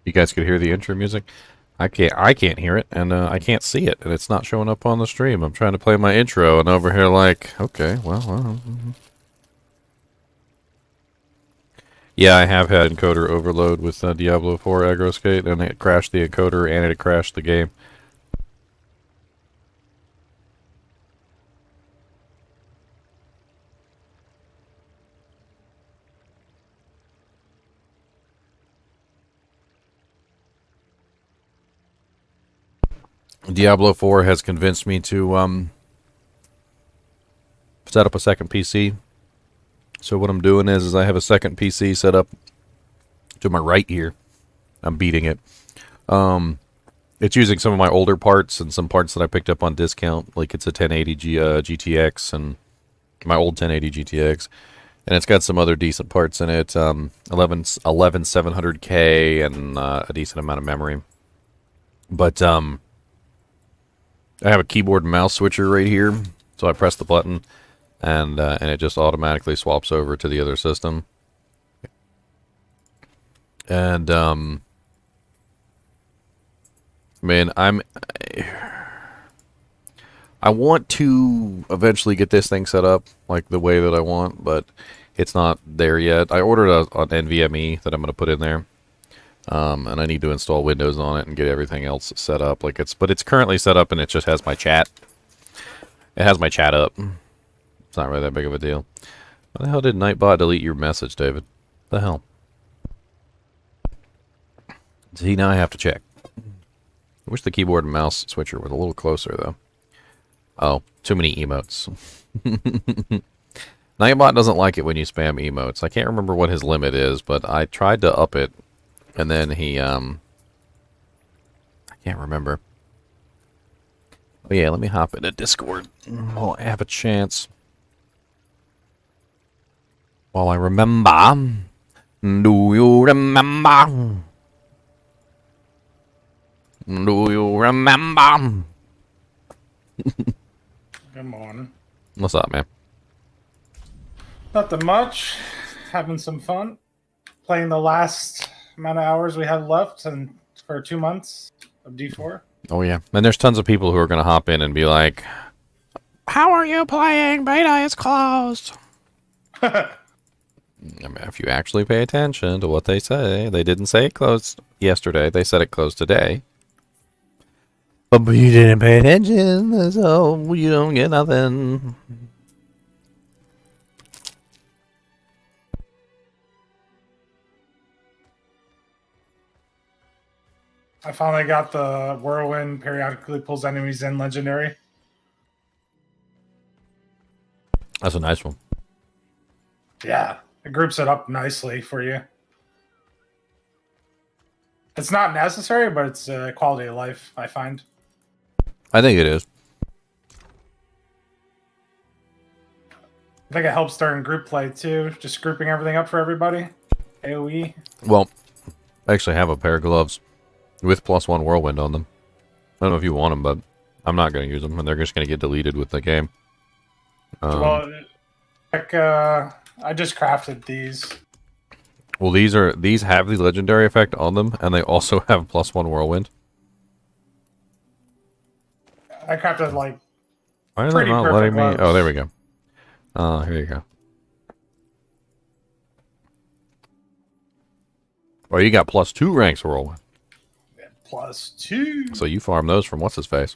You guys could hear the intro music. I can't hear it, and I can't see it, and it's not showing up on the stream. I'm trying to play my intro, and over here like, okay, well. Yeah, I have had encoder overload with Diablo IV aggro skate, and it crashed the encoder, and it crashed the game. Diablo 4 has convinced me to set up a second PC. So what I'm doing is I have a second PC set up to my right here. I'm beating it. It's using some of my older parts and some parts that I picked up on discount. Like it's a 1080 GTX and my old 1080 GTX. And it's got some other decent parts in it. 11700K and a decent amount of memory. But I have a keyboard and mouse switcher right here. So I press the button and it just automatically swaps over to the other system. And man, I want to eventually get this thing set up like the way that I want, but it's not there yet. I ordered an NVMe that I'm going to put in there, and I need to install Windows on it and get everything else set up. But it's currently set up, and it just has my chat. It has my chat up. It's not really that big of a deal. Why the hell did Nightbot delete your message, David? The hell? See, now I have to check. I wish the keyboard and mouse switcher was a little closer, though. Oh, too many emotes. Nightbot doesn't like it when you spam emotes. I can't remember what his limit is, but I tried to up it, and then he, I can't remember. Oh yeah, let me hop into Discord while I have a chance. While I remember. Do you remember? Do you remember? Good morning. What's up, man? Nothing much. Having some fun. Playing the last amount of hours we have left and for 2 months of D4. Oh yeah. And there's tons of people who are going to hop in and be like, how are you playing? Beta is closed. I mean, if you actually pay attention to what they say, they didn't say it closed yesterday. They said it closed today. But you didn't pay attention, so you don't get nothing. I finally got the Whirlwind periodically pulls enemies in legendary. That's a nice one. Yeah, it groups it up nicely for you. It's not necessary, but it's quality of life, I find. I think it is. I think it helps during group play too, just grouping everything up for everybody. AoE. Well, I actually have a pair of gloves with +1 whirlwind on them. I don't know if you want them, but I'm not going to use them, and they're just going to get deleted with the game. Well, like, I just crafted these. Well, these have the legendary effect on them, and they also have +1 whirlwind. I crafted like Why are they pretty not perfect letting me? gloves. Oh, there we go. Here you go. Well, you got +2 ranks whirlwind. +2. So you farm those from what's his face?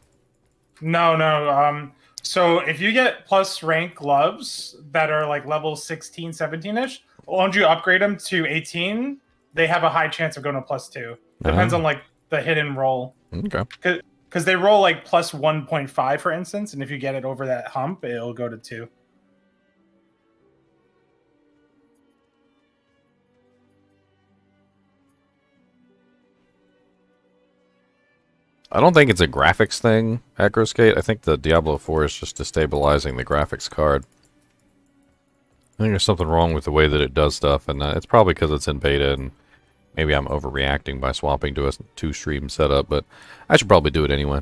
No. So if you get plus rank gloves that are like level 16, 17-ish, once you upgrade them to 18, they have a high chance of going to +2. Depends on like the hidden roll. Okay. Because they roll like plus 1.5, for instance, and if you get it over that hump, it'll go to 2. I don't think it's a graphics thing, Acroskate. I think the Diablo 4 is just destabilizing the graphics card. I think there's something wrong with the way that it does stuff, and it's probably because it's in beta, and maybe I'm overreacting by swapping to a 2-stream setup, but I should probably do it anyway,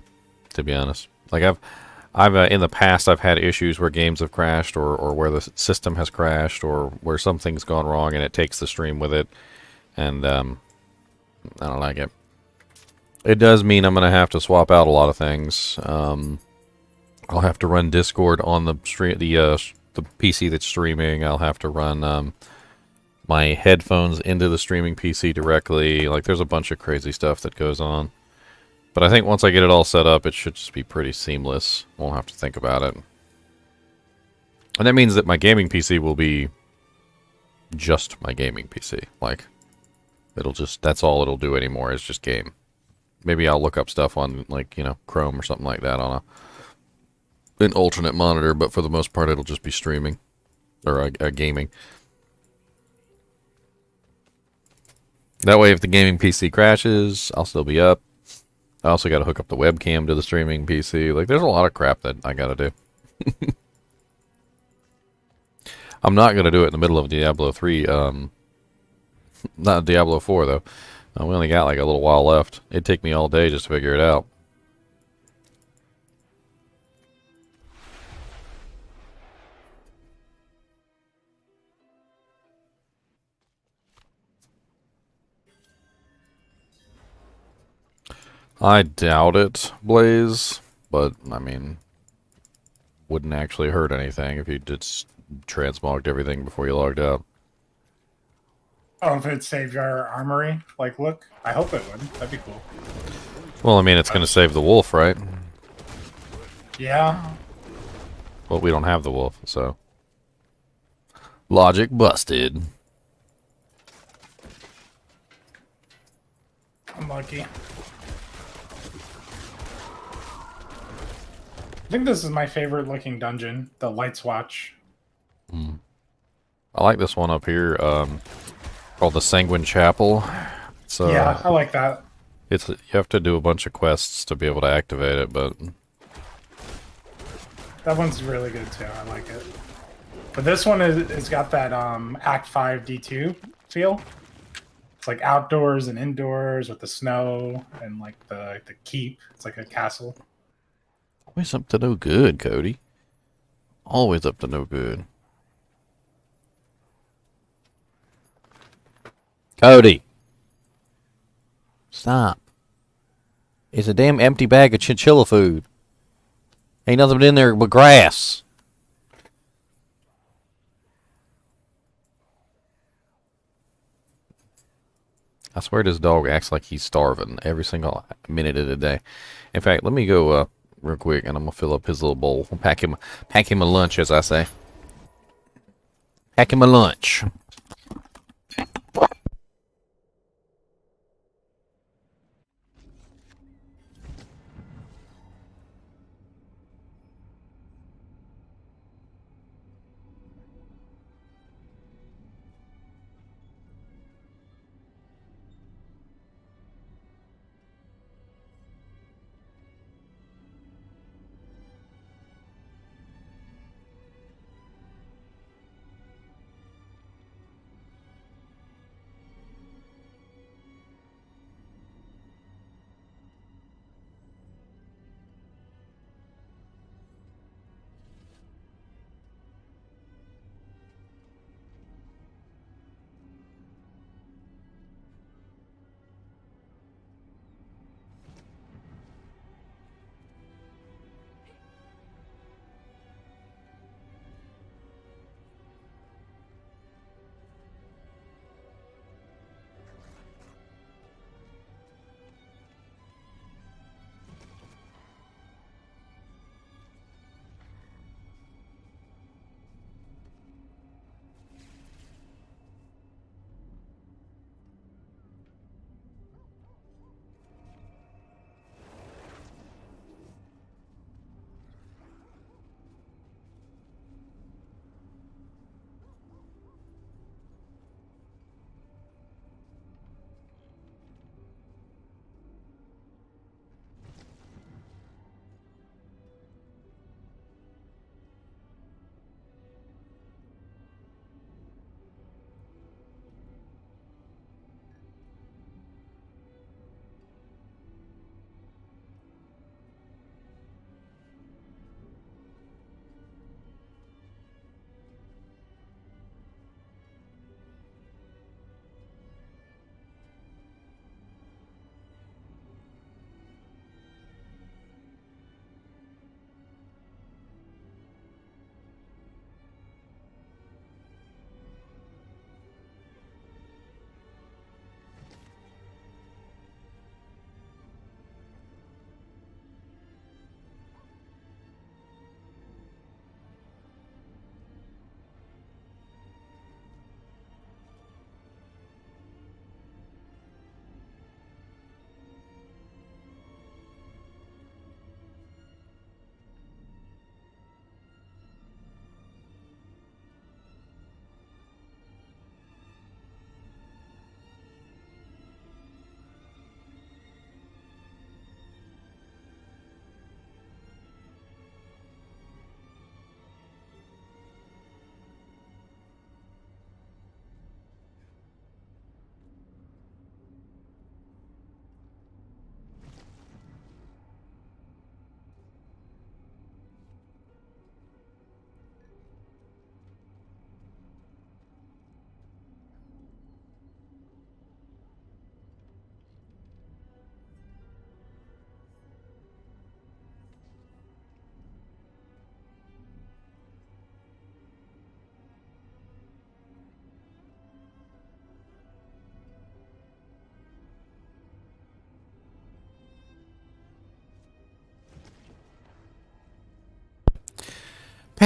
to be honest. Like, I've in the past, I've had issues where games have crashed, or where the system has crashed, or where something's gone wrong, and it takes the stream with it, and I don't like it. It does mean I'm going to have to swap out a lot of things. I'll have to run Discord on the stream, the PC that's streaming. I'll have to run my headphones into the streaming PC directly. Like, there's a bunch of crazy stuff that goes on. But I think once I get it all set up, it should just be pretty seamless. Won't have to think about it. And that means that my gaming PC will be just my gaming PC. Like, it'll just, that's all it'll do anymore is just game. Maybe I'll look up stuff on, like, you know, Chrome or something like that on an alternate monitor, but for the most part, it'll just be streaming. Or gaming. That way, if the gaming PC crashes, I'll still be up. I also got to hook up the webcam to the streaming PC. Like, there's a lot of crap that I got to do. I'm not going to do it in the middle of Diablo 3. Not Diablo 4, though. We only got like a little while left. It'd take me all day just to figure it out. I doubt it, Blaze. But, I mean, wouldn't actually hurt anything if you just transmogged everything before you logged out. Oh, if it saved our armory, like, look, I hope it would. That'd be cool. Well, I mean, it's going to save the wolf, right? Yeah. Well, we don't have the wolf, so. Logic busted. I'm lucky. I think this is my favorite looking dungeon, the Lights Watch. I like this one up here, called the Sanguine Chapel. It's, Yeah, I like that. you have to do a bunch of quests to be able to activate it, but That one's really good too. I like it. But this one is got that Act 5 D2 feel. It's like outdoors and indoors with the snow and like the keep. It's like a castle. always up to no good, Cody. Always up to no good. Cody! Stop. It's a damn empty bag of chinchilla food. Ain't nothing in there but grass. I swear this dog acts like he's starving every single minute of the day. In fact, let me go real quick and I'm gonna fill up his little bowl. Pack him a lunch, as I say. Pack him a lunch.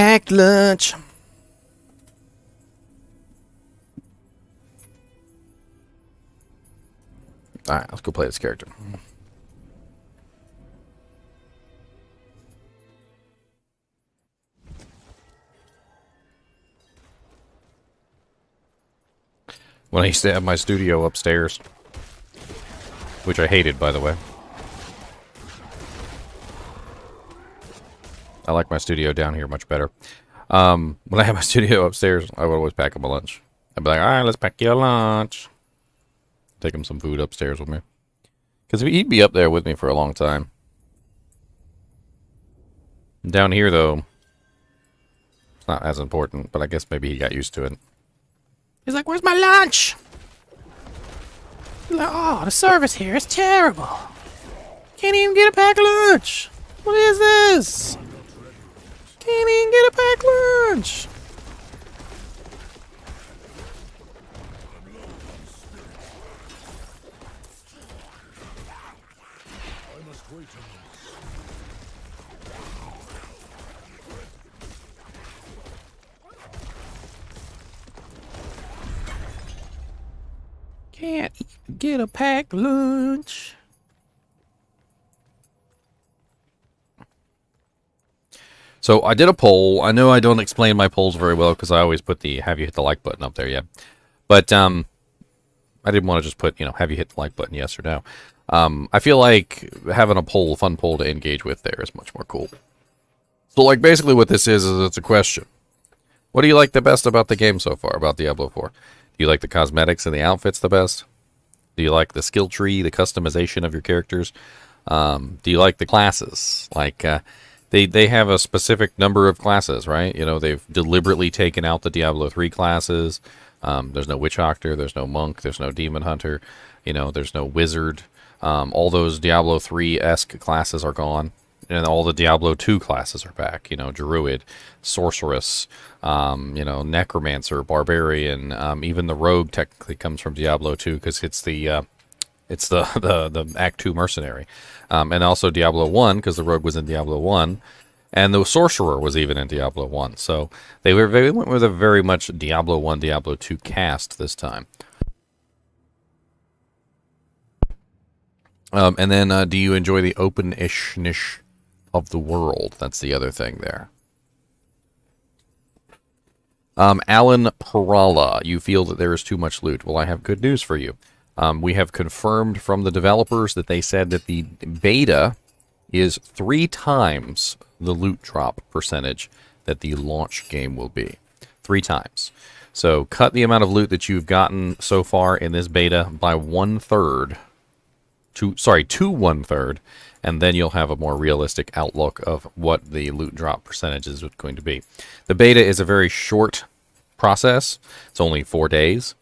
packed lunch. Alright, let's go play this character. When I used to have my studio upstairs. Which I hated, by the way. I like my studio down here much better. When I had my studio upstairs, I would always pack him a lunch. I'd be like, alright, let's pack you a lunch. Take him some food upstairs with me. Because he'd be up there with me for a long time. Down here, though, it's not as important, but I guess maybe he got used to it. He's like, where's my lunch? He's like, oh, the service here is terrible. Can't even get a pack of lunch. What is this? Can't even get a packed lunch. Can't even get a packed lunch. So I did a poll. I know I don't explain my polls very well because I always put the have you hit the like button up there yet. But I didn't want to just put, have you hit the like button, yes or no. I feel like having a poll, fun poll to engage with there is much more cool. So like basically what this is it's a question. What do you like the best about the game so far, about Diablo 4? Do you like the cosmetics and the outfits the best? Do you like the skill tree, the customization of your characters? Do you like the classes? Like, they have a specific number of classes, right? They've deliberately taken out the Diablo 3 classes. There's no Witch Doctor, there's no Monk, there's no Demon Hunter, there's no Wizard. All those Diablo 3-esque classes are gone. And all the Diablo 2 classes are back. Druid, Sorceress, Necromancer, Barbarian. Even the Rogue technically comes from Diablo 2 because it's the Act 2 mercenary. And also Diablo 1 because the Rogue was in Diablo 1. And the Sorcerer was even in Diablo 1. So they went with a very much Diablo 1, Diablo 2 cast this time. And then do you enjoy the open-ishness of the world? That's the other thing there. Alan Perala, you feel that there is too much loot. Well, I have good news for you. We have confirmed from the developers that they said that the beta is 3 times the loot drop percentage that the launch game will be. 3 times. So cut the amount of loot that you've gotten so far in this beta by 1/3. To 1/3, and then you'll have a more realistic outlook of what the loot drop percentage is going to be. The beta is a very short process. It's only 4 days,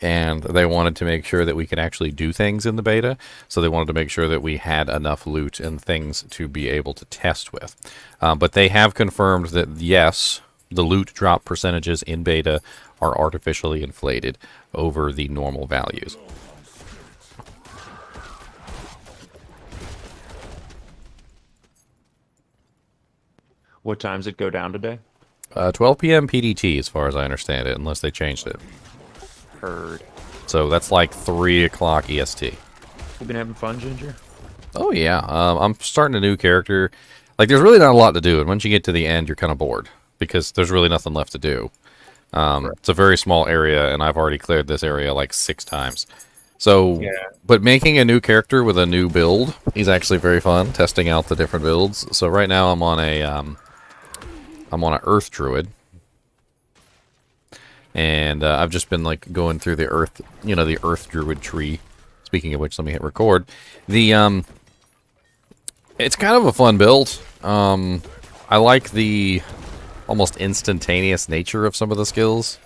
and they wanted to make sure that we could actually do things in the beta, so they wanted to make sure that we had enough loot and things to be able to test with. But they have confirmed that, yes, the loot drop percentages in beta are artificially inflated over the normal values. What times it go down today? 12 p.m. PDT, as far as I understand it, unless they changed it. Heard. So that's like 3 o'clock EST. You been having fun, Ginger? Oh, yeah. I'm starting a new character. Like, there's really not a lot to do, and once you get to the end, you're kind of bored, because there's really nothing left to do. It's a very small area, and I've already cleared this area like 6 times. So, yeah. But making a new character with a new build is actually very fun, testing out the different builds. So right now I'm on a Earth Druid, and I've just been like going through the Earth, the Earth Druid tree. Speaking of which, let me hit record. It's kind of a fun build. I like the almost instantaneous nature of some of the skills.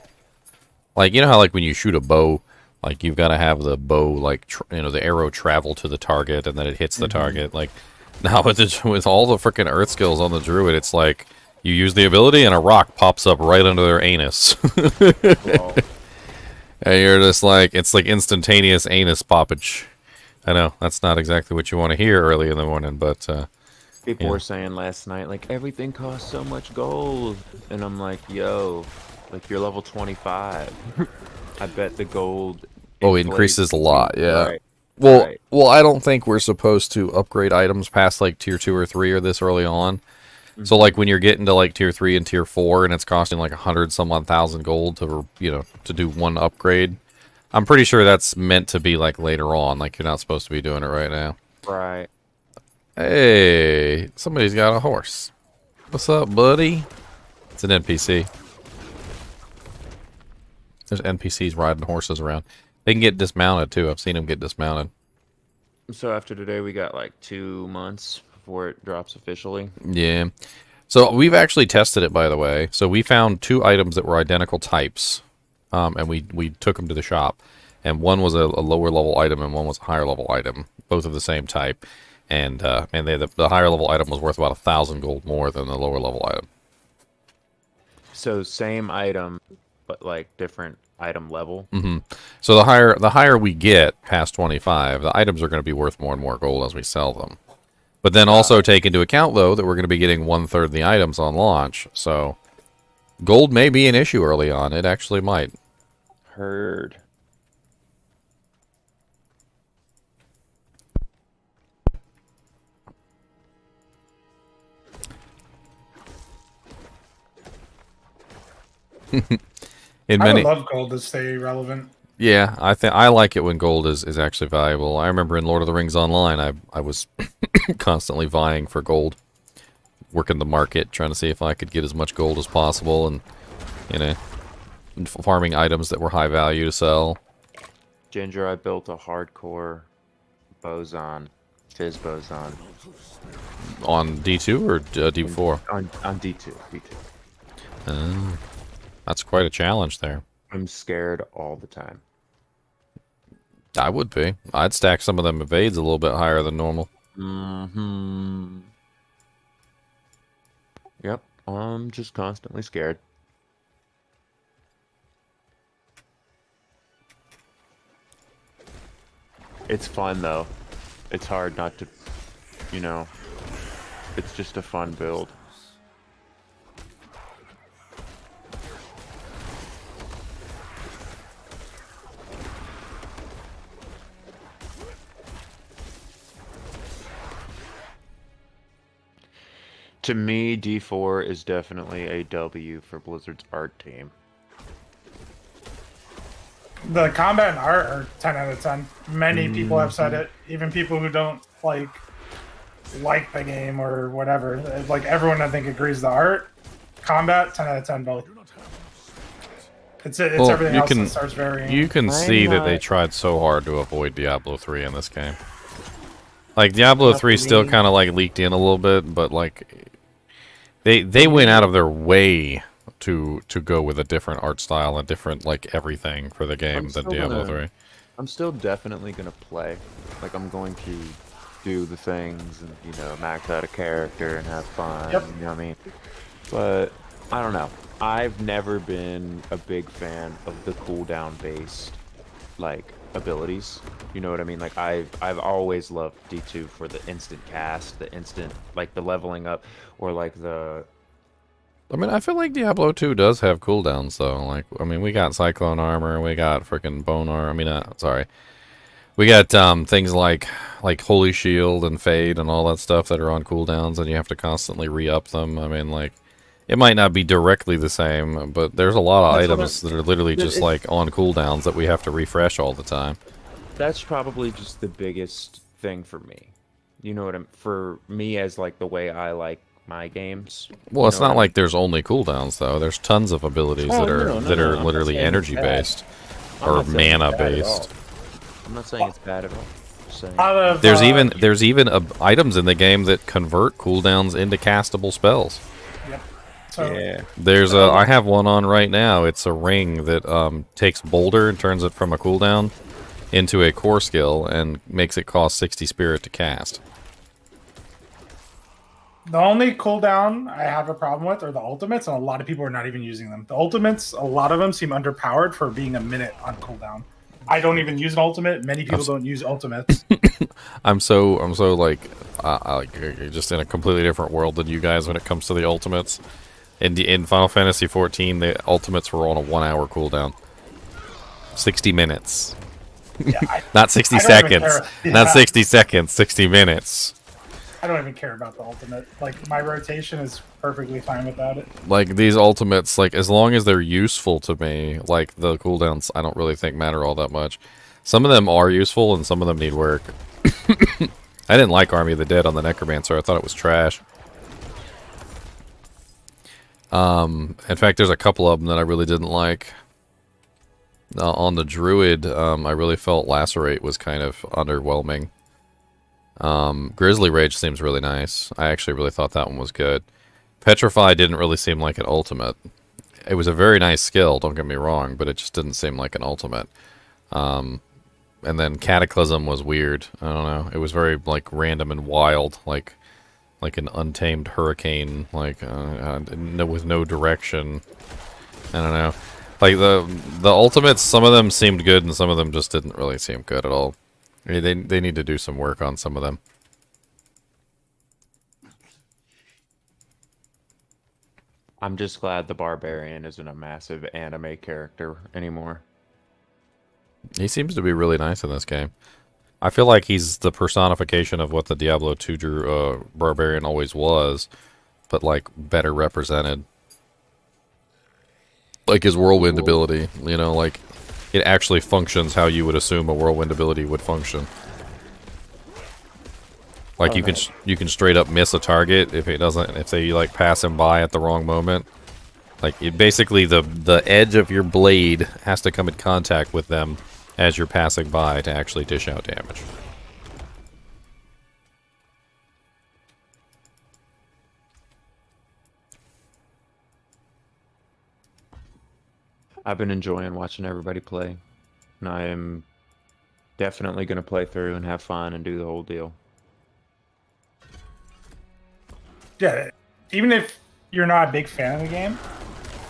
Like, how like when you shoot a bow, like you've got to have the bow, like the arrow travel to the target and then it hits the target. Like now with all the freaking Earth skills on the Druid, it's like you use the ability and a rock pops up right under their anus. And you're just like, it's like instantaneous anus poppage. I know that's not exactly what you want to hear early in the morning, but People Yeah. were saying last night, like, everything costs so much gold. And I'm like, yo, like, you're level 25. I bet the gold Oh, it inflates increases a to- lot, yeah. Right. Well, Right. well, I don't think we're supposed to upgrade items past like tier 2 or 3 or this early on. So like when you're getting to like tier 3 and tier 4 and it's costing like 100 some odd thousand gold to, to do one upgrade, I'm pretty sure that's meant to be like later on. Like you're not supposed to be doing it right now. Right. Hey, somebody's got a horse. What's up, buddy? It's an NPC. There's NPCs riding horses around. They can get dismounted too. I've seen them get dismounted. So after today, we got like 2 months before it drops officially. Yeah. So we've actually tested it, by the way. So we found 2 items that were identical types, and we took them to the shop. And one was a lower level item, and one was a higher level item, both of the same type. And the higher level item was worth about 1,000 gold more than the lower level item. So same item, but like different item level. So the higher we get past 25, the items are going to be worth more and more gold as we sell them. But then also take into account, though, that we're going to be getting 1/3 the items on launch. So gold may be an issue early on. It actually might. Heard. In I many, would love gold to stay relevant. yeah, I like it when gold is actually valuable. I remember in Lord of the Rings Online, I was constantly vying for gold, working the market, trying to see if I could get as much gold as possible, and farming items that were high value to sell. Ginger, I built a hardcore boson, fizz boson On D2 or D4? on D2. That's quite a challenge there. I'm scared all the time. I would be. I'd stack some of them evades a little bit higher than normal. Yep, I'm just constantly scared. It's fun though. It's hard not to, it's just a fun build. To me, D4 is definitely a W for Blizzard's art team. The combat and art are 10 out of 10. Many people have said it. Even people who don't like the game or whatever. Like everyone, I think, agrees. The art, combat, 10 out of 10 both. It's Well, everything you else can- that starts varying. You can see that they tried so hard to avoid Diablo 3 in this game. Like, Diablo 3 still kind of, like, leaked in a little bit, but, like, they went out of their way to go with a different art style and different, like, everything for the game than Diablo 3. I'm still definitely gonna play. Like, I'm going to do the things and, max out a character and have fun. Yep. You know what I mean? But, I don't know. I've never been a big fan of the cooldown based, like, abilities. You know what I mean? Like, I've always loved D2 for the instant cast, the instant, like, the leveling up, or, like, the... I mean, I feel like Diablo 2 does have cooldowns, though. Like, I mean, we got Cyclone Armor, we got freaking Bone Armor. I mean, sorry. We got things like Holy Shield and Fade and all that stuff that are on cooldowns, and you have to constantly re-up them. I mean, like, it might not be directly the same, but there's a lot of items that are literally just, like, on cooldowns that we have to refresh all the time. That's probably just the biggest thing for me. You know what for me as, like, the way I like my games. Well, it's not like there's only cooldowns, though. There's tons of abilities that are I'm literally not saying energy it's bad. based I'm or not saying it's mana bad at based. all. I'm not saying it's bad at all. Just saying. Out of, There's even items in the game that convert cooldowns into castable spells. Yep. So Yeah. There's I have one on right now. It's a ring that takes Boulder and turns it from a cooldown into a core skill and makes it cost 60 spirit to cast. the only cooldown I have a problem with are the ultimates, and a lot of people are not even using them. The ultimates, a lot of them seem underpowered for being a minute on cooldown. I don't even use an ultimate. Many people don't use ultimates. I'm so like just in a completely different world than you guys when it comes to the ultimates. In Final Fantasy XIV, the ultimates were on a 1 hour cooldown. 60 minutes. Yeah, Not 60 I don't even seconds. care. Not Yeah. 60 seconds. 60 minutes. I don't even care about the ultimate. Like, my rotation is perfectly fine without it. Like, these ultimates, like, as long as they're useful to me, like, the cooldowns, I don't really think matter all that much. Some of them are useful, and some of them need work. I didn't like Army of the Dead on the Necromancer. I thought it was trash. In fact, there's a couple of them that I really didn't like. On the Druid, I really felt Lacerate was kind of underwhelming. Grizzly Rage seems really nice. I actually really thought that one was good. Petrify didn't really seem like an ultimate. It was a very nice skill, don't get me wrong, but it just didn't seem like an ultimate. And then Cataclysm was weird. I don't know. It was very, like, random and wild, like an untamed hurricane, like, with no direction. I don't know. Like, the ultimates, some of them seemed good, and some of them just didn't really seem good at all. I mean, they need to do some work on some of them. I'm just glad the Barbarian isn't a massive anime character anymore. He seems to be really nice in this game. I feel like he's the personification of what the Diablo II Barbarian always was, but, like, better represented. Like his whirlwind ability, you know, like, it actually functions how you would assume a whirlwind ability would function. Like, you can straight up miss a target if they, like, pass him by at the wrong moment. Like, basically the edge of your blade has to come in contact with them as you're passing by to actually dish out damage. I've been enjoying watching everybody play, and I am definitely going to play through and have fun and do the whole deal. Yeah, even if you're not a big fan of the game,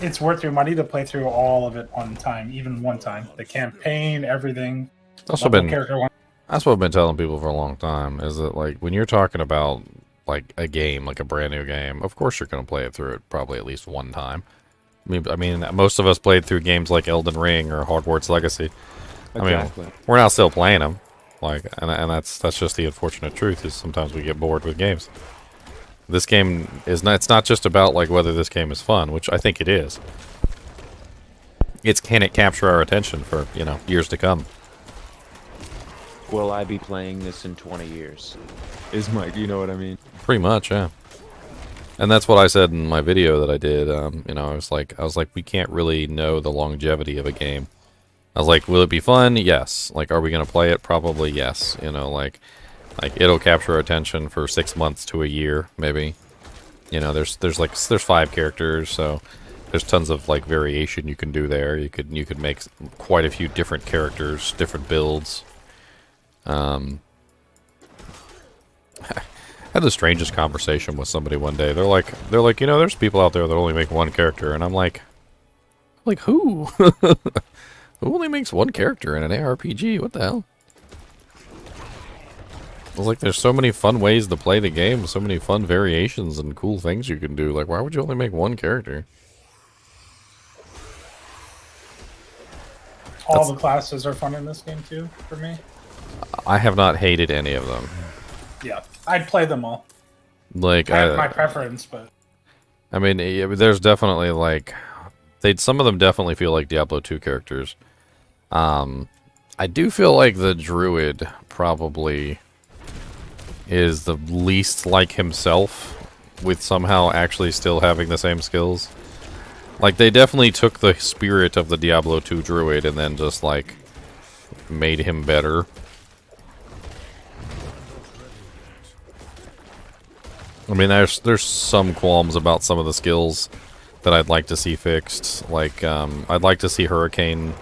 it's worth your money to play through all of it one time, even one time. The campaign, everything. Also been That's what I've been telling people for a long time, is that, like, when you're talking about, like, a game, like a brand new game, of course you're going to play it through it probably at least one time. I mean, most of us played through games like Elden Ring or Hogwarts Legacy. Exactly. I mean, we're now still playing them, like, and that's just the unfortunate truth, is sometimes we get bored with games. This game is not, it's not just about, like, whether this game is fun, which I think it is. It's, can it capture our attention for, you know, years to come? Will I be playing this in 20 years? You know what I mean? Pretty much, yeah. And that's what I said in my video that I did. You know, I was like, we can't really know the longevity of a game. I was like, will it be fun? Yes. Like, are we gonna play it? Probably yes. You know, like it'll capture our attention for 6 months to a year, maybe. You know, there's 5 characters, so there's tons of, like, variation you can do there. You could make quite a few different characters, different builds. I had the strangest conversation with somebody one day. They're like, you know, there's people out there that only make one character, and I'm like who? Who only makes one character in an ARPG? What the hell? I was like, there's so many fun ways to play the game, so many fun variations and cool things you can do. Like, why would you only make one character? All the classes are fun in this game too, for me. I have not hated any of them. Yeah, I'd play them all. Like, I have my preference, but I mean, there's definitely, like, some of them definitely feel like Diablo 2 characters. I do feel like the Druid probably is the least like himself, with somehow actually still having the same skills. Like, they definitely took the spirit of the Diablo 2 Druid and then just, like, made him better. I mean, there's some qualms about some of the skills that I'd like to see fixed. Like, I'd like to see Hurricane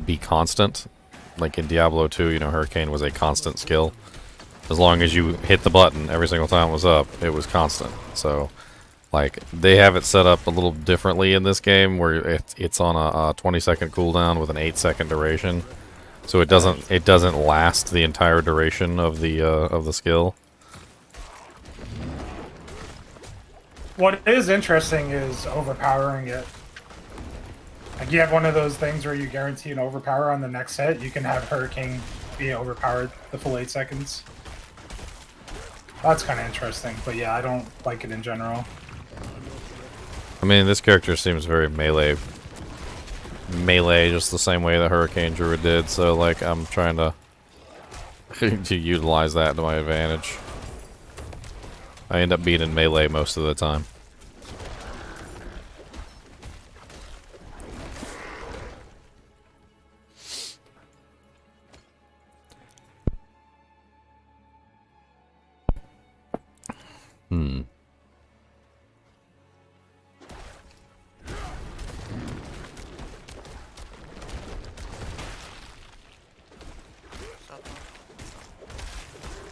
be constant. Like in Diablo 2, you know, Hurricane was a constant skill. As long as you hit the button every single time it was up, it was constant. So, like, they have it set up a little differently in this game, where it's on a 20-second cooldown with an 8-second duration. So it doesn't last the entire duration of the skill. What is interesting is overpowering it. Like you have one of those things where you guarantee an overpower on the next hit. You can have Hurricane be overpowered the full 8 seconds. That's kind of interesting, but yeah, I don't like it in general. I mean, this character seems very melee, just the same way the Hurricane Druid did. So, like, I'm trying to to utilize that to my advantage. I end up being in melee most of the time. Hmm.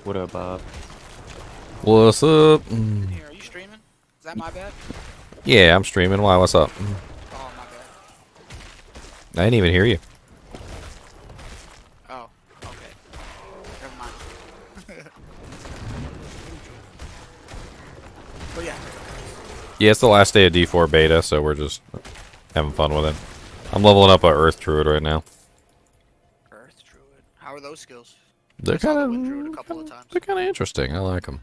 What up, Bob? What's up? Here, are you streaming? Is that my bad? Yeah, I'm streaming. Why? What's up? Oh, my bad. I didn't even hear you. Oh, okay. Never mind. But yeah. Yeah, it's the last day of D4 beta, so we're just having fun with it. I'm leveling up our Earth Druid right now. Earth Druid. How are those skills? They're I saw the kind Wind Druid a of couple of times. they're kind of interesting. I like them.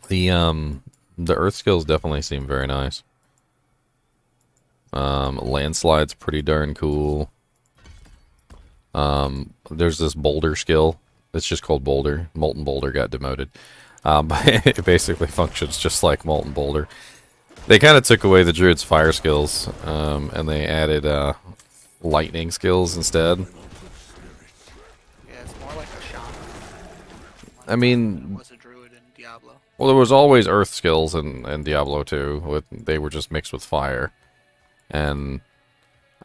The Earth skills definitely seem very nice. Landslide's pretty darn cool. There's this boulder skill. It's just called Boulder. Molten Boulder got demoted. But it basically functions just like Molten Boulder. They kind of took away the Druid's fire skills, and they added lightning skills instead. Yeah, it's more like a shaman. I mean, Was a druid in Diablo. well, there was always Earth skills in Diablo 2. They were just mixed with fire. And,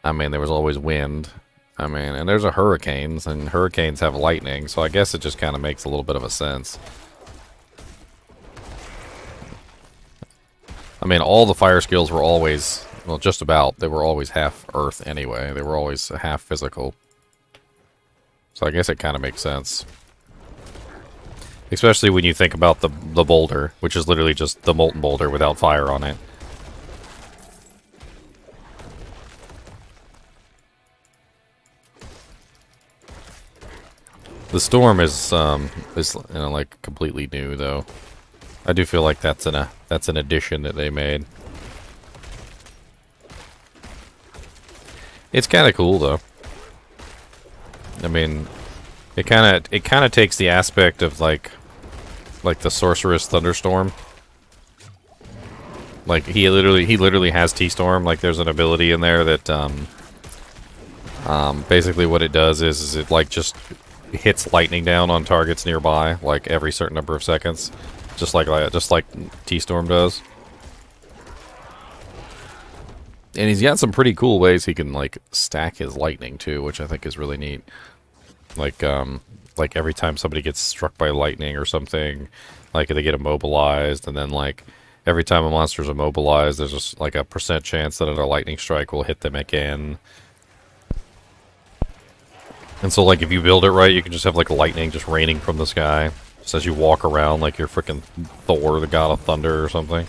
I mean, there was always wind. I mean, and there's a hurricanes, and hurricanes have lightning, so I guess it just kind of makes a little bit of a sense. I mean, all the fire skills were always, well, just about, they were always half Earth anyway. They were always half physical. So I guess it kind of makes sense. Especially when you think about the boulder, which is literally just the molten boulder without fire on it. The storm is you know, like completely new though. I do feel like that's an addition that they made. It's kind of cool though. I mean, it kind of takes the aspect of like the Sorceress Thunderstorm. Like he literally has T-Storm. Like there's an ability in there that basically what it does is it like just hits lightning down on targets nearby like every certain number of seconds, just like T-Storm does. And he's got some pretty cool ways he can like stack his lightning too, which I think is really neat. Like every time somebody gets struck by lightning or something, like they get immobilized, and then like every time a monster's immobilized, there's just like a % chance that another lightning strike will hit them again. And so like if you build it right, you can just have like lightning just raining from the sky, just as you walk around like you're freaking Thor, the god of thunder or something.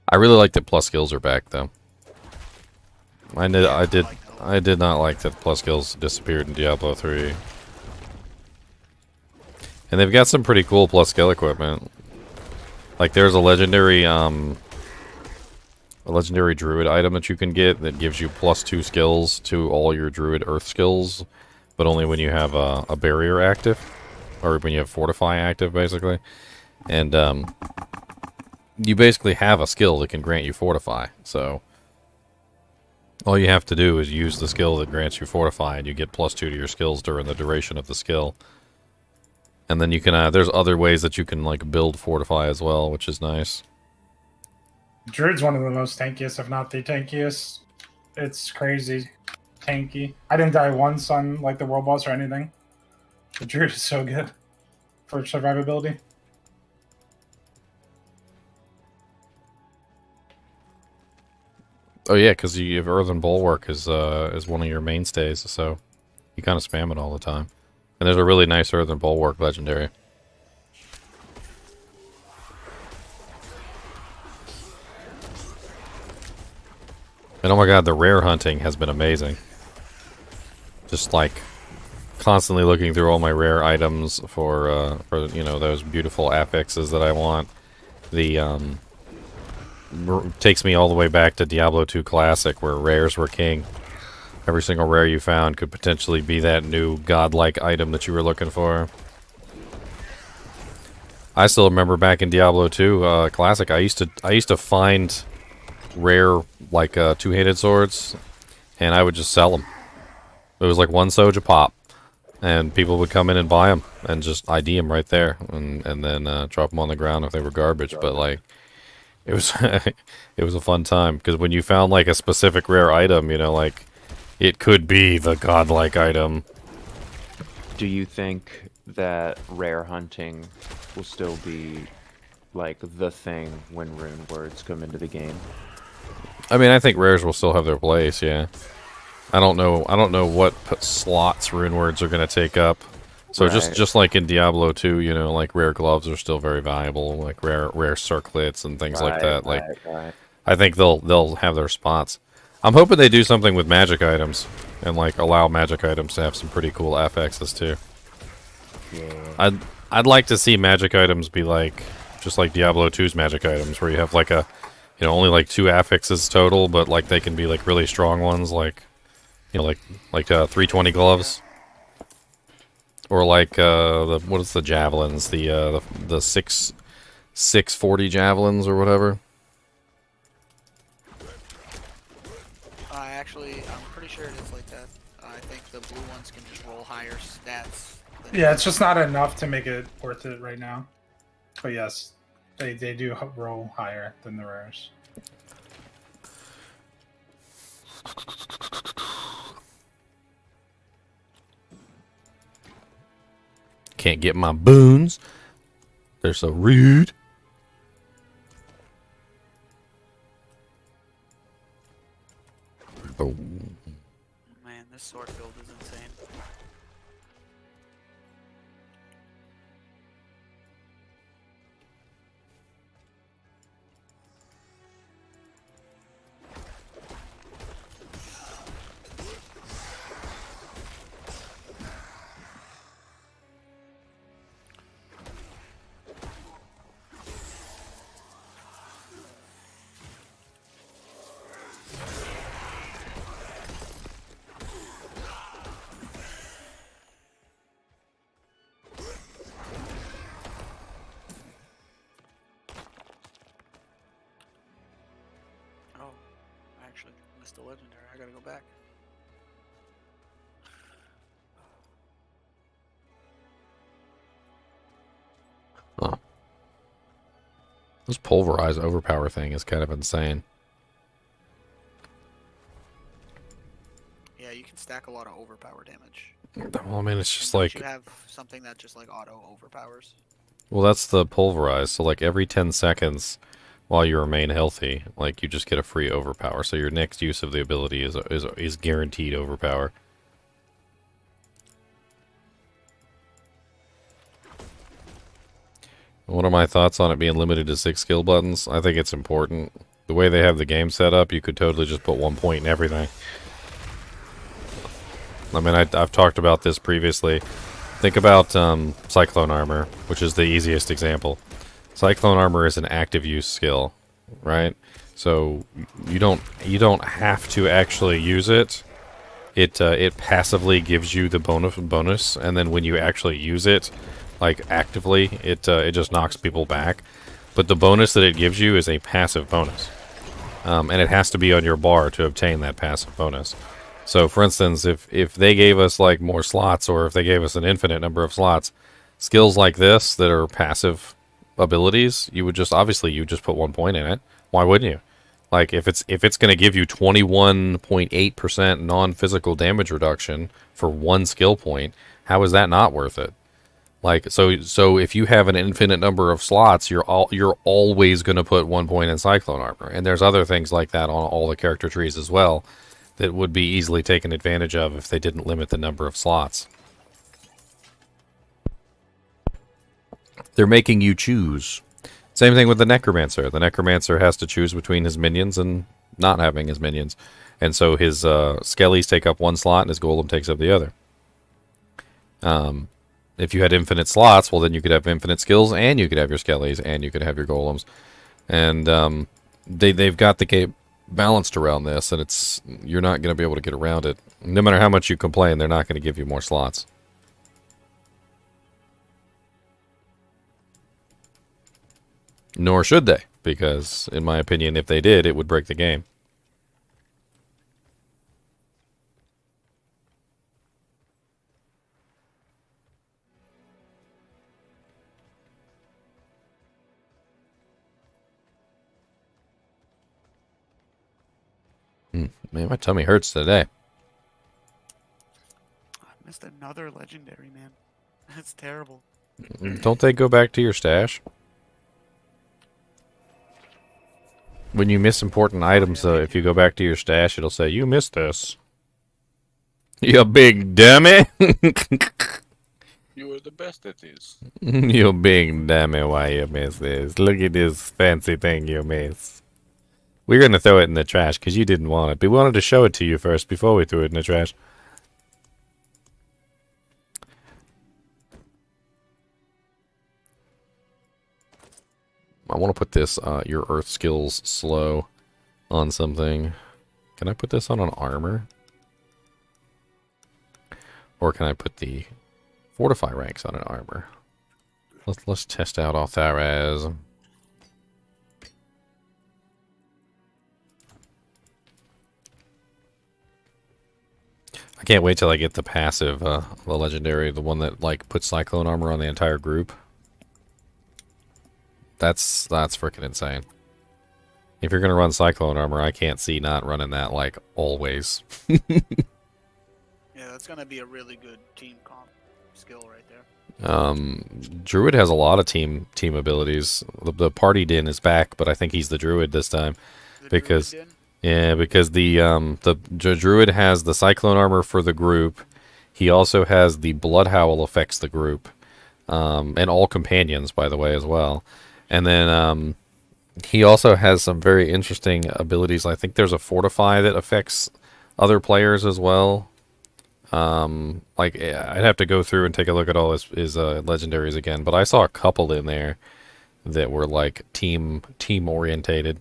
I really like that plus skills are back though. I did not like that plus skills disappeared in Diablo 3. And they've got some pretty cool plus skill equipment. Like there's a legendary druid item that you can get that gives you +2 skills to all your druid earth skills, but only when you have a barrier active, or when you have fortify active basically. And you basically have a skill that can grant you fortify, so all you have to do is use the skill that grants you fortify, and you get +2 to your skills during the duration of the skill. And then you can there's other ways that you can like build fortify as well, which is nice. Druid's one of the most tankiest, if not the tankiest. It's crazy tanky. I didn't die once on like the world boss or anything. The Druid is so good for survivability. Oh yeah, because you have Earthen Bulwark is one of your mainstays, so you kind of spam it all the time. And there's a really nice Earthen Bulwark legendary. And oh my god, the rare hunting has been amazing. Just like constantly looking through all my rare items for you know, those beautiful affixes that I want. The takes me all the way back to Diablo 2 Classic, where rares were king. Every single rare you found could potentially be that new godlike item that you were looking for. I still remember back in Diablo 2 Classic, I used to find rare like two-handed swords, and I would just sell them. It was like 1 Soja pop, and people would come in and buy them and just ID them right there, and then drop them on the ground if they were garbage. But like, it was it was a fun time because when you found like a specific rare item, you know, like it could be the godlike item. Do you think that rare hunting will still be like the thing when rune words come into the game? I mean, I think rares will still have their place. Yeah, I don't know what slots rune words are going to take up. So Right. just like in Diablo 2, you know, like rare gloves are still very valuable, like rare circlets and things like that. Like Right. I think they'll have their spots. I'm hoping they do something with magic items and like allow magic items to have some pretty cool FXs too. Yeah. I'd like to see magic items be like just like Diablo 2's magic items, where you have like a, you know, only like 2 affixes total, but like they can be like really strong ones, like, you know, like 320 gloves, or like the, what is the javelins, the 640 javelins or whatever. Actually, I'm pretty sure it is like that. I think the blue ones can just roll higher stats. Yeah, it's just not enough to make it worth it right now. But yes, they do roll higher than the rares. Can't get my boons. They're so rude. Boom. Man, this sword build is insane. Oh, I actually missed the legendary. I gotta go back. Oh. This pulverize overpower thing is kind of insane. Yeah, you can stack a lot of overpower damage. Well, I mean, it's just And like, don't you have something that just like auto overpowers. well, that's the pulverize. So like every 10 seconds while you remain healthy, like you just get a free overpower. So your next use of the ability is guaranteed overpower. What are my thoughts on it being limited to 6 skill buttons? I think it's important. The way they have the game set up, you could totally just put 1 point in everything. I mean, I've talked about this previously. Think about Cyclone Armor, which is the easiest example. Cyclone Armor is an active use skill, right? So you don't have to actually use it. It passively gives you the bonus, and then when you actually use it, like actively, it just knocks people back. But the bonus that it gives you is a passive bonus, and it has to be on your bar to obtain that passive bonus. So, for instance, if they gave us like more slots, or if they gave us an infinite number of slots, skills like this that are passive abilities, you would just obviously you just put 1 point in it. Why wouldn't you? Like, if it's going to give you 21.8% non-physical damage reduction for one skill point, how is that not worth it? Like, so if you have an infinite number of slots, you're always going to put 1 point in Cyclone Armor. And there's other things like that on all the character trees as well that would be easily taken advantage of if they didn't limit the number of slots. They're making you choose. Same thing with the Necromancer. The Necromancer has to choose between his minions and not having his minions. And so his Skellies take up one slot and his Golem takes up the other. If you had infinite slots, well, then you could have infinite skills, and you could have your Skellies, and you could have your Golems. And they've got the game balanced around this, and you're not going to be able to get around it. No matter how much you complain, they're not going to give you more slots. Nor should they, because, in my opinion, if they did, it would break the game. Man, my tummy hurts today. I missed another legendary, man. That's terrible. Don't they go back to your stash? When you miss important items, if you go back to your stash, it'll say, you missed this. You big dummy. You are the best at this. You big dummy, why you miss this? Look at this fancy thing you miss. We're going to throw it in the trash because you didn't want it. We wanted to show it to you first before we threw it in the trash. I want to put this, your earth skills slow on something. Can I put this on an armor? Or can I put the fortify ranks on an armor? Let's test out Altharaz. I can't wait till I get the passive, the legendary, the one that like puts cyclone armor on the entire group. That's freaking insane. If you're gonna run cyclone armor, I can't see not running that like always. Yeah, that's gonna be a really good team comp skill right there. Druid has a lot of team abilities. The party din is back, but I think he's the Druid this time. Because the Druid has the cyclone armor for the group. He also has the blood howl affects the group, and all companions, by the way, as well. And then he also has some very interesting abilities. I think there's a fortify that affects other players as well. Like I'd have to go through and take a look at all his legendaries again, but I saw a couple in there that were like team orientated.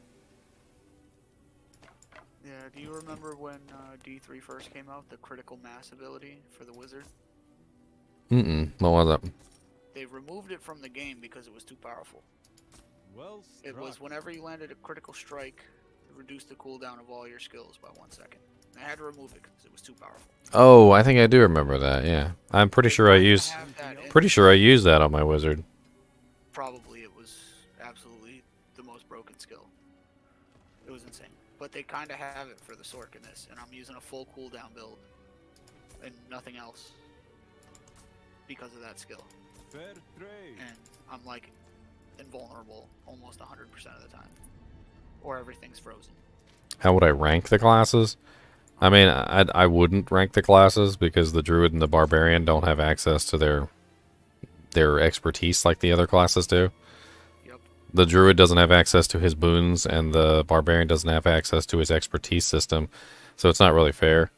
Yeah, do you remember when D3 first came out, the critical mass ability for the wizard? What was that? They removed it from the game because it was too powerful. Well It was whenever you landed a critical strike, it reduced the cooldown of all your skills by 1 second. And I had to remove it because it was too powerful. Oh, I think I do remember that. Yeah, I'm pretty sure I used that on my wizard. Probably it was absolutely the most broken skill. It was insane. But they kind of have it for the Sork in this, and I'm using a full cooldown build and nothing else because of that skill. fair trade. And I'm like invulnerable almost 100% of the time, or everything's frozen. How would I rank the classes? I mean, I wouldn't rank the classes because the Druid and the Barbarian don't have access to their expertise like the other classes do. Yep. The Druid doesn't have access to his boons, and the Barbarian doesn't have access to his expertise system, so it's not really fair.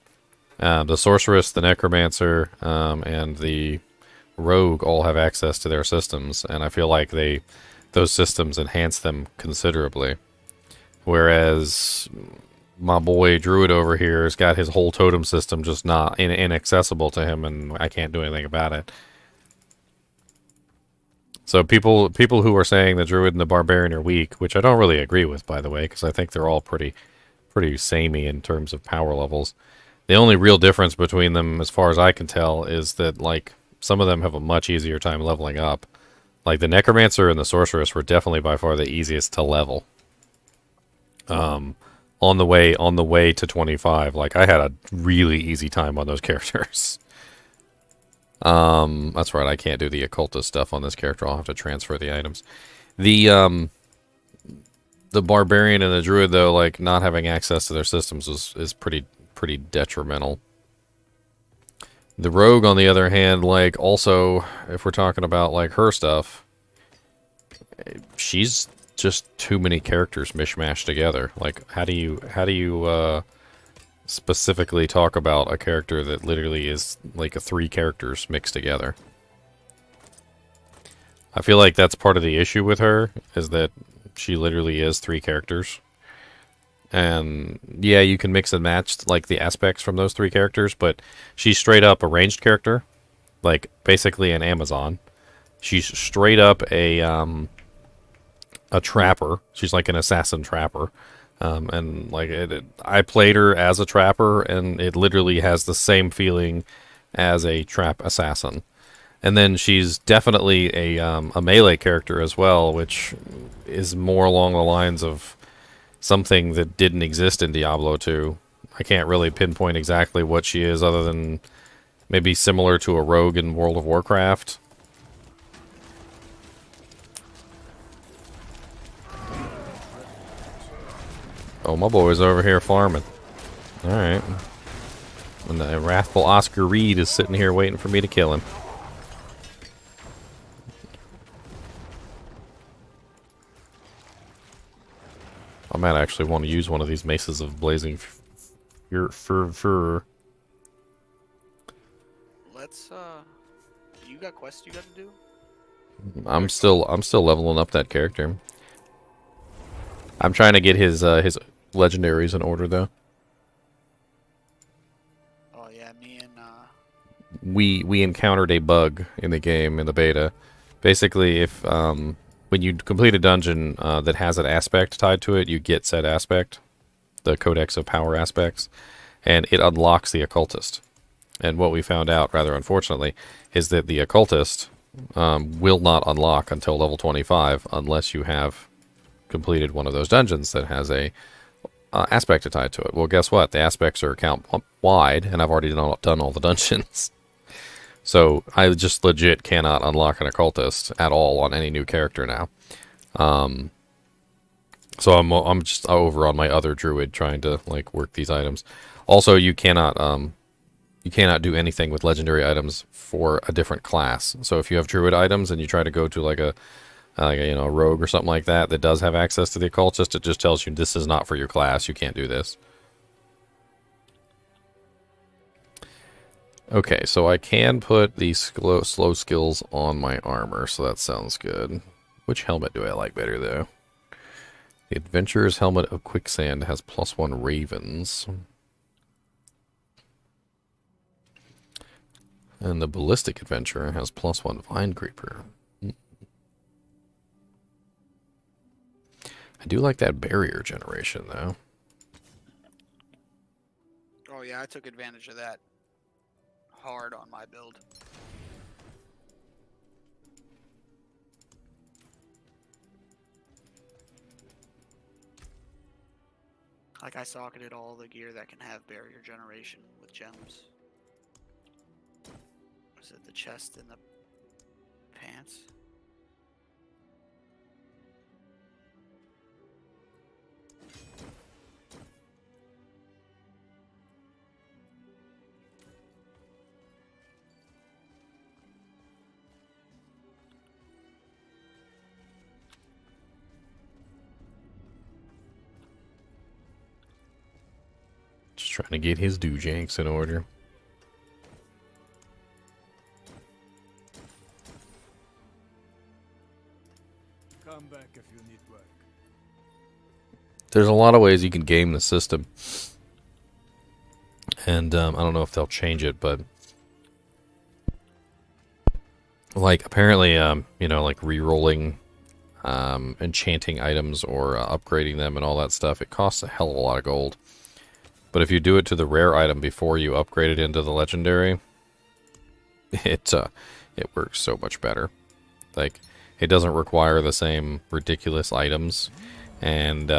The Sorceress, the Necromancer, and the Rogue all have access to their systems, and I feel like those systems enhance them considerably. Whereas my boy Druid over here has got his whole totem system just not inaccessible to him, and I can't do anything about it. So people who are saying the Druid and the Barbarian are weak, which I don't really agree with, by the way, because I think they're all pretty samey in terms of power levels. The only real difference between them, as far as I can tell, is that like some of them have a much easier time leveling up. Like the Necromancer and the Sorceress were definitely by far the easiest to level. On the way to 25. Like, I had a really easy time on those characters. That's right, I can't do the occultist stuff on this character. I'll have to transfer the items. The barbarian and the druid, though, like, not having access to their systems is pretty detrimental. The rogue, on the other hand, like, also, if we're talking about, like, her stuff, she's just too many characters mishmashed together. Like, how do you specifically talk about a character that literally is like a 3 characters mixed together? I feel like that's part of the issue with her, is that she literally is 3 characters. And yeah, you can mix and match like the aspects from those 3 characters, but she's straight up a ranged character, like basically an Amazon. She's straight up a trapper. She's like an assassin trapper. And like I played her as a trapper, and it literally has the same feeling as a trap assassin. And then she's definitely a melee character as well, which is more along the lines of something that didn't exist in Diablo 2. I can't really pinpoint exactly what she is, other than maybe similar to a rogue in World of Warcraft. Oh, my boy's over here farming. Alright. And the wrathful Oscar Reed is sitting here waiting for me to kill him. I might actually want to use one of these maces of blazing fur. Let's you got quests you got to do? I'm still leveling up that character. I'm trying to get his legendaries in order, though. Oh yeah, me and We encountered a bug in the game in the beta. Basically, if when you complete a dungeon that has an aspect tied to it, you get said aspect, the Codex of Power aspects, and it unlocks the occultist. And what we found out, rather unfortunately, is that the occultist will not unlock until level 25 unless you have completed one of those dungeons that has a aspect tied to it. Well, guess what? The aspects are account wide, and I've already done all the dungeons. So I just legit cannot unlock an occultist at all on any new character now. So I'm just over on my other druid trying to like work these items. Also, you cannot do anything with legendary items for a different class. So if you have druid items and you try to go to like a rogue or something like that that does have access to the occultist, it just tells you this is not for your class. You can't do this. Okay, so I can put these slow skills on my armor, so that sounds good. Which helmet do I like better, though? The Adventurer's Helmet of Quicksand has +1 Ravens. And the Ballistic Adventurer has +1 Vine Creeper. I do like that barrier generation, though. oh yeah, I took advantage of that hard on my build. Like I socketed all the gear that can have barrier generation with gems. Was it the chest and the pants? Just trying to get his doojanks in order. Come back if you need work. There's a lot of ways you can game the system. And I don't know if they'll change it, but like apparently like re-rolling enchanting items or upgrading them and all that stuff, it costs a hell of a lot of gold. But if you do it to the rare item before you upgrade it into the legendary, it works so much better. Like, it doesn't require the same ridiculous items, and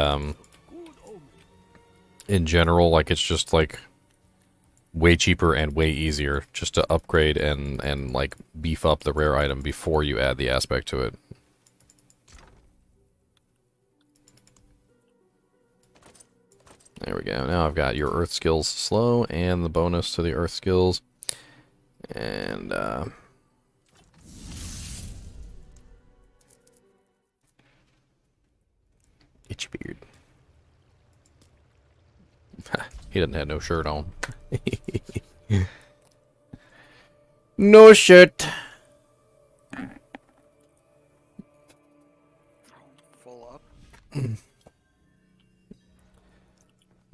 in general, like it's just like way cheaper and way easier just to upgrade and like beef up the rare item before you add the aspect to it. There we go. Now I've got your earth skills slow and the bonus to the earth skills. And itchy beard. He doesn't have no shirt on. No shirt. Full up.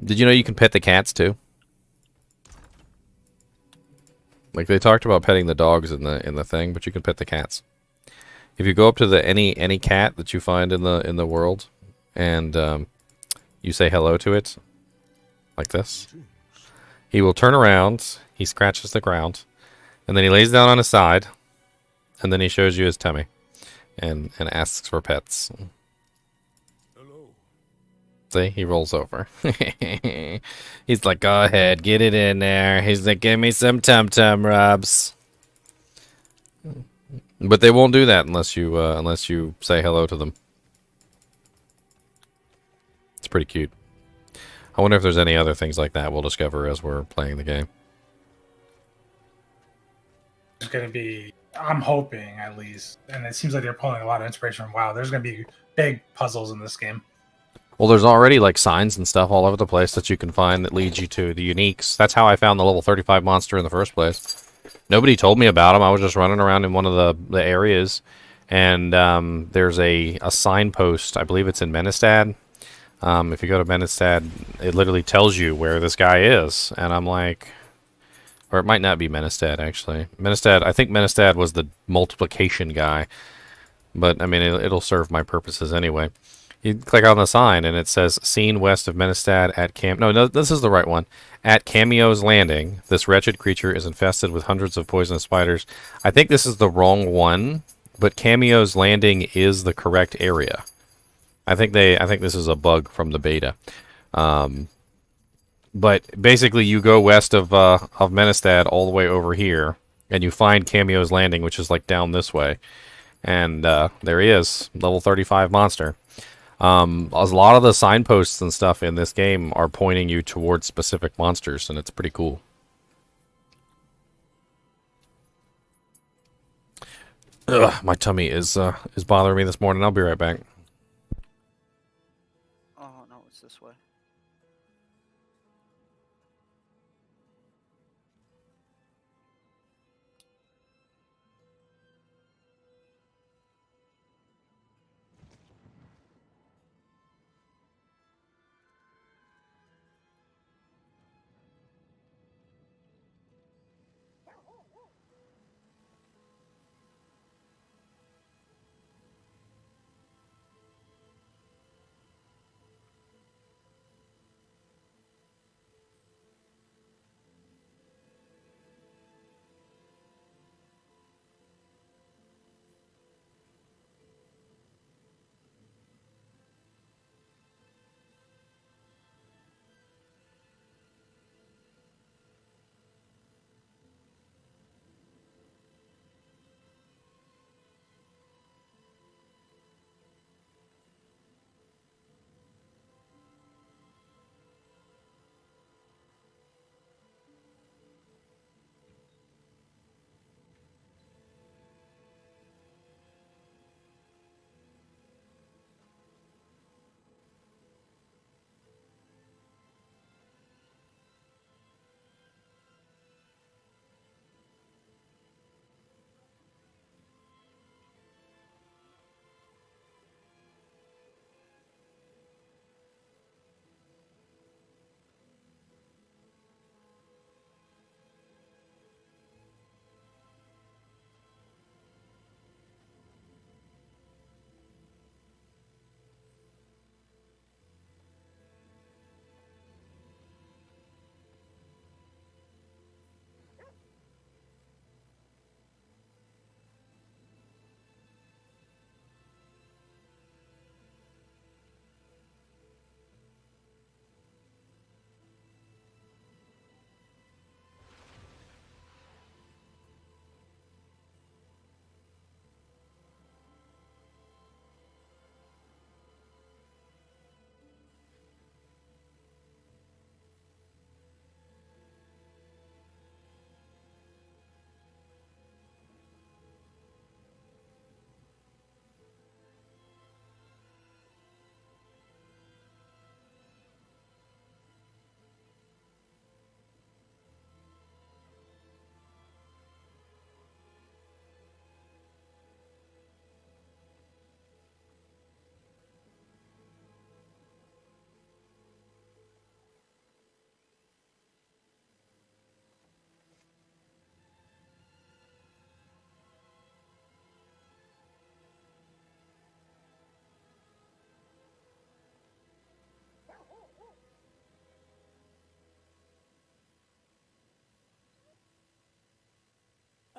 Did you know you can pet the cats too? Like they talked about petting the dogs in the thing, but you can pet the cats. If you go up to the any cat that you find in the world, and you say hello to it, like this, he will turn around. He scratches the ground, and then he lays down on his side, and then he shows you his tummy, and asks for pets. Hello. See, he rolls over. He's like, go ahead, get it in there. He's like, give me some tum-tum rubs. But they won't do that unless you say hello to them. It's pretty cute. I wonder if there's any other things like that we'll discover as we're playing the game. There's going to be, I'm hoping at least, and it seems like they're pulling a lot of inspiration from WoW. There's going to be big puzzles in this game. Well, there's already like signs and stuff all over the place that you can find that leads you to the uniques. That's how I found the level 35 monster in the first place. Nobody told me about him. I was just running around in one of the areas, and there's a signpost. I believe it's in Menestad. If you go to Menestad, it literally tells you where this guy is, and I'm like, or it might not be Menestad actually. Menestad, I think Menestad was the multiplication guy, but I mean it'll serve my purposes anyway. You click on the sign and it says seen west of Menestad at No, this is the right one. At Cameo's Landing, this wretched creature is infested with hundreds of poisonous spiders. I think this is the wrong one, but Cameo's Landing is the correct area. I think this is a bug from the beta. But basically you go west of Menestad all the way over here and you find Cameo's Landing, which is like down this way. And there he is, level 35 monster. A lot of the signposts and stuff in this game are pointing you towards specific monsters, and it's pretty cool. Ugh, my tummy is bothering me this morning. I'll be right back. Oh no, it's this way.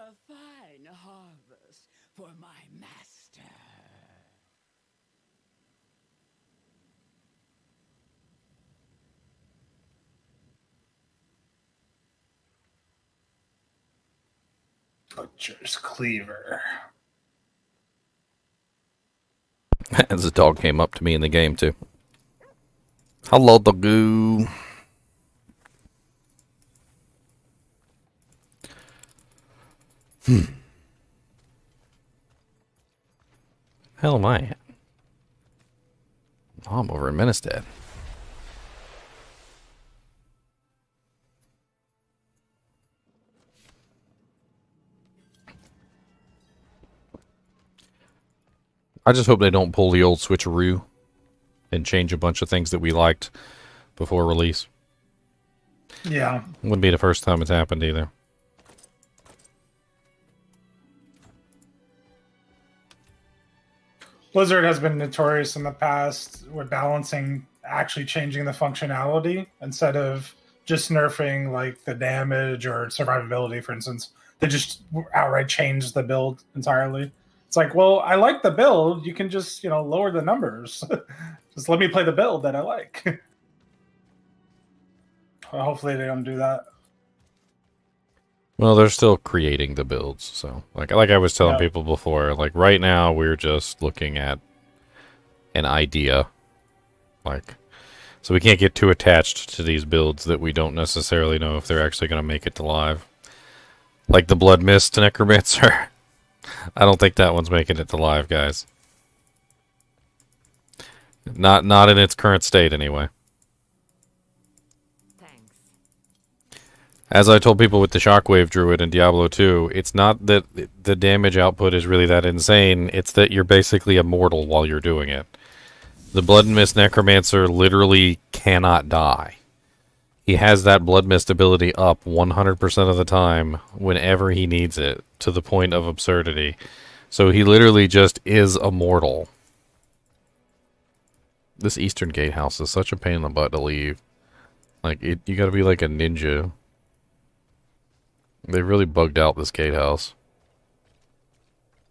A fine harvest for my master. Butcher's Cleaver. As the dog came up to me in the game, too. Hello, doggo. Hell am I at? Oh, I'm over in Ministad. I just hope they don't pull the old switcheroo and change a bunch of things that we liked before release. Yeah. Wouldn't be the first time it's happened either. Blizzard has been notorious in the past with balancing, actually changing the functionality instead of just nerfing like the damage or survivability, for instance. They just outright changed the build entirely. It's like, well, I like the build. You can just, lower the numbers. Just let me play the build that I like. Hopefully they don't do that. Well, they're still creating the builds, so like I was telling people before, like right now we're just looking at an idea, like, so we can't get too attached to these builds that we don't necessarily know if they're actually going to make it to live. Like the Blood Mist Necromancer. I don't think that one's making it to live, guys. Not in its current state, anyway. As I told people with the Shockwave Druid in Diablo 2, it's not that the damage output is really that insane, it's that you're basically immortal while you're doing it. The Blood Mist Necromancer literally cannot die. He has that Blood Mist ability up 100% of the time whenever he needs it, to the point of absurdity. So he literally just is immortal. This Eastern Gatehouse is such a pain in the butt to leave. Like, you gotta be like a ninja. They really bugged out this gatehouse.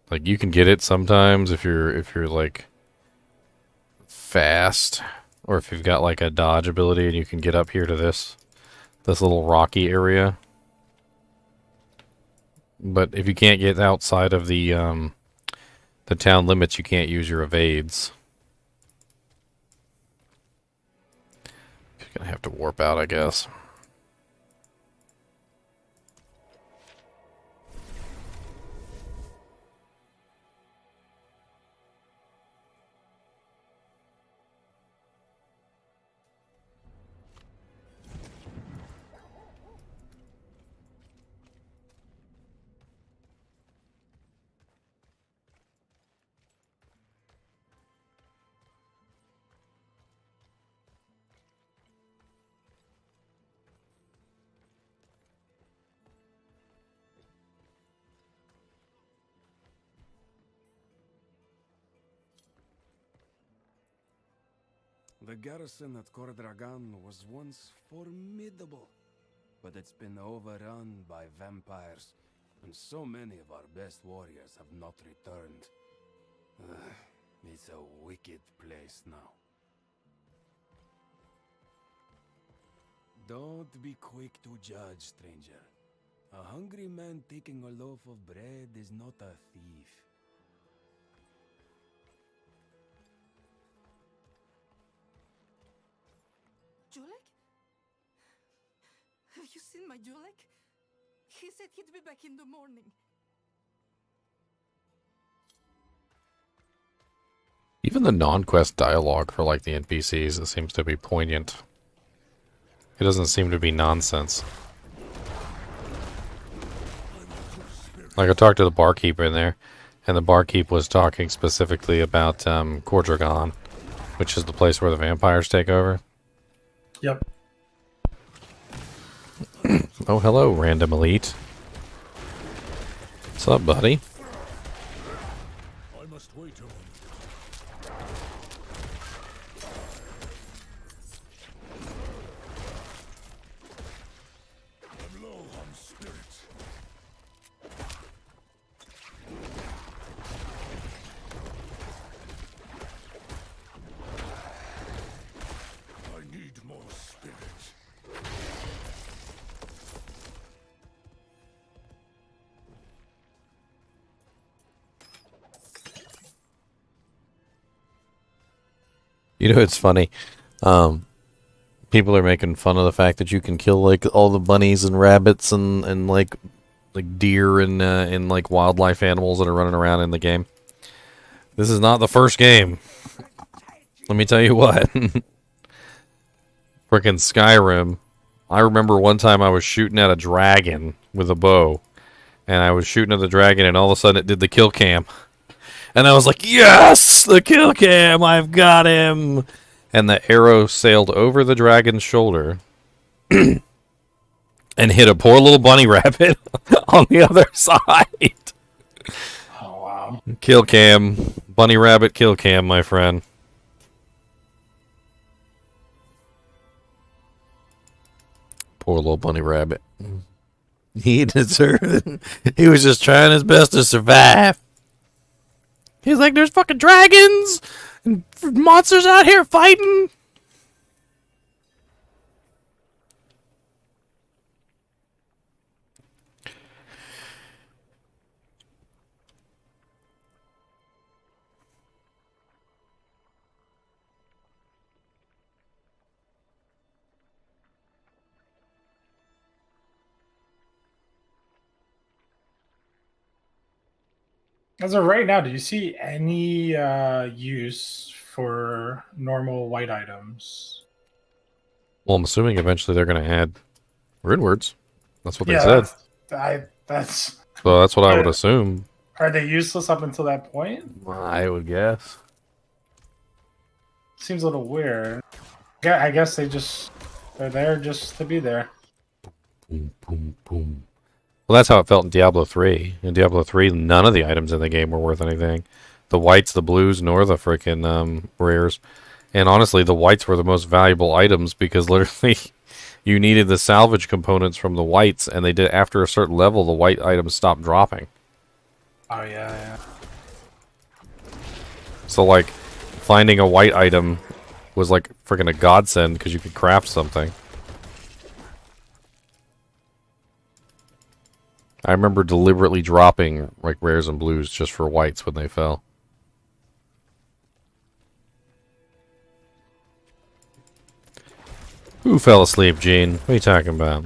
Like, you can get it sometimes if you're like fast, or if you've got like a dodge ability and you can get up here to this little rocky area. But if you can't get outside of the town limits, you can't use your evades. You're gonna have to warp out, I guess. The garrison at Kordragan was once formidable, but it's been overrun by vampires, and so many of our best warriors have not returned. It's a wicked place now. Don't be quick to judge, stranger. A hungry man taking a loaf of bread is not a thief. Julek? Have you seen my Julek? He said he'd be back in the morning. Even the non-quest dialogue for like the NPCs, it seems to be poignant. It doesn't seem to be nonsense. Like I talked to the barkeep in there, and the barkeep was talking specifically about Kordragan, which is the place where the vampires take over. Yep. Oh, hello, random elite. What's up, buddy? I must wait a moment. I'm low on spirits. You know, it's funny. People are making fun of the fact that you can kill like all the bunnies and rabbits and like deer and like wildlife animals that are running around in the game. This is not the first game. Let me tell you what. Frickin' Skyrim. I remember one time I was shooting at a dragon with a bow. And I was shooting at the dragon and all of a sudden it did the kill cam. And I was like, yes! The kill cam! I've got him! And the arrow sailed over the dragon's shoulder and hit a poor little bunny rabbit on the other side. Oh, wow. Kill cam. Bunny rabbit kill cam, my friend. Poor little bunny rabbit. He deserved it. He was just trying his best to survive. He's like, there's fucking dragons and monsters out here fighting. As of right now, do you see any use for normal white items? Well, I'm assuming eventually they're going to add rune words. That's what they Yeah, said. that's. So that's what I would assume. Are they useless up until that point? I would guess. Seems a little weird. Yeah, I guess they're there just to be there. Boom, boom, boom. Well, that's how it felt in Diablo 3. In Diablo 3, none of the items in the game were worth anything. The whites, the blues, nor the frickin' rares. And honestly, the whites were the most valuable items because literally you needed the salvage components from the whites, and they did after a certain level, the white items stopped dropping. Oh, yeah. So, like, finding a white item was like freaking a godsend because you could craft something. I remember deliberately dropping like rares and blues just for whites when they fell. Who fell asleep, Gene? What are you talking about?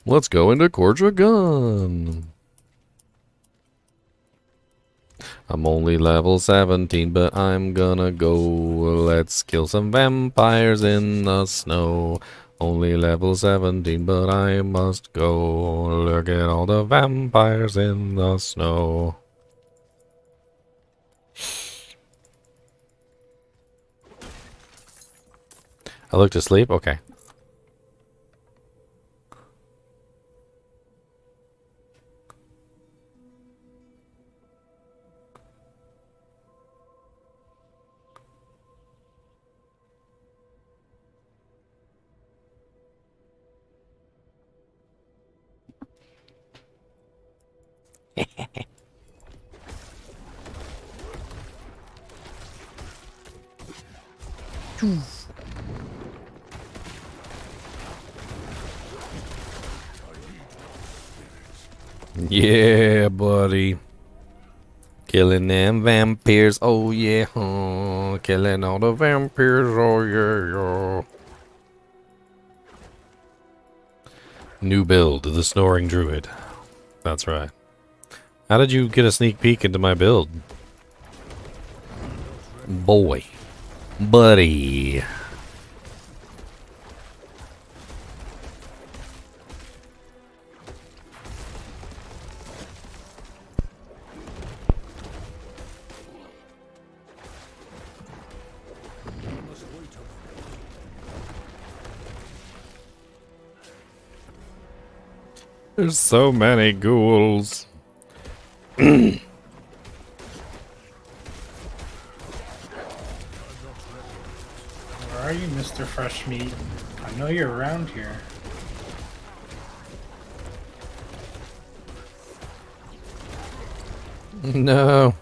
Let's go into Gun. I'm only level 17, but I'm gonna go. Let's kill some vampires in the snow. Only level 17, but I must go. Look at all the vampires in the snow. I looked asleep? Okay. Yeah, buddy. Killing them vampires, oh yeah. Killing all the vampires, oh yeah. New build, the Snoring Druid. That's right. How did you get a sneak peek into my build? Boy. Buddy. There's so many ghouls. Where are you, Mr. Fresh Meat? I know you're around here. No.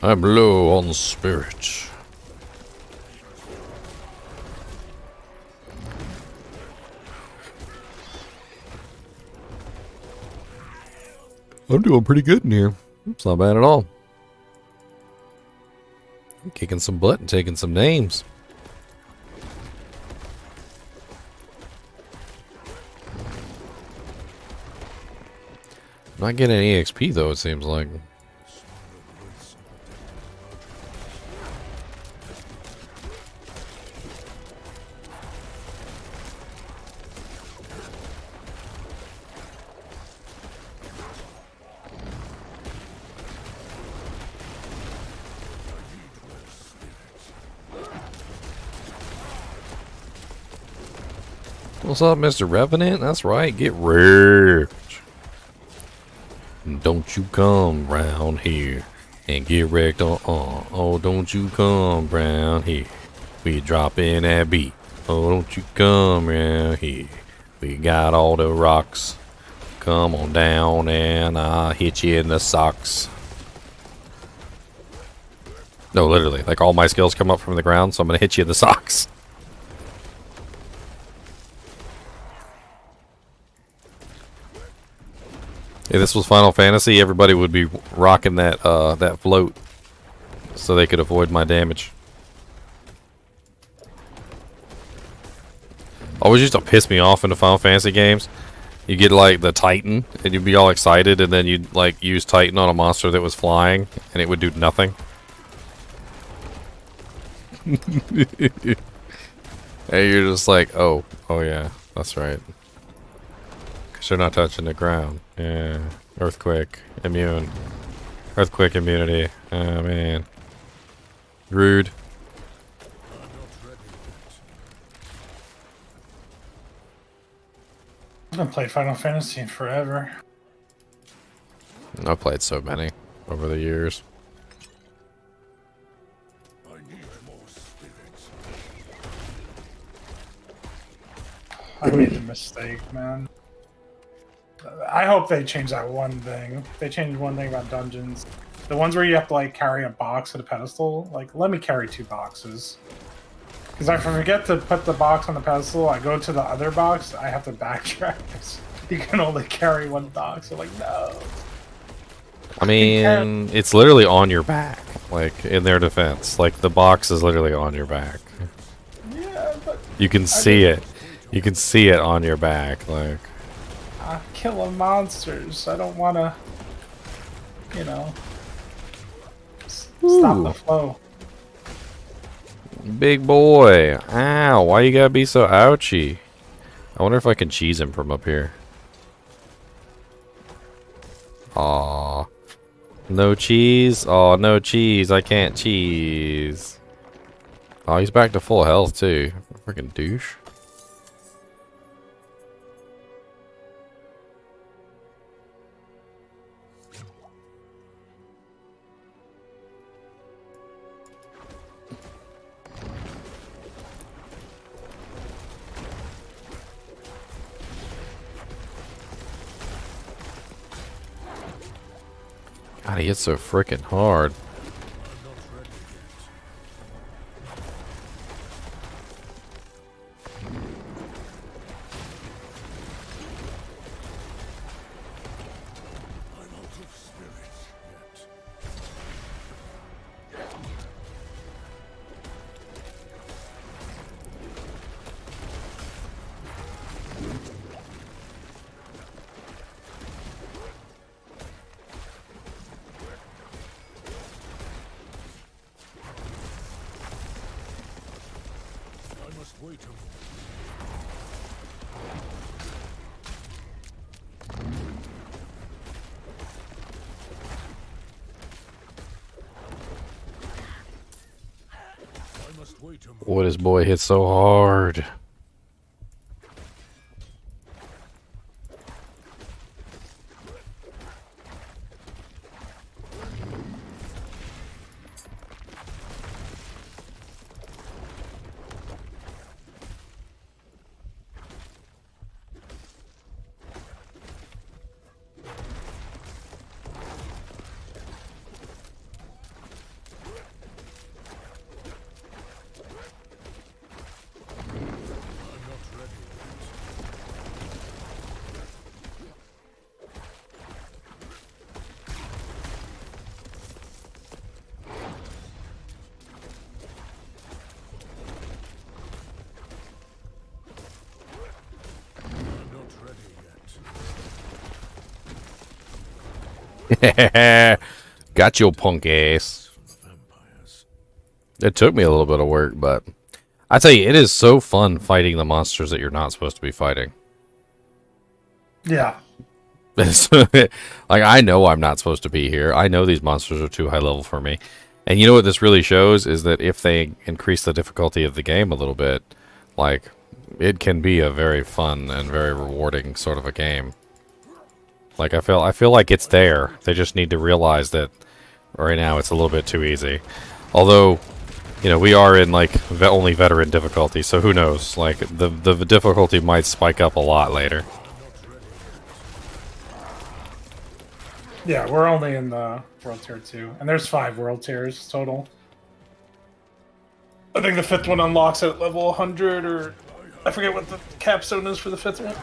I'm low on spirit. I'm doing pretty good in here. It's not bad at all. I'm kicking some butt and taking some names. Not getting any XP though, it seems like. What's up, Mr. Revenant? That's right, get wrecked. Don't you come round here and get wrecked oh, don't you come round here. We dropping that beat. Oh, don't you come round here. We got all the rocks. Come on down and I'll hit you in the socks. No, literally, like all my skills come up from the ground, so I'm gonna hit you in the socks. If this was Final Fantasy, everybody would be rocking that that float, so they could avoid my damage. Always used to piss me off in the Final Fantasy games. You get like the Titan, and you'd be all excited, and then you'd like use Titan on a monster that was flying, and it would do nothing. And you're just like, oh yeah, that's right. Because they're not touching the ground. Yeah, earthquake, immune. Earthquake immunity. Oh man. Rude. I haven't played Final Fantasy in forever. I've played so many over the years. I made a mistake, man. I hope they change that one thing. They changed one thing about dungeons. The ones where you have to like carry a box at a pedestal. Like, let me carry 2 boxes. Because if I forget to put the box on the pedestal, I go to the other box, I have to backtrack. You can only carry 1 box. So like, no. I mean, it's literally on your back. Like, in their defense. Like, the box is literally on your back. Yeah, but... You can see it. You can see it on your back. Like... killing monsters. I don't want to, you know, stop the flow. Big boy. Ow, why you gotta be so ouchy? I wonder if I can cheese him from up here. Aw. No cheese? Aw, no cheese. I can't cheese. Oh, he's back to full health too. Freaking douche. God, he hits so freaking hard. Boy, this boy hits so hard. Got your punk ass. It took me a little bit of work, but I tell you, it is so fun fighting the monsters that you're not supposed to be fighting. Yeah. Like, I know I'm not supposed to be here. I know these monsters are too high level for me. And you know what this really shows is that if they increase the difficulty of the game a little bit, like, it can be a very fun and very rewarding sort of a game. Like, I feel like it's there. They just need to realize that right now it's a little bit too easy. Although, you know, we are in, like, only veteran difficulty, so who knows? Like, the difficulty might spike up a lot later. Yeah, we're only in the World Tier 2. And there's 5 World Tiers total. I think the 5th one unlocks at level 100, or I forget what the capstone is for the 5th one.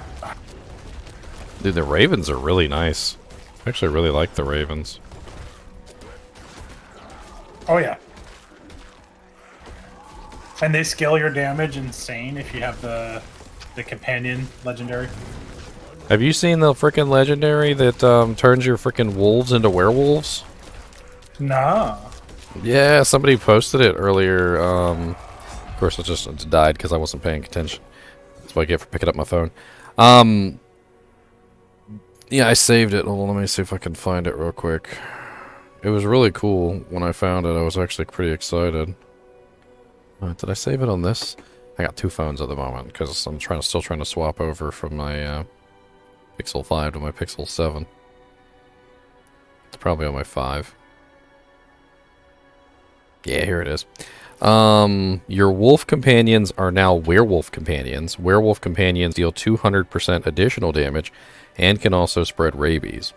Dude, the ravens are really nice. I actually really like the ravens. Oh, yeah. And they scale your damage insane if you have the companion legendary. Have you seen the frickin' legendary that turns your frickin' wolves into werewolves? Nah. Yeah, somebody posted it earlier. Of course, it just died because I wasn't paying attention. That's what I get for picking up my phone. Yeah, I saved it. Hold on, let me see if I can find it real quick. It was really cool when I found it. I was actually pretty excited. Did I save it on this? I got 2 phones at the moment because I'm still trying to swap over from my Pixel 5 to my Pixel 7. It's probably on my 5. Yeah, here it is. Your wolf companions are now werewolf companions. Werewolf companions deal 200% additional damage and can also spread rabies.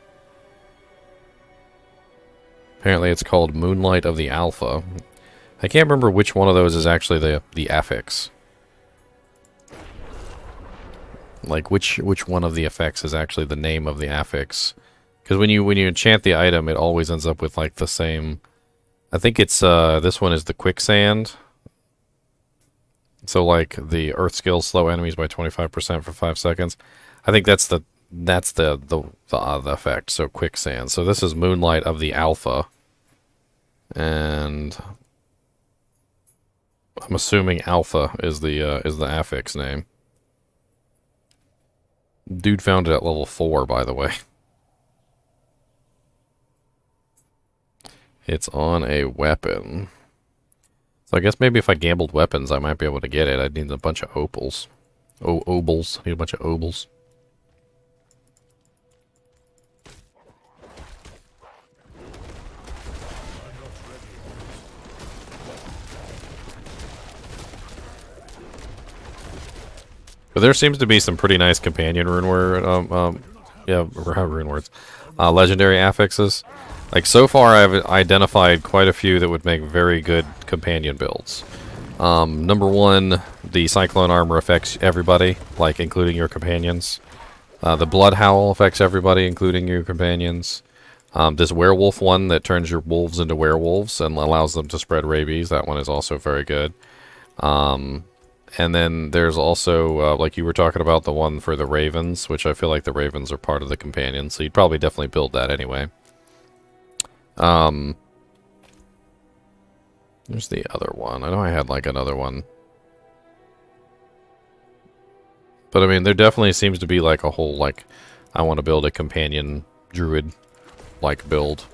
Apparently it's called Moonlight of the Alpha. I can't remember which one of those is actually the affix. Like which one of the effects is actually the name of the affix? Because when you enchant the item, it always ends up with like the same. I think it's this one is the quicksand. So like the earth skills slow enemies by 25% for 5 seconds. I think that's the effect. So quicksand. So this is Moonlight of the Alpha, and I'm assuming Alpha is the affix name. Dude found it at level 4, by the way. It's on a weapon. So I guess maybe if I gambled weapons, I might be able to get it. I'd need a bunch of opals. Oh, obols. Need a bunch of obols. But there seems to be some pretty nice companion rune word, rune words, legendary affixes. Like so far, I've identified quite a few that would make very good companion builds. Number 1, the Cyclone Armor affects everybody, like including your companions. The Blood Howl affects everybody, including your companions. This Werewolf one that turns your wolves into werewolves and allows them to spread rabies. That one is also very good. And then there's also, like you were talking about, the one for the ravens, which I feel like the ravens are part of the companion, so you'd probably definitely build that anyway. There's the other one. I know I had like another one. But I mean, there definitely seems to be like a whole, like, I want to build a companion druid-like build.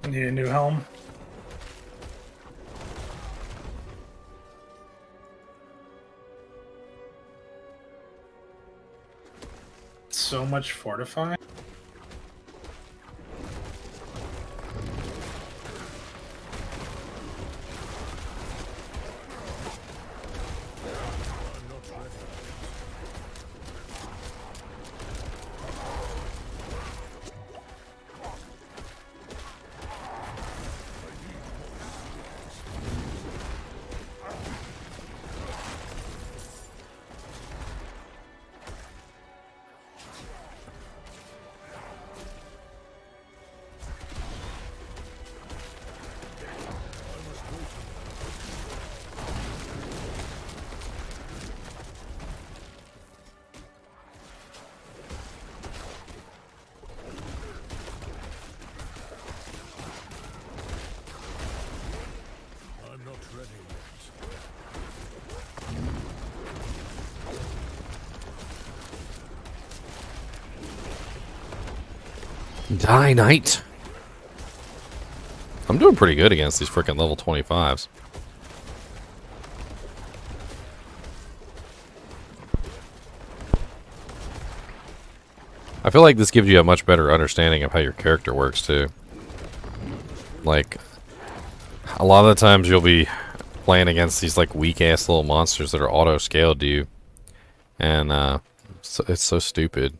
Need a new helm. So much fortifying. Die, knight. I'm doing pretty good against these freaking level 25s. I feel like this gives you a much better understanding of how your character works, too. Like, a lot of the times you'll be playing against these, like, weak-ass little monsters that are auto-scaled to you. And, it's so stupid.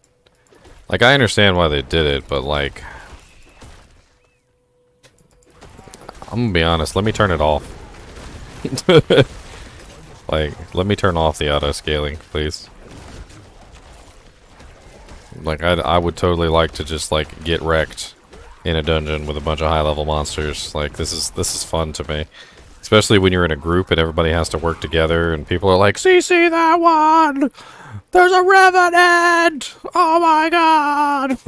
Like, I understand why they did it, but, like... I'm gonna be honest, let me turn it off. Like, let me turn off the auto-scaling, please. Like, I would totally like to just, like, get wrecked in a dungeon with a bunch of high-level monsters. Like, this is fun to me. Especially when you're in a group and everybody has to work together and people are like, CC that one! There's a revenant! Oh my god!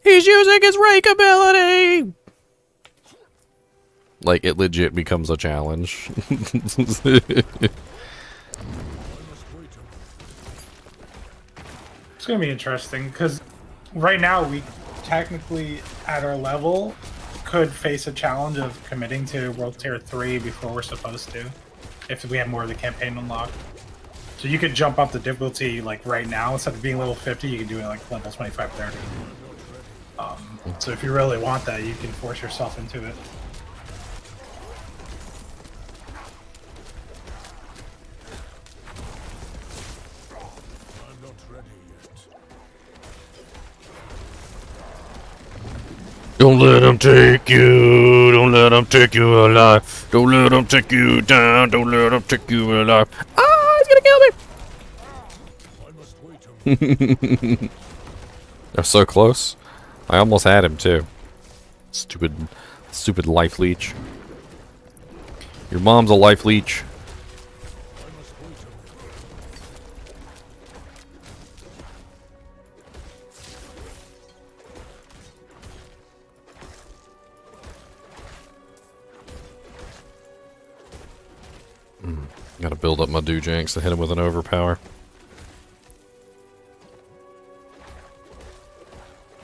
He's using his rake ability! Like, it legit becomes a challenge. It's gonna be interesting because right now we technically at our level could face a challenge of committing to World Tier 3 before we're supposed to, if we have more of the campaign unlocked. So you could jump up the difficulty like right now instead of being level 50, you could do it like level 25, 30. So if you really want that, you can force yourself into it. Don't let them take you. Don't let them take you alive. Don't let them take you down. Don't let them take you alive. Ah, he's gonna kill me. They're so close. I almost had him too. Stupid life leech. Your mom's a life leech. Gotta build up my Doojanks to hit him with an overpower.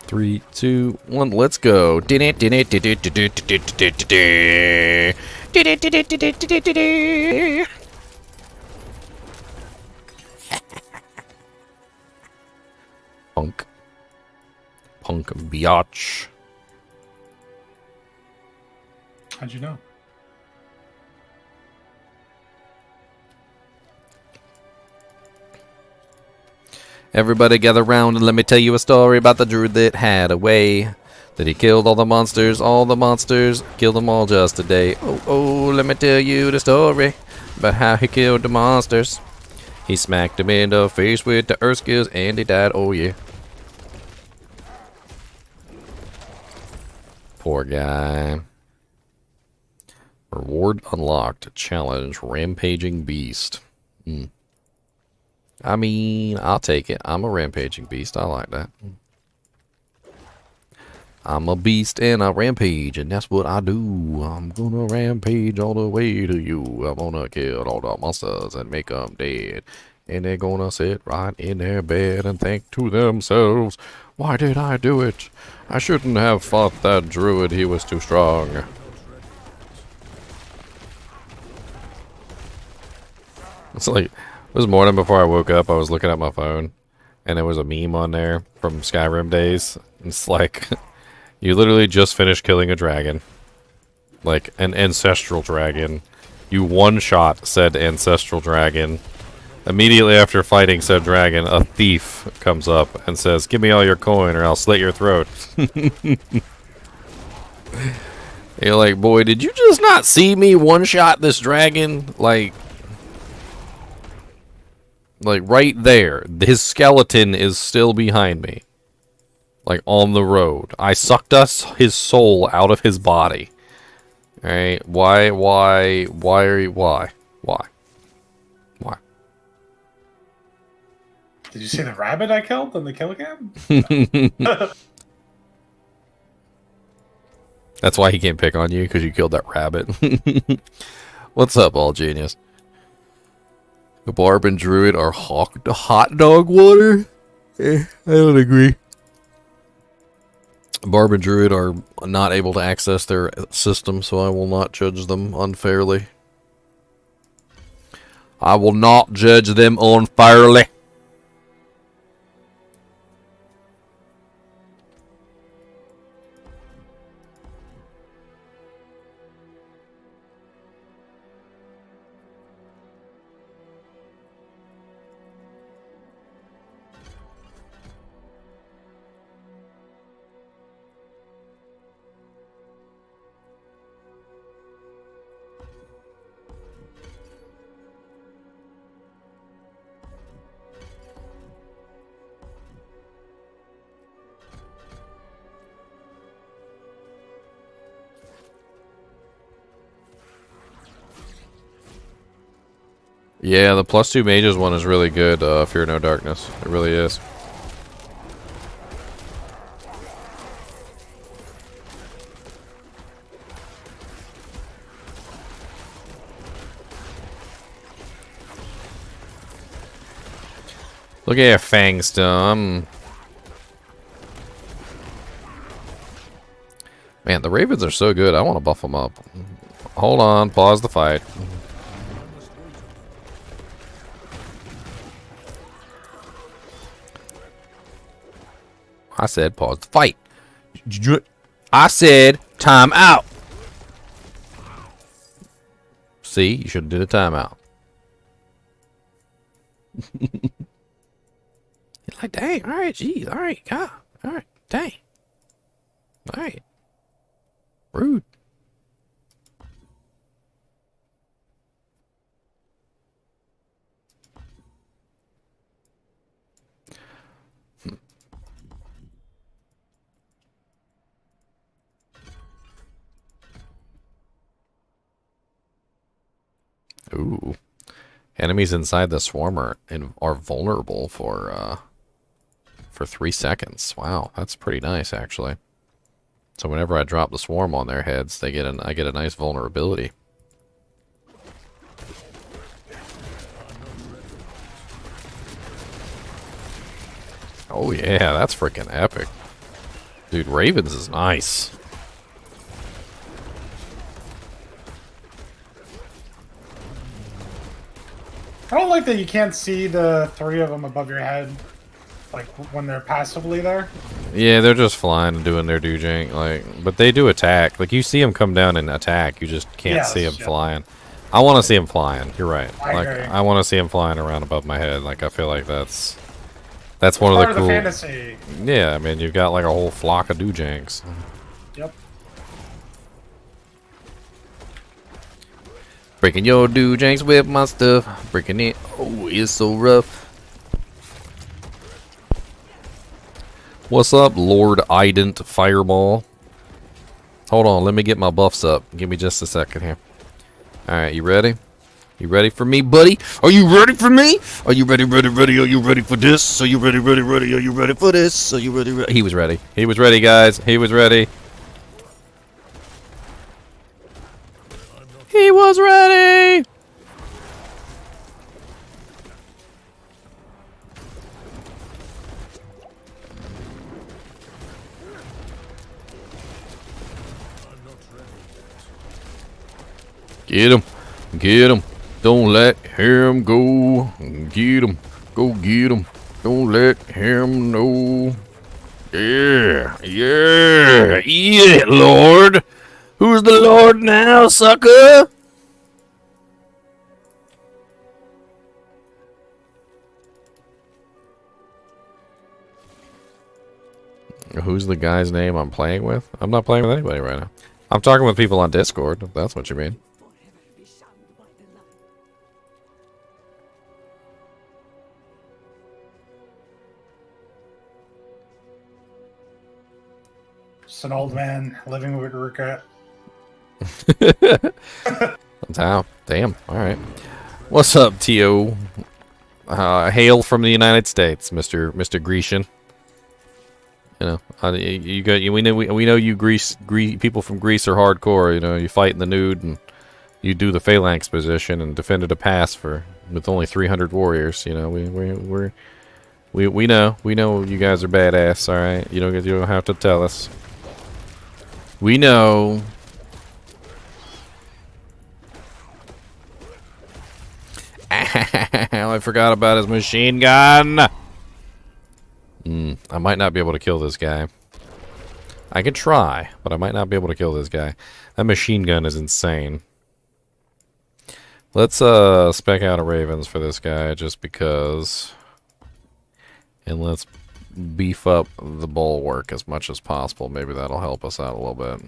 3, 2, 1, let's go. Punk. Punk biatch. How'd you know? Everybody gather round and let me tell you a story about the druid that had a way. That he killed all the monsters, killed them all just a day. Oh, let me tell you the story about how he killed the monsters. He smacked him in the face with the earth skills and he died, oh yeah. Poor guy. Reward unlocked. Challenge. Rampaging Beast. I mean, I'll take it. I'm a rampaging beast. I like that. I'm a beast and I rampage, and that's what I do. I'm gonna rampage all the way to you. I'm gonna kill all the monsters and make them dead. And they're gonna sit right in their bed and think to themselves, why did I do it? I shouldn't have fought that druid. He was too strong. It's like... This morning before I woke up, I was looking at my phone, and there was a meme on there from Skyrim days. It's like, you literally just finished killing a dragon. Like, an ancestral dragon. You one-shot said ancestral dragon. Immediately after fighting said dragon, a thief comes up and says, give me all your coin or I'll slit your throat. You're like, boy, did you just not see me one-shot this dragon? Like, right there. His skeleton is still behind me. Like, on the road. I sucked his soul out of his body. Alright? Why? Did you see the rabbit I killed on the kill cam? That's why he can't pick on you, because you killed that rabbit. What's up, all genius? The Barb and Druid are hot dog water? I don't agree. Barb and Druid are not able to access their system, so I will not judge them unfairly. I will not judge them unfairly. Yeah, the +2 mages one is really good, Fear No Darkness. It really is. Look at your Fang Stum. Man, the Ravens are so good. I want to buff them up. Hold on. Pause the fight. I said pause the fight. I said time out. See, you should have did a timeout. You're like, dang, all right, geez, all right, God, all right, dang. All right. Rude. Ooh. Enemies inside the swarm are vulnerable for 3 seconds. Wow, that's pretty nice actually. So whenever I drop the swarm on their heads, I get a nice vulnerability. Oh yeah, that's freaking epic. Dude, Ravens is nice. I don't like that you can't see the 3 of them above your head, like when they're passively there. Yeah, they're just flying and doing their do-jank, like, but they do attack. Like, you see them come down and attack, you just can't see them flying. I want to see them flying. You're right. I agree. I want to see them flying around above my head. Like, I feel like that's one of the cool. The fantasy. Yeah, I mean, you've got like a whole flock of do-janks. Yep. Breaking your do-janks with my stuff. Breaking it. Oh, it's so rough. What's up, Lord Ident Fireball? Hold on, let me get my buffs up. Give me just a second here. Alright, you ready? You ready for me, buddy? Are you ready for me? Are you ready, ready, ready? Are you ready for this? Are you ready, ready, ready? Are you ready for this? Are you ready, ready? He was ready. He was ready, guys. He was ready. He was ready! Get him. Get him. Don't let him go. Get him. Go get him. Don't let him know. Yeah. Yeah. Eat it, Lord. Who's the Lord now, sucker? Who's the guy's name I'm playing with? I'm not playing with anybody right now. I'm talking with people on Discord, if that's what you mean. Just an old man living with regret. Damn. Damn. All right. What's up, T.O.? Hail from the United States, Mr. Grecian. You know, we know you Greece people from Greece are hardcore. You know, you fight in the nude and you do the phalanx position and defended a pass with only 300 warriors. You know, we know you guys are badass. All right, you don't have to tell us. We know. I forgot about his machine gun. I might not be able to kill this guy. I could try, but I might not be able to kill this guy. That machine gun is insane. Let's spec out a Ravens for this guy just because. And let's beef up the bulwark as much as possible. Maybe that'll help us out a little bit.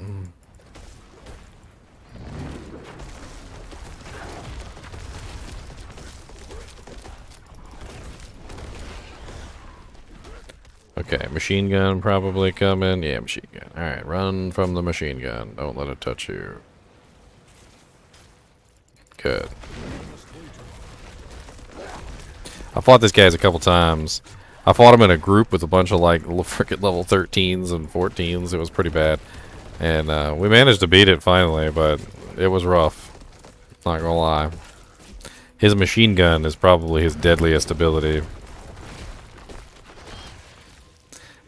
Okay, machine gun probably coming. Yeah, machine gun. Alright, run from the machine gun. Don't let it touch you. Good. I fought this guys a couple times. I fought him in a group with a bunch of like frickin' level 13s and 14s. It was pretty bad. And we managed to beat it finally, but it was rough. Not gonna lie. His machine gun is probably his deadliest ability.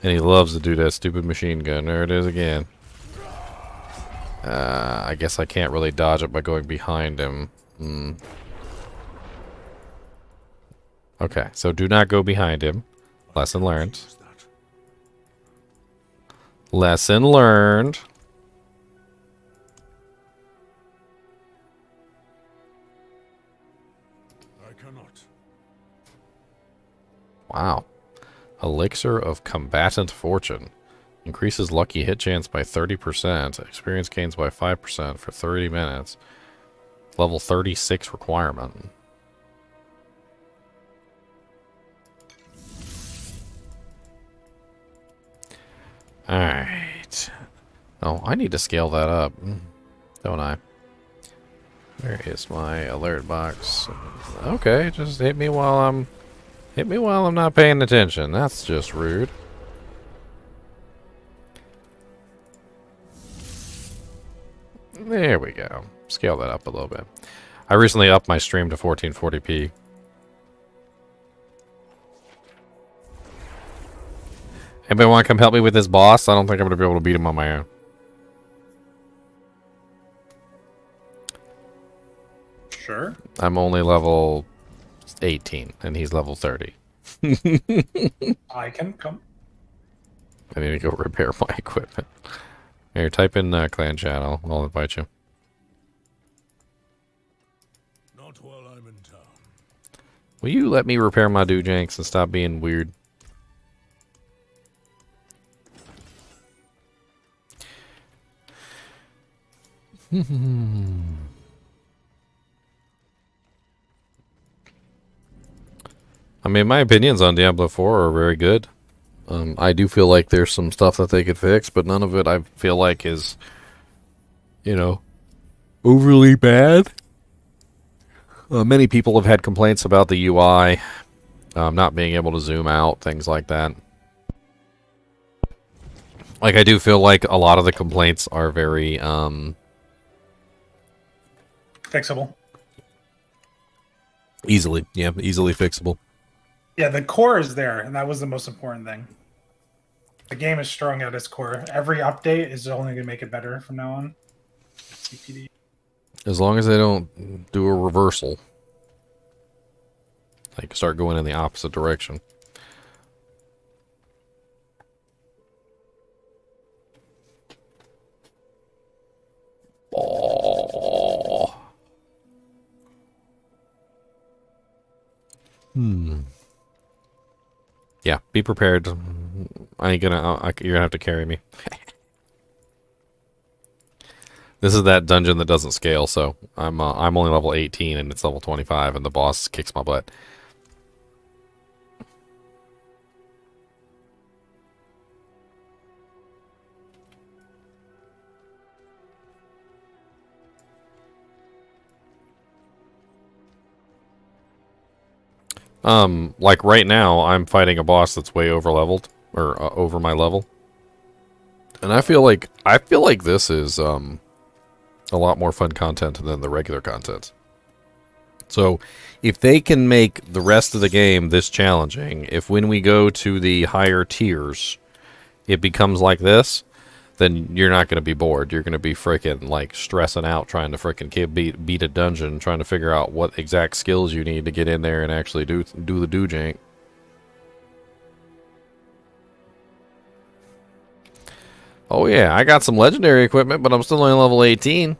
And he loves to do that stupid machine gun. There it is again. I guess I can't really dodge it by going behind him. Okay, so do not go behind him. Lesson learned. Lesson learned. I cannot. Wow. Elixir of Combatant Fortune. Increases lucky hit chance by 30%. Experience gains by 5% for 30 minutes. Level 36 requirement. Alright. Oh, I need to scale that up. Don't I? Where is my alert box? Okay, just hit me while I'm not paying attention. That's just rude. There we go. Scale that up a little bit. I recently upped my stream to 1440p. Anybody want to come help me with this boss? I don't think I'm going to be able to beat him on my own. Sure. I'm only level 18, and he's level 30. I can come. I need to go repair my equipment. Here, type in clan channel. I'll invite you. Not while I'm in town. Will you let me repair my doojanks and stop being weird? I mean, my opinions on Diablo 4 are very good. I do feel like there's some stuff that they could fix, but none of it I feel like is, you know, overly bad. Many people have had complaints about the UI, not being able to zoom out, things like that. Like, I do feel like a lot of the complaints are very, Fixable. easily fixable. Yeah, the core is there, and that was the most important thing. The game is strong at its core. Every update is only going to make it better from now on. CPD. As long as they don't do a reversal. Like, start going in the opposite direction. Oh. Yeah, be prepared. I ain't gonna. You're gonna have to carry me. This is that dungeon that doesn't scale, so I'm only level 18 and it's level 25, and the boss kicks my butt. Like right now, I'm fighting a boss that's way over leveled, or over my level, and I feel like this is a lot more fun content than the regular content. So, if they can make the rest of the game this challenging, if when we go to the higher tiers, it becomes like this, then you're not going to be bored. You're going to be freaking like stressing out trying to freaking beat a dungeon, trying to figure out what exact skills you need to get in there and actually do the do-jank. Oh yeah, I got some legendary equipment, but I'm still only level 18.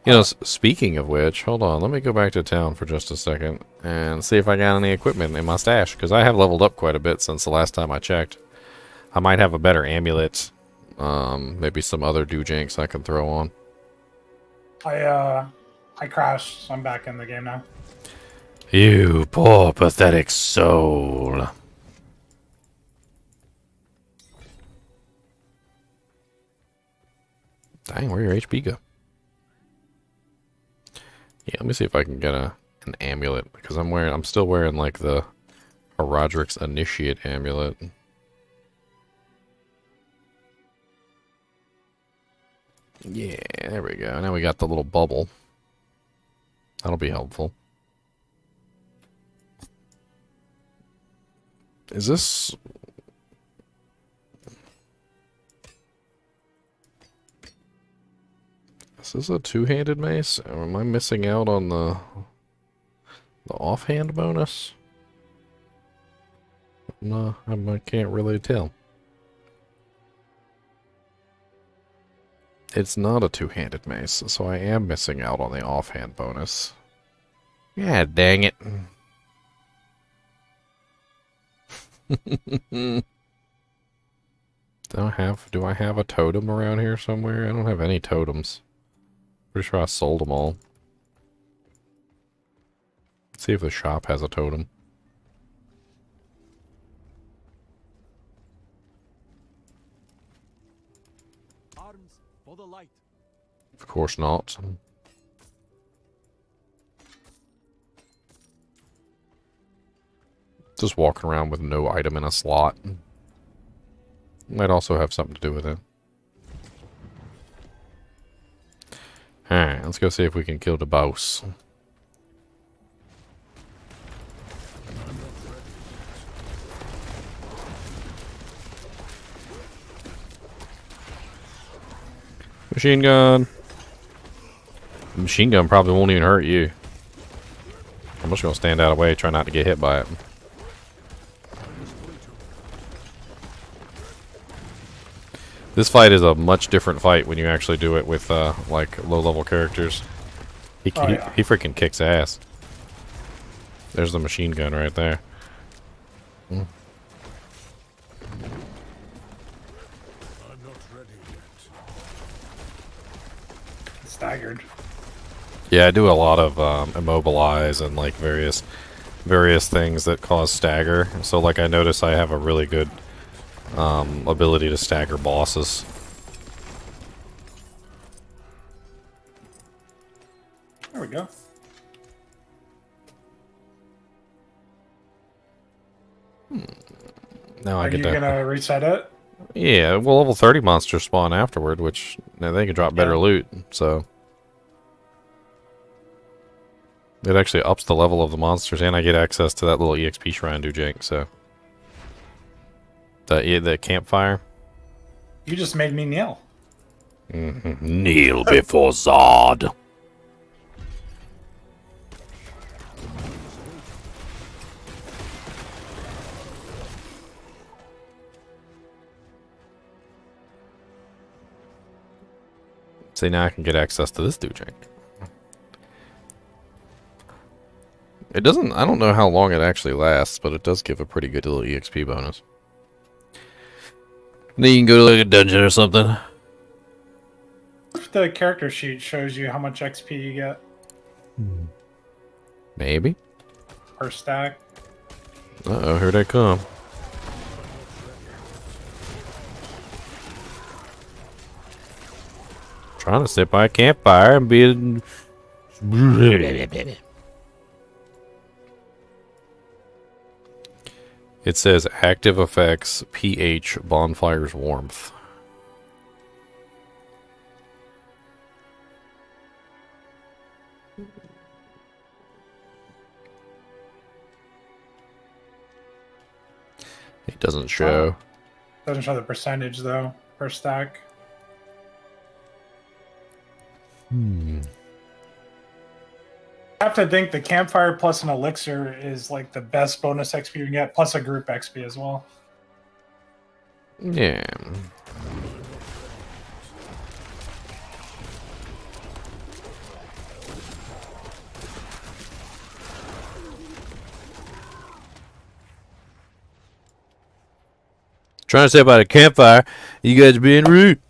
You know, speaking of which, hold on, let me go back to town for just a second and see if I got any equipment in my stash, because I have leveled up quite a bit since the last time I checked. I might have a better amulet, maybe some other do-janks I can throw on. I crashed, so I'm back in the game now. You poor pathetic soul. Dang, where'd your HP go? Yeah, let me see if I can get an amulet, because I'm still wearing like the Roderick's Initiate amulet. Yeah, there we go. Now we got the little bubble. That'll be helpful. Is this... Is this a two-handed mace? Or am I missing out on the offhand bonus? No, I can't really tell. It's not a two-handed mace, so I am missing out on the offhand bonus. Yeah, dang it. Do I have a totem around here somewhere? I don't have any totems. Pretty sure I sold them all. Let's see if the shop has a totem. Arms for the light. Of course not. Just walking around with no item in a slot. Might also have something to do with it. Alright, let's go see if we can kill the boss. Machine gun. The machine gun probably won't even hurt you. I'm just gonna stand out of the way, try not to get hit by it. This fight is a much different fight when you actually do it with like low-level characters. He freaking kicks ass. There's the machine gun right there. I'm not ready yet. Staggered. Yeah, I do a lot of immobilize and like various things that cause stagger. So like I notice I have a really good ability to stagger bosses. There we go. Now I Are get you to... gonna reset it? Yeah, well, level 30 monsters spawn afterward, which now they can drop better loot, so... It actually ups the level of the monsters, and I get access to that little EXP shrine do jank, so... The campfire. You just made me kneel. Kneel before Zod. See, now I can get access to this do-jank. It doesn't... I don't know how long it actually lasts, but it does give a pretty good little EXP bonus. Then you can go to like a dungeon or something. If the character sheet shows you how much XP you get Maybe. per stack. Uh-oh, here they come. Trying to sit by a campfire and be... It says active effects, pH, bonfire's warmth. It doesn't show. Doesn't show the percentage though per stack. Hmm. I have to think the campfire plus an elixir is like the best bonus XP you can get, plus a group XP as well. Yeah. Trying to say about a campfire, you guys being rude.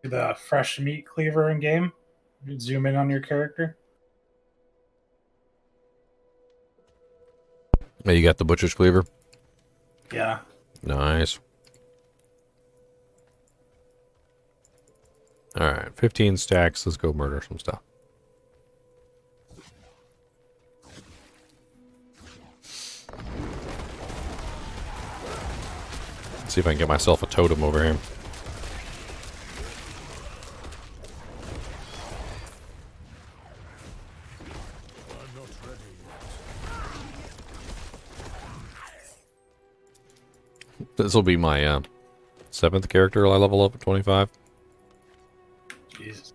The fresh meat cleaver in game. You zoom in on your character. Oh, you got the butcher's cleaver? Yeah. Nice. Alright, 15 stacks. Let's go murder some stuff. See if I can get myself a totem over here. This will be my 7th character I level up at 25. Jesus.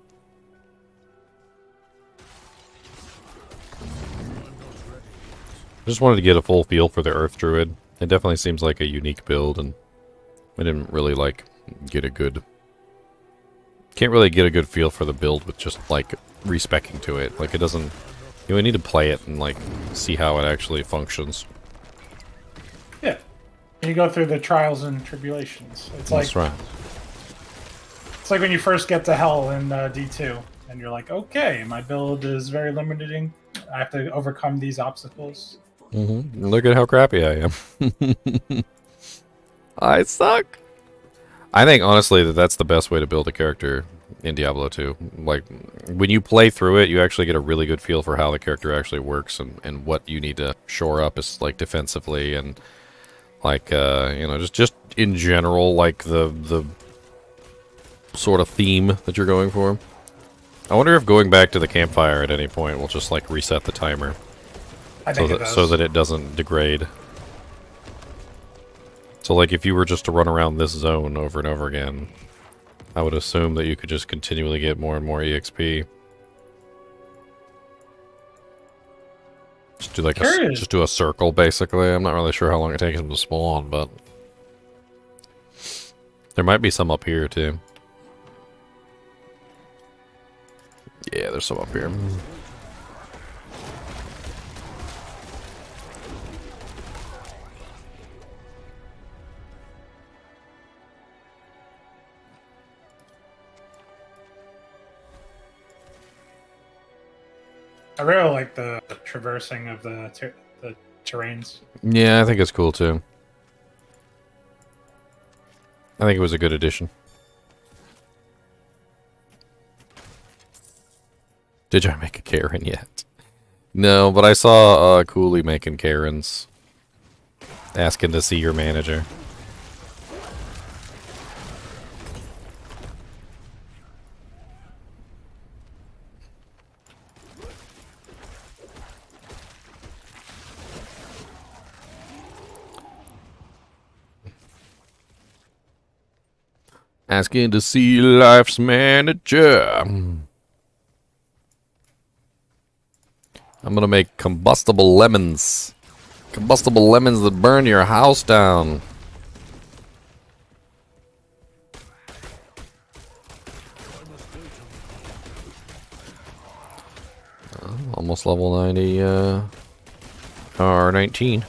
Just wanted to get a full feel for the Earth Druid. It definitely seems like a unique build, and I didn't really like get a good... Can't really get a good feel for the build with just like respecking to it. Like it doesn't... You know, need to play it and like see how it actually functions. Yeah. You go through the trials and tribulations. It's like That's right. it's like when you first get to hell in D2, and you're like, okay, my build is very limiting. I have to overcome these obstacles. Mm-hmm. Look at how crappy I am. I suck. I think honestly that's the best way to build a character in Diablo 2. Like when you play through it, you actually get a really good feel for how the character actually works and what you need to shore up is like defensively and like you know just in general like the sort of theme that you're going for. I wonder if going back to the campfire at any point will just like reset the timer. I think it does. So that it doesn't degrade. So like if you were just to run around this zone over and over again, I would assume that you could just continually get more and more EXP. Just do like just do a circle basically. I'm not really sure how long it takes them to spawn, but there might be some up here too. Yeah, there's some up here. I really like the traversing of the terrains. Yeah, I think it's cool too. I think it was a good addition. Did you make a Karen yet? No, but I saw Cooley making Karens. Asking to see your manager. Asking to see life's manager. I'm gonna make combustible lemons. Combustible lemons that burn your house down. Almost level 90, or 19.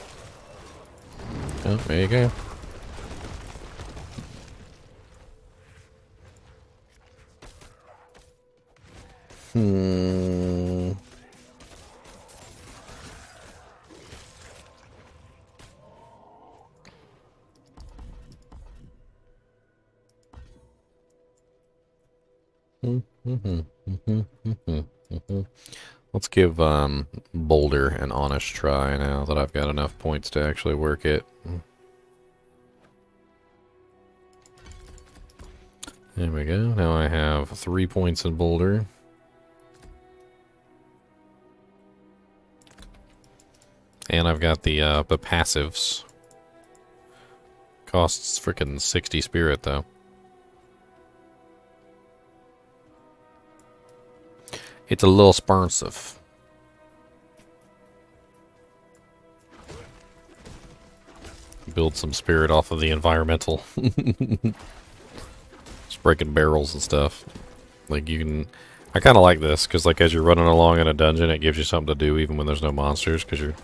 Oh, there you go. Let's give Boulder an honest try now that I've got enough points to actually work it. There we go. Now I have 3 points in Boulder. And I've got the passives. Costs frickin' 60 spirit though. It's a little expensive. Build some spirit off of the environmental. Just breaking barrels and stuff. Like you can... I kind of like this, because like as you're running along in a dungeon, it gives you something to do even when there's no monsters, because you're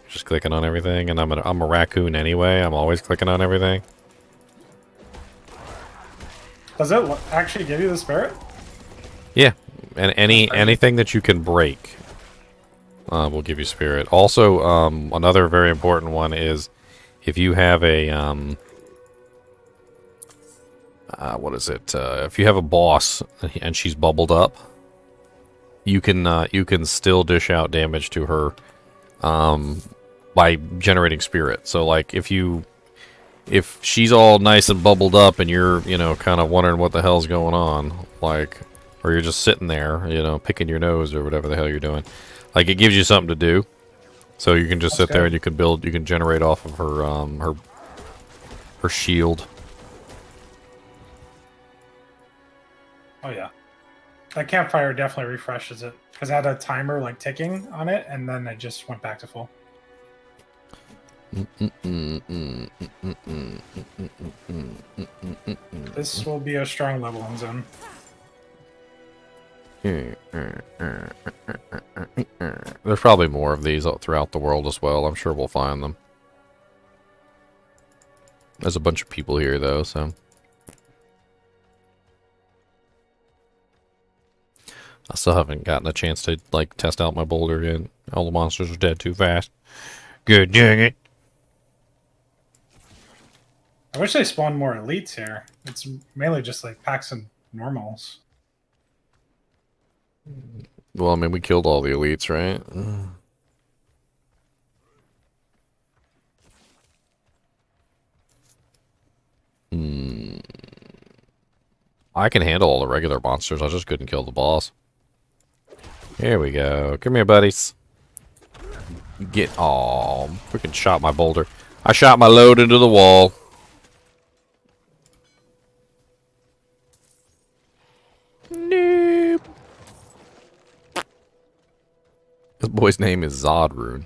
just clicking on everything. And I'm a raccoon anyway. I'm always clicking on everything. Does it actually give you the spirit? Yeah. And anything that you can break will give you spirit. Also, another very important one is if you have a what is it? If you have a boss and she's bubbled up, you can still dish out damage to her by generating spirit. So like if she's all nice and bubbled up and you're kind of wondering what the hell's going on, like. Or you're just sitting there, picking your nose or whatever the hell you're doing. Like, it gives you something to do. So you can just sit there and you can generate off of her, her shield. Oh, yeah. That campfire definitely refreshes it. Because I had a timer, like, ticking on it, and then I just went back to full. This will be a strong leveling zone. There's probably more of these throughout the world as well. I'm sure we'll find them. There's a bunch of people here, though, so... I still haven't gotten a chance to, like, test out my boulder yet. All the monsters are dead too fast. Good dang it. I wish they spawned more elites here. It's mainly just, like, packs and normals. Well, I mean, we killed all the elites, right? I can handle all the regular monsters. I just couldn't kill the boss. Here we go. Come here, buddies. Aw, freaking shot my boulder. I shot my load into the wall. Nope. This boy's name is Zodrune.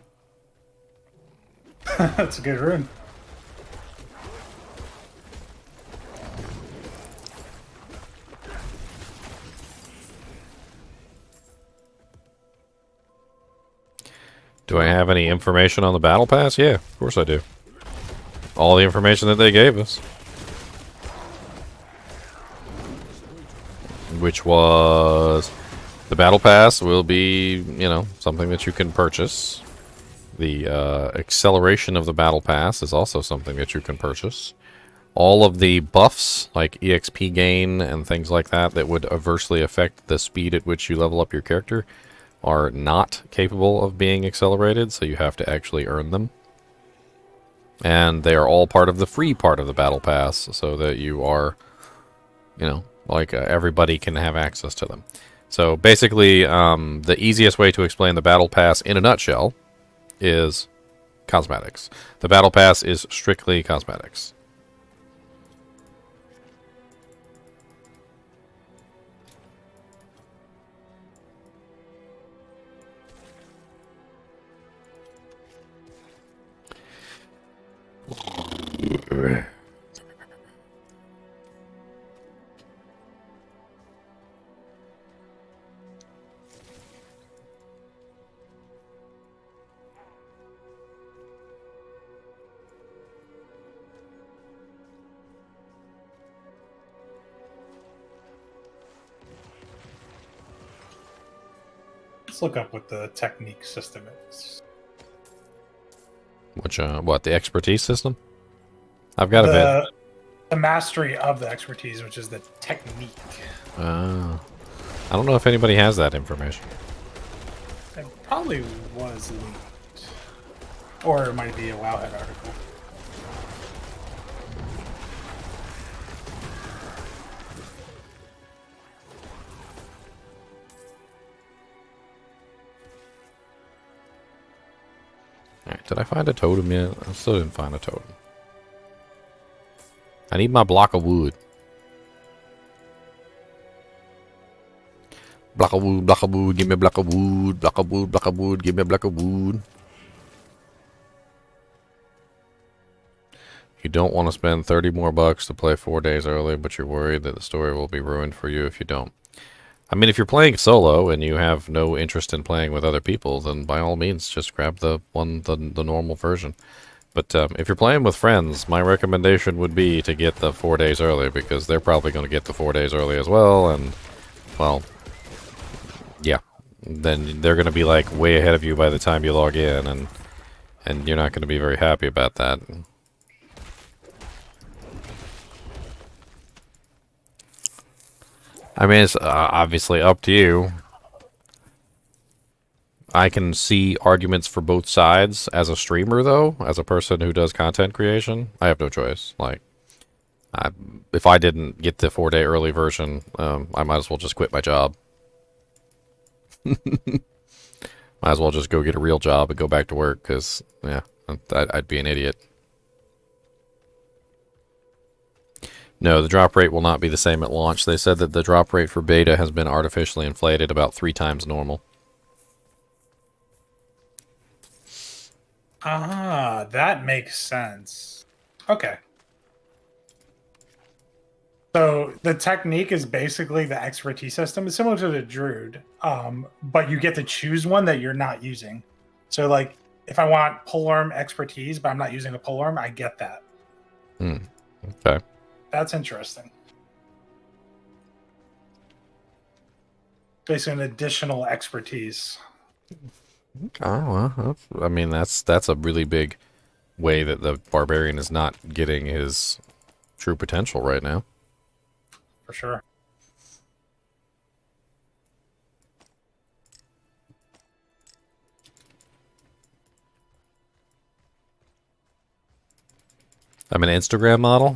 That's a good rune. Do I have any information on the battle pass? Yeah, of course I do. All the information that they gave us. Which was... The battle pass will be, something that you can purchase. The acceleration of the battle pass is also something that you can purchase. All of the buffs, like EXP gain and things like that, that would adversely affect the speed at which you level up your character, are not capable of being accelerated, so you have to actually earn them. And they are all part of the free part of the battle pass, so that you are, everybody can have access to them. So basically, the easiest way to explain the battle pass in a nutshell is cosmetics. The battle pass is strictly cosmetics. Let's look up what the technique system is. Which, what, the expertise system? I've got a bit. The mastery of the expertise, which is the technique. Oh. I don't know if anybody has that information. It probably was leaked. Or it might be a Wowhead article. Alright, did I find a totem yet? I still didn't find a totem. I need my block of wood. Block of wood, give me a block of wood, block of wood, give me a block of wood. You don't want to spend 30 more bucks to play 4 days early, but you're worried that the story will be ruined for you if you don't. I mean, if you're playing solo and you have no interest in playing with other people, then by all means, just grab the normal version. But if you're playing with friends, my recommendation would be to get the 4 days early, because they're probably going to get the 4 days early as well, and, well, yeah. Then they're going to be, like, way ahead of you by the time you log in, and you're not going to be very happy about that. I mean, it's obviously up to you. I can see arguments for both sides as a streamer, though. As a person who does content creation, I have no choice. Like, if I didn't get the 4 day early version, I might as well just quit my job. Might as well just go get a real job and go back to work, because, yeah, I'd be an idiot. No, the drop rate will not be the same at launch. They said that the drop rate for beta has been artificially inflated about 3 times normal. Ah, that makes sense. Okay. So the technique is basically the expertise system. It's similar to the Druid, but you get to choose one that you're not using. So, like, if I want polearm expertise, but I'm not using a polearm, I get that. Okay. That's interesting. Basically, an additional expertise. Oh, well, I mean, that's a really big way that the Barbarian is not getting his true potential right now. For sure. I'm an Instagram model.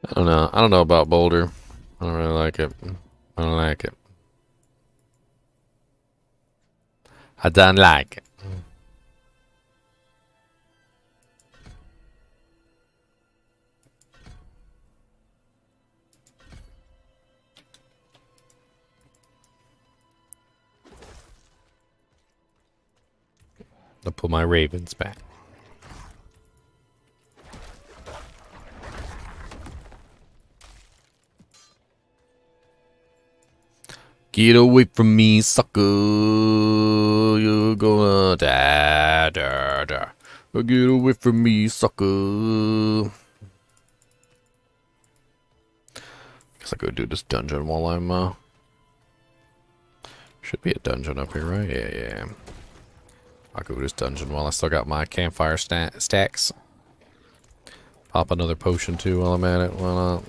I don't know. I don't know about Boulder. I don't really like it. I don't like it. I don't like it. I'll put my ravens back. Get away from me, sucker. You're gonna die. Get away from me, sucker. Guess I'll go do this dungeon while I'm, should be a dungeon up here, right? Yeah. I'll go to this dungeon while I still got my campfire stacks. Pop another potion too while I'm at it. Why not?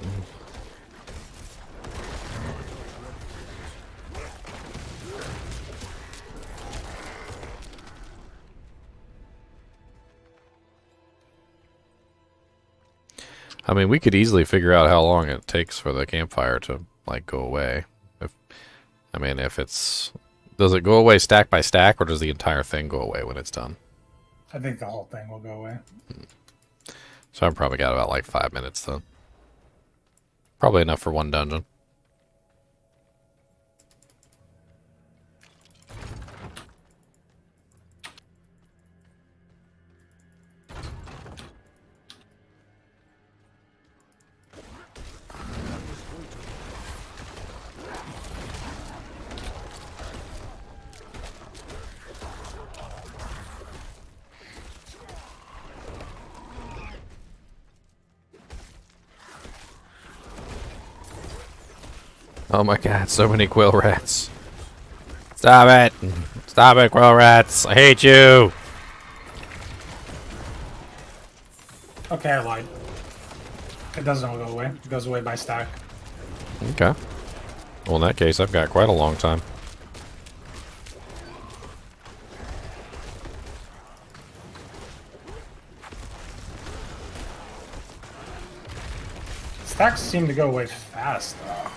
I mean, we could easily figure out how long it takes for the campfire to, like, go away. If it's... Does it go away stack by stack, or does the entire thing go away when it's done? I think the whole thing will go away. So I've probably got about, like, 5 minutes, then. Probably enough for one dungeon. Oh my god, so many quill rats. Stop it! Stop it, quill rats! I hate you! Okay, I lied. It doesn't all go away. It goes away by stack. Okay. Well, in that case, I've got quite a long time. Stacks seem to go away fast, though.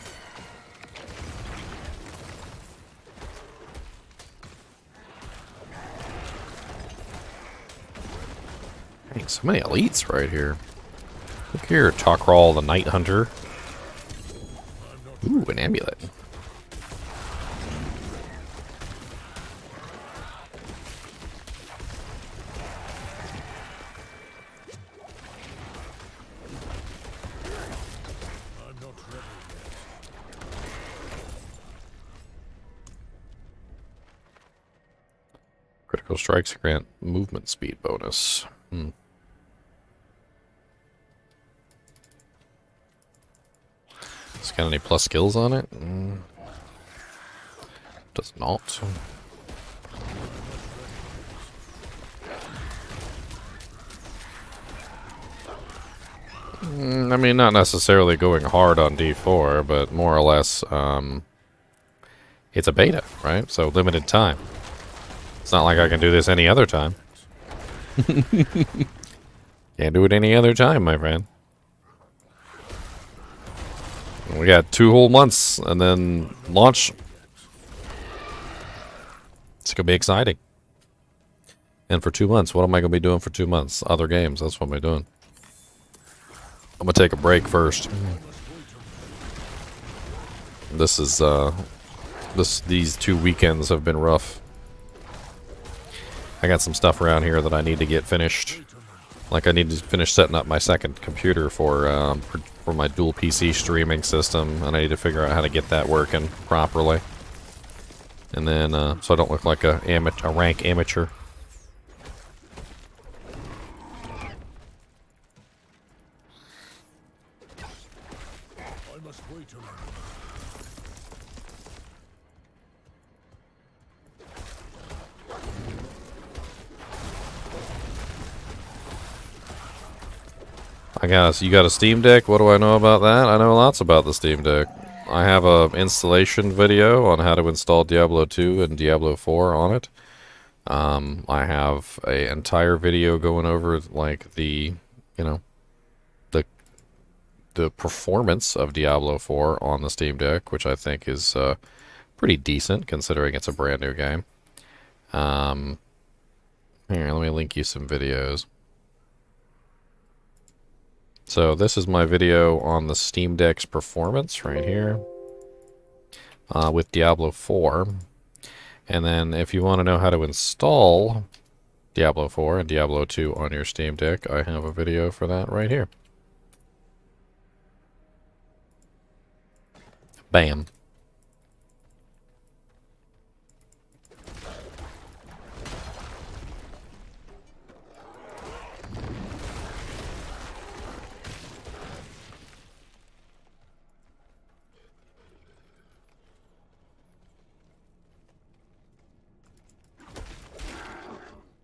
Dang, so many elites right here. Look here, Talkral the Night Hunter. Ooh, an amulet. Critical strikes grant movement speed bonus. It's got any plus skills on it? Does not. I mean, not necessarily going hard on D4, but more or less, it's a beta, right? So limited time. It's not like I can do this any other time. Can't do it any other time, my friend. We got 2 whole months and then launch. It's gonna be exciting. And for 2 months, what am I gonna be doing for 2 months? Other games. That's what I'm doing. I'm gonna take a break first. This is these 2 weekends have been rough. I got some stuff around here that I need to get finished. Like I need to finish setting up my second computer for my dual PC streaming system, and I need to figure out how to get that working properly. And then so I don't look like a rank amateur. You got a Steam Deck? What do I know about that? I know lots about the Steam Deck. I have a installation video on how to install Diablo 2 and Diablo 4 on it. I have an entire video going over like the performance of Diablo 4 on the Steam Deck, which I think is pretty decent considering it's a brand new game. Here, let me link you some videos. So this is my video on the Steam Deck's performance right here with Diablo 4. And then if you want to know how to install Diablo 4 and Diablo 2 on your Steam Deck, I have a video for that right here. Bam.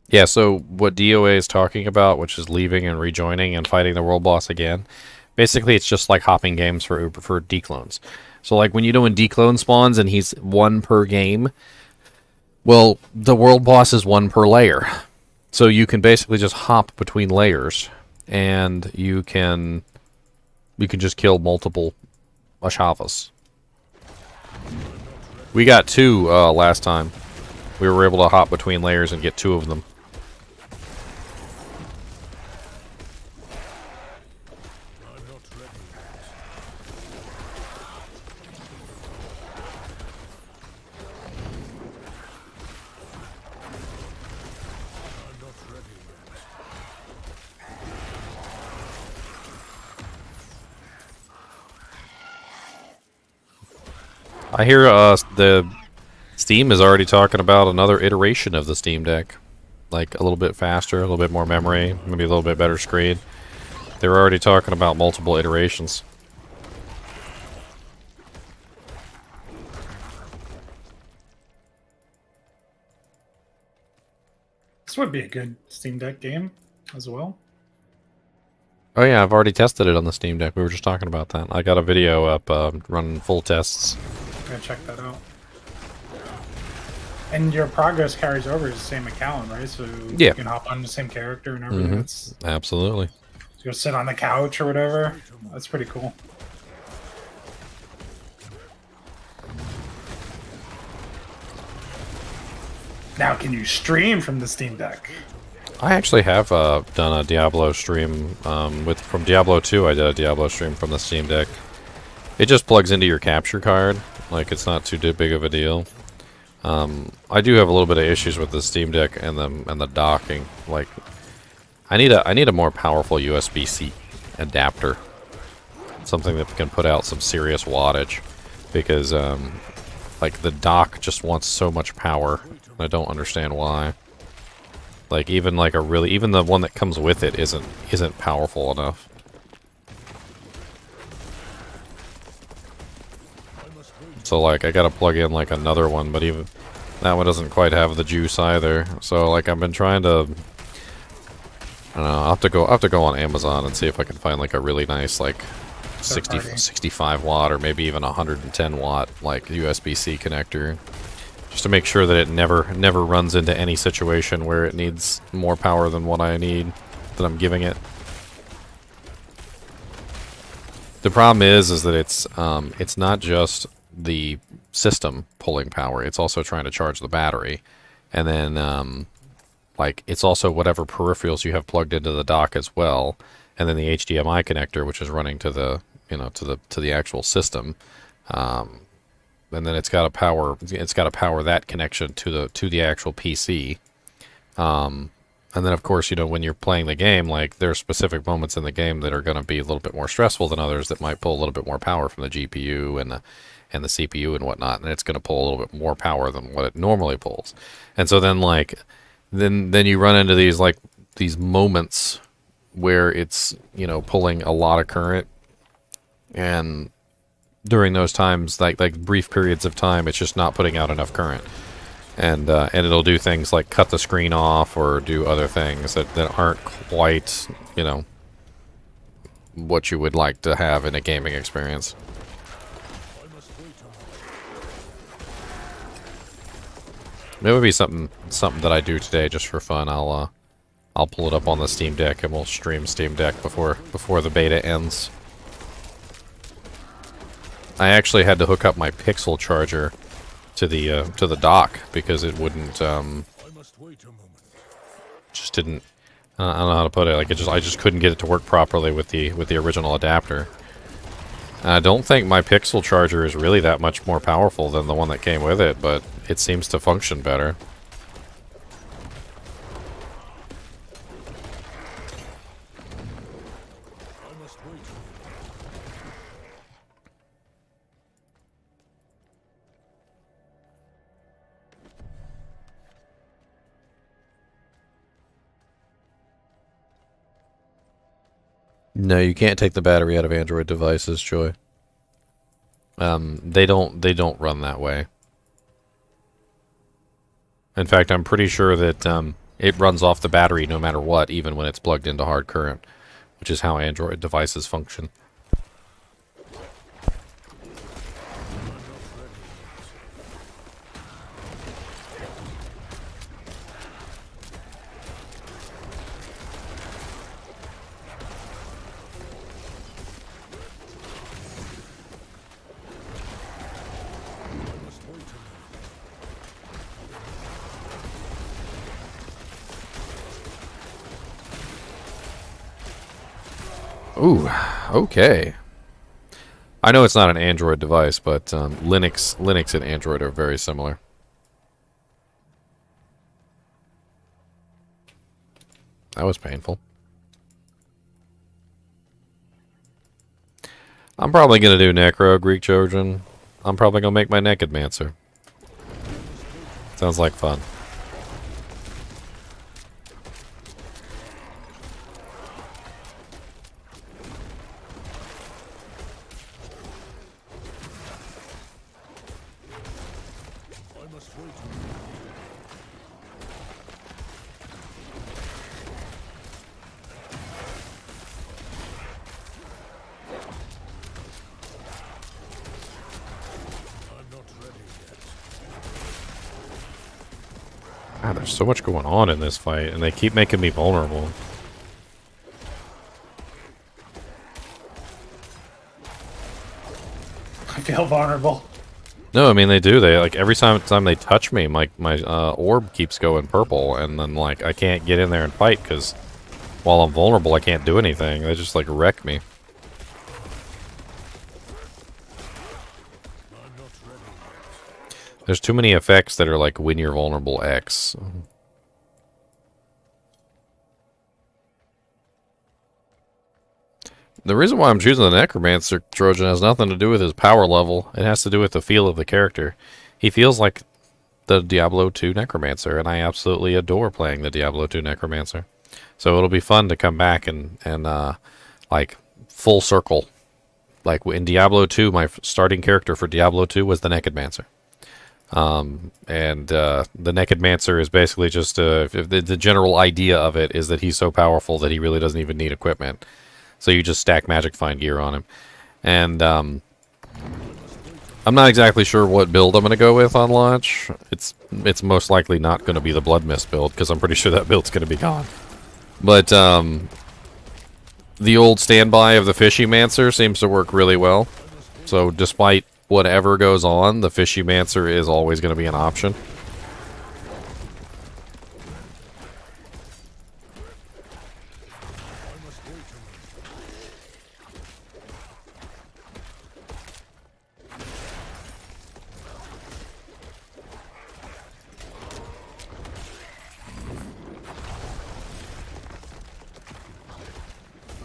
Yeah, so what DOA is talking about, which is leaving and rejoining and fighting the world boss again, basically it's just like hopping games for declones. So like when you know when declone spawns and he's 1 per game, well, the world boss is 1 per layer. So you can basically just hop between layers, and you can you can just kill multiple Ashavas. We got 2 last time. We were able to hop between layers and get 2 of them. I hear the Steam is already talking about another iteration of the Steam Deck. Like a little bit faster, a little bit more memory, maybe a little bit better screen. They're already talking about multiple iterations. This would be a good Steam Deck game as well. Oh yeah, I've already tested it on the Steam Deck. We were just talking about that. I got a video up running full tests. Gotta check that out. And your progress carries over as the same account, right? So Yeah. you can hop on the same character and everything. It's Absolutely. go sit on the couch or whatever. That's pretty cool. Now, can you stream from the Steam Deck? I actually have done a Diablo stream from Diablo 2. I did a Diablo stream from the Steam Deck. It just plugs into your capture card. Like, it's not too big of a deal. I do have a little bit of issues with the Steam Deck and the docking. Like, I need a more powerful USB-C adapter, something that can put out some serious wattage, because like the dock just wants so much power. I don't understand why. Like even the one that comes with it isn't powerful enough. So like I gotta plug in like another one, but even that one doesn't quite have the juice either. So like I've been trying to, I don't know, I'll have to go on Amazon and see if I can find like a really nice like 65 watt or maybe even 110 watt like USB-C connector, just to make sure that it never runs into any situation where it needs more power than what I need, that I'm giving it. The problem is that it's not just the system pulling power, it's also trying to charge the battery, and then like it's also whatever peripherals you have plugged into the dock as well, and then the HDMI connector, which is running to the to the actual system, and then it's got to power that connection to the actual PC, and then of course when you're playing the game, like there are specific moments in the game that are going to be a little bit more stressful than others, that might pull a little bit more power from the GPU and the CPU and whatnot, and it's going to pull a little bit more power than what it normally pulls. And so then then you run into these moments where it's pulling a lot of current, and during those times, like brief periods of time, it's just not putting out enough current, and it'll do things like cut the screen off or do other things that aren't quite what you would like to have in a gaming experience. It would be something that I do today just for fun. I'll pull it up on the Steam Deck and we'll stream Steam Deck before the beta ends. I actually had to hook up my Pixel charger to the dock because it wouldn't just didn't. I don't know how to put it. Like I just couldn't get it to work properly with the original adapter. I don't think my Pixel charger is really that much more powerful than the one that came with it, but it seems to function better. No, you can't take the battery out of Android devices, Joy. They don't run that way. In fact, I'm pretty sure that it runs off the battery no matter what, even when it's plugged into hard current, which is how Android devices function. Ooh, okay. I know it's not an Android device, but Linux and Android are very similar. That was painful. I'm probably going to do Necro, Greek Trojan. I'm probably going to make my Naked Mancer. Sounds like fun. God, there's so much going on in this fight, and they keep making me vulnerable. I feel vulnerable. No, I mean they do. They like every time they touch me, my orb keeps going purple, and then like I can't get in there and fight because while I'm vulnerable, I can't do anything. They just like wreck me. There's too many effects that are like when you're vulnerable X. The reason why I'm choosing the Necromancer Trojan has nothing to do with his power level. It has to do with the feel of the character. He feels like the Diablo 2 Necromancer, and I absolutely adore playing the Diablo 2 Necromancer. So it'll be fun to come back and like full circle. Like in Diablo 2, my starting character for Diablo 2 was the Necromancer. The Naked Mancer is basically just if the general idea of it is that he's so powerful that he really doesn't even need equipment. So you just stack Magic Find gear on him. And I'm not exactly sure what build I'm going to go with on launch. It's most likely not going to be the Blood Mist build because I'm pretty sure that build's going to be gone. But the old standby of the Fishy Mancer seems to work really well. So despite whatever goes on, the Fishy Mancer is always going to be an option.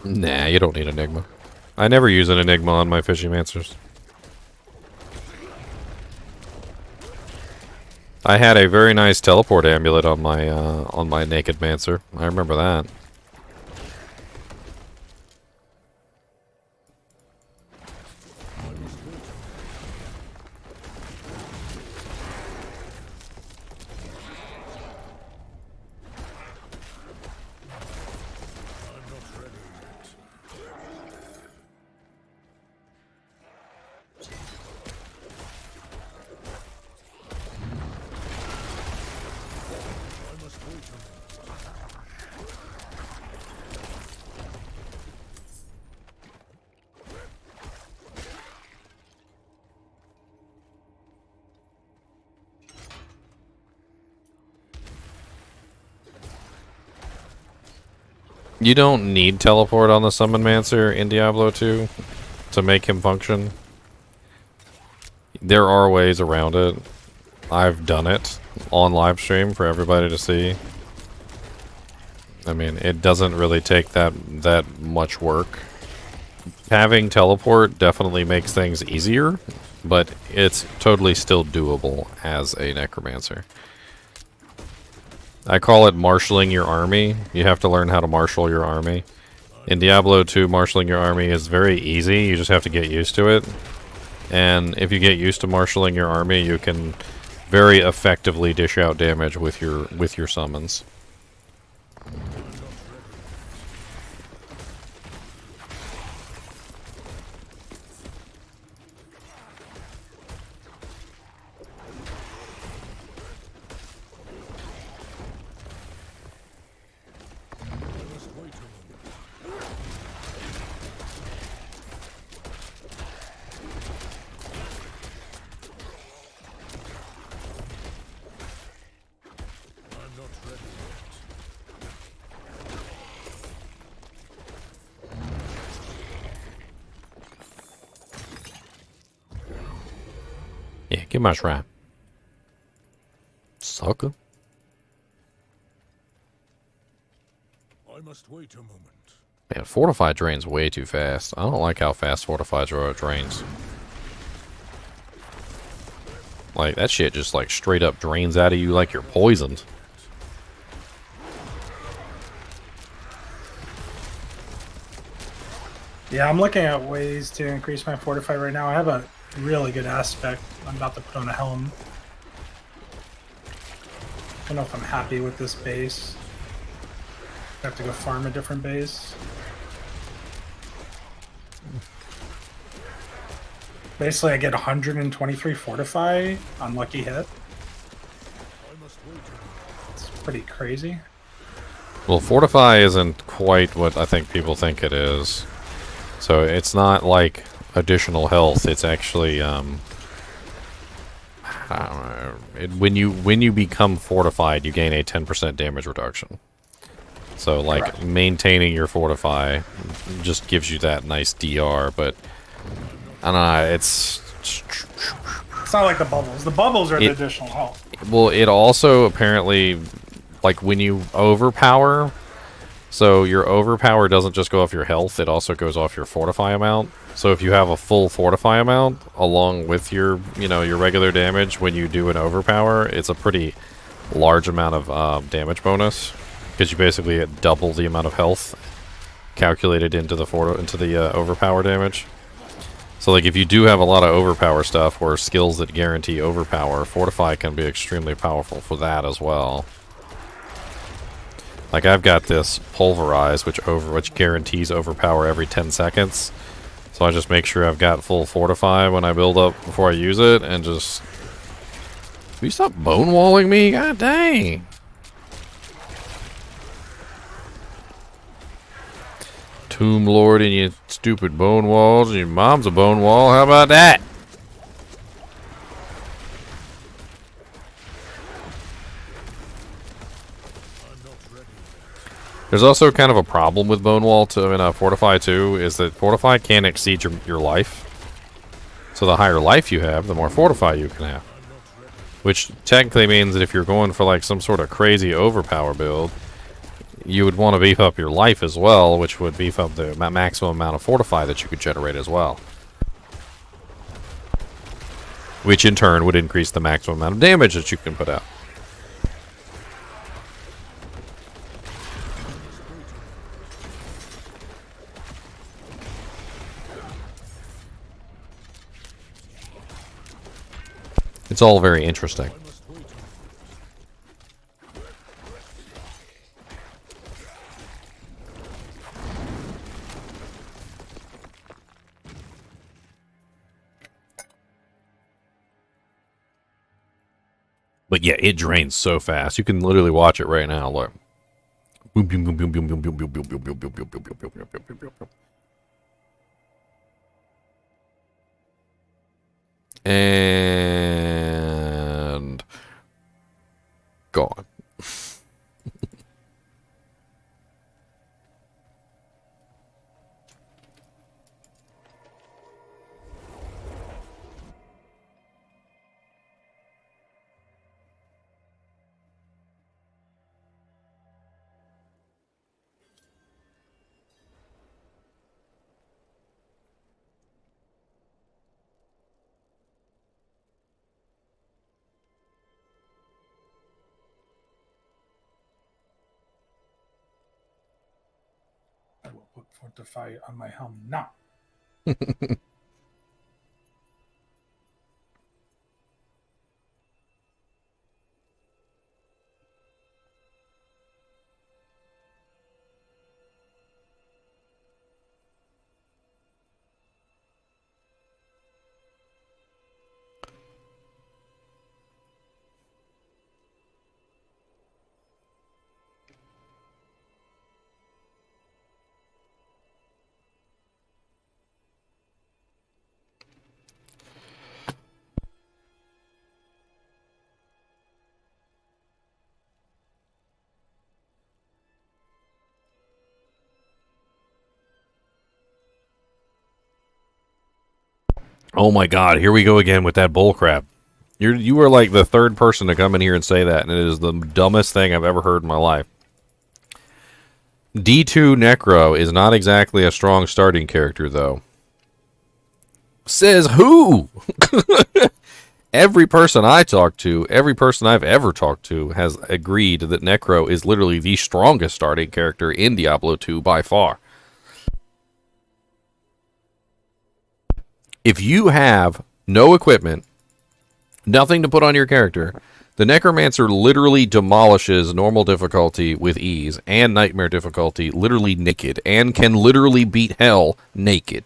Nah, you don't need Enigma. I never use an Enigma on my Fishy Mancers. I had a very nice teleport amulet on my Naked Mancer. I remember that. You don't need teleport on the Summon Mancer in Diablo 2 to make him function. There are ways around it. I've done it on live stream for everybody to see. I mean, it doesn't really take that much work. Having teleport definitely makes things easier, but it's totally still doable as a Necromancer. I call it marshalling your army. You have to learn how to marshal your army. In Diablo 2, marshalling your army is very easy. You just have to get used to it. And if you get used to marshalling your army, you can very effectively dish out damage with your summons. Yeah, give my shrine. Sucker. I must wait a moment. Man, Fortify drains way too fast. I don't like how fast Fortify drains. Like, that shit just, like, straight up drains out of you like you're poisoned. Yeah, I'm looking at ways to increase my Fortify right now. I have a really good aspect. I'm about to put on a helm. I don't know if I'm happy with this base. I have to go farm a different base. Basically, I get 123 Fortify on lucky hit. It's pretty crazy. Well, Fortify isn't quite what I think people think it is. So it's not like additional health. It's actually I don't know. When you become fortified, you gain a 10% damage reduction. So like Correct. maintaining your Fortify just gives you that nice DR, but I don't know. It's not like the bubbles. The bubbles are the additional health. Well, it also apparently, like when you overpower. So your overpower doesn't just go off your health, it also goes off your fortify amount. So if you have a full fortify amount along with your, your regular damage when you do an overpower, it's a pretty large amount of damage bonus because you basically get double the amount of health calculated into the overpower damage. So like if you do have a lot of overpower stuff or skills that guarantee overpower, fortify can be extremely powerful for that as well. Like I've got this pulverize, which guarantees overpower every 10 seconds. So I just make sure I've got full fortify when I build up before I use it, and just... Will you stop bone walling me? God dang! Tomb Lord and you stupid bone walls, and your mom's a bone wall. How about that? There's also kind of a problem with Bone Wall in Fortify 2, is that Fortify can't exceed your life. So the higher life you have, the more Fortify you can have. Which technically means that if you're going for like some sort of crazy overpower build, you would want to beef up your life as well, which would beef up the maximum amount of Fortify that you could generate as well. Which in turn would increase the maximum amount of damage that you can put out. It's all very interesting. But yeah, it drains so fast. You can literally watch it right now. Look. Boom, boom, boom, boom, boom, boom, boom, boom, boom, boom, boom, boom, boom, boom, boom, boom, boom, boom, boom, boom. And gone. I will put Fortify on my helm now. Oh my god, here we go again with that bullcrap. You are like the third person to come in here and say that, and it is the dumbest thing I've ever heard in my life. D2 Necro is not exactly a strong starting character, though. Says who? Every person I talk to, every person I've ever talked to, has agreed that Necro is literally the strongest starting character in Diablo 2 by far. If you have no equipment, nothing to put on your character, the Necromancer literally demolishes normal difficulty with ease and nightmare difficulty literally naked and can literally beat hell naked.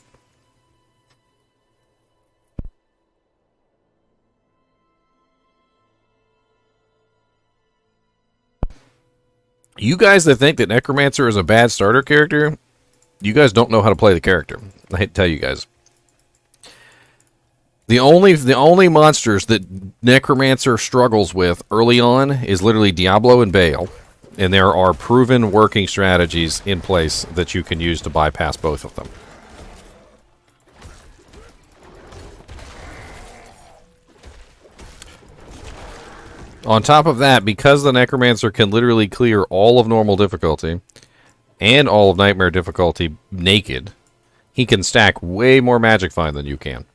You guys that think that Necromancer is a bad starter character, you guys don't know how to play the character. I hate to tell you guys. The only monsters that Necromancer struggles with early on is literally Diablo and Baal. And there are proven working strategies in place that you can use to bypass both of them. On top of that, because the Necromancer can literally clear all of normal difficulty and all of nightmare difficulty naked, he can stack way more Magic Find than you can.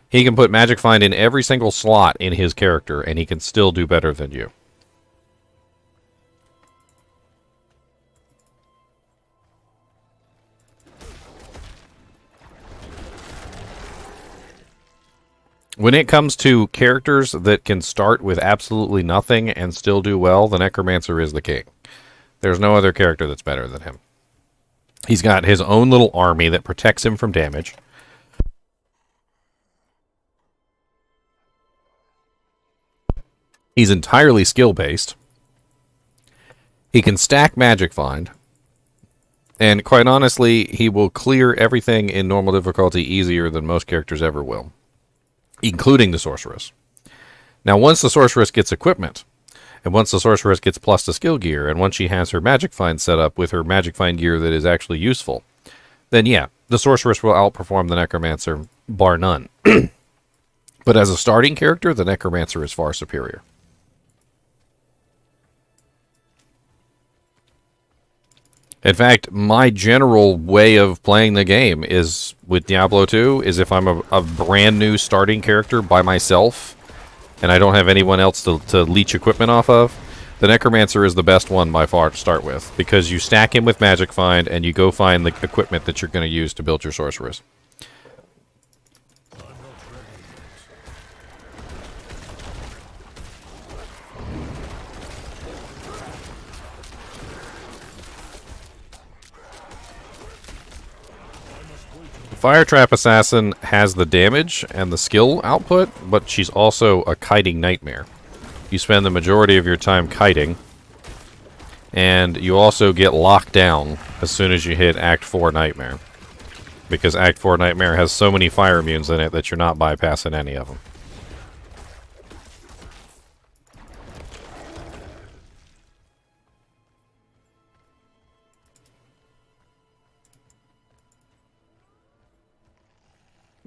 He can put Magic Find in every single slot in his character, and he can still do better than you. When it comes to characters that can start with absolutely nothing and still do well, the Necromancer is the king. There's no other character that's better than him. He's got his own little army that protects him from damage. He's entirely skill-based. He can stack Magic Find. And quite honestly, he will clear everything in normal difficulty easier than most characters ever will, including the Sorceress. Now, once the Sorceress gets equipment, and once the Sorceress gets plus to skill gear, and once she has her Magic Find set up with her Magic Find gear that is actually useful, then yeah, the Sorceress will outperform the Necromancer, bar none. But as a starting character, the Necromancer is far superior. In fact, my general way of playing the game is with Diablo 2 is if I'm a brand new starting character by myself and I don't have anyone else to leech equipment off of, the Necromancer is the best one by far to start with because you stack him with Magic Find and you go find the equipment that you're going to use to build your Sorceress. Fire Trap Assassin has the damage and the skill output, but she's also a kiting nightmare. You spend the majority of your time kiting, and you also get locked down as soon as you hit Act 4 Nightmare. Because Act 4 Nightmare has so many fire immunes in it that you're not bypassing any of them.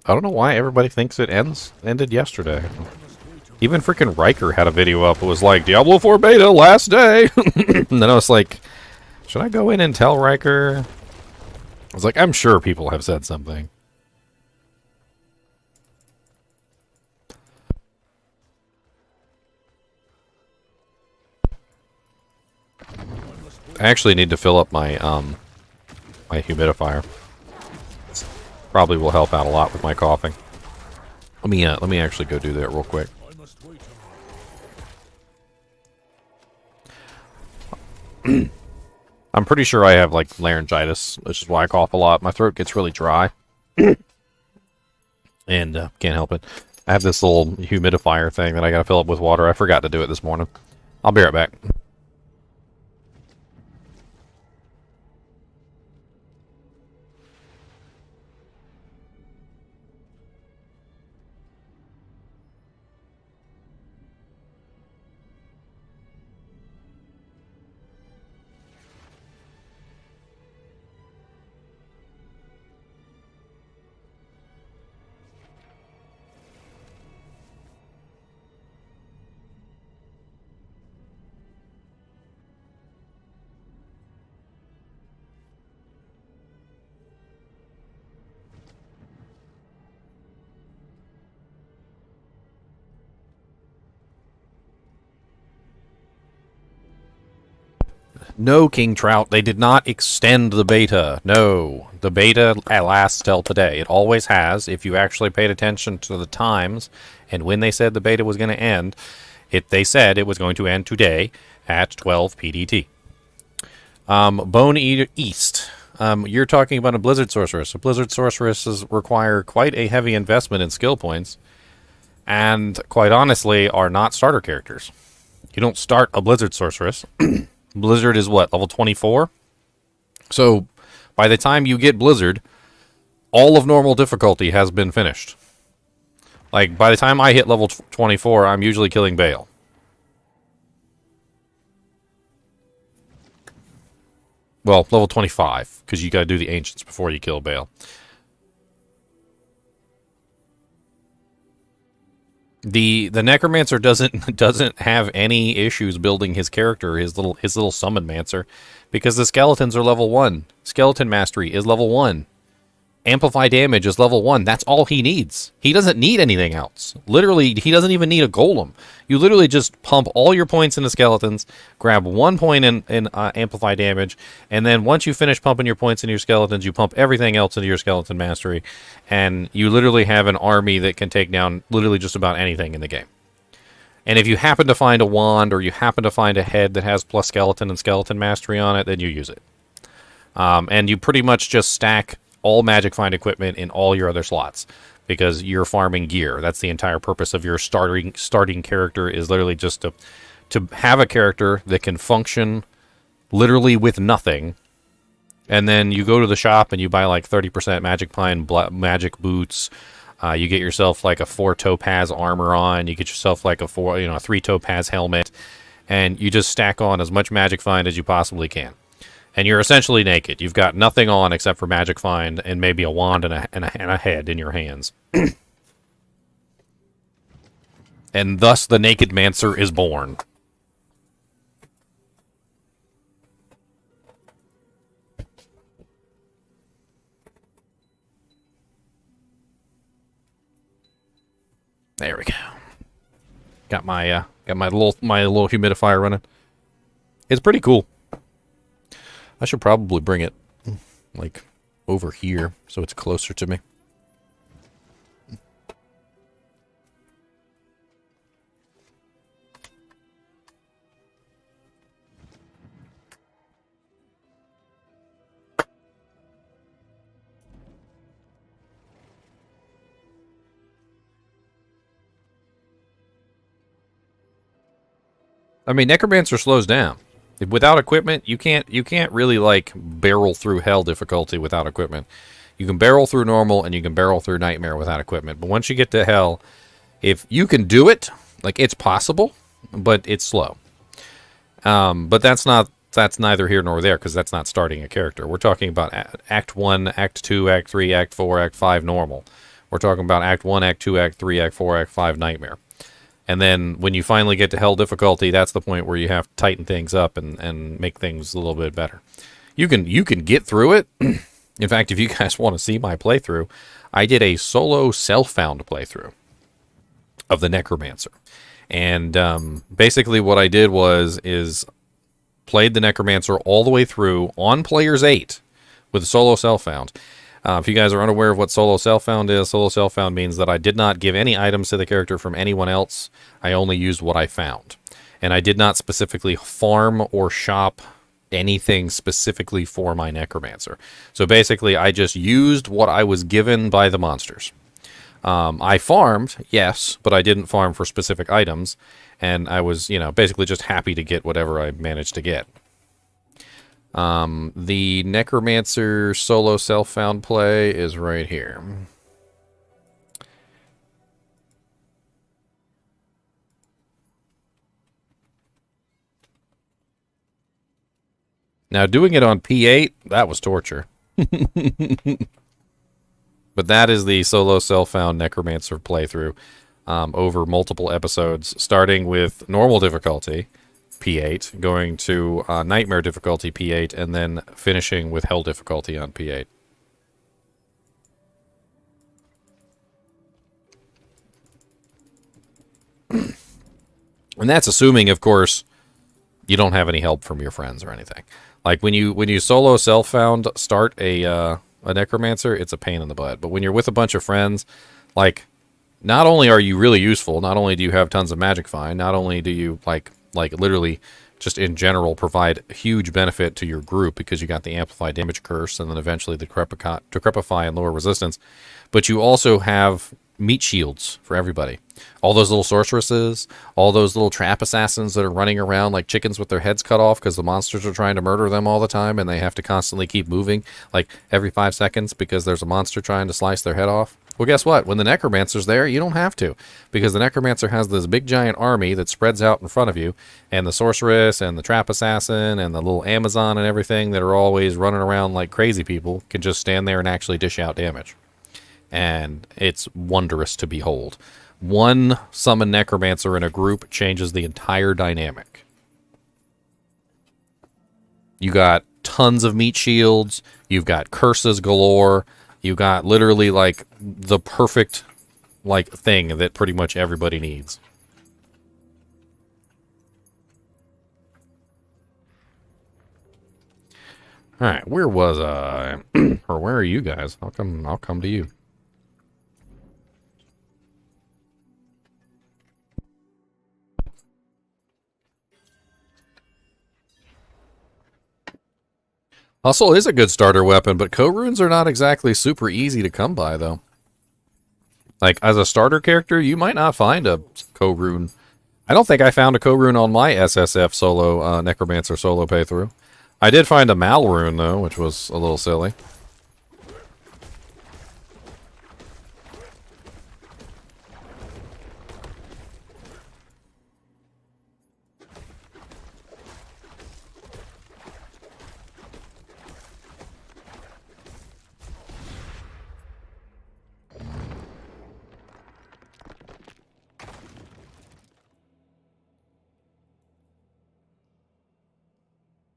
I don't know why everybody thinks it ended yesterday. Even freaking Riker had a video up. It was like, Diablo 4 beta, last day! And then I was like, should I go in and tell Riker? I was like, I'm sure people have said something. I actually need to fill up my, my humidifier. Probably will help out a lot with my coughing. Let me actually go do that real quick. I'm pretty sure I have like laryngitis, which is why I cough a lot. My throat gets really dry, and can't help it. I have this little humidifier thing that I gotta fill up with water. I forgot to do it this morning. I'll be right back. No, King Trout, they did not extend the beta. No, the beta lasts till today. It always has. If you actually paid attention to the times and when they said the beta was going to end, they said it was going to end today at 12 PDT. Bone Eater East. You're talking about a Blizzard Sorceress. A Blizzard Sorceresses require quite a heavy investment in skill points, and quite honestly, are not starter characters. You don't start a Blizzard Sorceress. Blizzard is what, level 24? So, by the time you get Blizzard, all of normal difficulty has been finished. Like, by the time I hit level 24, I'm usually killing Bale. Well, level 25, because you gotta do the Ancients before you kill Bale. The Necromancer doesn't have any issues building his character, his little Summon Mancer, because the skeletons are level 1. Skeleton Mastery is level 1. Amplify Damage is level 1. That's all he needs. He doesn't need anything else. Literally, he doesn't even need a Golem. You literally just pump all your points into Skeletons, grab 1 point in Amplify Damage, and then once you finish pumping your points into your Skeletons, you pump everything else into your Skeleton Mastery, and you literally have an army that can take down literally just about anything in the game. And if you happen to find a wand, or you happen to find a head that has plus Skeleton and Skeleton Mastery on it, then you use it. And you pretty much just stack all Magic Find equipment in all your other slots, because you're farming gear. That's the entire purpose of your starting character, is literally just to have a character that can function literally with nothing, and then you go to the shop and you buy like 30% Magic Find magic boots. You get yourself like a 4 topaz armor on. You get yourself like a 3 topaz helmet, and you just stack on as much Magic Find as you possibly can. And you're essentially naked. You've got nothing on except for Magic Find and maybe a wand and a head in your hands. And thus the Naked Mancer is born. There we go. Got my little humidifier running. It's pretty cool. I should probably bring it, like, over here so it's closer to me. I mean, Necromancer slows down. Without equipment, you can't really like barrel through hell difficulty without equipment. You can barrel through normal and you can barrel through nightmare without equipment. But once you get to hell, if you can do it, like, it's possible, but it's slow. But that's neither here nor there, because that's not starting a character. We're talking about Act 1, Act 2, Act 3, Act 4, Act 5 normal. We're talking about Act 1, Act 2, Act 3, Act 4, Act 5 nightmare. And then when you finally get to hell difficulty, that's the point where you have to tighten things up and make things a little bit better. You can get through it. In fact, if you guys want to see my playthrough, I did a solo self-found playthrough of the Necromancer. And basically what I did is played the Necromancer all the way through on Players 8 with solo self-found. If you guys are unaware of what solo self-found is, solo self-found means that I did not give any items to the character from anyone else. I only used what I found. And I did not specifically farm or shop anything specifically for my Necromancer. So basically, I just used what I was given by the monsters. I farmed, yes, but I didn't farm for specific items. And I was, basically just happy to get whatever I managed to get. The Necromancer solo self-found play is right here. Now, doing it on P8, that was torture. But that is the solo self-found Necromancer playthrough over multiple episodes, starting with normal difficulty, P8, going to Nightmare difficulty, P8, and then finishing with Hell difficulty on P8. And that's assuming, of course, You don't have any help from your friends or anything. Like when you solo self-found start a necromancer, it's a pain in the butt. But when you're with a bunch of friends, like not only are you really useful, not only do you have tons of magic find, not only do you like literally just in general provide huge benefit to your group because you got the amplified damage curse and then eventually the decrepify and lower resistance, but you also have meat shields for everybody. All those little sorceresses, all those little trap assassins that are running around like chickens with their heads cut off because the monsters are trying to murder them all the time and they have to constantly keep moving like every 5 seconds because there's a monster trying to slice their head off. Well, guess what? When the necromancer's there, you don't have to, because the necromancer has this big giant army that spreads out in front of you, and the sorceress and the trap assassin and the little Amazon and everything that are always running around like crazy people can just stand there and actually dish out damage. And it's wondrous to behold. One summon necromancer in a group changes the entire dynamic. You got tons of meat shields, you've got curses galore, you got literally like the perfect like thing that pretty much everybody needs. All right, where was I? Or where are you guys? I'll come to you. Hustle is a good starter weapon, but co-runes are not exactly super easy to come by, though. Like, as a starter character, you might not find a co-rune. I don't think I found a co-rune on my SSF solo, Necromancer solo playthrough. I did find a Mal rune, though, which was a little silly.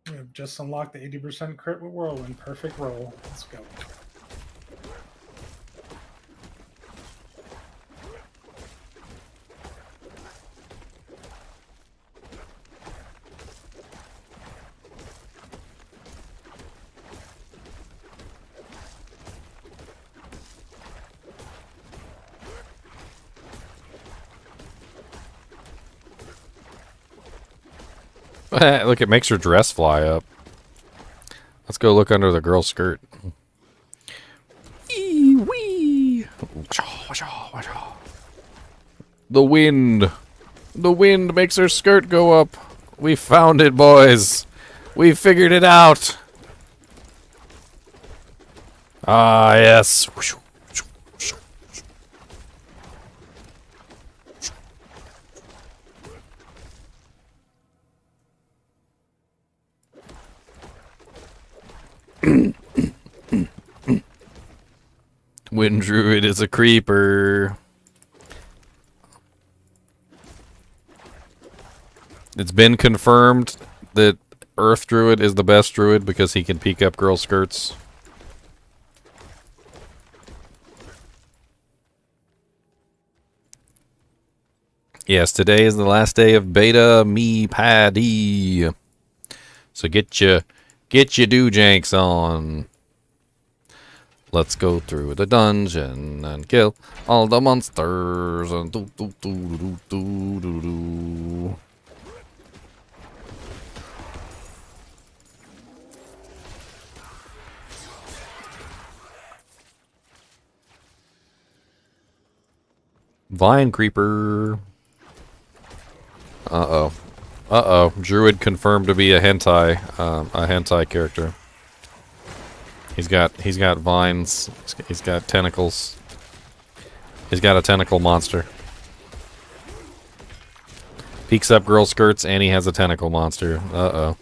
We have just unlocked the 80% crit with Whirlwind. Perfect roll. Let's go. Look, it makes her dress fly up. Let's go look under the girl's skirt. Wee! The wind. The wind makes her skirt go up. We found it, boys. We figured it out. Ah, yes. Wind Druid is a creeper. It's been confirmed that Earth Druid is the best Druid because he can peek up girl skirts. Yes, today is the last day of beta me paddy. So get your do-janks on. Let's go through the dungeon and kill all the monsters and do. Vine creeper. Uh-oh. Uh-oh. Druid confirmed to be a hentai character. He's got vines. He's got tentacles. He's got a tentacle monster. Peeks up girl skirts and he has a tentacle monster. Uh-oh.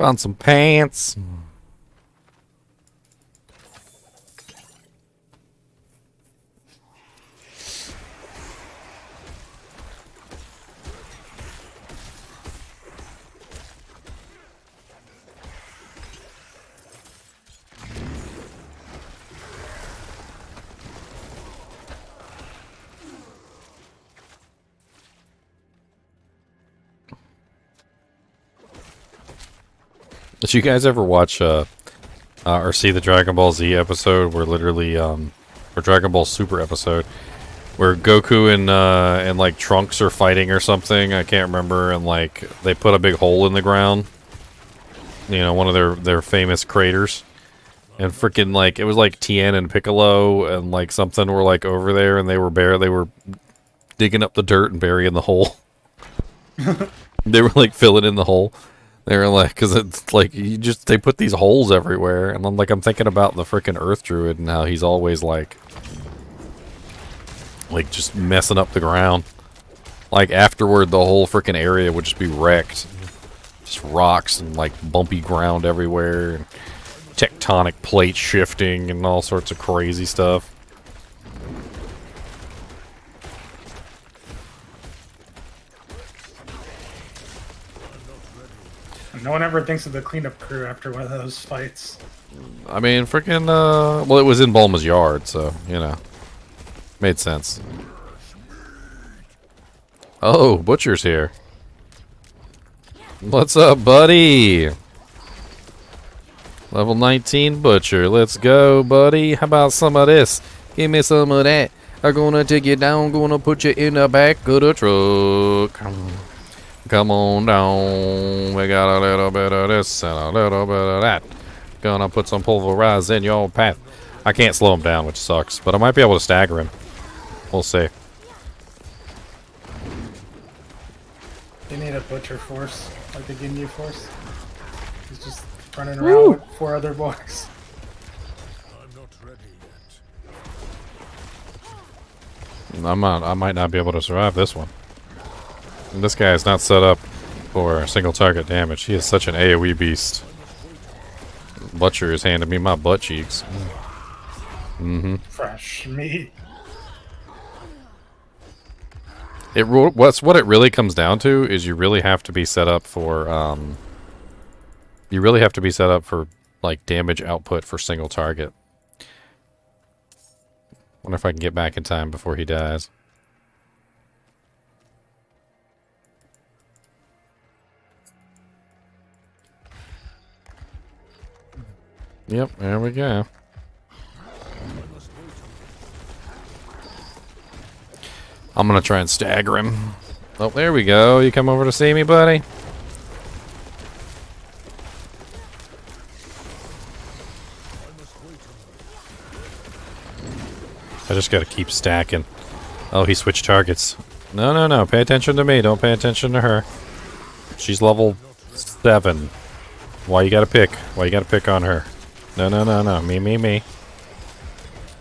Found some pants. Did you guys ever watch or see the Dragon Ball Z episode where literally or Dragon Ball Super episode where Goku and like Trunks are fighting or something? I can't remember, and like they put a big hole in the ground. You know, one of their famous craters. And freaking like it was like Tien and Piccolo and like something were like over there, and they were digging up the dirt and burying the hole. They were like filling in the hole. They were like, because it's like they put these holes everywhere, and I'm thinking about the freaking Earth Druid and how he's always like just messing up the ground. Like afterward, the whole freaking area would just be wrecked, just rocks and like bumpy ground everywhere, and tectonic plate shifting and all sorts of crazy stuff. No one ever thinks of the cleanup crew after one of those fights. I mean, freaking, well, it was in Bulma's yard, so, you know. Made sense. Oh, Butcher's here. What's up, buddy? Level 19 Butcher. Let's go, buddy. How about some of this? Give me some of that. I'm gonna take you down, gonna put you in the back of the truck. Come on down. We got a little bit of this and a little bit of that. Gonna put some pulverize in your path. I can't slow him down, which sucks, but I might be able to stagger him. We'll see. You need a butcher force, like the Ginyu force. He's just running around with 4 other boys. I'm not ready yet. I might not be able to survive this one. And this guy is not set up for single target damage. He is such an AoE beast. Butcher is handing me my butt cheeks. Fresh meat. What it really comes down to is you really have to be set up for like damage output for single target. Wonder if I can get back in time before he dies. Yep, there we go. I'm gonna try and stagger him. Oh, there we go. You come over to see me, buddy? I just gotta keep stacking. Oh, he switched targets. No, no, no. Pay attention to me. Don't pay attention to her. She's level 7. Why you gotta pick? Why you gotta pick on her? No, no, no, no. Me.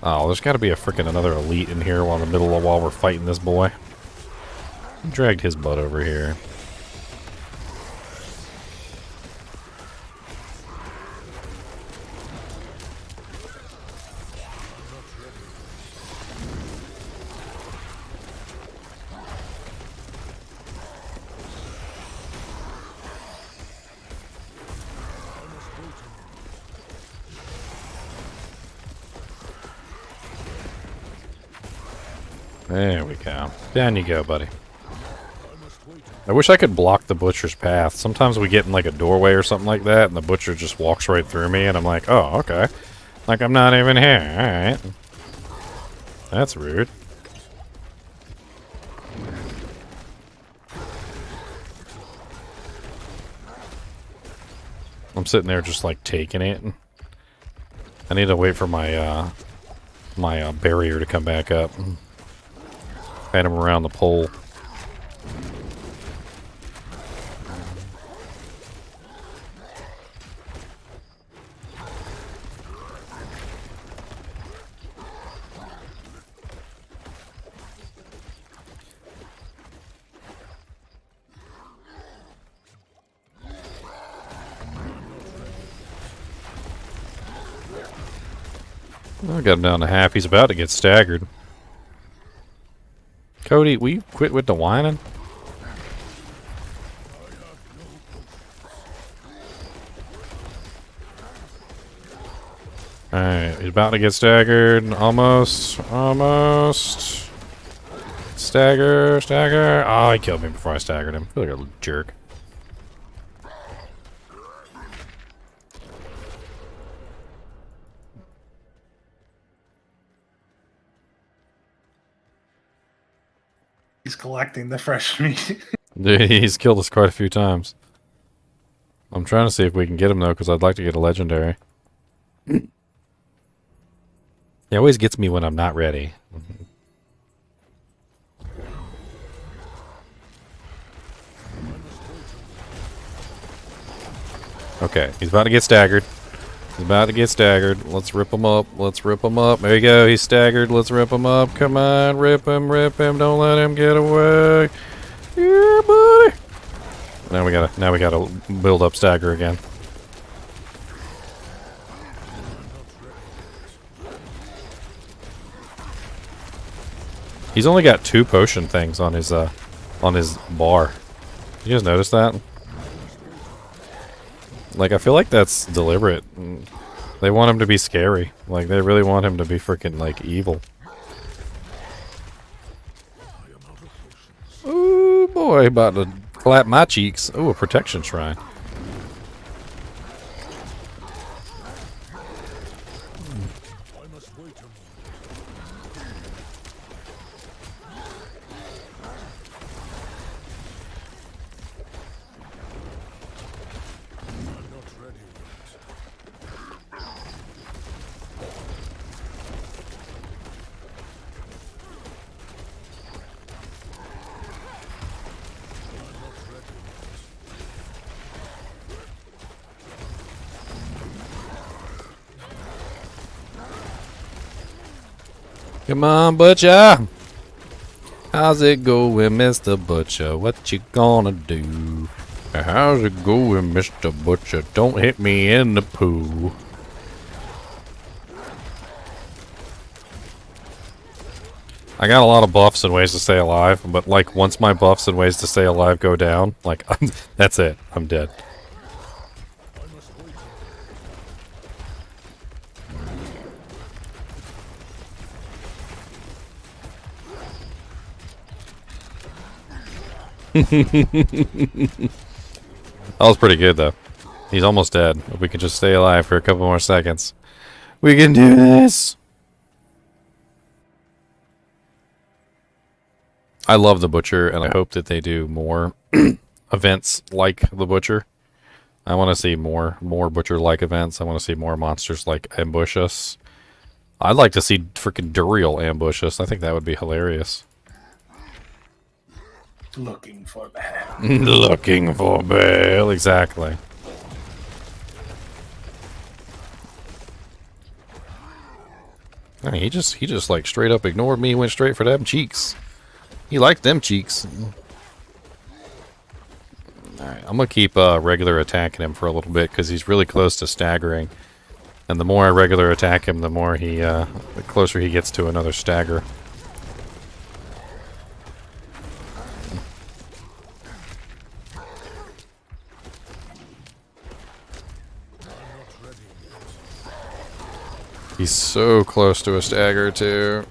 Oh, there's gotta be a freaking another elite in here while we're fighting this boy. Dragged his butt over here. There we go. Down you go, buddy. I wish I could block the butcher's path. Sometimes we get in like a doorway or something like that, and the butcher just walks right through me, and I'm like, oh, okay. Like I'm not even here. Alright. That's rude. I'm sitting there just like taking it. I need to wait for my my barrier to come back up. Pat him around the pole. I got him down to half. He's about to get staggered. Cody, will you quit with the whining? Alright, he's about to get staggered. Almost. Almost. Stagger, stagger. Oh, he killed me before I staggered him. I feel like a jerk. He's collecting the fresh meat. Dude, he's killed us quite a few times. I'm trying to see if we can get him, though, because I'd like to get a legendary. He always gets me when I'm not ready. Okay, he's about to get staggered. He's about to get staggered. Let's rip him up. Let's rip him up. There you go. He's staggered. Let's rip him up. Come on, rip him, rip him. Don't let him get away. Yeah, buddy. Now we gotta build up stagger again. He's only got 2 potion things on his bar. You guys notice that? Like, I feel like that's deliberate. They want him to be scary. Like, they really want him to be freaking, like, evil. Ooh, boy, about to clap my cheeks. Ooh, a protection shrine. Come on, Butcher! How's it going, Mr. Butcher? What you gonna do? How's it going, Mr. Butcher? Don't hit me in the poo. I got a lot of buffs and ways to stay alive, but like once my buffs and ways to stay alive go down, like that's it. I'm dead. That was pretty good, though. He's almost dead. If we can just stay alive for a couple more seconds, we can do this! I love the Butcher, and I hope that they do more events like the Butcher. I want to see more Butcher-like events. I want to see more monsters like ambush us. I'd like to see freaking Duriel ambush us. I think that would be hilarious. Looking for Bale. Looking for Bale, exactly. I mean, he just like straight up ignored me, went straight for them cheeks. He liked them cheeks. Alright, I'm gonna keep regular attacking him for a little bit because he's really close to staggering. And the more I regular attack him, the more the closer he gets to another stagger. He's so close to a stagger, too.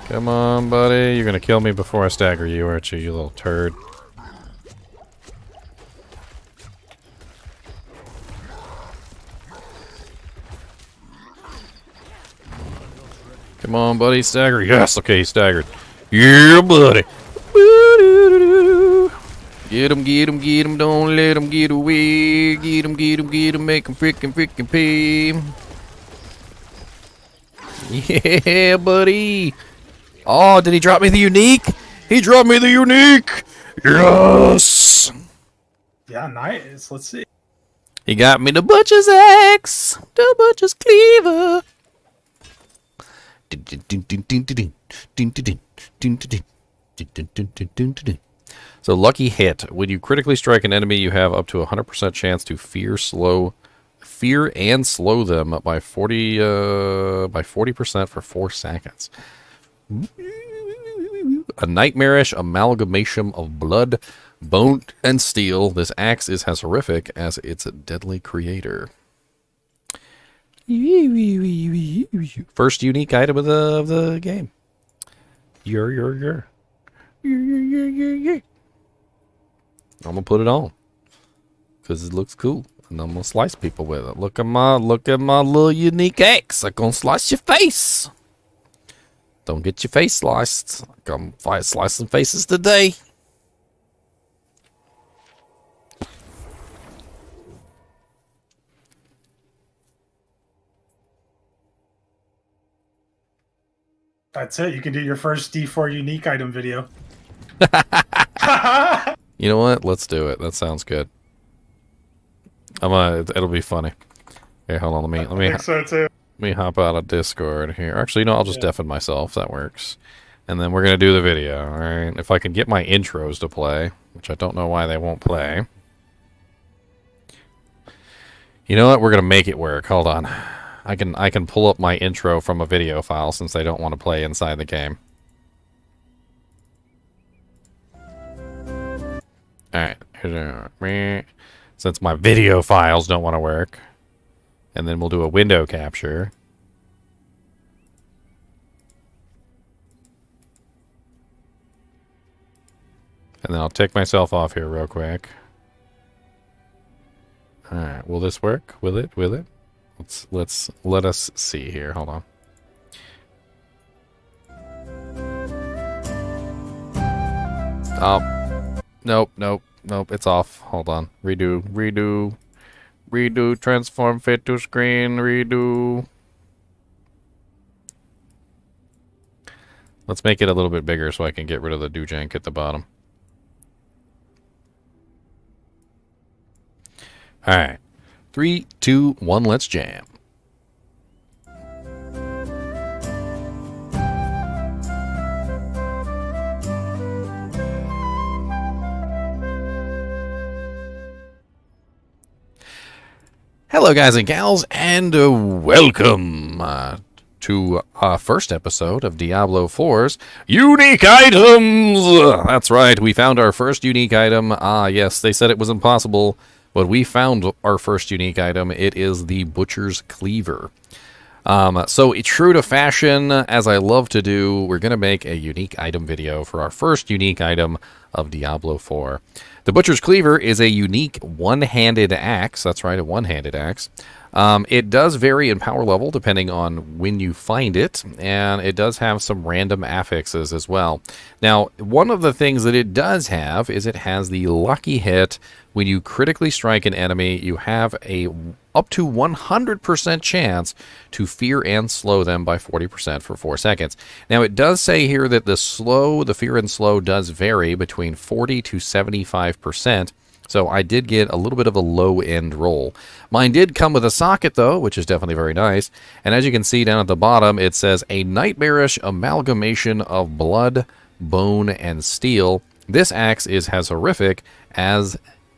Come on, buddy. You're gonna kill me before I stagger you, aren't you, you little turd? Come on, buddy. Stagger. Yes, okay, he staggered. Yeah, buddy. Get him, get him, get him, don't let him get away. Get him, get him, get him, make him frickin' pay. Yeah, buddy. Oh, did he drop me the unique? He dropped me the unique! Yes! Yeah, nice. Let's see. He got me the Butcher's axe! The Butcher's cleaver! So, lucky hit. When you critically strike an enemy, you have up to a 100% chance to fear, slow, fear and slow them by 40% for 4 seconds. A nightmarish amalgamation of blood, bone, and steel. This axe is as horrific as its deadly creator. First unique item of the game. I'm gonna put it on because it looks cool, and I'm gonna slice people with it. Look at my little unique axe. I'm gonna slice your face. Don't get your face sliced. I'm slicing faces today. That's it. You can do your first D4 unique item video. You know what? Let's do it. That sounds good. It'll be funny. Okay, hold on. I think so too. Let me hop out of Discord here. Actually, no, I'll just deafen myself. That works. And then we're gonna do the video. All right. If I can get my intros to play, which I don't know why they won't play. You know what? We're gonna make it work. Hold on. I can pull up my intro from a video file since they don't want to play inside the game. Alright. Since my video files don't want to work. And then we'll do a window capture. And then I'll take myself off here real quick. Alright, will this work? Will it? Will it? Let us see here. Hold on. Oh, nope. It's off. Hold on. Redo. Transform fit to screen. Redo. Let's make it a little bit bigger so I can get rid of the doojank at the bottom. All right. 3, 2, 1, let's jam. Hello, guys and gals, and welcome to our first episode of Diablo 4's Unique Items! That's right, we found our first unique item. Yes, they said it was impossible. But we found our first unique item. It is the Butcher's Cleaver. So true to fashion, as I love to do, we're going to make a unique item video for our first unique item of Diablo 4. The Butcher's Cleaver is a unique one-handed axe. That's right, a one-handed axe. It does vary in power level depending on when you find it, and it does have some random affixes as well. Now, one of the things that it does have is it has the lucky hit. When you critically strike an enemy, you have a up to 100% chance to fear and slow them by 40% for 4 seconds. Now, it does say here that the fear and slow does vary between 40 to 75%. So I did get a little bit of a low-end roll. Mine did come with a socket, though, which is definitely very nice. And as you can see down at the bottom, it says, a nightmarish amalgamation of blood, bone, and steel. This axe is as horrific as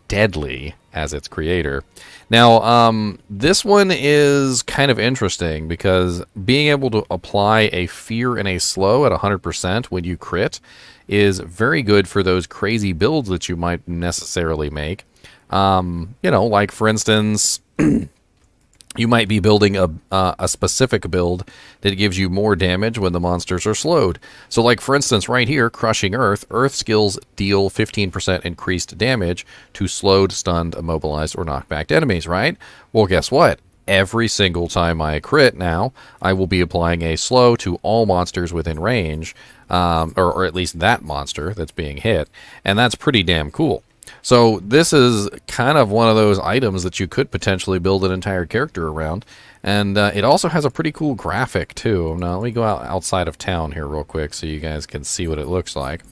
deadly as its creator. Now, this one is kind of interesting because being able to apply a fear and a slow at 100% when you crit is very good for those crazy builds that you might necessarily make. You know, like for instance, you might be building a specific build that gives you more damage when the monsters are slowed. So like for instance right here, Crushing Earth, Earth skills deal 15% increased damage to slowed, stunned, immobilized, or knockback enemies, right? Well, guess what? Every single time I crit now, I will be applying a slow to all monsters within range, or at least that monster that's being hit, and that's pretty damn cool. So this is kind of one of those items that you could potentially build an entire character around. And it also has a pretty cool graphic, too. Now, let me go outside of town here real quick so you guys can see what it looks like.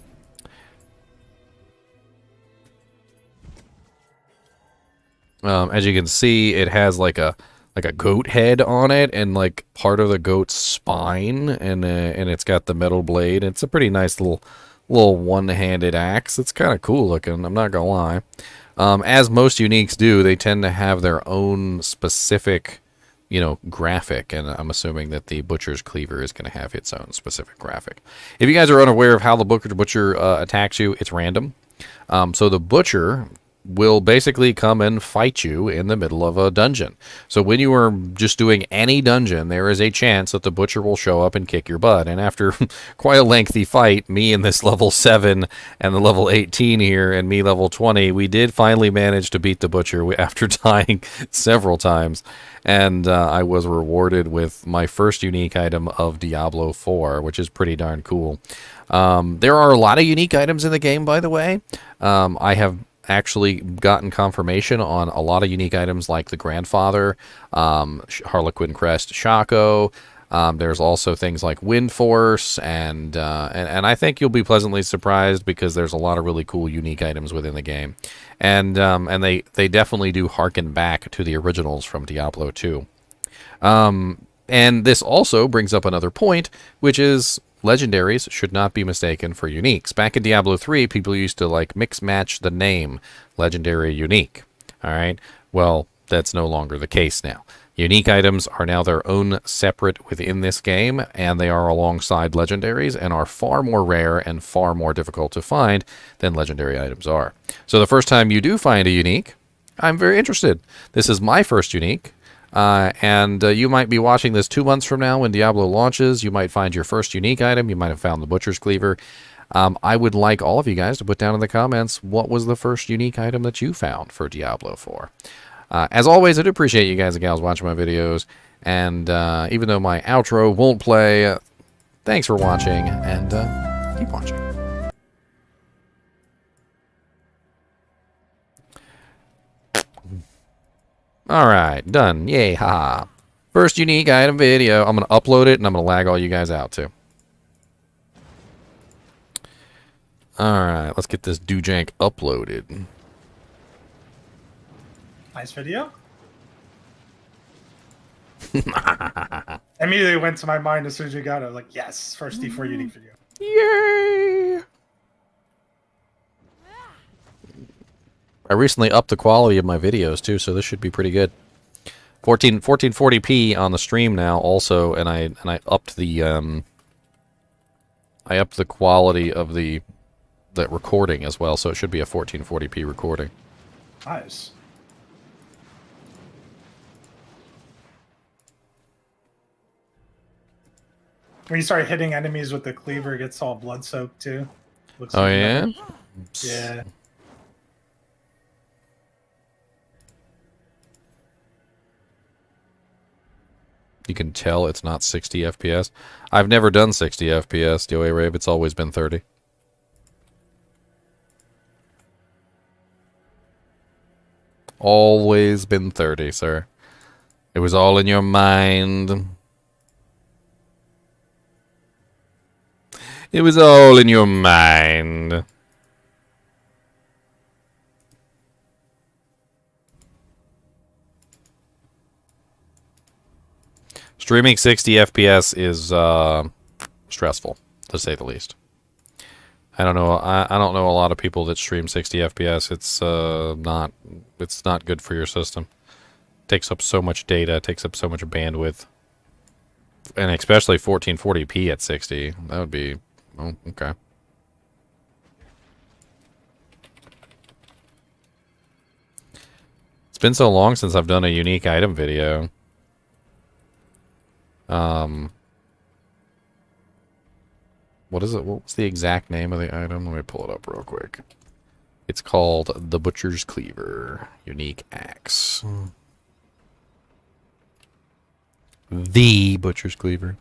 As you can see, it has like a goat head on it and like part of the goat's spine. And it's got the metal blade. It's a pretty nice little little one-handed axe. It's kind of cool looking, I'm not gonna lie. As most uniques do, they tend to have their own specific, graphic, and I'm assuming that the Butcher's Cleaver is going to have its own specific graphic. If you guys are unaware of how the Butcher attacks you, it's random. So the Butcher will basically come and fight you in the middle of a dungeon. So when you are just doing any dungeon, there is a chance that the Butcher will show up and kick your butt. And after quite a lengthy fight, me in this level 7 and the level 18 here and me level 20, we did finally manage to beat the Butcher after dying several times. And I was rewarded with my first unique item of Diablo IV, which is pretty darn cool. There are a lot of unique items in the game, by the way. I have actually gotten confirmation on a lot of unique items like the Grandfather, Harlequin Crest Shaco. There's also things like Wind Force, and I think you'll be pleasantly surprised because there's a lot of really cool unique items within the game, and they definitely do harken back to the originals from Diablo 2. And this also brings up another point, which is legendaries should not be mistaken for uniques. Back in Diablo 3, people used to mix match the name legendary unique. All right. Well, that's no longer the case now. Unique items are now their own separate within this game, and they are alongside legendaries and are far more rare and far more difficult to find than legendary items are. So the first time you do find a unique, I'm very interested. This is my first unique. And you might be watching this 2 months from now when Diablo launches. You might find your first unique item. You might have found the Butcher's Cleaver. I would like all of you guys to put down in the comments what was the first unique item that you found for Diablo 4. As always, I do appreciate you guys and gals watching my videos. And even though my outro won't play, thanks for watching, and keep watching. Alright, done. Yay, haha. First unique item video. I'm going to upload it, and I'm going to lag all you guys out, too. Alright, let's get this doojank uploaded. Nice video. Immediately went to my mind as soon as you got it. Like, yes, first D4 unique video. Yay! I recently upped the quality of my videos too, so this should be pretty good. 1440p on the stream now also, and I upped the quality of the recording as well, so it should be a 1440p recording. Nice. When you start hitting enemies with the cleaver, it gets all blood soaked too. Looks Oh like yeah? Yeah. You can tell it's not 60 FPS. I've never done 60 FPS, DOA Rave. It's always been 30. Always been 30, sir. It was all in your mind. It was all in your mind. Streaming 60 FPS is stressful, to say the least. I don't know. I don't know a lot of people that stream 60 FPS. It's not good for your system. It takes up so much data. It takes up so much bandwidth, and especially 1440p at 60. That would be okay. It's been so long since I've done a unique item video. What is it? What's the exact name of the item? Let me pull it up real quick. It's called the Butcher's Cleaver. Unique axe. The Butcher's Cleaver.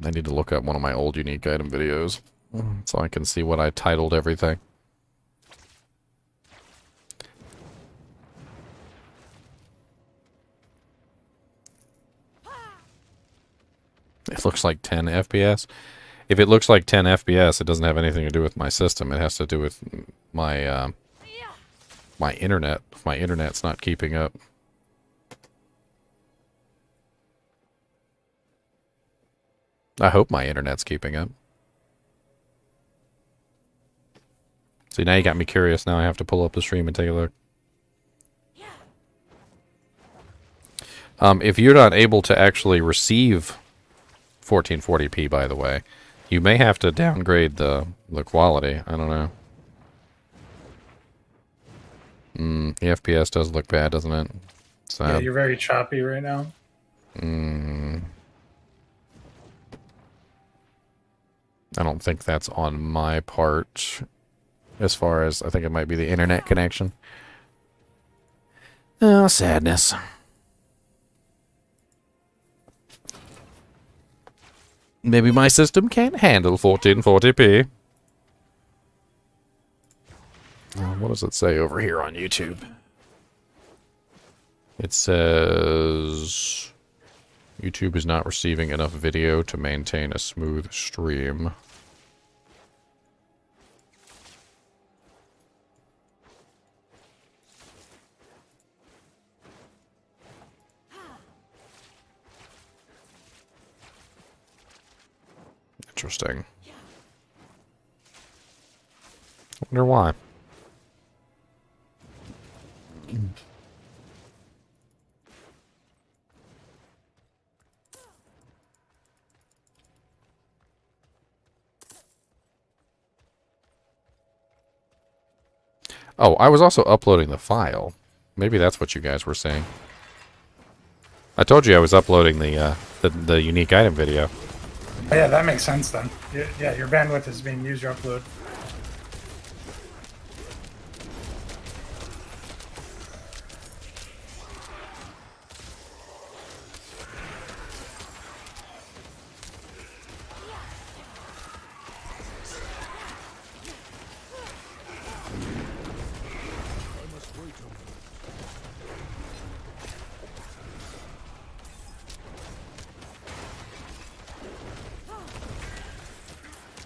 I need to look up one of my old unique item videos so I can see what I titled everything. It looks like 10 FPS. If it looks like 10 FPS, it doesn't have anything to do with my system. It has to do with my my internet. If my internet's not keeping up. I hope my internet's keeping up. See, now you got me curious. Now I have to pull up the stream and take a look. If you're not able to actually receive 1440p, by the way, you may have to downgrade the quality. I don't know. The FPS does look bad, doesn't it? Sad. Yeah, you're very choppy right now. I don't think that's on my part. As far as, I think it might be the internet connection. Oh, sadness. Maybe my system can't handle 1440p. What does it say over here on YouTube? It says YouTube is not receiving enough video to maintain a smooth stream. Interesting. I wonder why. Oh, I was also uploading the file. Maybe that's what you guys were saying. I told you I was uploading the unique item video. Oh, yeah, that makes sense then. Yeah, your bandwidth is being used to upload.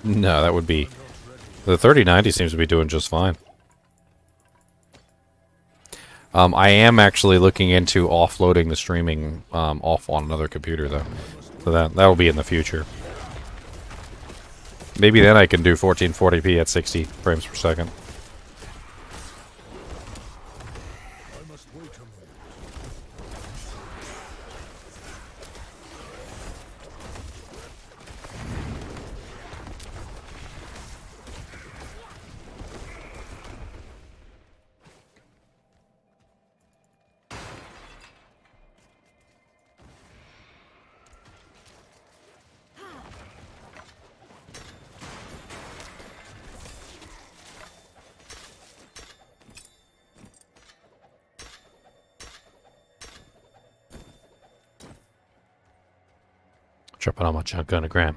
No, that would be... The 3090 seems to be doing just fine. I am actually looking into offloading the streaming off on another computer, though. So that'll be in the future. Maybe then I can do 1440p at 60 frames per second. Dropping how much I'm gonna gram.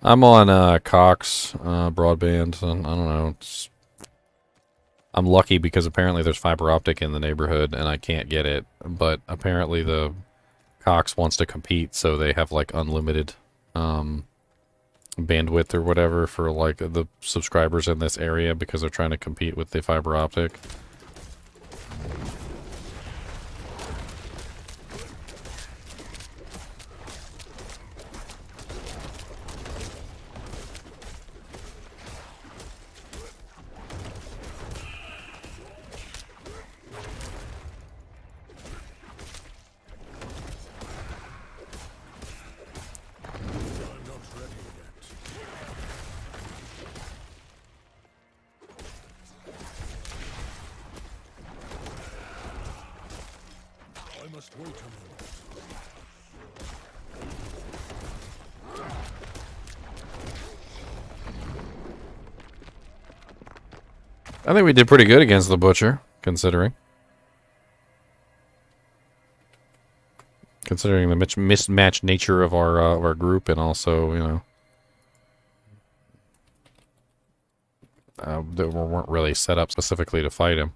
I'm on Cox broadband, and I don't know. I'm lucky because apparently there's fiber optic in the neighborhood, and I can't get it. But apparently the Cox wants to compete, so they have like unlimited bandwidth or whatever for like the subscribers in this area because they're trying to compete with the fiber optic. I think we did pretty good against the Butcher, considering. Considering the mismatched nature of our group, and also, you know, that we weren't really set up specifically to fight him.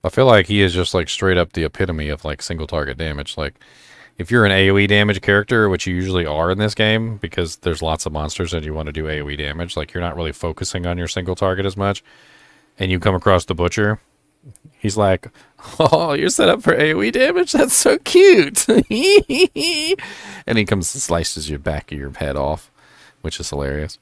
I feel like he is just like straight up the epitome of like single target damage. Like, if you're an AoE damage character, which you usually are in this game, because there's lots of monsters and you want to do AoE damage, like you're not really focusing on your single target as much, and you come across the butcher, he's like, "Oh, you're set up for AoE damage? That's so cute!" And he comes and slices your back of your head off, which is hilarious.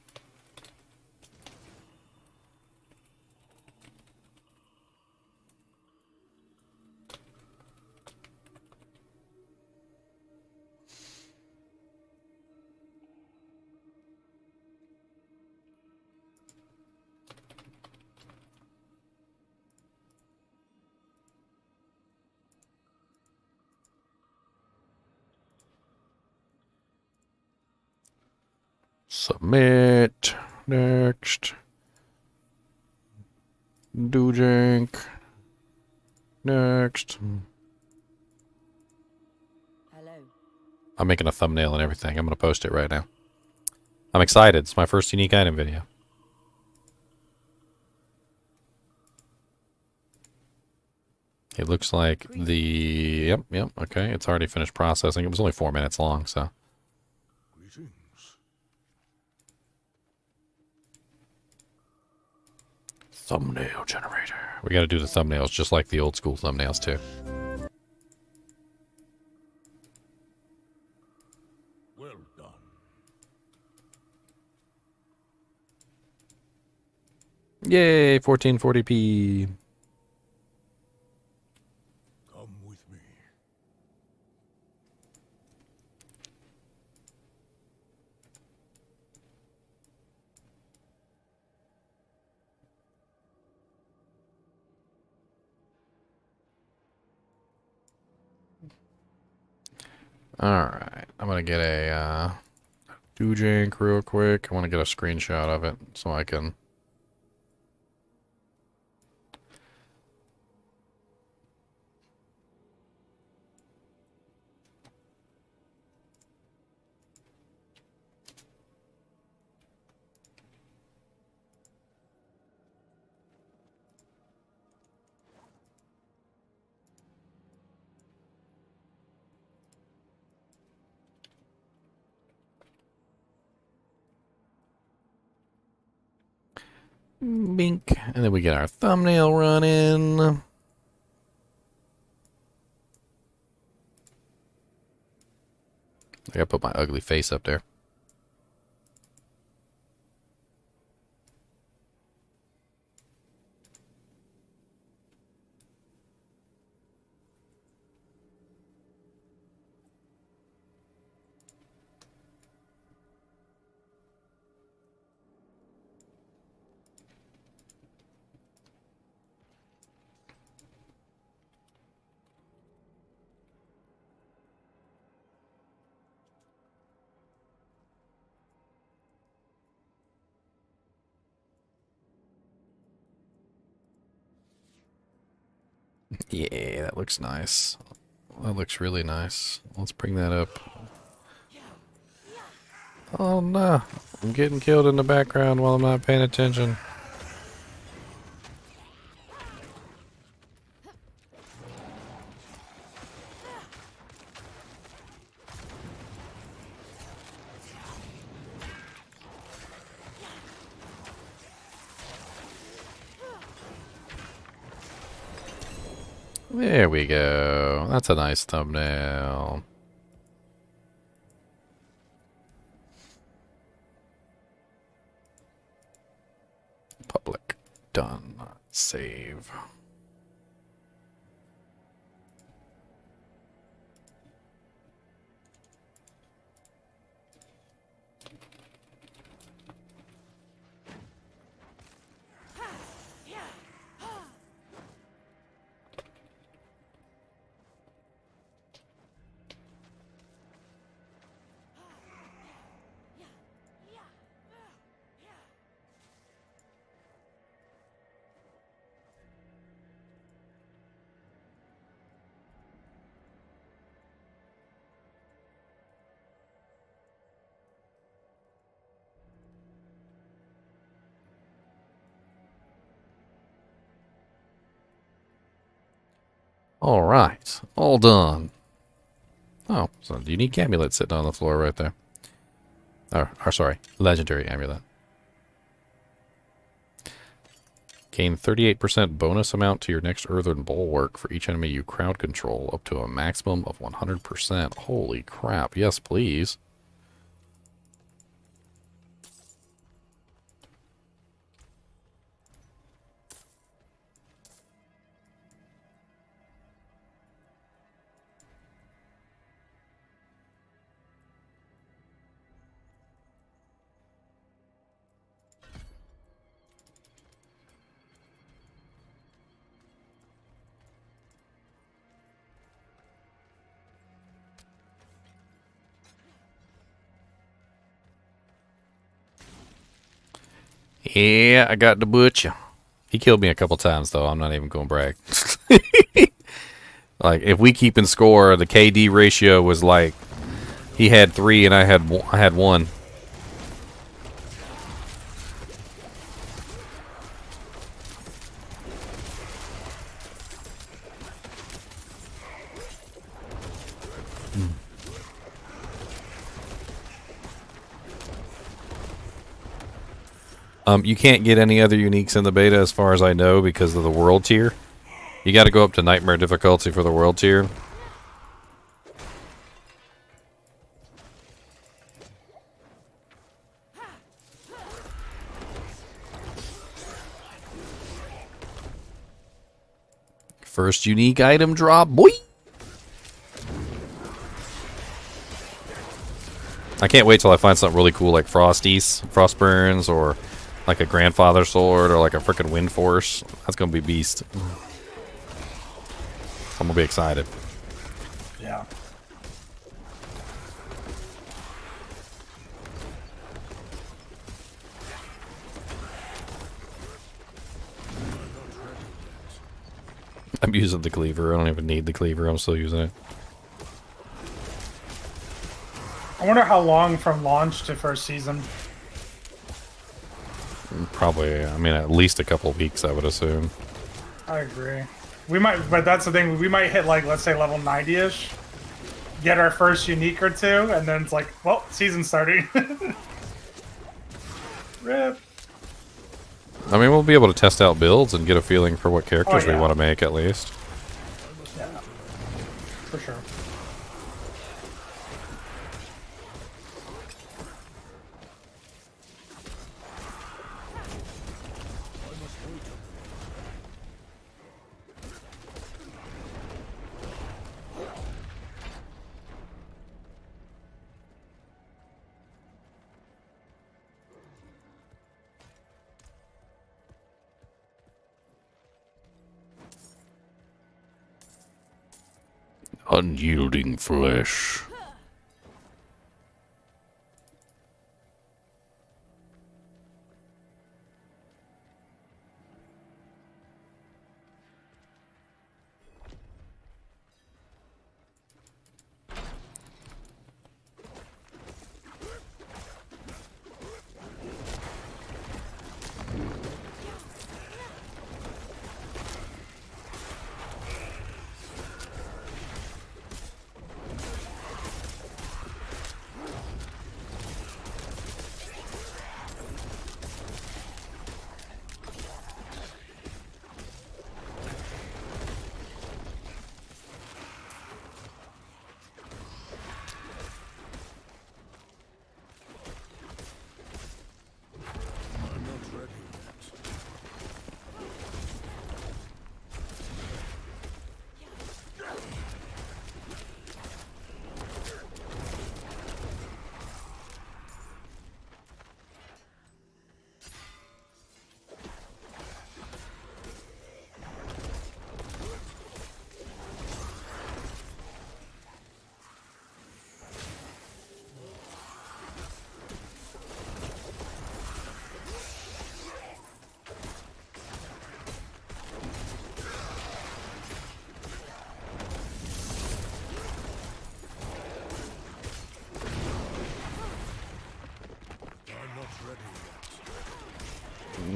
Submit. Next. Do jank. Next. Hello. I'm making a thumbnail and everything. I'm going to post it right now. I'm excited. It's my first unique item video. It looks like the... Yep, okay. It's already finished processing. It was only 4 minutes long, so... Thumbnail generator. We gotta do the thumbnails just like the old school thumbnails, too. Well done. Yay, 1440p. Come with me. Alright, I'm gonna get a dojank real quick. I want to get a screenshot of it so I can... Bink. And then we get our thumbnail running. I gotta put my ugly face up there. Yeah, that looks nice. That looks really nice. Let's bring that up. Oh no, I'm getting killed in the background while I'm not paying attention. There we go. That's a nice thumbnail. Public. Done. Save. All right, all done. Oh, so a unique amulet sitting on the floor right there. Or sorry, legendary amulet. Gain 38% bonus amount to your next earthen bulwark for each enemy you crowd control, up to a maximum of 100%. Holy crap, yes please. Yeah, I got the butcher. He killed me a couple times, though. I'm not even going to brag. Like, if we keep in score, the KD ratio was like, he had 3 and I had 1. You can't get any other uniques in the beta as far as I know because of the world tier. You got to go up to nightmare difficulty for the world tier. First unique item drop, boy! I can't wait till I find something really cool like Frostburns, or like a Grandfather Sword, or like a frickin' Wind Force. That's gonna be beast. I'm gonna be excited. Yeah. I'm using the cleaver. I don't even need the cleaver. I'm still using it. I wonder how long from launch to first season. Probably, I mean, at least a couple weeks, I would assume. I agree. We might, but that's the thing. We might hit like, let's say, level 90-ish, get our first unique or two, and then it's like, well, season's starting. Rip. I mean, we'll be able to test out builds and get a feeling for what characters we yeah. want to make, at least. Yeah, for sure. Unyielding flesh.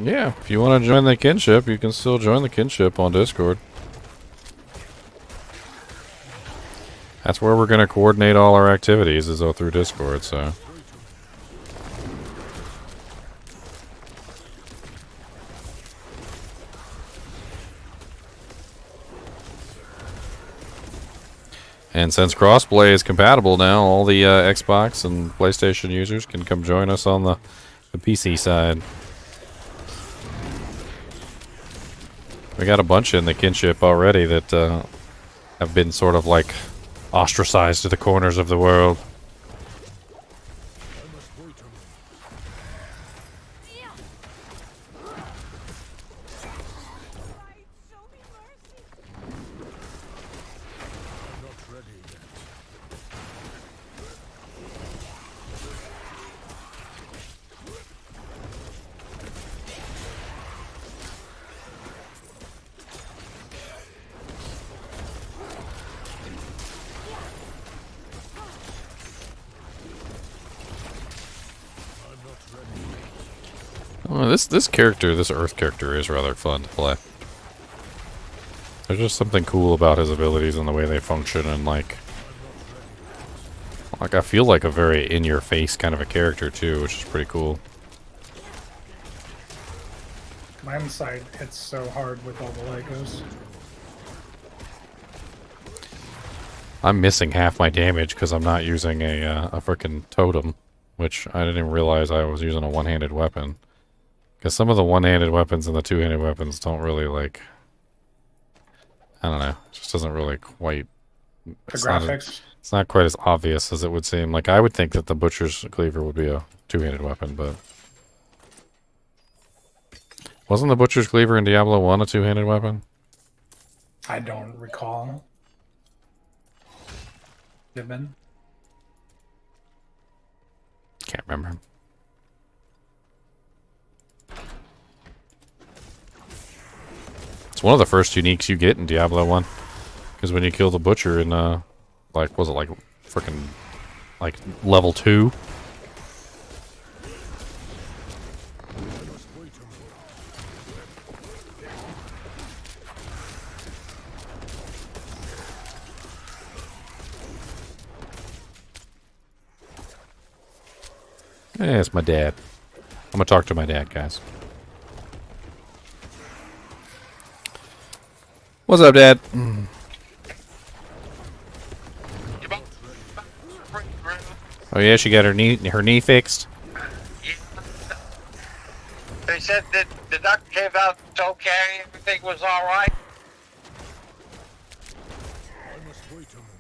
Yeah, if you want to join the kinship, you can still join the kinship on Discord. That's where we're going to coordinate all our activities, is all through Discord, so. And since crossplay is compatible now, all the Xbox and PlayStation users can come join us on the PC side. We got a bunch in the kinship already that have been sort of like ostracized to the corners of the world. Oh, this character, this Earth character, is rather fun to play. There's just something cool about his abilities and the way they function, and like I feel like a very in-your-face kind of a character too, which is pretty cool. My side hits so hard with all the Legos. I'm missing half my damage because I'm not using a frickin' totem, which I didn't even realize I was using a one-handed weapon. Because some of the one-handed weapons and the two-handed weapons don't really, like... I don't know. It just doesn't really quite... The graphics? It's not quite as obvious as it would seem. Like, I would think that the Butcher's Cleaver would be a two-handed weapon, but... Wasn't the Butcher's Cleaver in Diablo 1 a two-handed weapon? I don't recall. Given. Can't remember. It's one of the first uniques you get in Diablo 1. Because when you kill the Butcher in, like, was it like freaking, like, level 2? Yeah, it's my dad. I'm gonna talk to my dad, guys. What's up, Dad? Oh yeah, she got her knee fixed. They said that the doctor came out okay, everything was all right. I must wait a moment.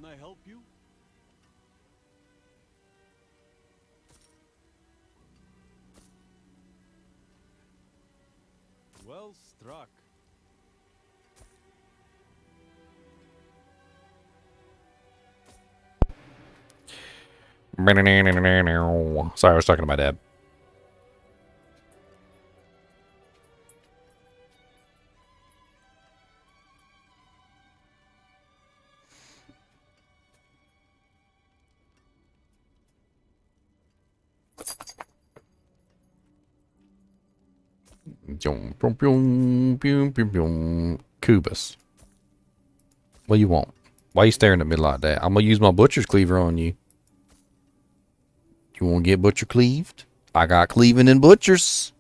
Can I help you? Well struck. Sorry, I was talking to my dad. Cubus. What do you want? Why you staring at me like that? I'm gonna use my butcher's cleaver on you. You wanna get butcher cleaved? I got cleaving and butchers.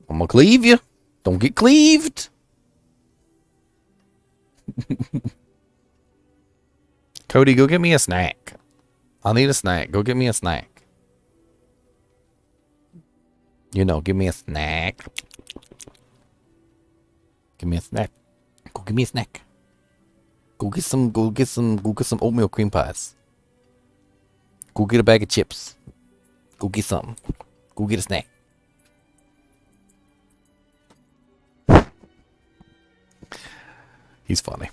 I'm gonna cleave you. Don't get cleaved. Cody, go get me a snack. I need a snack. Go get me a snack. You know, give me a snack. Give me a snack. Go give me a snack. Go get some oatmeal cream pies. Go get a bag of chips. Go get something. Go get a snack. He's funny.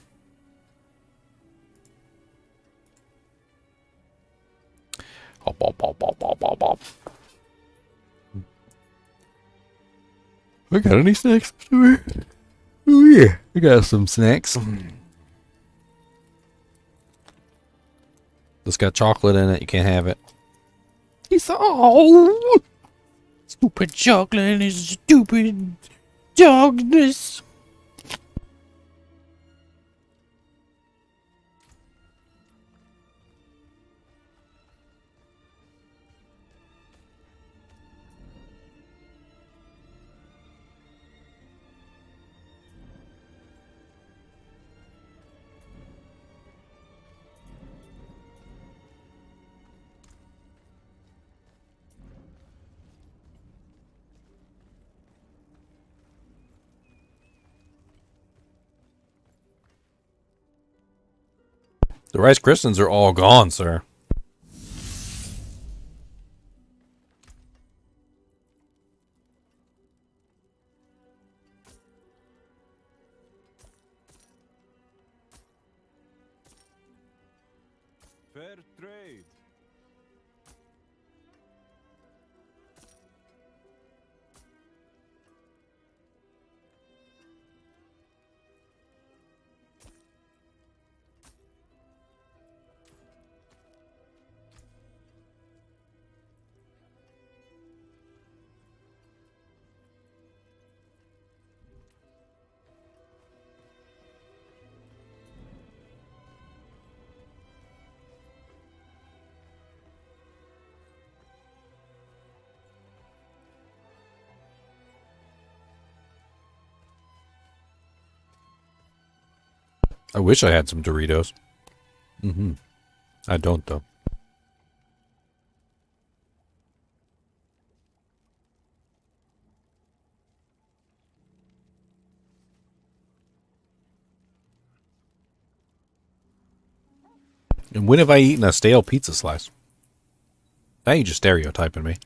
Hop, hop, hop, hop, hop, hop, hop. I got any snacks? Oh yeah, I got some snacks. This got chocolate in it. You can't have it. He's oh, stupid chocolate is stupid dogness. The Rice Krispies are all gone, sir. Fair trade. I wish I had some Doritos. I don't, though. And when have I eaten a stale pizza slice? Now you're just stereotyping me.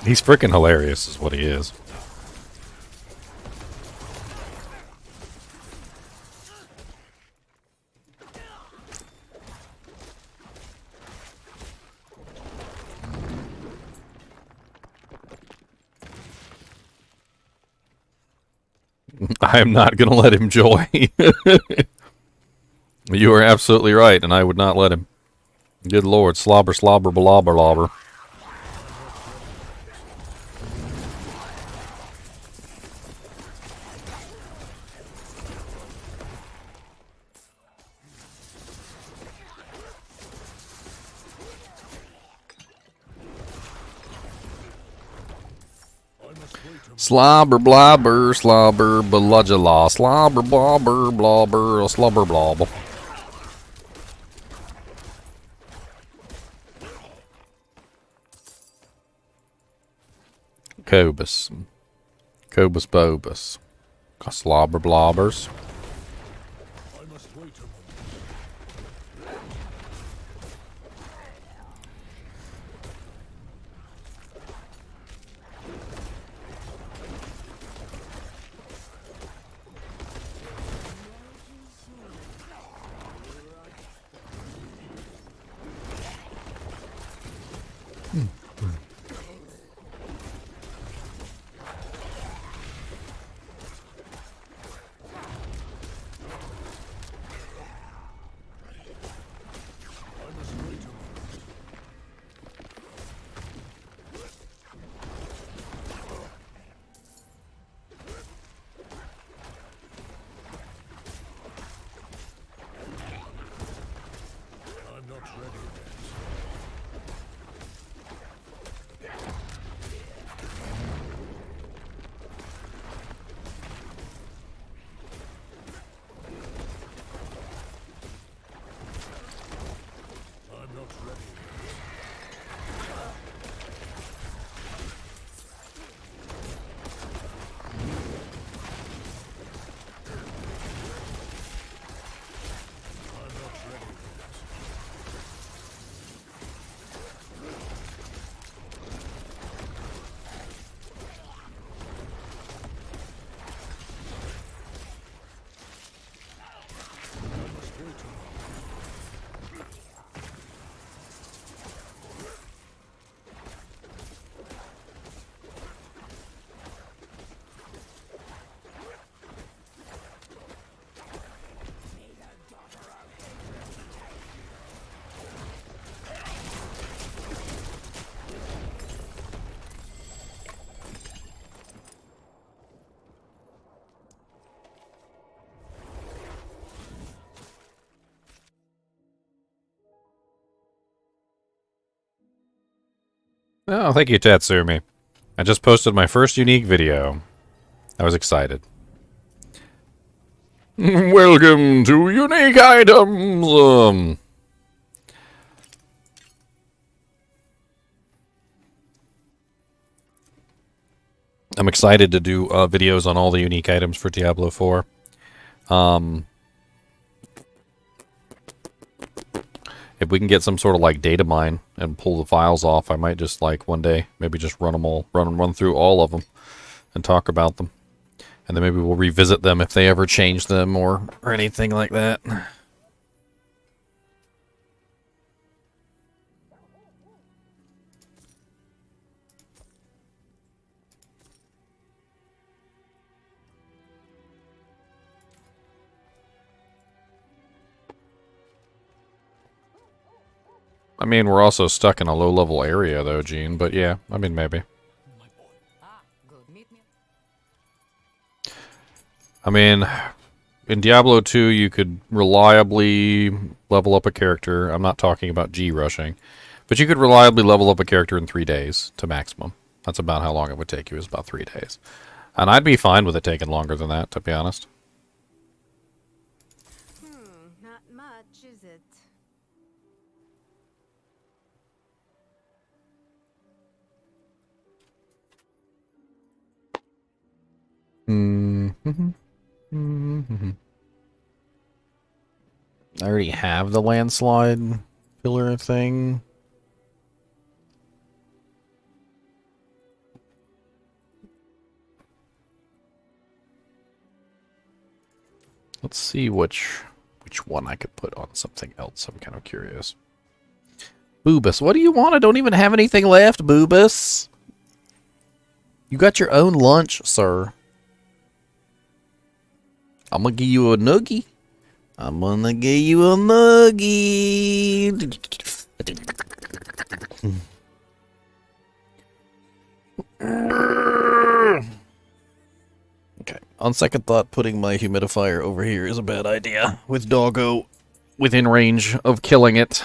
He's freaking hilarious is what he is. I am not going to let him joy. You are absolutely right, and I would not let him. Good lord, slobber, slobber, blobber, blobber. Slobber, blobber, slobber, bludgela, slobber, blobber, blobber, slobber, blobber. Cobus. Cobus Bobus. Slobber blobbers. Oh, thank you, Tatsumi. I just posted my first unique video. I was excited. Welcome to Unique Items! I'm excited to do videos on all the unique items for Diablo 4. If we can get some sort of like data mine and pull the files off, I might just like one day maybe just run through all of them and talk about them. And then maybe we'll revisit them if they ever change them or anything like that. I mean, we're also stuck in a low-level area, though, Gene. But yeah, I mean, maybe. I mean, in Diablo 2, you could reliably level up a character. I'm not talking about G-rushing. But you could reliably level up a character in 3 days to maximum. That's about how long it would take you, is about 3 days. And I'd be fine with it taking longer than that, to be honest. Not much, is it? I already have the landslide pillar thing. Let's see which one I could put on something else. I'm kind of curious. Boobus, what do you want? I don't even have anything left, Boobus. You got your own lunch, sir. I'm gonna give you a noogie. I'm gonna give you a noogie. Okay. On second thought, putting my humidifier over here is a bad idea. With Doggo within range of killing it.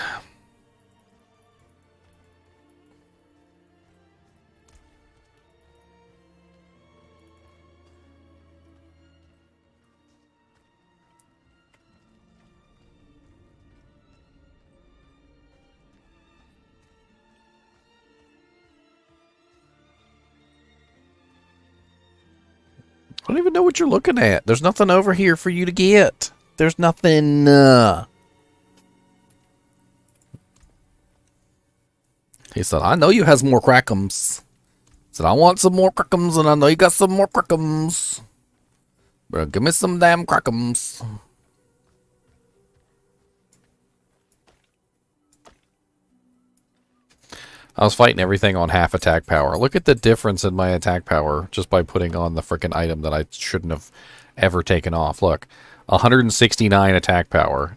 I don't even know what you're looking at. There's nothing over here for you to get. There's nothing. He said, I know you has more crackums. He said, I want some more crackums, and I know you got some more crackums. Bro, give me some damn crackums. I was fighting everything on half attack power. Look at the difference in my attack power just by putting on the freaking item that I shouldn't have ever taken off. Look, 169 attack power,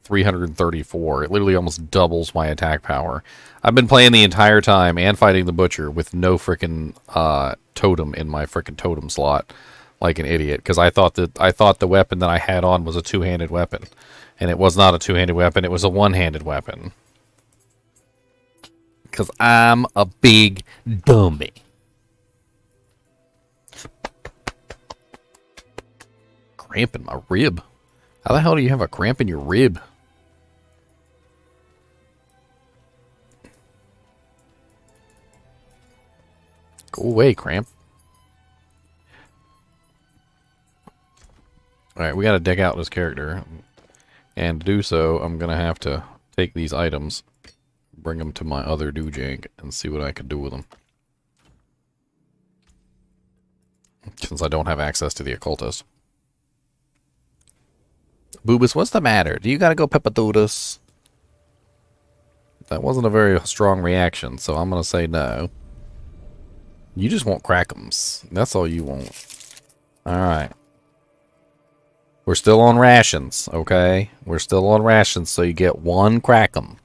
334. It literally almost doubles my attack power. I've been playing the entire time and fighting the butcher with no freaking totem in my freaking totem slot, like an idiot, because I thought the weapon that I had on was a two-handed weapon, and it was not a two-handed weapon. It was a one-handed weapon. Because I'm a big dummy. Cramp in my rib. How the hell do you have a cramp in your rib? Go away, cramp. Alright, we gotta deck out this character. And to do so, I'm gonna have to take these items, bring them to my other doojank, and see what I can do with them. Since I don't have access to the occultist. Boobus, what's the matter? Do you gotta go peppadoodus? That wasn't a very strong reaction, so I'm gonna say no. You just want crackums. That's all you want. Alright. We're still on rations, okay? We're still on rations, so you get one crackum.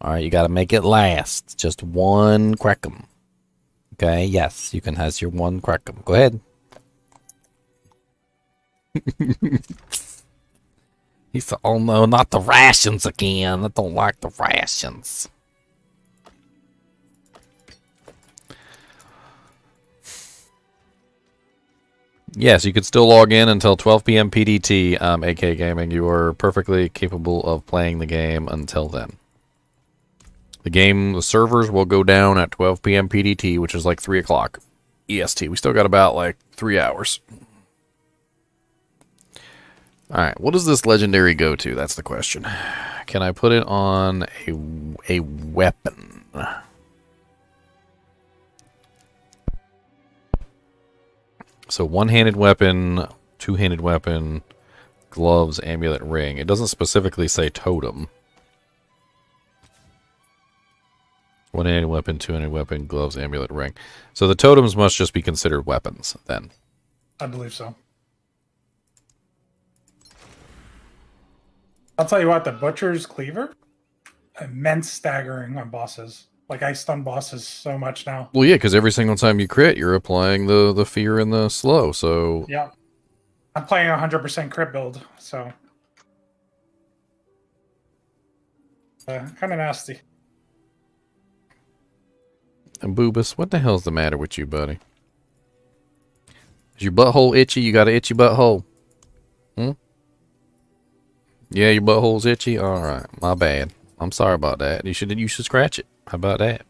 Alright, you gotta make it last. Just one crackum. Okay, yes, you can have your one crackum. Go ahead. He said, oh no, not the rations again. I don't like the rations. Yes, you could still log in until 12 p.m. PDT, AK Gaming. You are perfectly capable of playing the game until then. The servers will go down at 12 p.m. PDT, which is like 3 o'clock EST. We still got about like 3 hours. Alright, what does this legendary go to? That's the question. Can I put it on a weapon? So one-handed weapon, two-handed weapon, gloves, amulet, ring. It doesn't specifically say totem. One-handed weapon, two-handed weapon, gloves, amulet, ring. So the totems must just be considered weapons, then. I believe so. I'll tell you what, the Butcher's Cleaver, immense staggering on bosses. Like, I stun bosses so much now. Well, yeah, because every single time you crit, you're applying the fear and the slow, so... Yeah. I'm playing a 100% crit build, so... kind of nasty. And Boobus, what the hell's the matter with you, buddy? Is your butthole itchy? You got an itchy butthole? Hmm? Yeah, your butthole's itchy? Alright, my bad. I'm sorry about that. You should scratch it. How about that?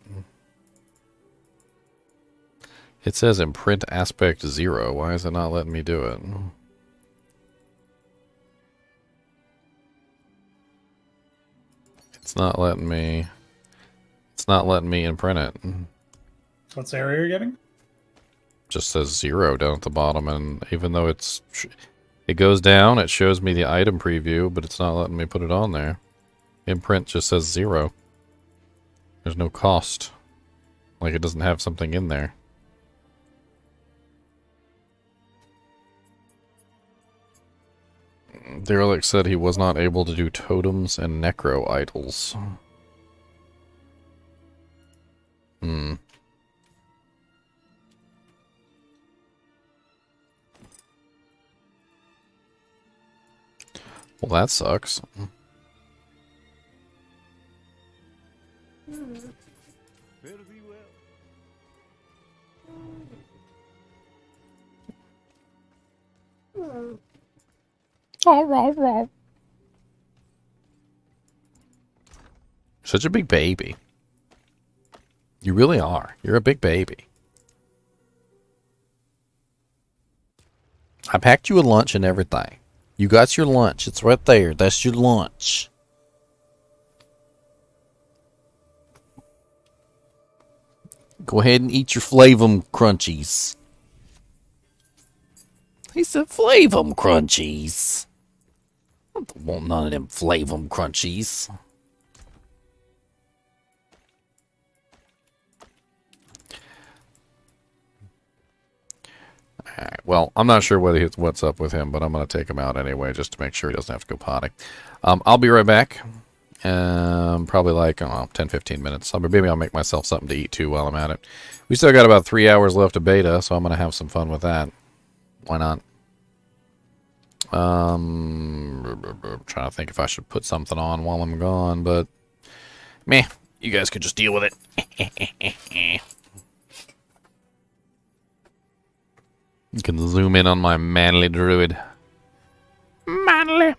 It says imprint aspect 0. Why is it not letting me do it? It's not letting me imprint it. So what's the area you're getting? Just says 0 down at the bottom, and even though It goes down, it shows me the item preview, but it's not letting me put it on there. Imprint just says 0. There's no cost. Like it doesn't have something in there. Derelict said he was not able to do totems and necro idols. Hmm. Well, that sucks. Such a big baby. You really are. You're a big baby. I packed you a lunch and everything. You got your lunch. It's right there. That's your lunch. Go ahead and eat your Flavum Crunchies. He said Flavum Crunchies. I don't want none of them Flavum Crunchies. Alright, well, I'm not sure what's up with him, but I'm going to take him out anyway just to make sure he doesn't have to go potty. I'll be right back. Probably like, I don't know, 10-15 minutes. Maybe I'll make myself something to eat too while I'm at it. We still got about 3 hours left of beta, so I'm going to have some fun with that. Why not? I'm trying to think if I should put something on while I'm gone, but meh, you guys could just deal with it. You can zoom in on my manly druid. Manly.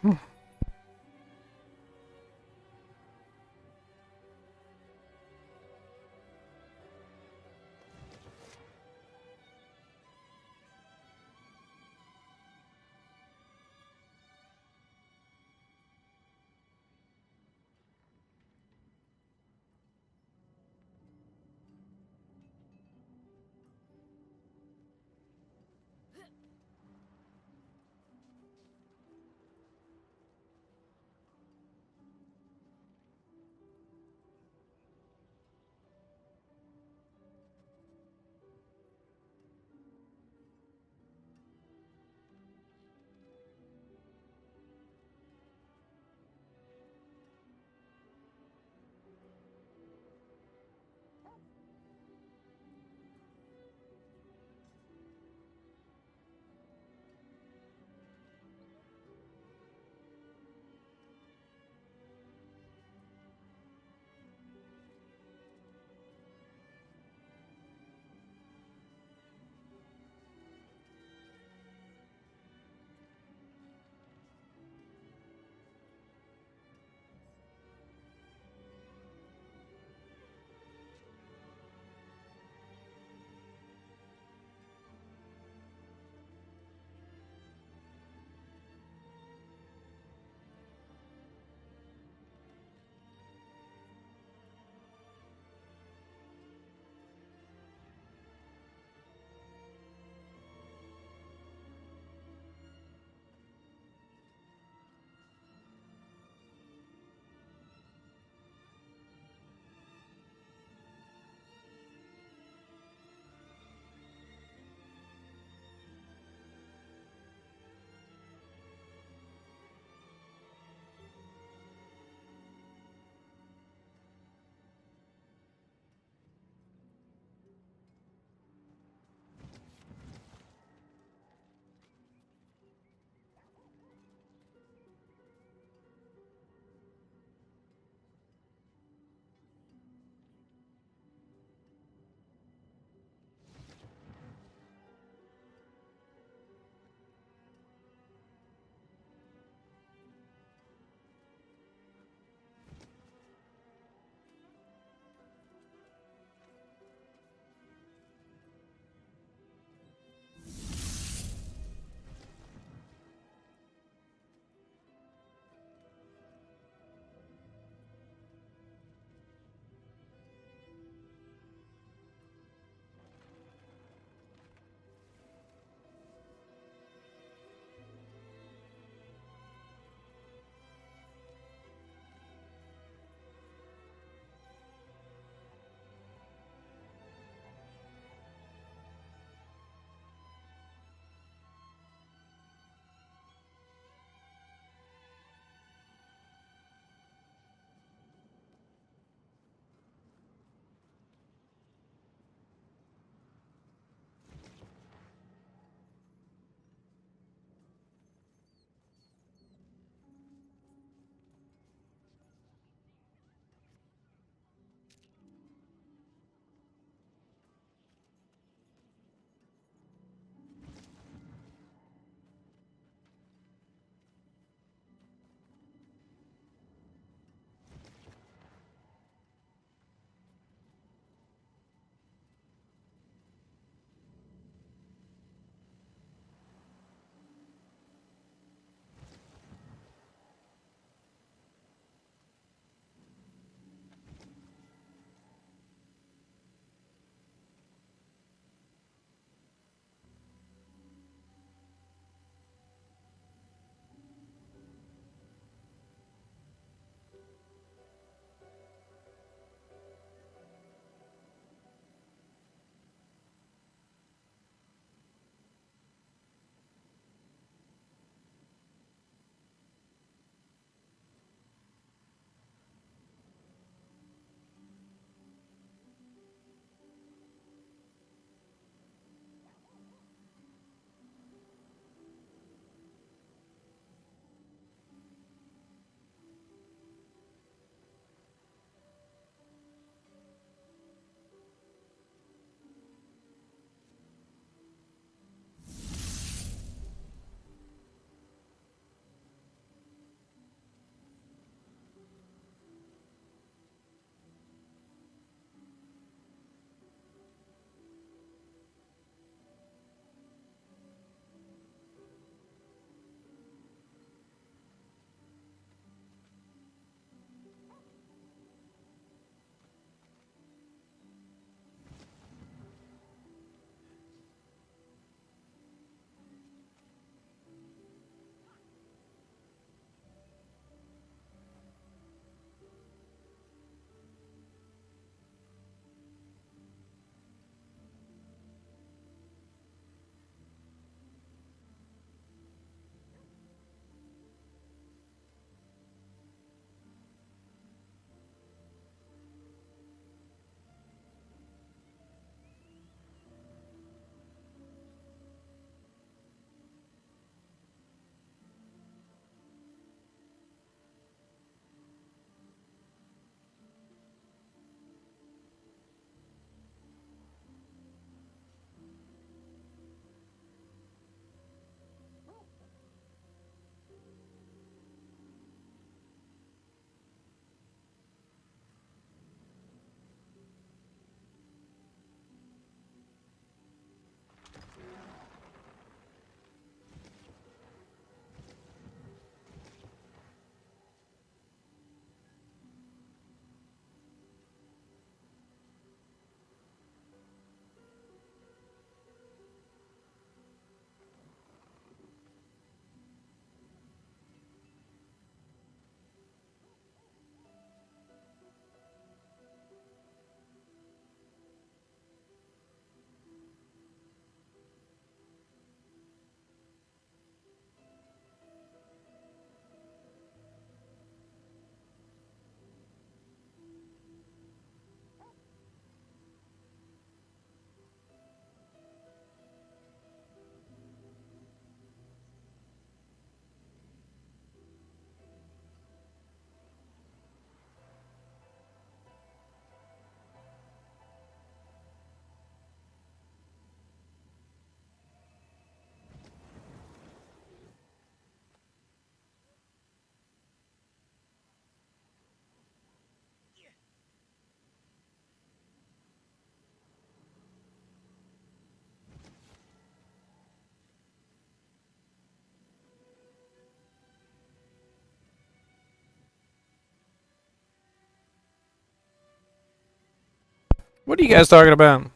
What are you guys talking about?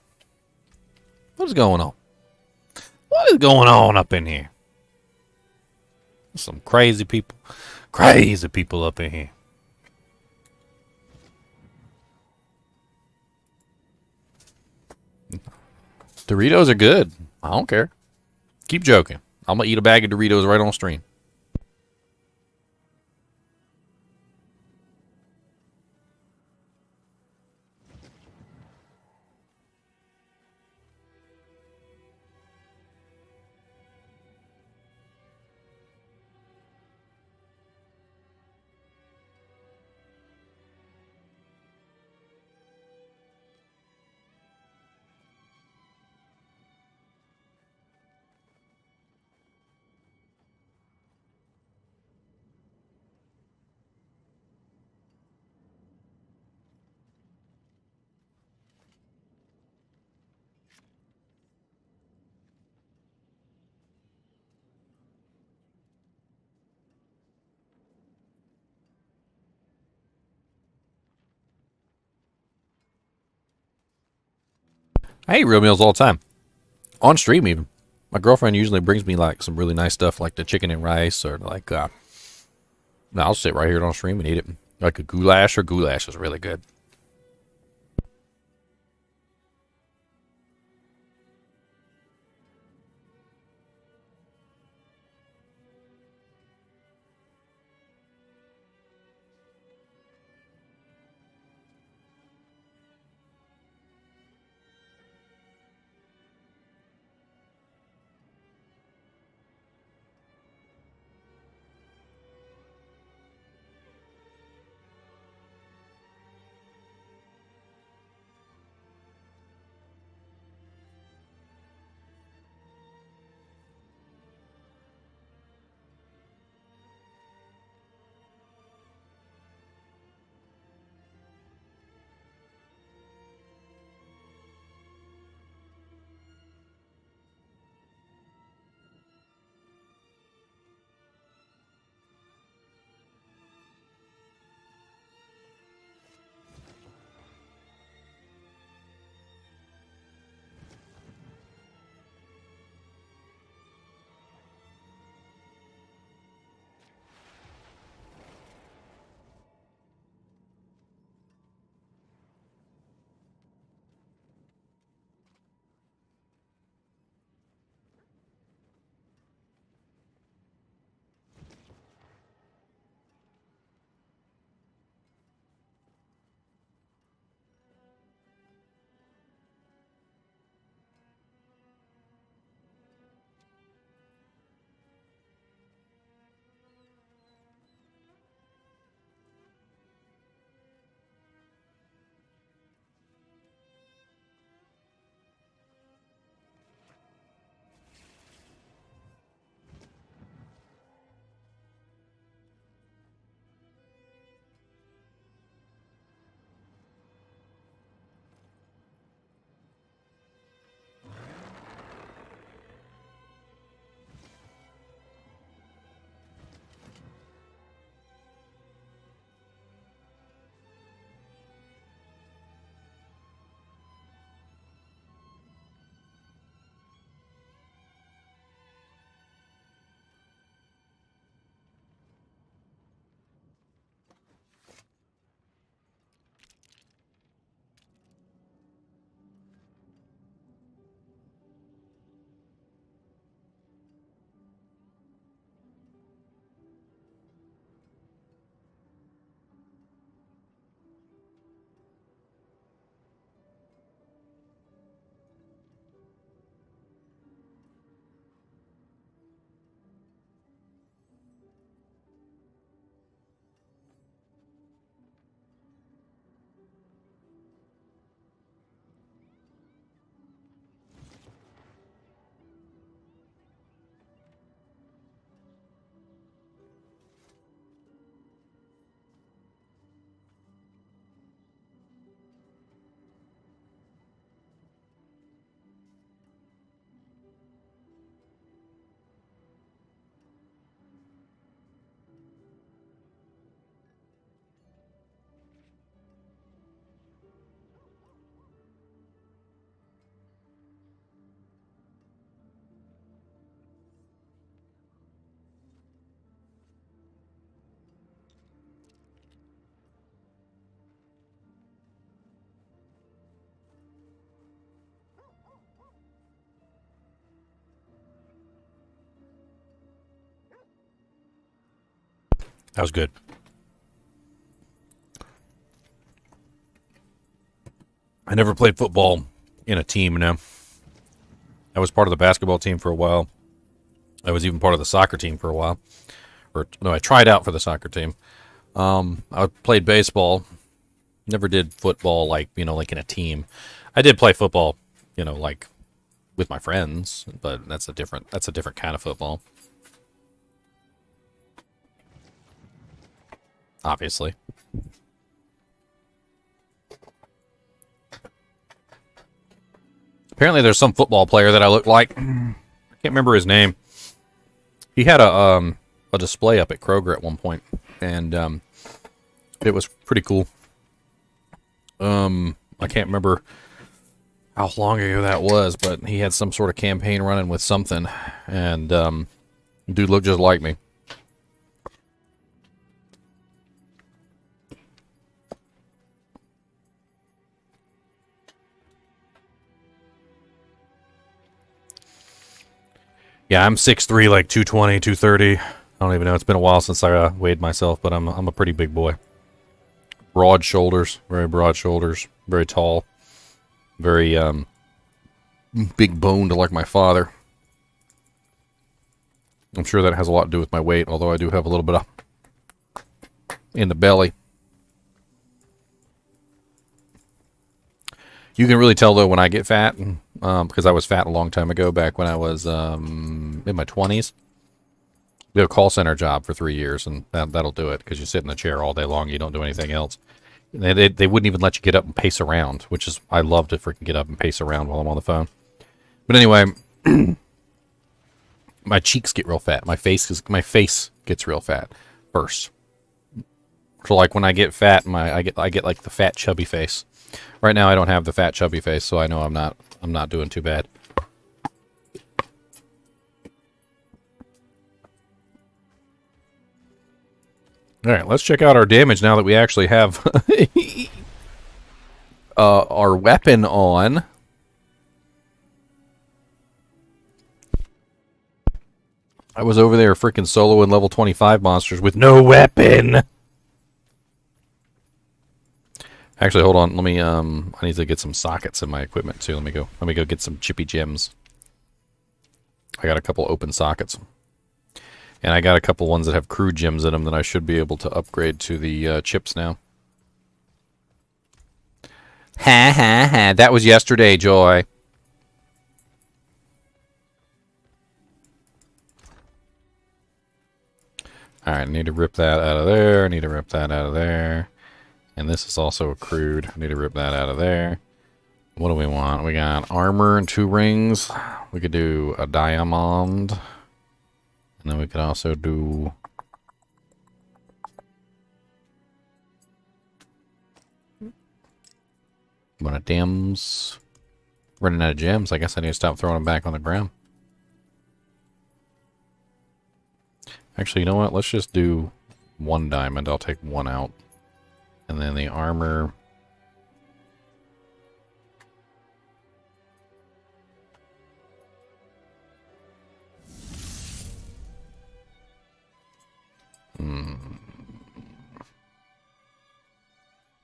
What is going on? What is going on up in here? Some crazy people. Crazy people up in here. Doritos are good. I don't care. Keep joking. I'm gonna eat a bag of Doritos right on stream. I eat real meals all the time. On stream even. My girlfriend usually brings me like some really nice stuff like the chicken and rice or like I'll sit right here on stream and eat it. Like a goulash is really good. That was good. I never played football in a team, no. I was part of the basketball team for a while. I was even part of the soccer team for a while. Or, no, I tried out for the soccer team. I played baseball. Never did football, like, you know, like in a team. I did play football, you know, like with my friends, but that's a different kind of football. Obviously. Apparently there's some football player that I look like. I can't remember his name. He had a display up at Kroger at one point, and it was pretty cool. I can't remember how long ago that was, but he had some sort of campaign running with something, and dude looked just like me. Yeah, I'm 6'3", like 220, 230. I don't even know. It's been a while since I weighed myself, but I'm a pretty big boy. Broad shoulders, very broad shoulders, very tall, very big boned like my father. I'm sure that has a lot to do with my weight, although I do have a little bit of in the belly. You can really tell, though, when I get fat, because I was fat a long time ago, back when I was in my 20s. We have a call center job for 3 years, and that'll do it, because you sit in the chair all day long, you don't do anything else. They wouldn't even let you get up and pace around, which is, I love to freaking get up and pace around while I'm on the phone. But anyway, my cheeks get real fat. My face gets real fat first. So like when I get fat, I get like the fat chubby face. Right now I don't have the fat chubby face, so I know I'm not doing too bad. All right, let's check out our damage now that we actually have our weapon on. I was over there freaking soloing level 25 monsters with no weapon. Actually, hold on. Let me I need to get some sockets in my equipment too. Let me go get some chippy gems. I got a couple open sockets. And I got a couple ones that have crude gems in them that I should be able to upgrade to the chips now. Ha ha ha. That was yesterday, Joy. Alright, I need to rip that out of there. I need to rip that out of there. And this is also a crude. I need to rip that out of there. What do we want? We got armor and 2 rings. We could do a diamond. And then we could also do... one of gems. Running out of gems. I guess I need to stop throwing them back on the ground. Actually, you know what? Let's just do 1 diamond. I'll take 1 out. And then the armor...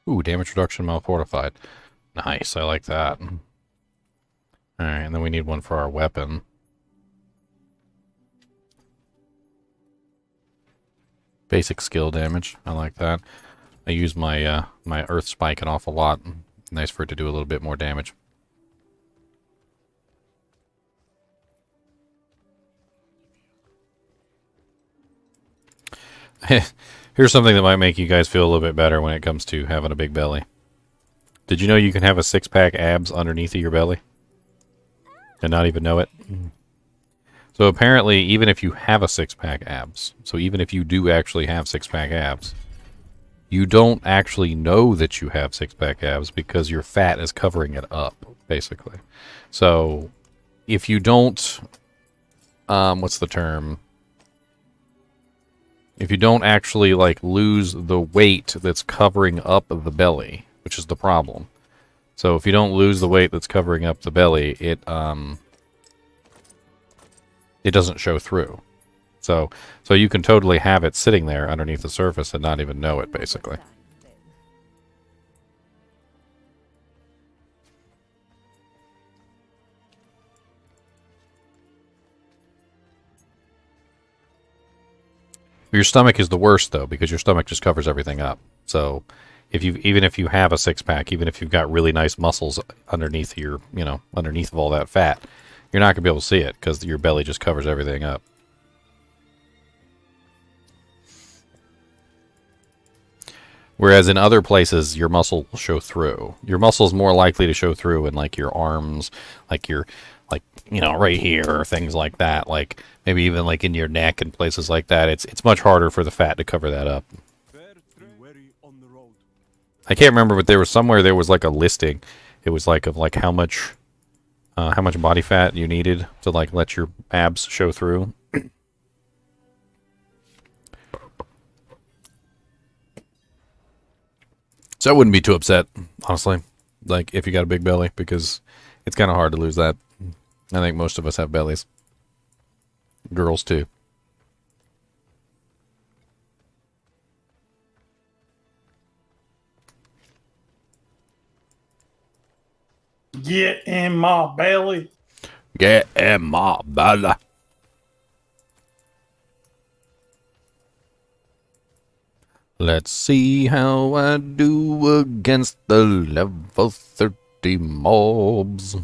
Ooh, damage reduction malfortified. Nice, I like that. Alright, and then we need one for our weapon. Basic skill damage, I like that. I use my my earth spike an awful lot. Nice for it to do a little bit more damage. Here's something that might make you guys feel a little bit better when it comes to having a big belly. Did you know you can have a 6-pack abs underneath of your belly? And not even know it? So apparently, even if you have a 6-pack abs, so even if you do actually have 6-pack abs, you don't actually know that you have 6-pack abs because your fat is covering it up, basically. So, if you don't... what's the term? If you don't actually, like, lose the weight that's covering up the belly, which is the problem. So if you don't lose the weight that's covering up the belly, it doesn't show through. So you can totally have it sitting there underneath the surface and not even know it, basically. Your stomach is the worst, though, because your stomach just covers everything up. So even if you have a six-pack, even if you've got really nice muscles underneath your, underneath of all that fat, you're not going to be able to see it because your belly just covers everything up. Whereas in other places, your muscle will show through. Your muscle is more likely to show through in, like, your arms, like right here, or things like that. Like, maybe even, like, in your neck and places like that. It's much harder for the fat to cover that up. I can't remember, but there was somewhere there was, like, a listing. It was, like, of, like, how much body fat you needed to, like, let your abs show through. So I wouldn't be too upset, honestly, like, if you got a big belly, because it's kind of hard to lose that. I think most of us have bellies. Girls, too. Get in my belly. Get in my belly. Let's see how I do against the level 30 mobs.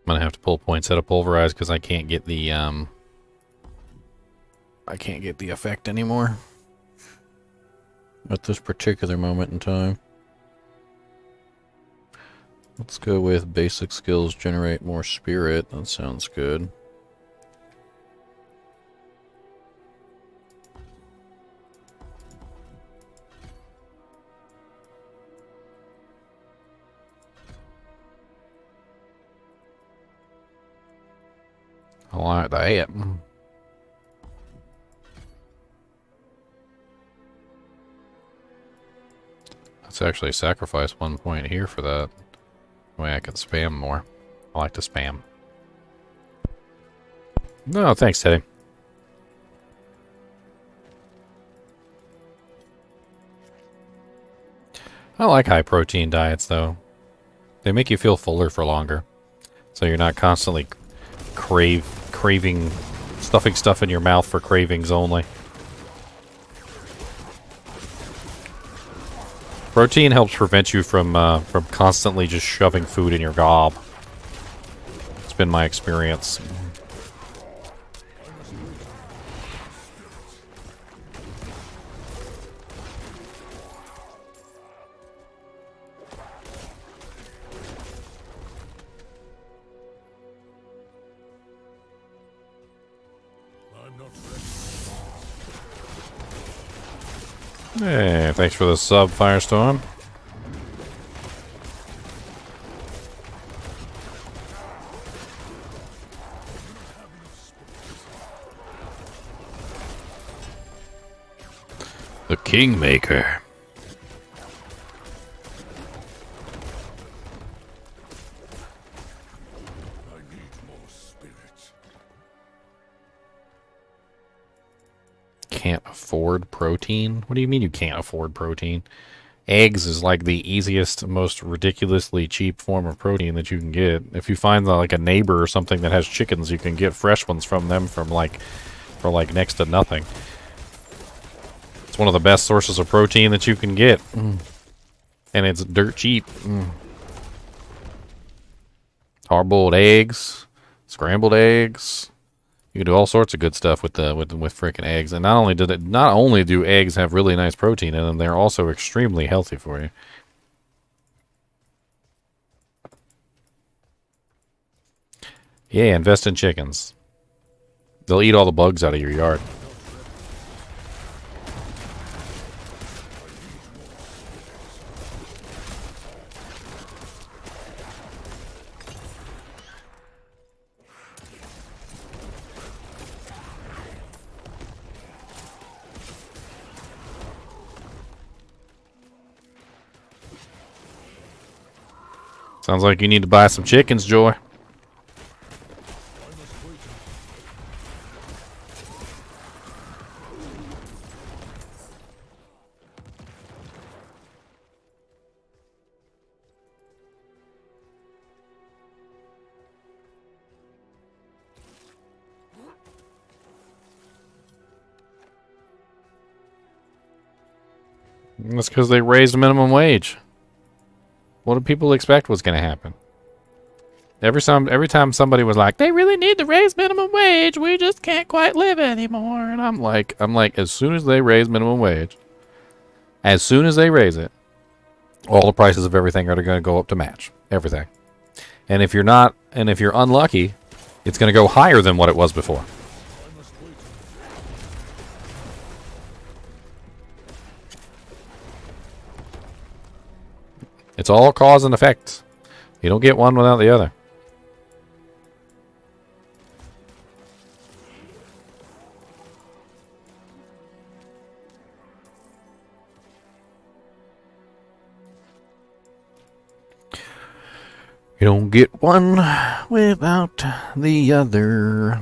I'm gonna have to pull points out of pulverize because I can't get the effect anymore at this particular moment in time. Let's go with basic skills, generate more spirit. That sounds good. I like that. Let's actually sacrifice 1 point here for that. That way I can spam more. I like to spam. No, thanks, Teddy. I like high protein diets, though. They make you feel fuller for longer. So you're not constantly craving, stuffing stuff in your mouth for cravings only. Protein helps prevent you from constantly just shoving food in your gob. It's been my experience. Hey, thanks for the sub, Firestorm. The Kingmaker. Can't afford protein? What do you mean you can't afford protein? Eggs is like the easiest, most ridiculously cheap form of protein that you can get. If you find like a neighbor or something that has chickens, you can get fresh ones from them for like next to nothing. It's one of the best sources of protein that you can get. And it's dirt cheap. Hard-boiled eggs, scrambled eggs, You can do all sorts of good stuff with freaking eggs. And not only do eggs have really nice protein in them, they're also extremely healthy for you. Yeah, invest in chickens. They'll eat all the bugs out of your yard. Sounds like you need to buy some chickens, Joy. That's because they raised the minimum wage. What did people expect was going to happen? Every time somebody was like, they really need to raise minimum wage, we just can't quite live anymore. And I'm like, as soon as they raise minimum wage, as soon as they raise it, all the prices of everything are going to go up to match everything. And if you're unlucky, it's going to go higher than what it was before. It's all cause and effect. You don't get one without the other. You don't get one without the other.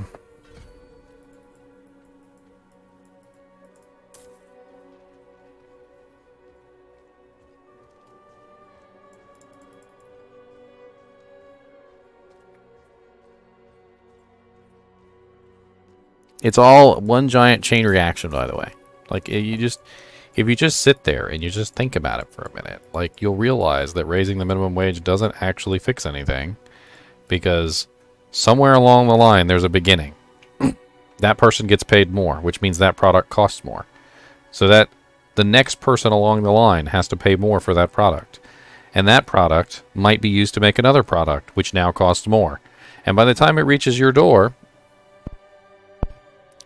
It's all one giant chain reaction, by the way. Like, if you just sit there and you just think about it for a minute, like, you'll realize that raising the minimum wage doesn't actually fix anything, because somewhere along the line there's a beginning. That person gets paid more, which means that product costs more. So that the next person along the line has to pay more for that product. And that product might be used to make another product, which now costs more. And by the time it reaches your door,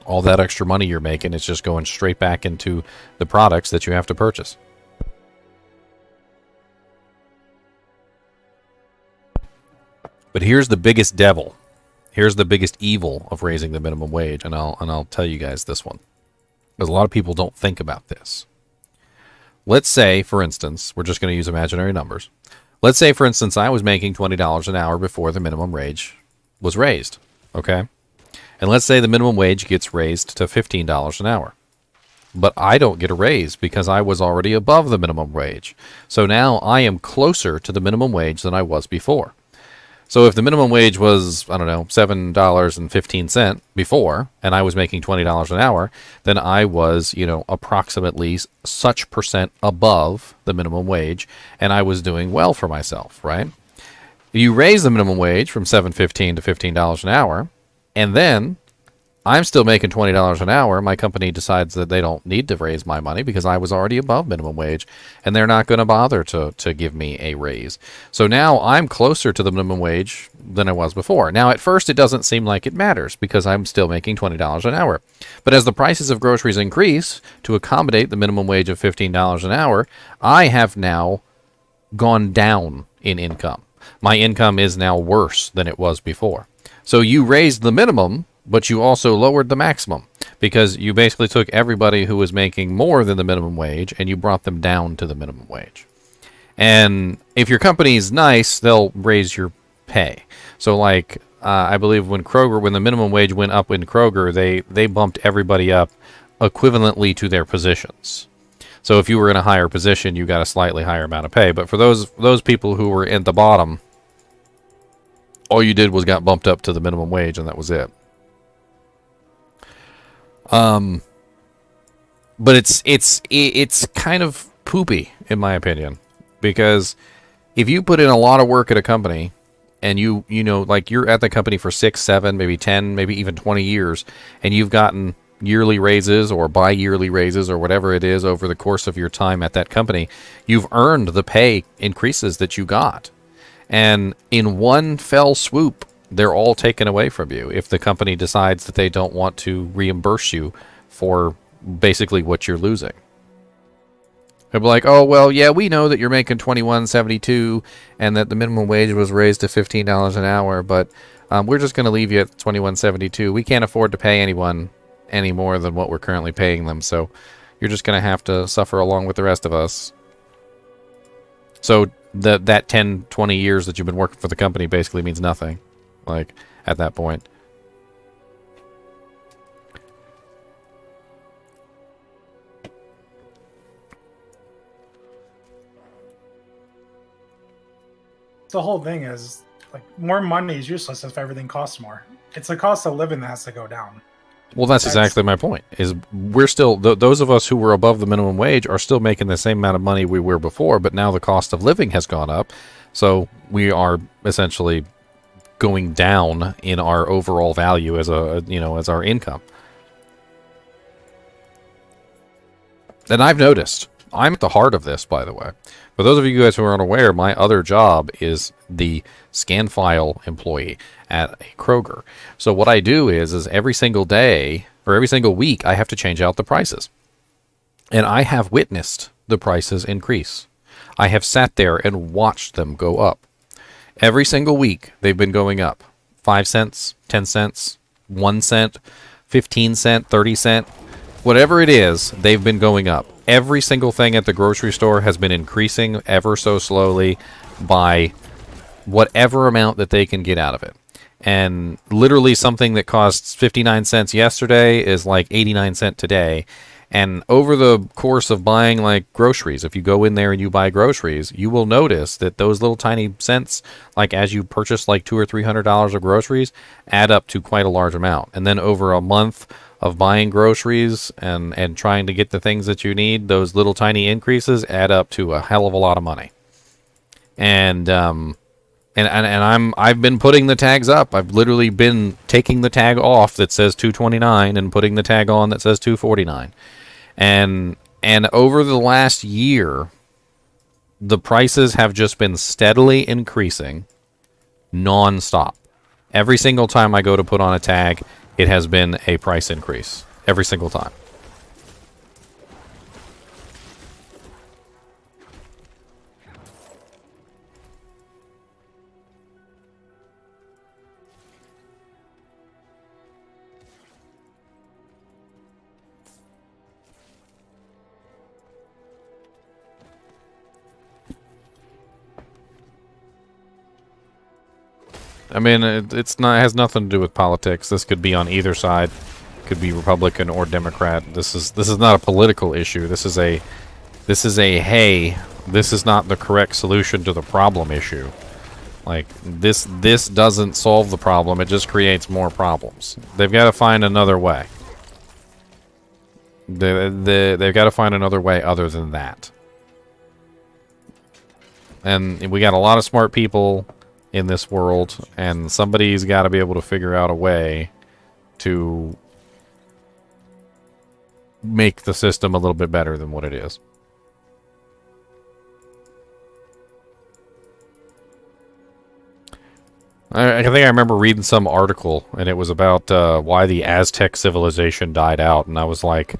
all that extra money you're making is just going straight back into the products that you have to purchase. But here's the biggest devil. Here's the biggest evil of raising the minimum wage, and I'll tell you guys this one, because a lot of people don't think about this. Let's say, for instance, we're just going to use imaginary numbers. Let's say, for instance, I was making $20 an hour before the minimum wage was raised, okay? And let's say the minimum wage gets raised to $15 an hour. But I don't get a raise because I was already above the minimum wage. So now I am closer to the minimum wage than I was before. So if the minimum wage was, I don't know, $7.15 before, and I was making $20 an hour, then I was, approximately such percent above the minimum wage, and I was doing well for myself, right? You raise the minimum wage from $7.15 to $15 an hour, and then I'm still making $20 an hour. My company decides that they don't need to raise my money because I was already above minimum wage, and they're not going to bother to give me a raise. So now I'm closer to the minimum wage than I was before. Now, at first, it doesn't seem like it matters because I'm still making $20 an hour. But as the prices of groceries increase to accommodate the minimum wage of $15 an hour, I have now gone down in income. My income is now worse than it was before. So you raised the minimum, but you also lowered the maximum, because you basically took everybody who was making more than the minimum wage and you brought them down to the minimum wage. And if your company's nice, they'll raise your pay. So like, I believe when the minimum wage went up in Kroger, they bumped everybody up equivalently to their positions. So if you were in a higher position, you got a slightly higher amount of pay. But for those people who were at the bottom, all you did was got bumped up to the minimum wage, and that was it. But it's kind of poopy, in my opinion, because if you put in a lot of work at a company and you know, like you're at the company for 6, 7, maybe 10, maybe even 20 years, and you've gotten yearly raises or bi-yearly raises or whatever it is over the course of your time at that company, you've earned the pay increases that you got. And in one fell swoop, they're all taken away from you if the company decides that they don't want to reimburse you for basically what you're losing. They'll be like, oh, well, yeah, we know that you're making $21.72 and that the minimum wage was raised to $15 an hour, but we're just going to leave you at $21.72. We can't afford to pay anyone any more than what we're currently paying them, so you're just going to have to suffer along with the rest of us. So that 10, 20 years that you've been working for the company basically means nothing, like, at that point. The whole thing is like more money is useless if everything costs more. It's the cost of living that has to go down. Well, that's exactly my point. Is we're still those of us who were above the minimum wage are still making the same amount of money we were before, but now the cost of living has gone up, so we are essentially going down in our overall value as as our income. And I've noticed, I'm at the heart of this, by the way. For those of you guys who are unaware, my other job is the scan file employee at a Kroger. So what I do is every single day or every single week, I have to change out the prices. And I have witnessed the prices increase. I have sat there and watched them go up. Every single week, they've been going up. 5 cents, 10 cents, 1 cent, 15 cent, 30 cent. Whatever it is, they've been going up. Every single thing at the grocery store has been increasing ever so slowly by whatever amount that they can get out of it. And literally something that costs 59 cents yesterday is like 89 cents today. And over the course of buying like groceries, if you go in there and you buy groceries, you will notice that those little tiny cents, like as you purchase like $200 or $300 of groceries, add up to quite a large amount. And then over a month of buying groceries and trying to get the things that you need, those little tiny increases add up to a hell of a lot of money. And I've been putting the tags up. I've literally been taking the tag off that says $2.29 and putting the tag on that says $2.49. And over the last year, the prices have just been steadily increasing non-stop. Every single time I go to put on a tag, it has been a price increase. Every single time. I mean, it has nothing to do with politics. This could be on either side. It could be Republican or Democrat. This is not a political issue. This is a hey, this is not the correct solution to the problem issue. Like this doesn't solve the problem. It just creates more problems. They've got to find another way. They've got to find another way other than that. And we got a lot of smart people in this world, and somebody's got to be able to figure out a way to make the system a little bit better than what it is. I think I remember reading some article, and it was about why the Aztec civilization died out, and I was like,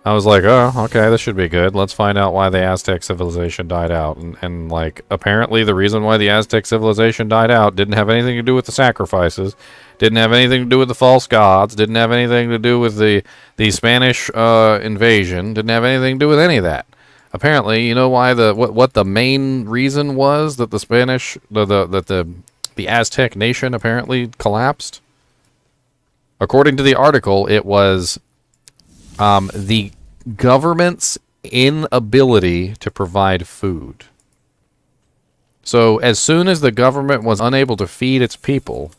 oh, okay, this should be good. Let's find out why the Aztec civilization died out. And like, apparently the reason why the Aztec civilization died out didn't have anything to do with the sacrifices, didn't have anything to do with the false gods, didn't have anything to do with the Spanish invasion, didn't have anything to do with any of that. Apparently, you know why what the main reason was that the Spanish, the Aztec nation apparently collapsed? According to the article, it was the government's inability to provide food. So as soon as the government was unable to feed its people,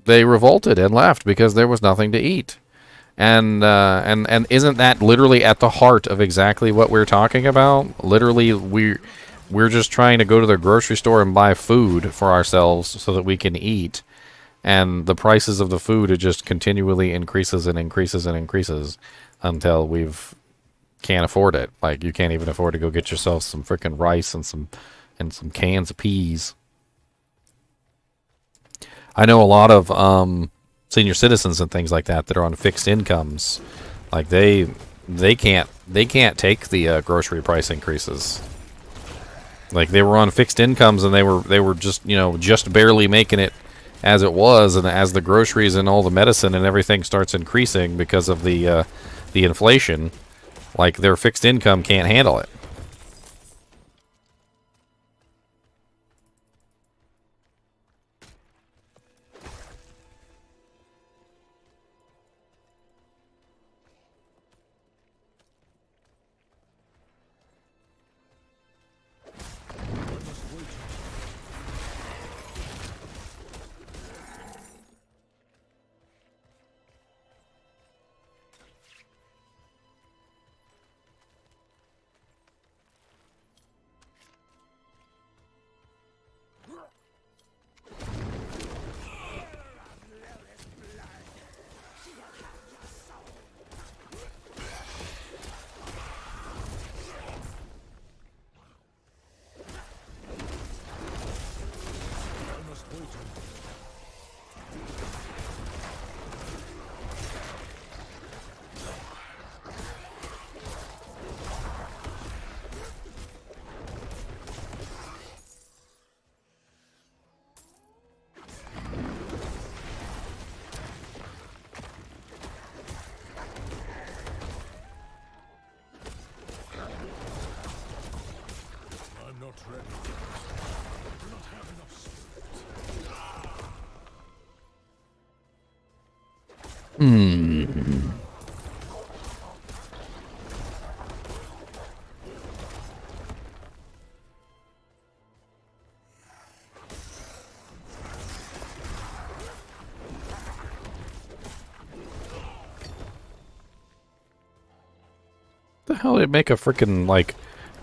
they revolted and left because there was nothing to eat. And isn't that literally at the heart of exactly what we're talking about? Literally, we're just trying to go to the grocery store and buy food for ourselves so that we can eat. And the prices of the food, it just continually increases and increases and increases until can't afford it. Like, you can't even afford to go get yourself some freaking rice and some cans of peas. I know a lot of senior citizens and things like that that are on fixed incomes. Like, they can't take the grocery price increases. Like, they were on fixed incomes and they were just, you know, just barely making it as it was, and as the groceries and all the medicine and everything starts increasing because of the inflation, like, their fixed income can't handle it. The hell did it make a freaking, like,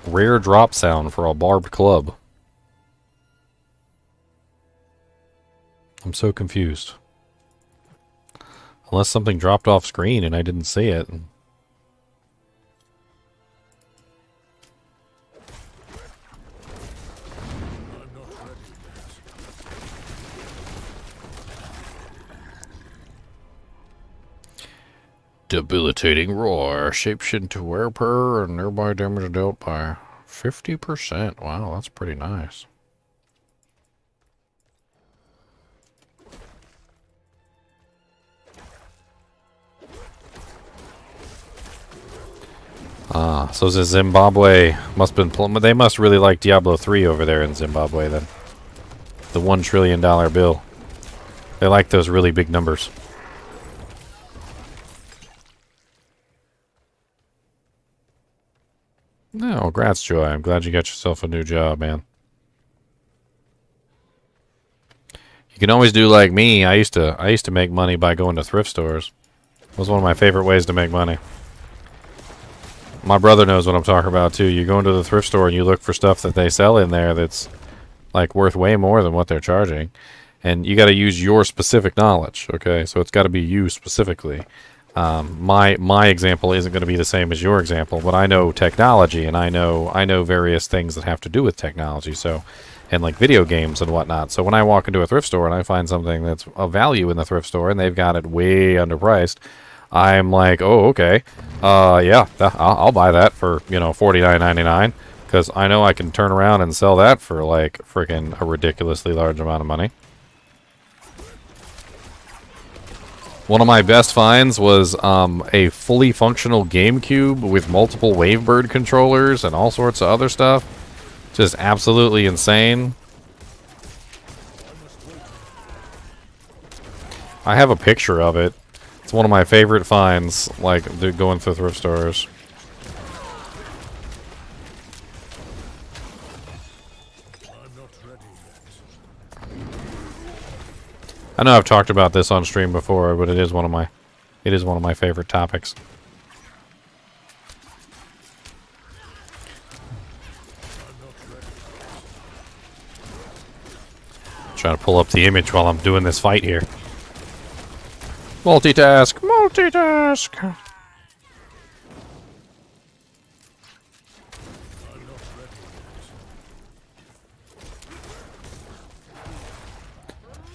rare drop sound for a barbed club? I'm so confused. Unless something dropped off screen and I didn't see it. Debilitating roar. Shapeshift to wearer and nearby damage dealt by 50%. Wow, that's pretty nice. Ah, so the Zimbabwe must have been... They must really like Diablo 3 over there in Zimbabwe, then. The $1 trillion bill. They like those really big numbers. No, congrats, Joy. I'm glad you got yourself a new job, man. You can always do like me. I used to make money by going to thrift stores. It was one of my favorite ways to make money. My brother knows what I'm talking about too. You go into the thrift store and you look for stuff that they sell in there that's like worth way more than what they're charging, and you got to use your specific knowledge. Okay, so it's got to be you specifically. My example isn't going to be the same as your example, but I know technology and I know various things that have to do with technology. So, and like video games and whatnot. So when I walk into a thrift store and I find something that's of value in the thrift store and they've got it way underpriced, I'm like, oh, okay, yeah, I'll buy that for, you know, $49.99, because I know I can turn around and sell that for like freaking a ridiculously large amount of money. One of my best finds was a fully functional GameCube with multiple Wavebird controllers and all sorts of other stuff. Just absolutely insane. I have a picture of it. It's one of my favorite finds, like, going through thrift stores. I know I've talked about this on stream before, but it is one of my favorite topics. Trying to pull up the image while I'm doing this fight here. Multitask! Multitask!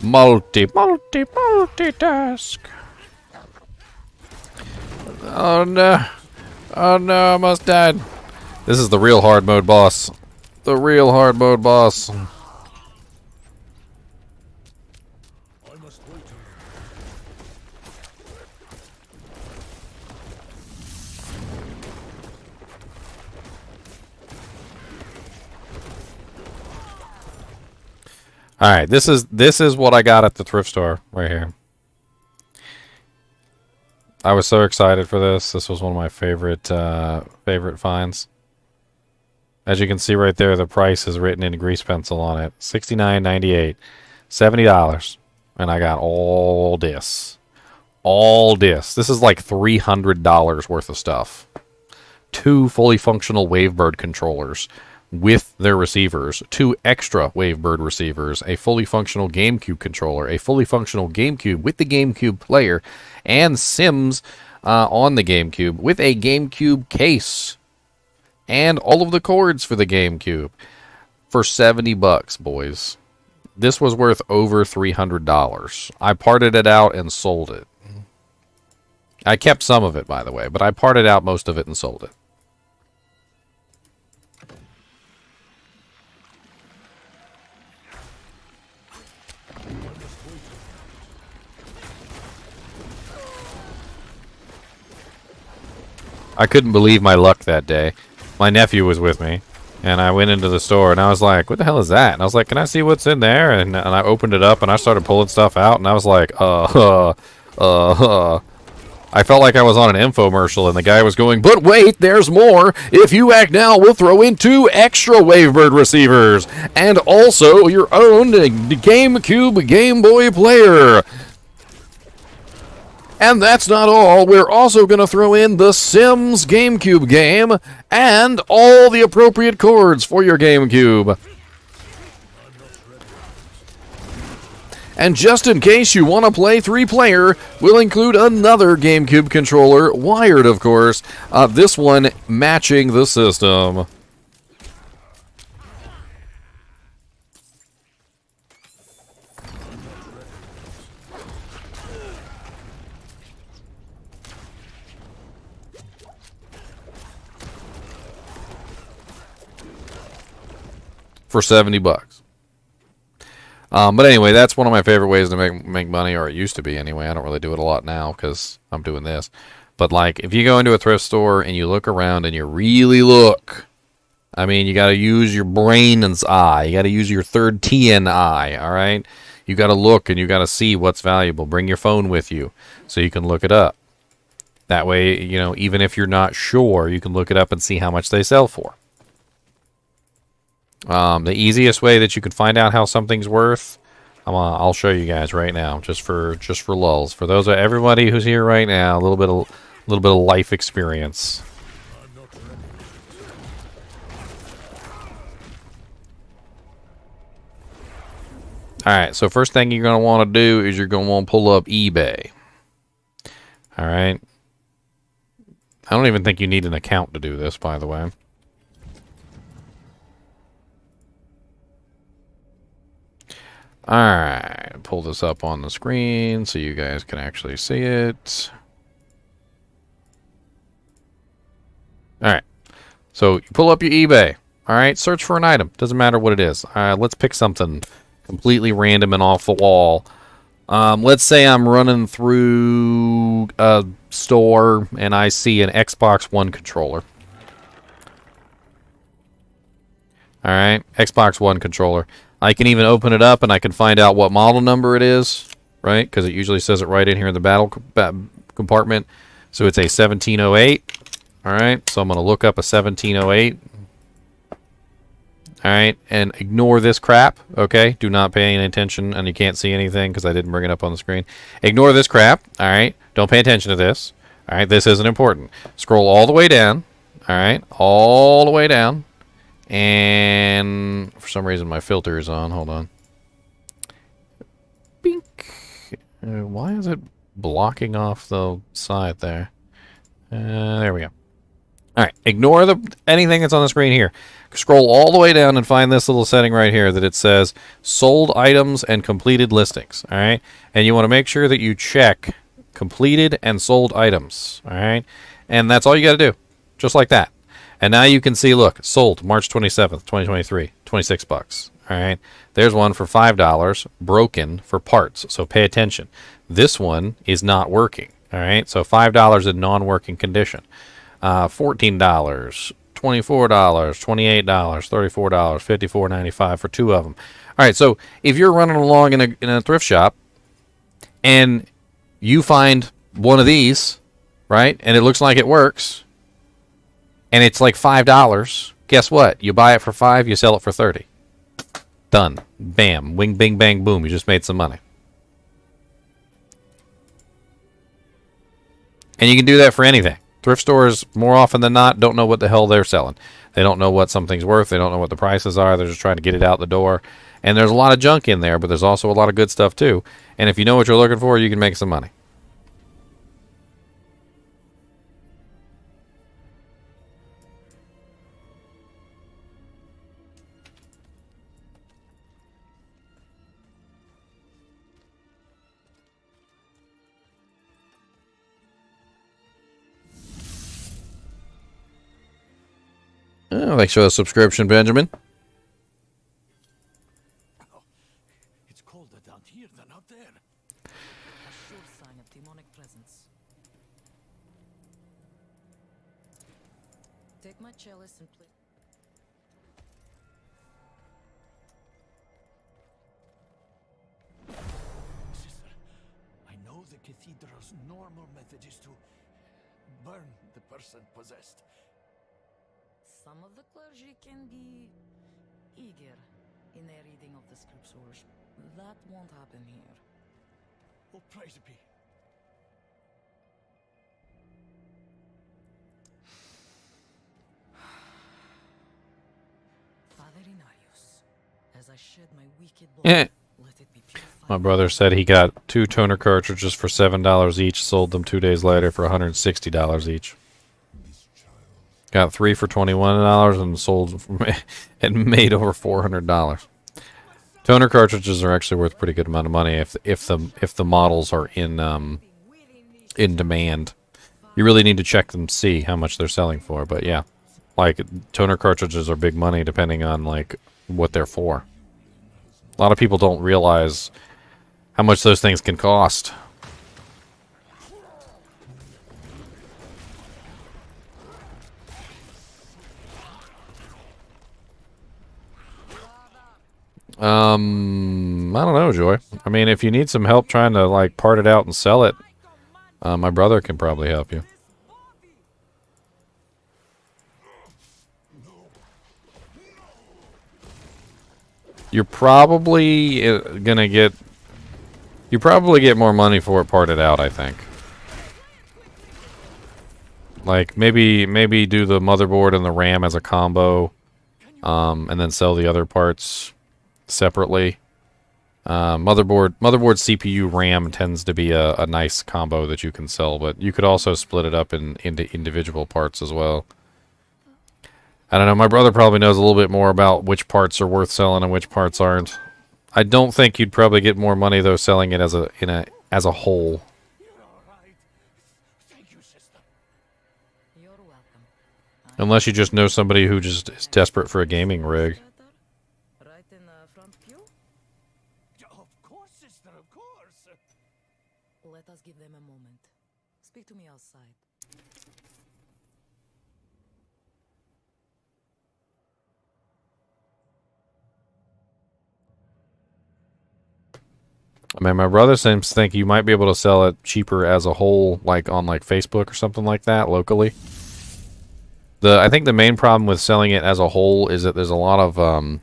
Multitask. Oh no. Oh no, I almost died. This is the real hard mode boss. The real hard mode boss. Alright, this is what I got at the thrift store right here. I was so excited for this. This was one of my favorite finds. As you can see right there, the price is written in grease pencil on it. $69.98. $70. And I got all this. All this. This is like $300 worth of stuff. 2 fully functional Wavebird controllers with their receivers, 2 extra Wavebird receivers, a fully functional GameCube controller, a fully functional GameCube with the GameCube player, and Sims on the GameCube with a GameCube case, and all of the cords for the GameCube for $70, boys. This was worth over $300. I parted it out and sold it. I kept some of it, by the way, but I parted out most of it and sold it. I couldn't believe my luck that day. My nephew was with me, and I went into the store, and I was like, what the hell is that? And I was like, can I see what's in there? And I opened it up, and I started pulling stuff out, and I was like, I felt like I was on an infomercial, and the guy was going, but wait, there's more. If you act now, we'll throw in 2 extra Wavebird receivers, and also your own GameCube Game Boy player. And that's not all. We're also going to throw in the Sims GameCube game and all the appropriate cords for your GameCube. And just in case you want to play 3-player, we'll include another GameCube controller, wired of course, this one matching the system. For $70. But anyway, that's one of my favorite ways to make money, or it used to be anyway. I don't really do it a lot now because I'm doing this. But like, if you go into a thrift store and you look around and you really look, I mean, you got to use your brain's eye. You got to use your third TN eye, all right? You got to look and you got to see what's valuable. Bring your phone with you so you can look it up. That way, you know, even if you're not sure, you can look it up and see how much they sell for. The easiest way that you can find out how something's worth, I'll show you guys right now, just for lulz. For those of everybody who's here right now, a little bit of life experience. All right, so first thing you're gonna want to do is you're gonna want to pull up eBay. All right. I don't even think you need an account to do this, by the way. Alright, pull this up on the screen so you guys can actually see it. Alright, so you pull up your eBay. Alright, search for an item. Doesn't matter what it is. Let's pick something completely random and off the wall. Let's say I'm running through a store and I see an Xbox One controller. Alright, Xbox One controller. I can even open it up and I can find out what model number it is, right? Because it usually says it right in here in the battle compartment. So it's a 1708. All right, so I'm going to look up a 1708. All right, and ignore this crap, okay? Do not pay any attention, and you can't see anything because I didn't bring it up on the screen. Ignore this crap, all right? Don't pay attention to this. All right, this isn't important. Scroll all the way down, all right? All the way down. And for some reason my filter is on. Hold on. Why is it blocking off the side there? There we go. Alright, ignore anything that's on the screen here. Scroll all the way down and find this little setting right here that it says sold items and completed listings. Alright, and you want to make sure that you check completed and sold items. Alright, and that's all you got to do. Just like that. And now you can see, look, sold March 27th, 2023, 26 bucks. Alright, there's one for $5, broken for parts, so pay attention. This one is not working. Alright, so $5 in non-working condition. $14, $24, $28, $34, $54.95 for two of them. All right, so if you're running along in a thrift shop and you find one of these, right, and it looks like it works, and it's like $5, guess what? You buy it for $5, you sell it for $30. Done. Bam. Wing, bing, bang, boom. You just made some money. And you can do that for anything. Thrift stores, more often than not, don't know what the hell they're selling. They don't know what something's worth. They don't know what the prices are. They're just trying to get it out the door. And there's a lot of junk in there, but there's also a lot of good stuff, too. And if you know what you're looking for, you can make some money. Oh, thanks for the subscription, Benjamin. It's colder down here than out there. A sure sign of demonic presence. Take my chalice and play. Sister, I know the cathedral's normal method is to burn the person possessed. Some of the clergy can be eager in their reading of the scriptures. That won't happen here. Oh, praise be. Father Inarius, as I shed my wicked blood, let it be purified. My brother said he got 2 toner cartridges for $7 each, sold them 2 days later for $160 each. Got 3 for $21 and sold and made over $400. Toner cartridges are actually worth a pretty good amount of money if the models are in demand. You really need to check them to see how much they're selling for, but yeah. Like toner cartridges are big money depending on like what they're for. A lot of people don't realize how much those things can cost. I don't know, Joy. I mean, if you need some help trying to like part it out and sell it, my brother can probably help you. You're probably gonna get. You probably get more money for it parted out, I think. Like maybe do the motherboard and the RAM as a combo, and then sell the other parts separately. Motherboard, CPU, RAM tends to be a nice combo that you can sell, but you could also split it up into individual parts as well. I don't know. My brother probably knows a little bit more about which parts are worth selling and which parts aren't. I don't think you'd probably get more money though selling it as a whole. You're welcome. Unless you just know somebody who just is desperate for a gaming rig. Right in the front pew? Of course, sister, of course. Let us give them a moment. Speak to me outside. I mean, my brother seems to think you might be able to sell it cheaper as a whole, like on like Facebook or something like that locally. I think the main problem with selling it as a whole is that there's a lot of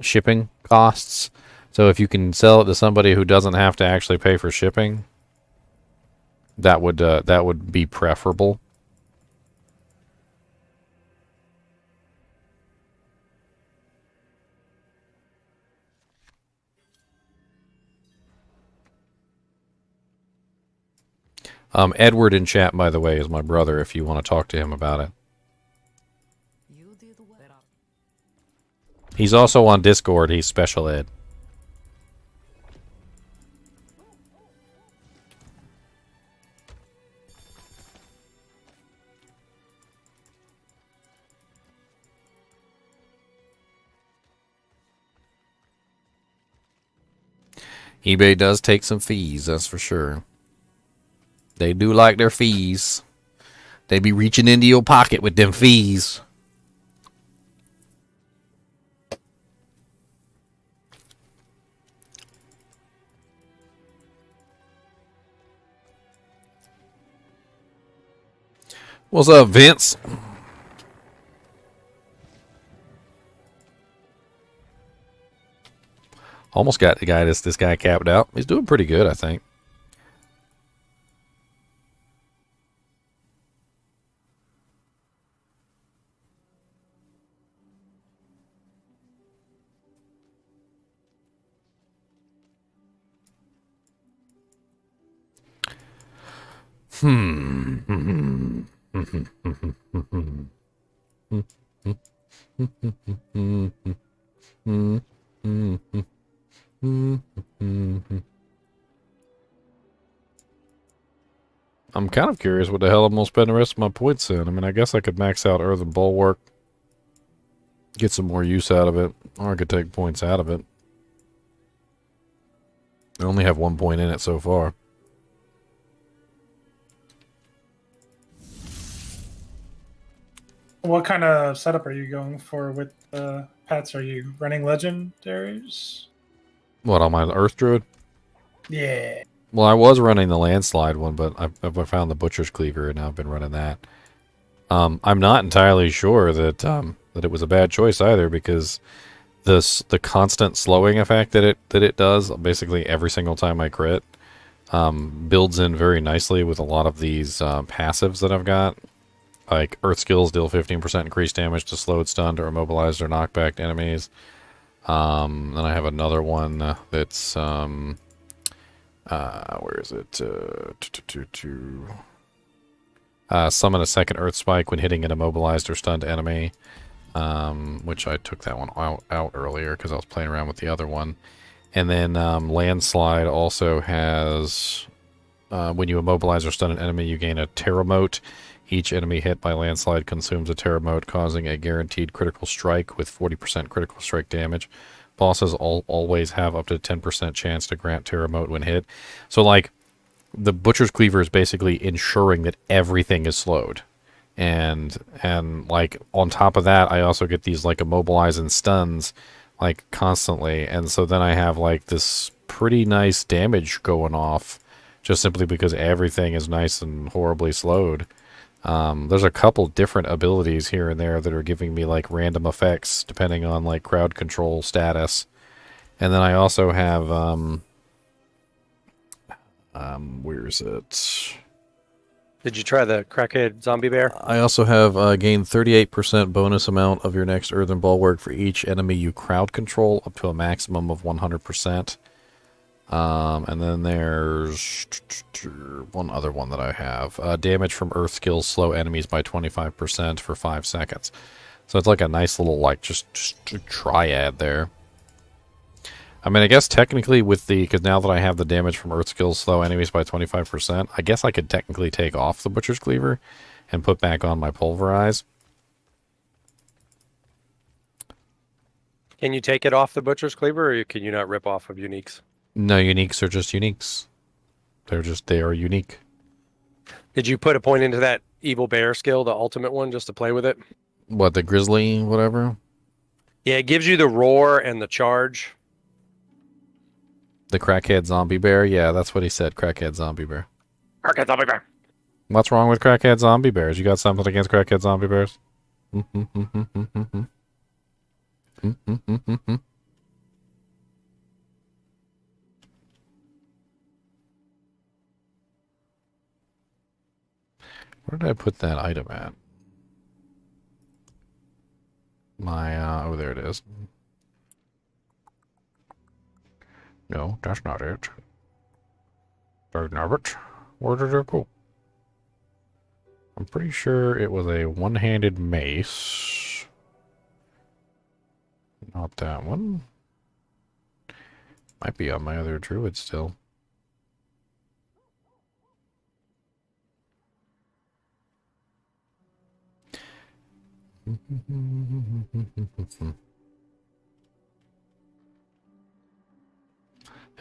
shipping costs. So if you can sell it to somebody who doesn't have to actually pay for shipping, that would be preferable. Edward in chat, by the way, is my brother if you want to talk to him about it. You did well. He's also on Discord. He's special ed. eBay does take some fees, that's for sure. They do like their fees. They be reaching into your pocket with them fees. What's up, Vince? Almost got the guy this guy capped out. He's doing pretty good, I think. I'm kind of curious what the hell I'm going to spend the rest of my points in. I mean, I guess I could max out Earthen Bulwark, get some more use out of it, or I could take points out of it. I only have 1 point in it so far. What kind of setup are you going for with the pets? Are you running legendaries? What, on my Earth Druid? Yeah. Well, I was running the Landslide one, but I found the Butcher's Cleaver, and now I've been running that. I'm not entirely sure that that it was a bad choice either, because the constant slowing effect that it does, basically every single time I crit, builds in very nicely with a lot of these passives that I've got. Like Earth Skills deal 15% increased damage to slowed, stunned, or immobilized or knockback enemies. Then I have another one that's where is it? Summon a second Earth Spike when hitting an immobilized or stunned enemy, which I took that one out earlier because I was playing around with the other one. And then Landslide also has, when you immobilize or stun an enemy, you gain a Terra Mote. Each enemy hit by Landslide consumes a Terra Mote, causing a guaranteed critical strike with 40% critical strike damage. Bosses always have up to 10% chance to grant Terra Mote when hit. So, like, the Butcher's Cleaver is basically ensuring that everything is slowed. And like, on top of that, I also get these, like, immobilize and stuns, like, constantly. And so then I have, like, this pretty nice damage going off just simply because everything is nice and horribly slowed. There's a couple different abilities here and there that are giving me like random effects depending on like crowd control status. And then I also have where is it? Did you try the crackhead zombie bear? I also have gain 38% bonus amount of your next Earthen Bulwark for each enemy you crowd control up to a maximum of 100%. And then there's one other one that I have. Damage from Earth Skills slow enemies by 25% for 5 seconds. So it's like a nice little, like, just triad there. I mean, I guess technically with the, because now that I have the damage from Earth Skills slow enemies by 25%, I guess I could technically take off the Butcher's Cleaver and put back on my Pulverize. Can you take it off the Butcher's Cleaver, or can you not rip off of uniques? No, uniques are just uniques. They are unique. Did you put a point into that Evil Bear skill, the ultimate one, just to play with it? What, the Grizzly, whatever? Yeah, it gives you the roar and the charge. The Crackhead Zombie Bear? Yeah, that's what he said, Crackhead Zombie Bear. Crackhead Zombie Bear. What's wrong with Crackhead Zombie Bears? You got something against Crackhead Zombie Bears? Where did I put that item at? My, oh, there it is. No, that's not it. There's not it. Where did it go? I'm pretty sure it was a one-handed mace. Not that one. Might be on my other druid still. It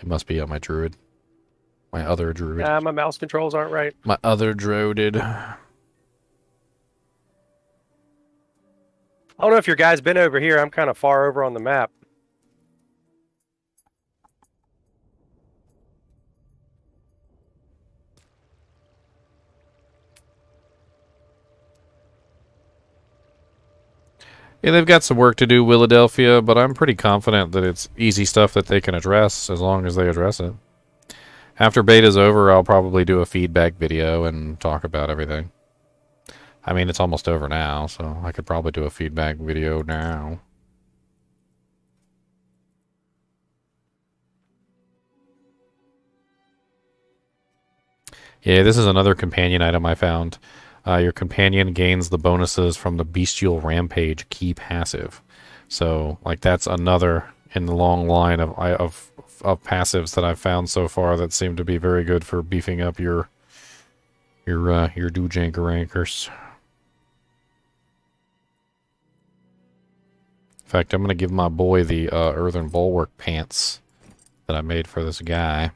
must be on my druid. My other druid. My mouse controls aren't right. My other druided. I don't know if your guy's been over here. I'm kind of far over on the map. Yeah, they've got some work to do, Philadelphia, but I'm pretty confident that it's easy stuff that they can address as long as they address it. After beta's over, I'll probably do a feedback video and talk about everything. I mean, it's almost over now, so I could probably do a feedback video now. Yeah, this is another companion item I found. Your companion gains the bonuses from the Bestial Rampage key passive. So, like, that's another in the long line of passives that I've found so far that seem to be very good for beefing up your Doojankarankers. In fact, I'm going to give my boy the Earthen Bulwark pants that I made for this guy.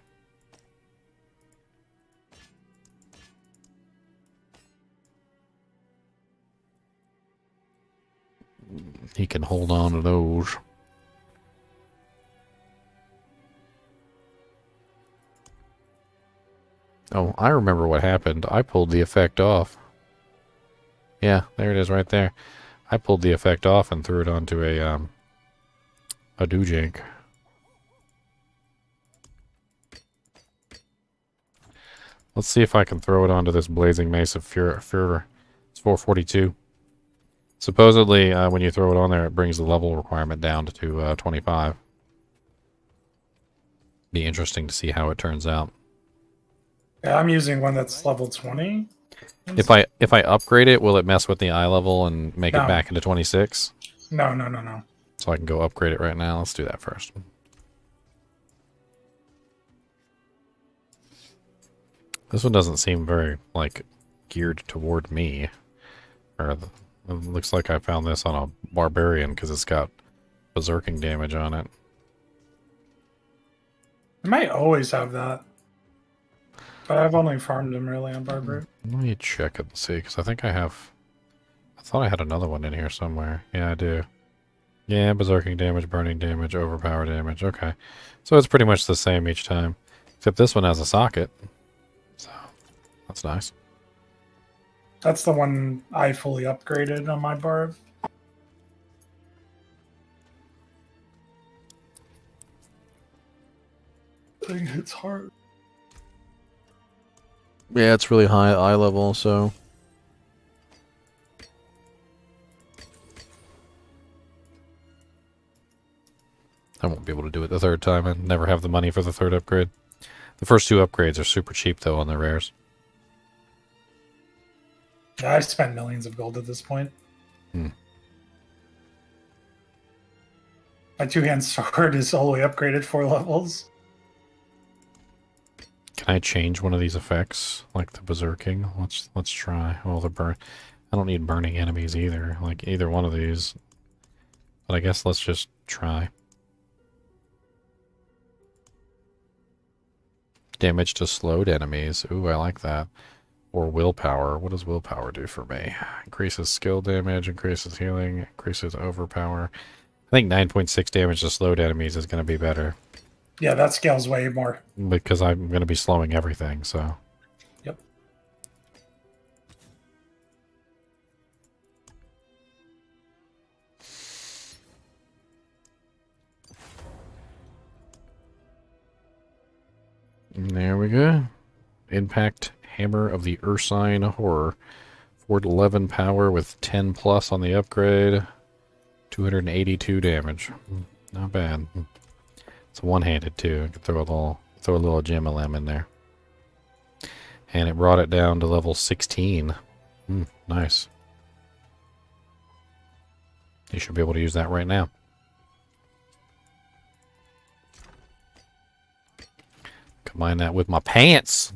He can hold on to those. Oh, I remember what happened. I pulled the effect off. Yeah, there it is right there. I pulled the effect off and threw it onto a Doojank. Let's see if I can throw it onto this Blazing Mace of Fervor. It's 442. Supposedly, when you throw it on there, it brings the level requirement down to 25. Be interesting to see how it turns out. Yeah, I'm using one that's level 20. If I upgrade it, will it mess with the eye level and make No. it back into 26? No. So I can go upgrade it right now. Let's do that first. This one doesn't seem very, like, geared toward me. It looks like I found this on a Barbarian because it's got berserking damage on it. I might always have that. But I've only farmed them really on Barbarian. Let me check it and see, because I think I have... I thought I had another one in here somewhere. Yeah, I do. Yeah, berserking damage, burning damage, overpower damage. Okay. So it's pretty much the same each time. Except this one has a socket. So, that's nice. That's the one I fully upgraded on my Barb. Thing hits hard. Yeah, it's really high eye level, so... I won't be able to do it the third time. I never have the money for the third upgrade. The first two upgrades are super cheap, though, on the rares. Yeah, I've spent millions of gold at this point. Hmm. My two-hand sword is all the way upgraded 4 levels. Can I change one of these effects, like the berserking? Let's try. Well, the burn. I don't need burning enemies either, like either one of these. But I guess let's just try. Damage to slowed enemies. Ooh, I like that. Or willpower. What does willpower do for me? Increases skill damage, increases healing, increases overpower. I think 9.6 damage to slowed enemies is going to be better. Yeah, that scales way more. Because I'm going to be slowing everything, so... Yep. There we go. Impact Hammer of the Ursine Horror. 411 power with 10 plus on the upgrade. 282 damage. Not bad. It's one-handed too. I could throw a little gem of lamb in there. And it brought it down to level 16. Nice. You should be able to use that right now. Combine that with my pants.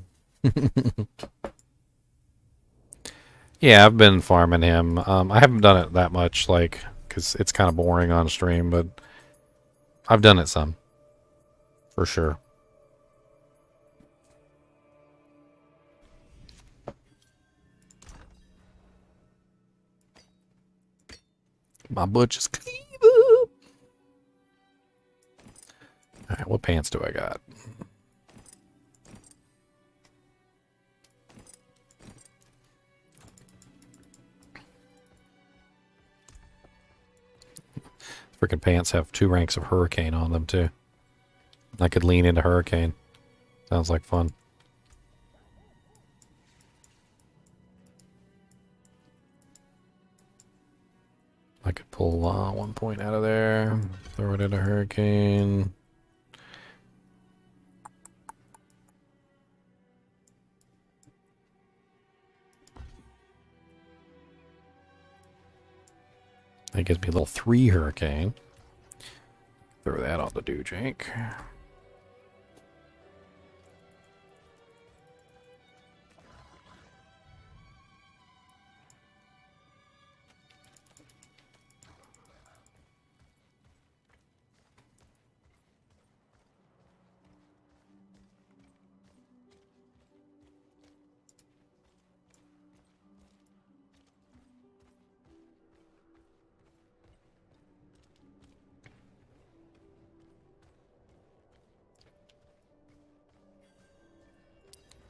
Yeah, I've been farming him. I haven't done it that much, like, because it's kind of boring on stream, but I've done it some. For sure. My butch is clean up. Alright, what pants do I got? Freaking pants have 2 ranks of Hurricane on them, too. I could lean into Hurricane. Sounds like fun. I could pull 1 point out of there, throw it into Hurricane. That gives me a little 3 Hurricane. Throw that on the Dewjank.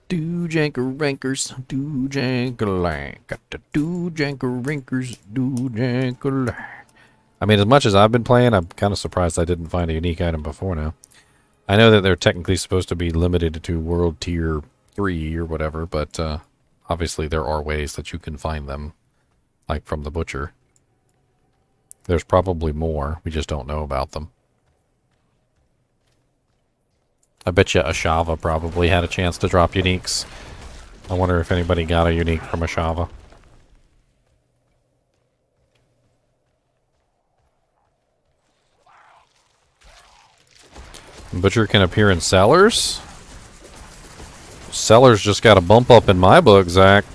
Dewjanker rankers, Dewjanker got the Dewjanker rankers, Dewjanker. I mean, as much as I've been playing, I'm kind of surprised I didn't find a unique item before now. I know that they're technically supposed to be limited to World Tier 3 or whatever, but obviously there are ways that you can find them, like from the Butcher. There's probably more, we just don't know about them. I bet you Ashava probably had a chance to drop uniques. I wonder if anybody got a unique from Ashava. Butcher can appear in Cellars? Cellars just got a bump up in my book, Zach.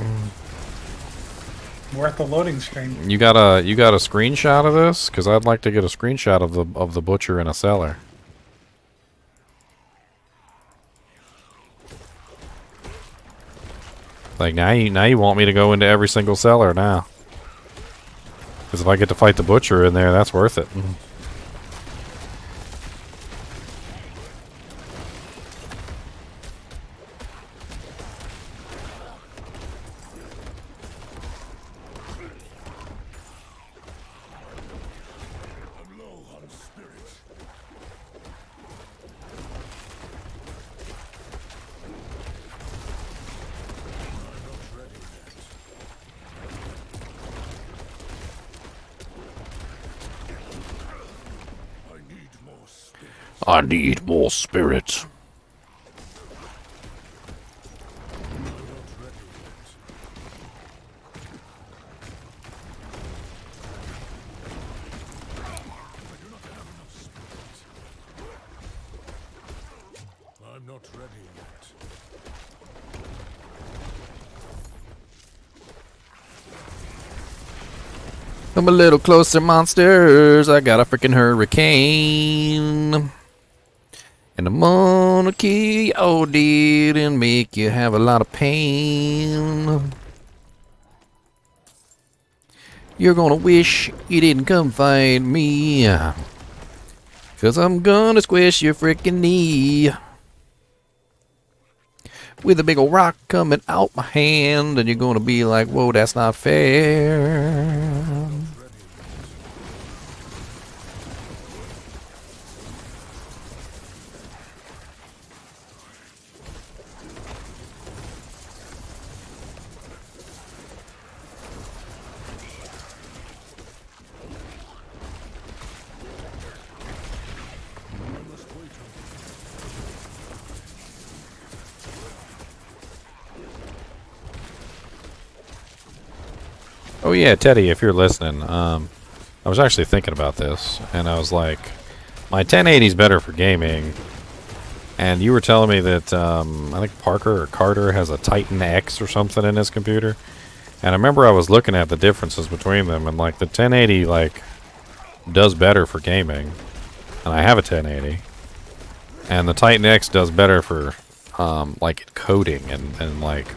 Worth the loading screen. You got a screenshot of this? Because I'd like to get a screenshot of the Butcher in a cellar. Like, now you want me to go into every single cellar now. Because if I get to fight the Butcher in there, that's worth it. I need more spirit. I'm not ready yet. Come a little closer, monsters. I got a freaking hurricane. And I'm gonna kill you all dead and make you have a lot of pain. You're gonna wish you didn't come find me. 'Cause I'm gonna squish your freaking knee. With a big old rock coming out my hand. And you're gonna be like, whoa, that's not fair. Oh yeah, Teddy, if you're listening, I was actually thinking about this, and I was like, my 1080 is better for gaming, and you were telling me that I think Parker or Carter has a Titan X or something in his computer, and I remember I was looking at the differences between them, and like the 1080 like does better for gaming, and I have a 1080, and the Titan X does better for like coding and like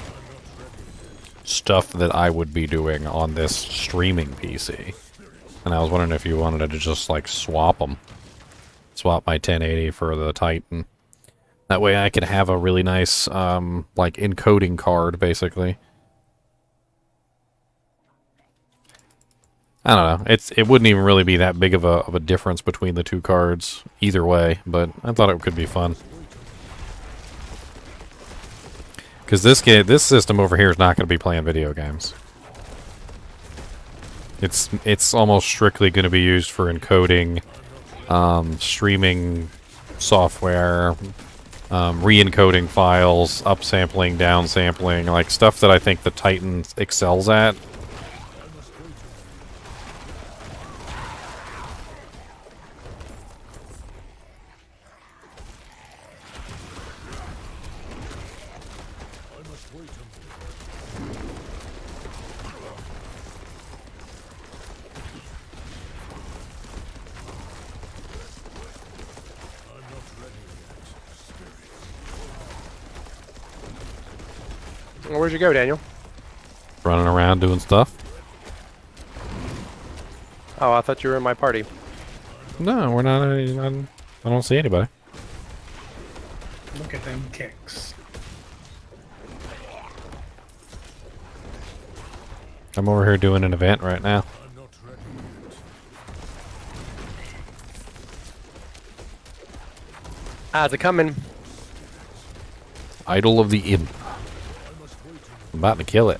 stuff that I would be doing on this streaming PC. And I was wondering if you wanted to just like swap them. Swap my 1080 for the Titan. That way I could have a really nice like encoding card basically. I don't know. It wouldn't even really be that big of a difference between the two cards either way, but I thought it could be fun. Because this system over here is not going to be playing video games. It's almost strictly going to be used for encoding, streaming software, re-encoding files, upsampling, downsampling, like stuff that I think the Titan excels at. Well, where'd you go, Daniel? Running around doing stuff. Oh, I thought you were in my party. No, we're not. I don't see anybody. Look at them kicks. I'm over here doing an event right now. How's it coming? Idol of the Imp. I'm about to kill it.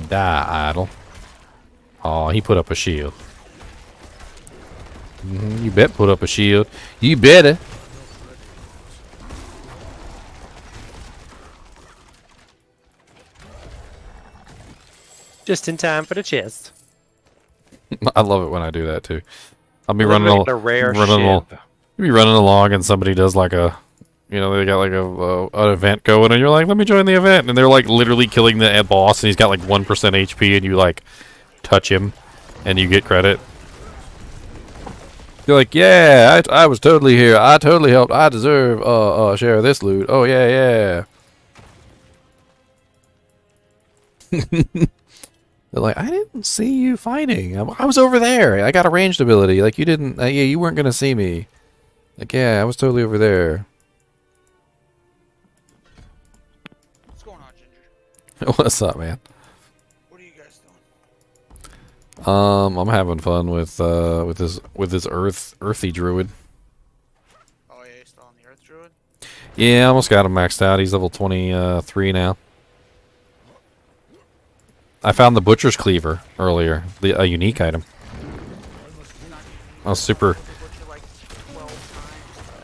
Die, Idol. Oh, he put up a shield. You bet put up a shield. You better. Just in time for the chest. I love it when I do that too. I'll be Literally running the rare running ship. You'll be running along and somebody does like a, you know, they got like an event going and you're like, let me join the event, and they're like literally killing the boss and he's got like 1% HP and you like touch him and you get credit. You're like, yeah, I was totally here. I totally helped. I deserve a share of this loot. Oh yeah, yeah. They're like, I didn't see you fighting. I was over there. I got a ranged ability. Like, you didn't... yeah, you weren't going to see me. Like, yeah, I was totally over there. What's going on, Ginger? What's up, man? What are you guys doing? I'm having fun with this earthy druid. Oh, yeah, you're still on the Earth Druid? Yeah, I almost got him maxed out. He's level 23 now. I found the Butcher's Cleaver earlier, a unique item. I was super...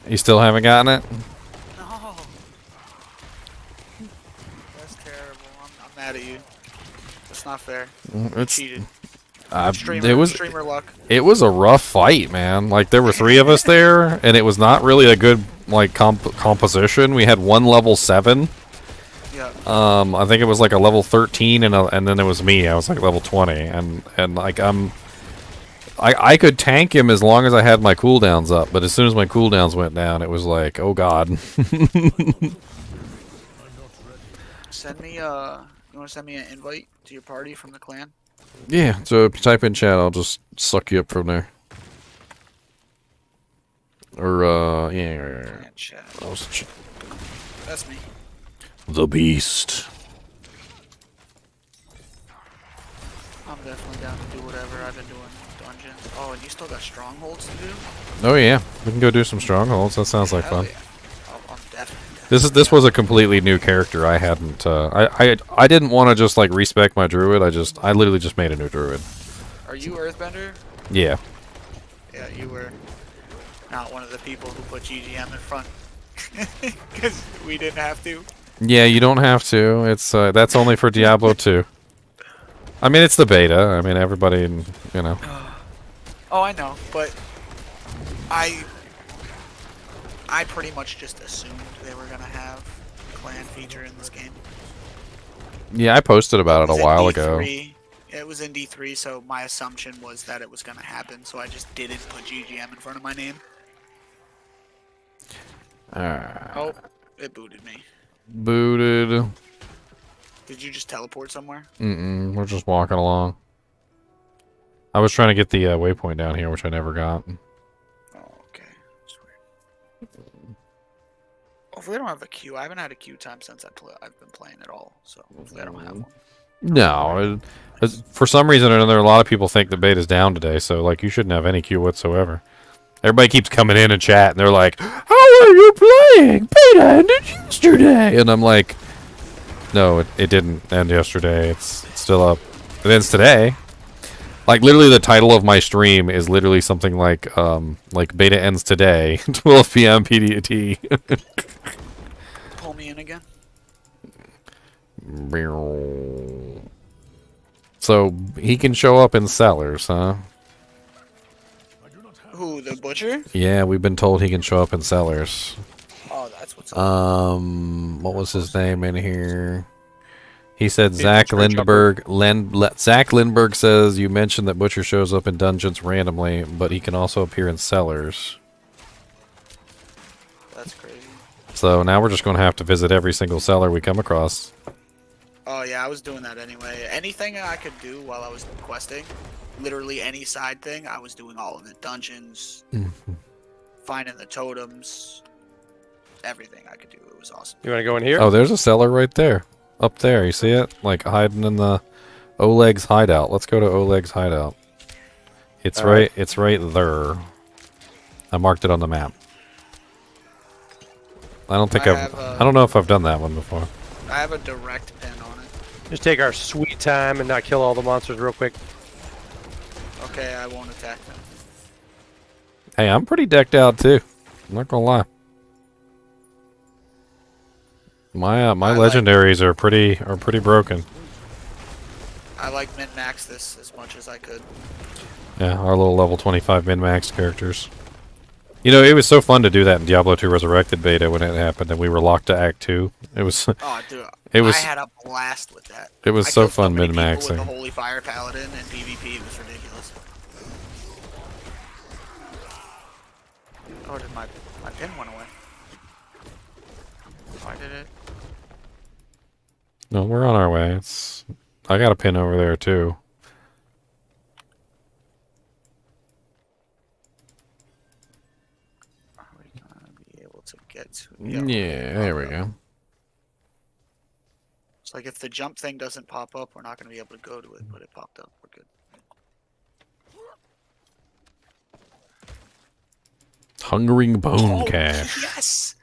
You still haven't gotten it? No. That's terrible. I'm mad at you. That's not fair. It's cheated. Streamer, Streamer luck. It was a rough fight, man. Like, there were 3 of us there, and it was not really a good, like, composition. We had one level 7. Yeah. I think it was like a level 13, and then it was me. I was like level 20, and like I could tank him as long as I had my cooldowns up, but as soon as my cooldowns went down, it was like, oh god. Send me you want to send me an invite to your party from the clan? Yeah, so type in chat, I'll just suck you up from there. Or yeah. Chat. That's me. The Beast. I'm definitely down to do whatever. I've been doing dungeons. Oh, and you still got strongholds to do? Oh yeah, we can go do some strongholds. That sounds like Hell fun. Yeah. I'm definitely. This was a completely new character. I hadn't. I didn't want to just like respec my druid. I literally just made a new druid. Are you Earthbender? Yeah. Yeah, you were not one of the people who put GGM in front because we didn't have to. Yeah, you don't have to. It's that's only for Diablo 2. I mean, it's the beta. I mean, everybody, you know. Oh, I know, but I pretty much just assumed they were gonna have clan feature in this game. Yeah, I posted about it a while ago. It was in D3, so my assumption was that it was gonna happen, so I just didn't put GGM in front of my name. Oh, it booted me. Booted. Did you just teleport somewhere? We're just walking along. I was trying to get the waypoint down here, which I never got. Oh, okay. Sweet. Hopefully I don't have a queue. I haven't had a queue time since I've been playing at all, so hopefully I don't have one. No. For some reason or another, a lot of people think the beta's down today, so, like, you shouldn't have any queue whatsoever. Everybody keeps coming in and chat, and they're like, how are you playing? Beta ended yesterday! And I'm like, no, it didn't end yesterday. It's still up. It ends today. Like, literally the title of my stream is literally something like beta ends today, 12 p.m. PDT. Pull me in again. So, he can show up in cellars, huh? Who, the butcher? Yeah, we've been told he can show up in cellars. Oh, that's what's up. What was his name in here? He said Zach Lindberg. Zach Lindberg says you mentioned that Butcher shows up in dungeons randomly, but he can also appear in cellars. That's crazy. So now we're just going to have to visit every single cellar we come across. Oh yeah, I was doing that anyway. Anything I could do while I was questing, literally any side thing, I was doing all of it. Dungeons, finding the totems, everything I could do. It was awesome. You want to go in here? Oh, there's a cellar right there. Up there, you see it? Like hiding in the Oleg's hideout. Let's go to Oleg's hideout. It's it's right there. I marked it on the map. I don't think I don't know if I've done that one before. I have a direct pin on it. Just take our sweet time and not kill all the monsters real quick. Okay, I won't attack them. Hey, I'm pretty decked out too. I'm not gonna lie. My legendaries are pretty broken. I like min-max this as much as I could. Yeah, our little level 25 min-max characters. You know, it was so fun to do that in Diablo 2 Resurrected beta when it happened, and we were locked to Act 2. It was. Oh, dude, I had a blast with that. It was so fun min-maxing. With the Holy Fire Paladin and PvP, it was ridiculous. Oh, did my pin went away? Why did it? No, we're on our way. I got a pin over there too. Are we gonna be able to get to? Yeah, there we go. It's like if the jump thing doesn't pop up, we're not gonna be able to go to it, but it popped up. We're good. Hungering Bone Cache. Yes!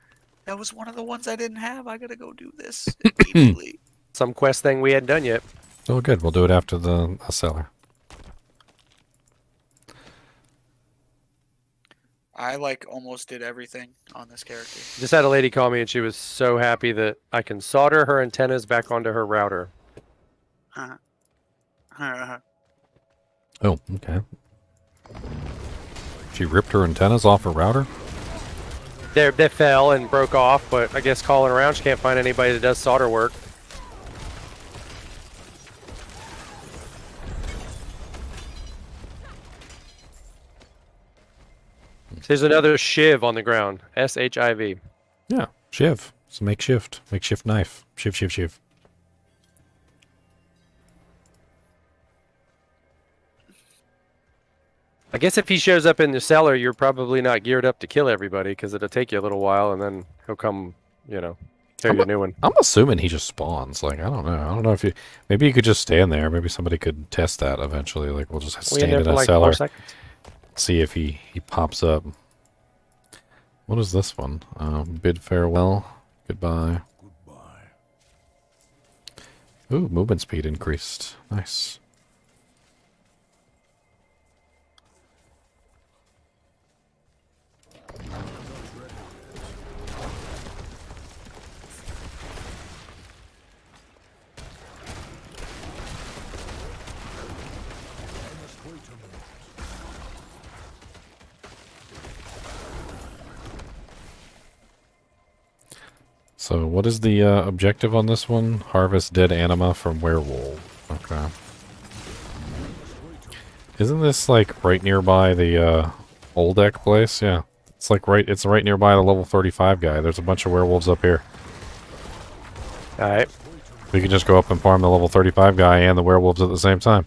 That was one of the ones I didn't have. I gotta go do this immediately. Some quest thing we hadn't done yet. Oh, good. We'll do it after the cellar. I almost did everything on this character. Just had a lady call me and she was so happy that I can solder her antennas back onto her router. Oh, okay. She ripped her antennas off her router? They fell and broke off, but I guess calling around, she can't find anybody that does solder work. There's another shiv on the ground. S-H-I-V. Yeah, shiv. It's a makeshift knife. Shiv. I guess if he shows up in the cellar, you're probably not geared up to kill everybody because it'll take you a little while, and then he'll come, tear you a new one. I'm assuming he just spawns. Like, I don't know. I don't know if maybe you could just stand there. Maybe somebody could test that eventually. Like, we'll just stand in a cellar, see if he pops up. What is this one? Bid farewell. Goodbye. Ooh, movement speed increased. Nice. So what is the objective on this one? Harvest dead anima from werewolf. Okay. Isn't this like right nearby the old deck place? Yeah. It's like it's right nearby the level 35 guy. There's a bunch of werewolves up here. Alright. We can just go up and farm the level 35 guy and the werewolves at the same time.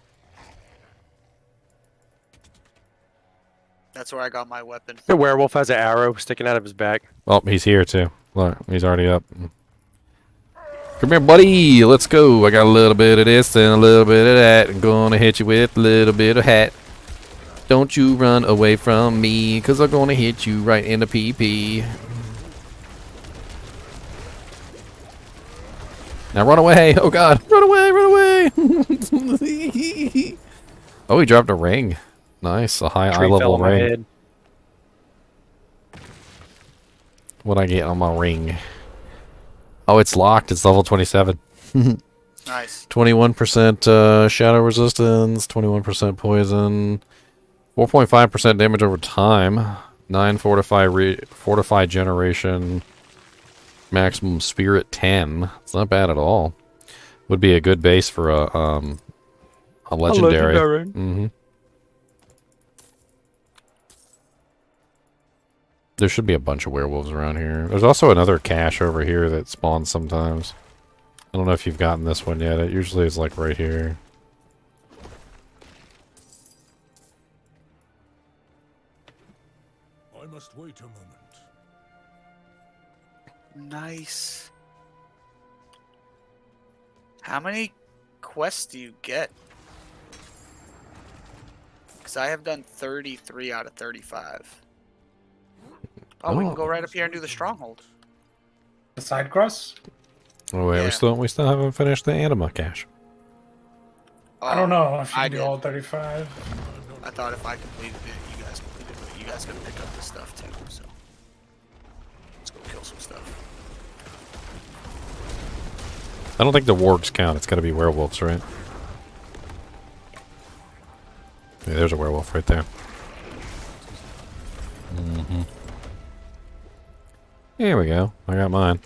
That's where I got my weapon. The werewolf has an arrow sticking out of his back. Oh, he's here too. Look, he's already up. Come here, buddy. Let's go. I got a little bit of this and a little bit of that. I'm gonna hit you with a little bit of hat. Don't you run away from me, cause I'm gonna hit you right in the PP. Now run away. Oh god. Run away, run away. Oh, he dropped a ring. Nice. A high Tree eye fell level on my ring. head. What'd I get on my ring? Oh, it's locked. It's level 27. Nice. 21% shadow resistance, 21% poison, 4.5% damage over time, 9 fortify generation, maximum spirit 10. It's not bad at all. Would be a good base for a legendary. Mm-hmm. There should be a bunch of werewolves around here. There's also another cache over here that spawns sometimes. I don't know if you've gotten this one yet. It usually is like right here. I must wait a moment. Nice. How many quests do you get? Because I have done 33 out of 35. Oh, we can go right up here and do the stronghold. The side quests? Oh wait, Yeah. we still haven't finished the anima cache. I don't know if you I can do did. all 35. I thought if I completed it, you guys completed it, but you guys gotta pick up the stuff too, so. Let's go kill some stuff. I don't think the wargs count. It's got to be werewolves, right? Yeah, there's a werewolf right there. Mm-hmm. Here we go. I got mine.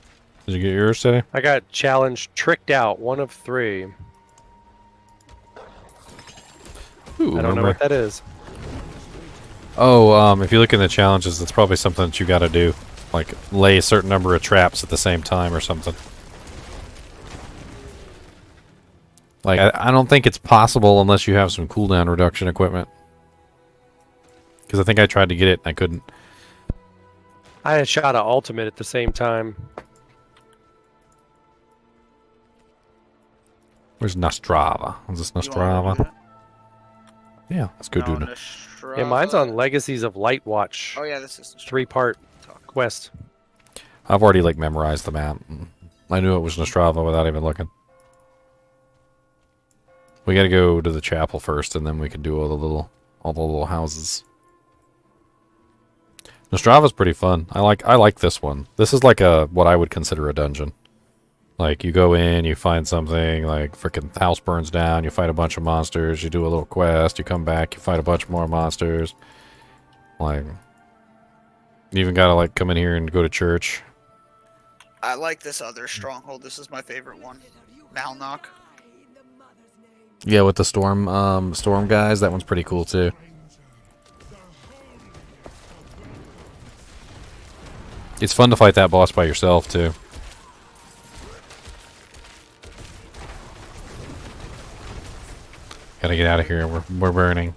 Did you get yours today? I got challenge tricked out, 1 of 3. Ooh, I don't know what that is. Oh, if you look in the challenges, that's probably something that you got to do. Like, lay a certain number of traps at the same time or something. Like, I don't think it's possible unless you have some cooldown reduction equipment. Because I think I tried to get it and I couldn't. I had shot an ultimate at the same time. Where's Nostrava? Is this Nostrava? Yeah, let's go do it. Yeah, mine's on Legacies of Lightwatch. Oh yeah, this is 3-part quest. I've already, like, memorized the map. I knew it was Nostrava without even looking. We gotta go to the chapel first, and then we can do all the little houses. Nostrava's pretty fun. I like this one. This is like what I would consider a dungeon. Like, you go in, you find something, like, freaking house burns down, you fight a bunch of monsters, you do a little quest, you come back, you fight a bunch more monsters. Like, you even gotta, like, come in here and go to church. I like this other stronghold. This is my favorite one. Malnock. Yeah, with the storm guys, that one's pretty cool too. It's fun to fight that boss by yourself too. Gotta get out of here. We're burning.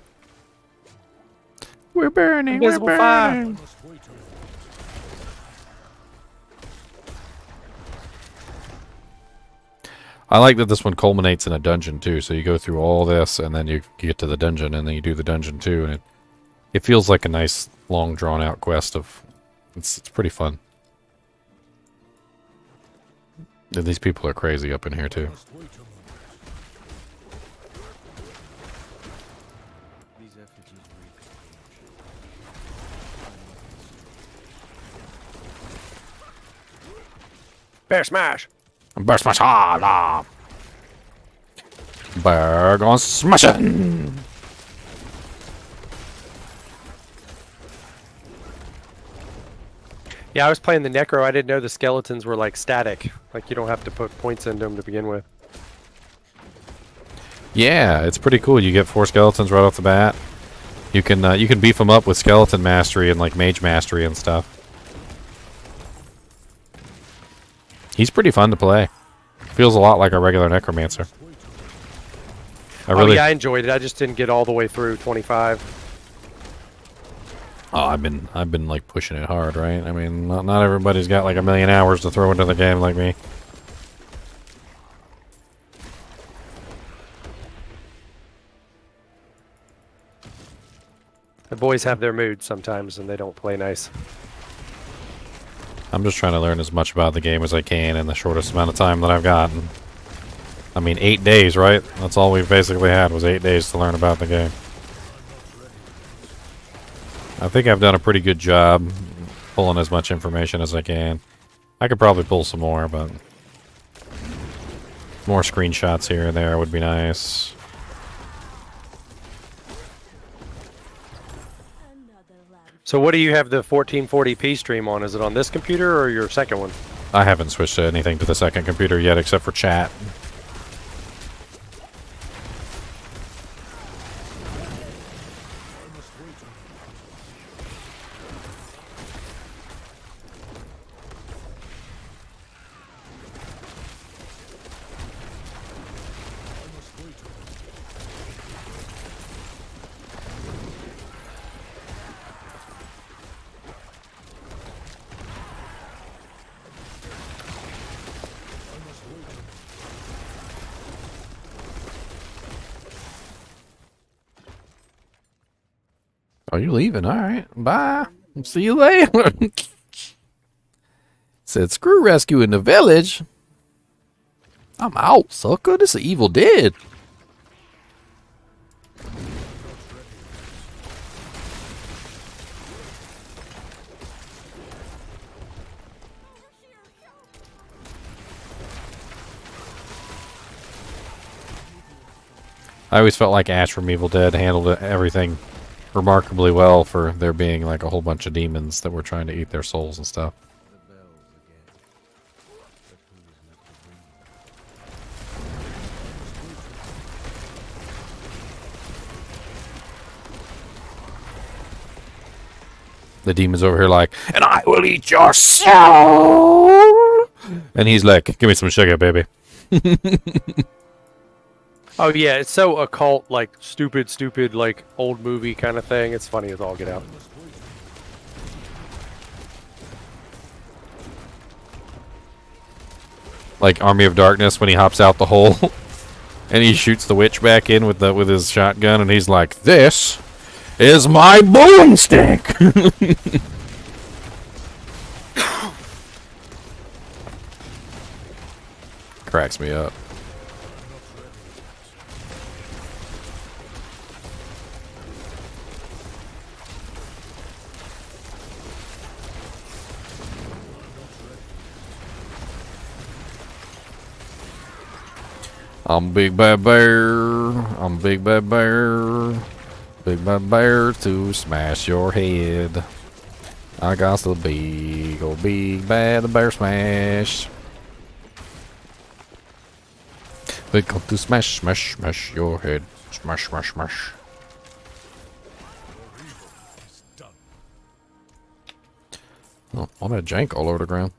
We're burning. Invisible we're burning. fire. I like that this one culminates in a dungeon too. So you go through all this, and then you get to the dungeon, and then you do the dungeon too, and it feels like a nice, long, drawn-out quest. It's pretty fun. And these people are crazy up in here too. Bear smash! Bear smash! Ah, Bear gone smashing! Yeah, I was playing the Necro. I didn't know the skeletons were like static. Like you don't have to put points into them to begin with. Yeah, it's pretty cool. You get 4 skeletons right off the bat. You can beef them up with skeleton mastery and like mage mastery and stuff. He's pretty fun to play. Feels a lot like a regular necromancer. Oh yeah, I enjoyed it. I just didn't get all the way through 25. Oh, I've been like pushing it hard, right? I mean, not everybody's got like a million hours to throw into the game like me. The boys have their moods sometimes, and they don't play nice. I'm just trying to learn as much about the game as I can in the shortest amount of time that I've got. And, I mean, 8 days, right? That's all we've basically had was 8 days to learn about the game. I think I've done a pretty good job pulling as much information as I can. I could probably pull some more, but more screenshots here and there would be nice. So what do you have the 1440p stream on? Is it on this computer or your second one? I haven't switched anything to the second computer yet except for chat. Are you leaving? All right. Bye. See you later. Said, screw rescuing the village. I'm out, sucker. This is Evil Dead. I always felt like Ash from Evil Dead handled everything remarkably well for there being like a whole bunch of demons that were trying to eat their souls and stuff. The demon's over here like, and I will eat your soul! And he's like, give me some sugar, baby. Oh yeah, it's so occult, like stupid, like old movie kind of thing. It's funny as all get out. Like Army of Darkness when he hops out the hole and he shoots the witch back in with his shotgun and he's like, this is my boomstick! Cracks me up. I'm Big Bad Bear. I'm Big Bad Bear. Big Bad Bear to smash your head. I got the big old Big Bad Bear smash. They come to smash, smash, smash your head. Smash, smash, smash. Oh, all that jank all over the ground.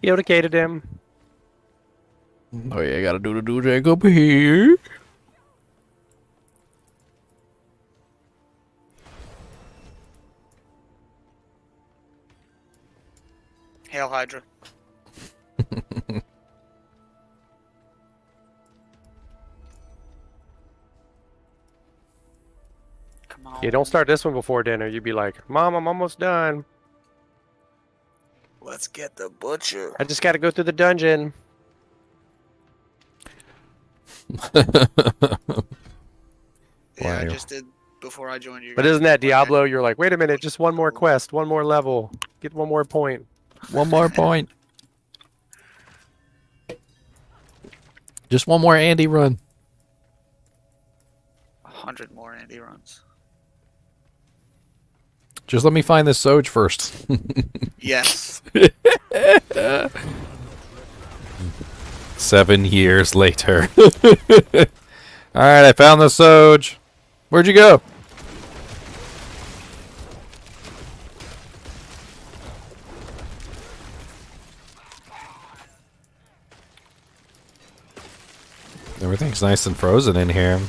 Yoda him. Oh yeah, gotta do the do jank up here. Hail Hydra. Come on. Yeah, don't start this one before dinner. You'd be like, Mom, I'm almost done. Let's get the butcher. I just gotta go through the dungeon. Yeah, I just did before I joined you. But isn't that Diablo? You're like, wait a minute, just one more quest, one more level, get one more point. One more point. Just one more Andy run. 100 more Andy runs. Just let me find this Soj first. Yes. 7 years later. Alright, I found the Soj. Where'd you go? Everything's nice and frozen in here.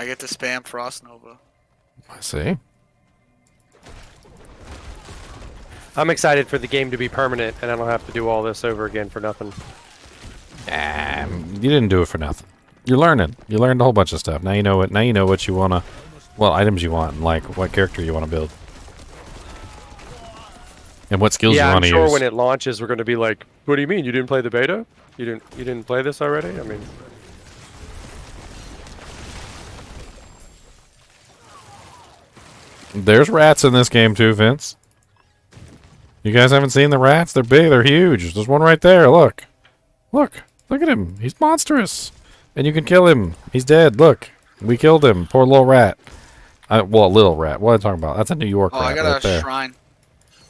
I get to spam Frost Nova. I see. I'm excited for the game to be permanent, and I don't have to do all this over again for nothing. You didn't do it for nothing. You're learning. You learned a whole bunch of stuff. Now you know what. Now you know what you wanna, what items you want, and like what character you want to build, and what skills you Yeah, I'm want to sure use. when it launches, we're going to be like, "What do you mean you didn't play the beta? You didn't play this already?" I mean, There's rats in this game too, Vince. You guys haven't seen the rats? They're big. They're huge. There's one right there. Look. Look. Look at him. He's monstrous. And you can kill him. He's dead. Look. We killed him. Poor little rat. Well, little rat. What am I talking about? That's a New York Oh, rat I got right a there. shrine.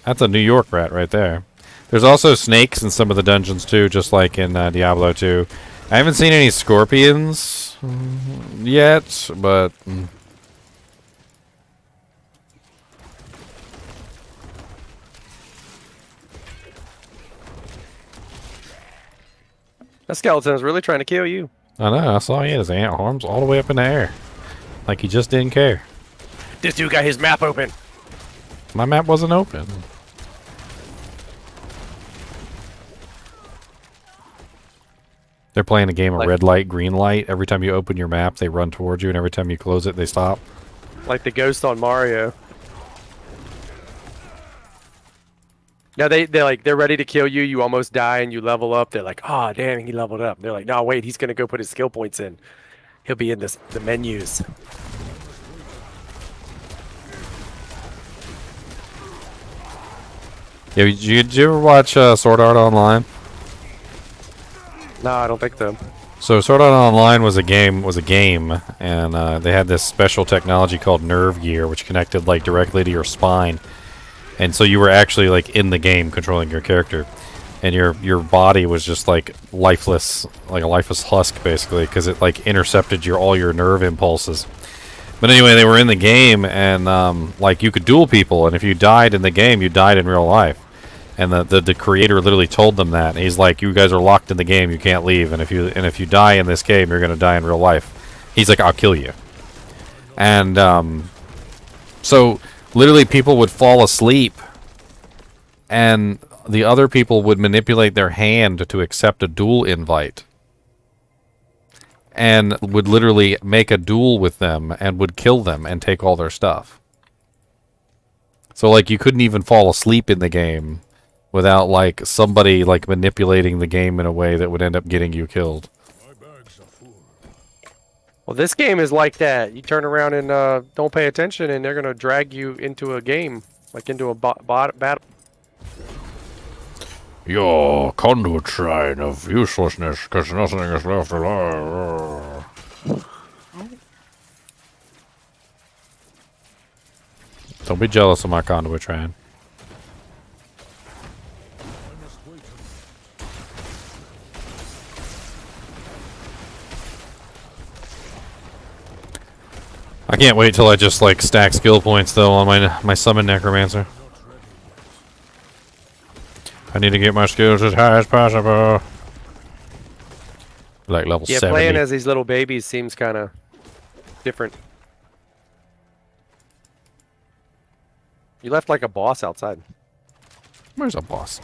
That's a New York rat right there. There's also snakes in some of the dungeons too, just like in Diablo 2. I haven't seen any scorpions yet, but... that skeleton is really trying to kill you. I know, I saw he had his ant arms all the way up in the air. Like he just didn't care. This dude got his map open. My map wasn't open. They're playing a game of red light, green light. Every time you open your map, they run towards you, and every time you close it, they stop. Like the ghost on Mario. Now they're ready to kill you. You almost die, and you level up. They're like, "Oh, damn, he leveled up." They're like, "No, wait, he's gonna go put his skill points in. He'll be in the menus." Yeah, did you ever watch Sword Art Online? No, I don't think so. So Sword Art Online was a game, and they had this special technology called Nerve Gear, which connected like directly to your spine, and so you were actually like in the game controlling your character, and your body was just like lifeless, like a lifeless husk basically, because it like intercepted all your nerve impulses. But anyway, they were in the game, and like you could duel people, and if you died in the game, you died in real life. And the creator literally told them that. And he's like, "You guys are locked in the game. You can't leave. And if you die in this game, you're gonna die in real life." He's like, "I'll kill you." And so literally, people would fall asleep, and the other people would manipulate their hand to accept a duel invite, and would literally make a duel with them, and would kill them and take all their stuff. So like, you couldn't even fall asleep in the game without like somebody like manipulating the game in a way that would end up getting you killed. Well, this game is like that. You turn around and don't pay attention, and they're gonna drag you into a game, like into a battle. Your conduit shrine of uselessness, because nothing is left alive. Don't be jealous of my conduit shrine. I can't wait till I just like stack skill points though on my summon necromancer. I need to get my skills as high as possible. Like level 70. Yeah, playing as these little babies seems kind of different. You left like a boss outside. Where's a boss?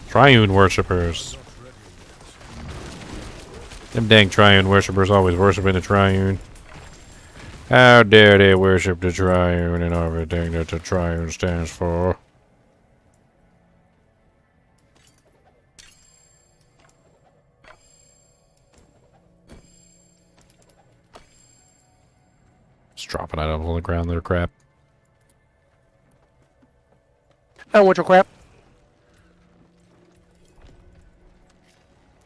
Triune worshippers. Them dang Triune worshippers always worshiping the Triune. How dare they worship the Triune and everything that the Triune stands for. Just dropping items on the ground that are crap. I want your crap.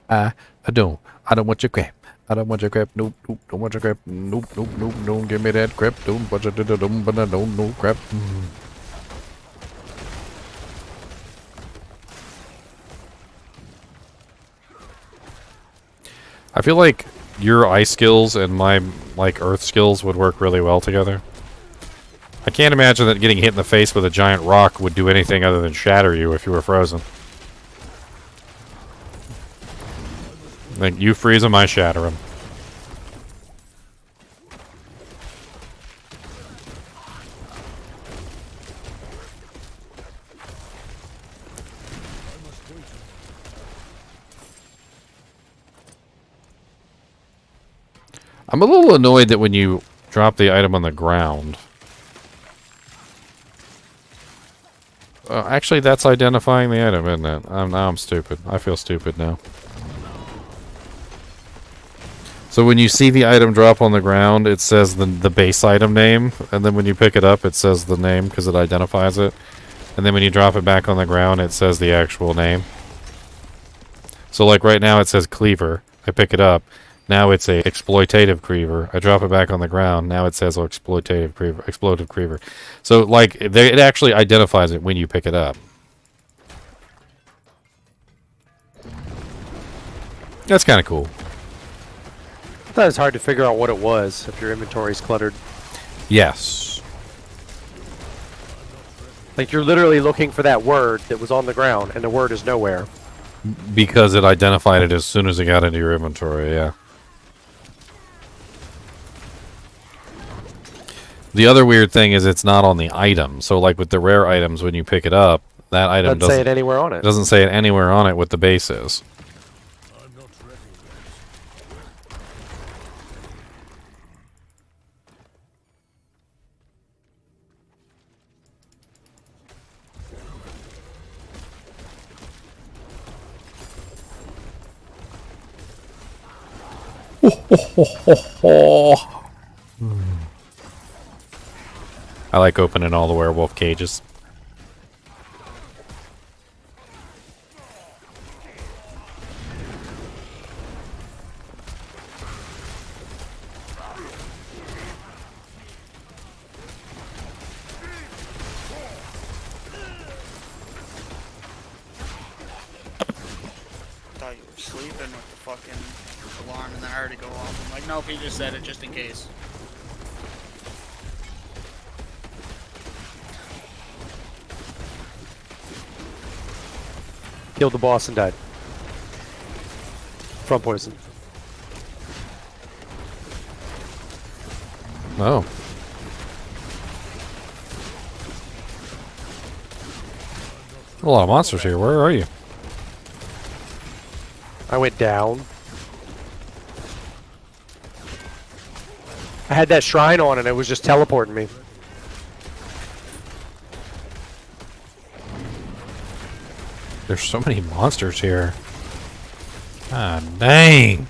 I don't want your crap. I don't want your crap. Nope, nope, don't want your crap. Nope, nope, nope, don't give me that crap. Don't want your don't no crap. I feel like your ice skills and my like earth skills would work really well together. I can't imagine that getting hit in the face with a giant rock would do anything other than shatter you if you were frozen. Like, you freeze him, I shatter him. I'm a little annoyed that when you drop the item on the ground... actually, that's identifying the item, isn't it? Now I'm stupid. I feel stupid now. So when you see the item drop on the ground, it says the base item name, and then when you pick it up, it says the name because it identifies it. And then when you drop it back on the ground, it says the actual name. So like right now, it says Cleaver. I pick it up. Now it's a exploitative Cleaver. I drop it back on the ground. Now it says exploitative Cleaver. Explosive Cleaver. So like it actually identifies it when you pick it up. That's kind of cool. I thought it was hard to figure out what it was if your inventory's cluttered. Yes. Like you're literally looking for that word that was on the ground, and the word is nowhere. Because it identified it as soon as it got into your inventory, yeah. The other weird thing is it's not on the item. So like with the rare items, when you pick it up, that item doesn't say it anywhere on it. Doesn't say it anywhere on it what the base is. I like opening all the werewolf cages. Thought you were sleeping with the fucking alarm and then I heard it go off. I'm like, nope, he just said it just in case. Killed the boss and died. From poison. Oh. A lot of monsters here. Where are you? I went down. I had that shrine on and it was just teleporting me. There's so many monsters here. Ah, dang.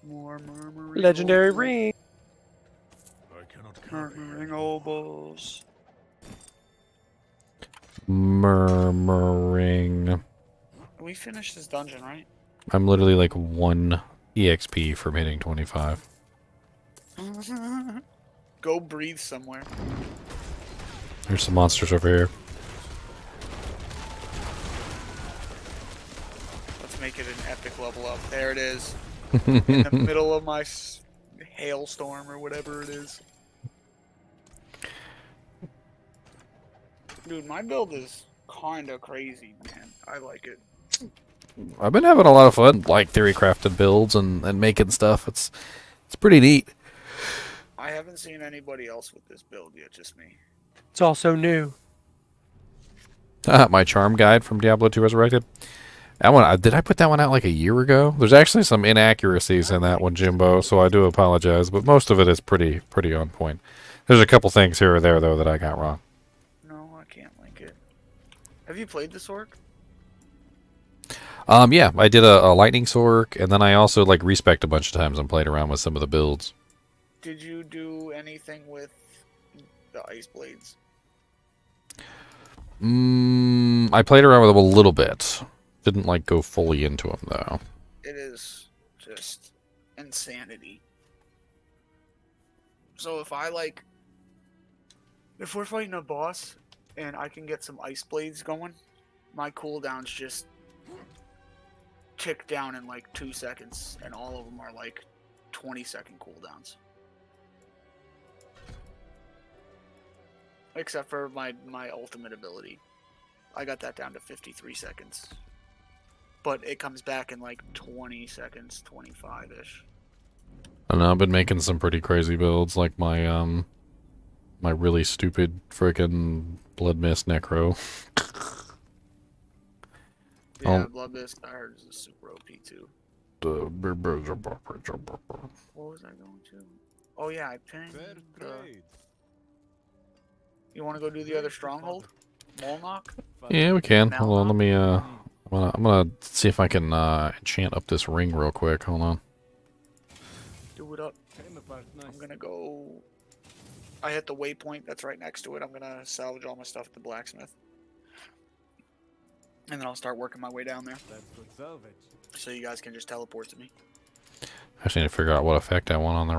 More murmuring. Legendary oboes. ring. Murmuring oboes. Murmuring. We finished this dungeon, right? I'm literally like 1 EXP from hitting 25. Go breathe somewhere. There's some monsters over here. Let's make it an epic level up. There it is. In the middle of my hailstorm or whatever it is. Dude, my build is kinda crazy, man. I like it. I've been having a lot of fun, like theory crafted builds and making stuff. It's pretty neat. I haven't seen anybody else with this build yet, just me. It's also new. My charm guide from Diablo 2 Resurrected. That one, did I put that one out like a year ago? There's actually some inaccuracies in that one, Jimbo, so I do apologize, but most of it is pretty on point. There's a couple things here or there though that I got wrong. No, I can't wait. Have you played the Sork? Yeah, I did a lightning sork, and then I also like respec a bunch of times and played around with some of the builds. Did you do anything with the ice blades? I played around with them a little bit. Didn't like go fully into them though. It is just insanity. So if we're fighting a boss and I can get some ice blades going, my cooldowns just tick down in like 2 seconds, and all of them are like 20-second cooldowns. Except for my ultimate ability. I got that down to 53 seconds. But it comes back in like 20 seconds, 25-ish. I don't know, I've been making some pretty crazy builds, like my my really stupid frickin' Blood Mist Necro. Yeah, Blood Mist, I heard, is a super OP too. What was I going to? Oh yeah, I pinged You want to go do the other stronghold? Molnock? Yeah, we can. Hold on, let me I'm gonna see if I can enchant up this ring real quick. Hold on. Do it up. I'm gonna go. I hit the waypoint that's right next to it. I'm gonna salvage all my stuff at the blacksmith. And then I'll start working my way down there. So you guys can just teleport to me. I just need to figure out what effect I want on the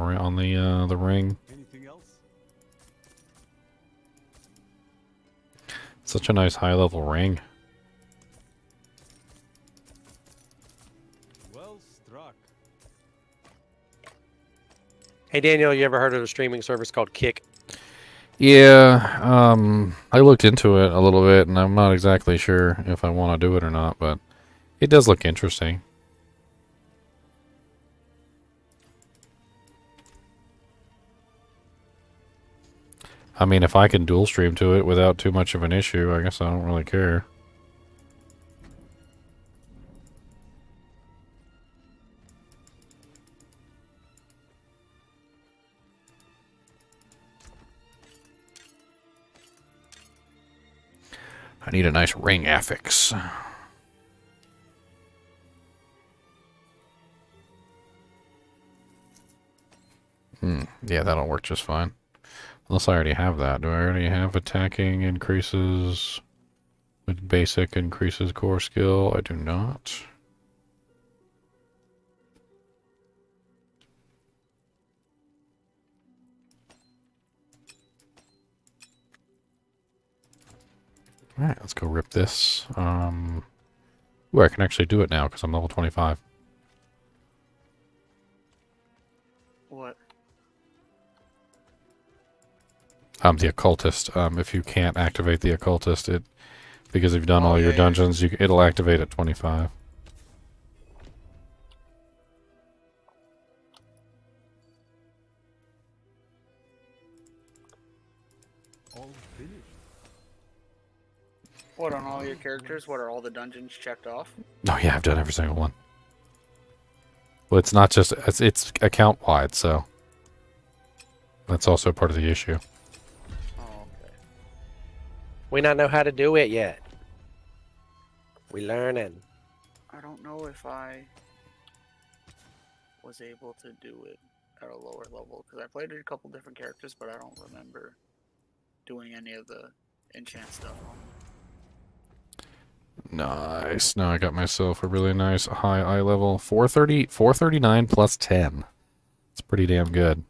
ring. Anything else? Such a nice high level ring. Well struck. Hey Daniel, you ever heard of a streaming service called Kick? Yeah, I looked into it a little bit, and I'm not exactly sure if I want to do it or not, but it does look interesting. I mean, if I can dual stream to it without too much of an issue, I guess I don't really care. I need a nice ring affix. Yeah, that'll work just fine. Unless I already have that. Do I already have attacking increases with basic increases core skill? I do not. Alright, let's go rip this. Ooh, I can actually do it now because I'm level 25. What? The occultist. If you can't activate the occultist, because you've done all your dungeons, it'll activate at 25. All finished. What, on all your characters? What, are all the dungeons checked off? Oh yeah, I've done every single one. Well, it's not just it's account wide, so that's also part of the issue. Oh, okay. We not know how to do it yet. We learning. I don't know if I was able to do it at a lower level, because I played a couple different characters, but I don't remember doing any of the enchant stuff on them. Nice. Now I got myself a really nice high eye level. 439 plus 10. It's pretty damn good.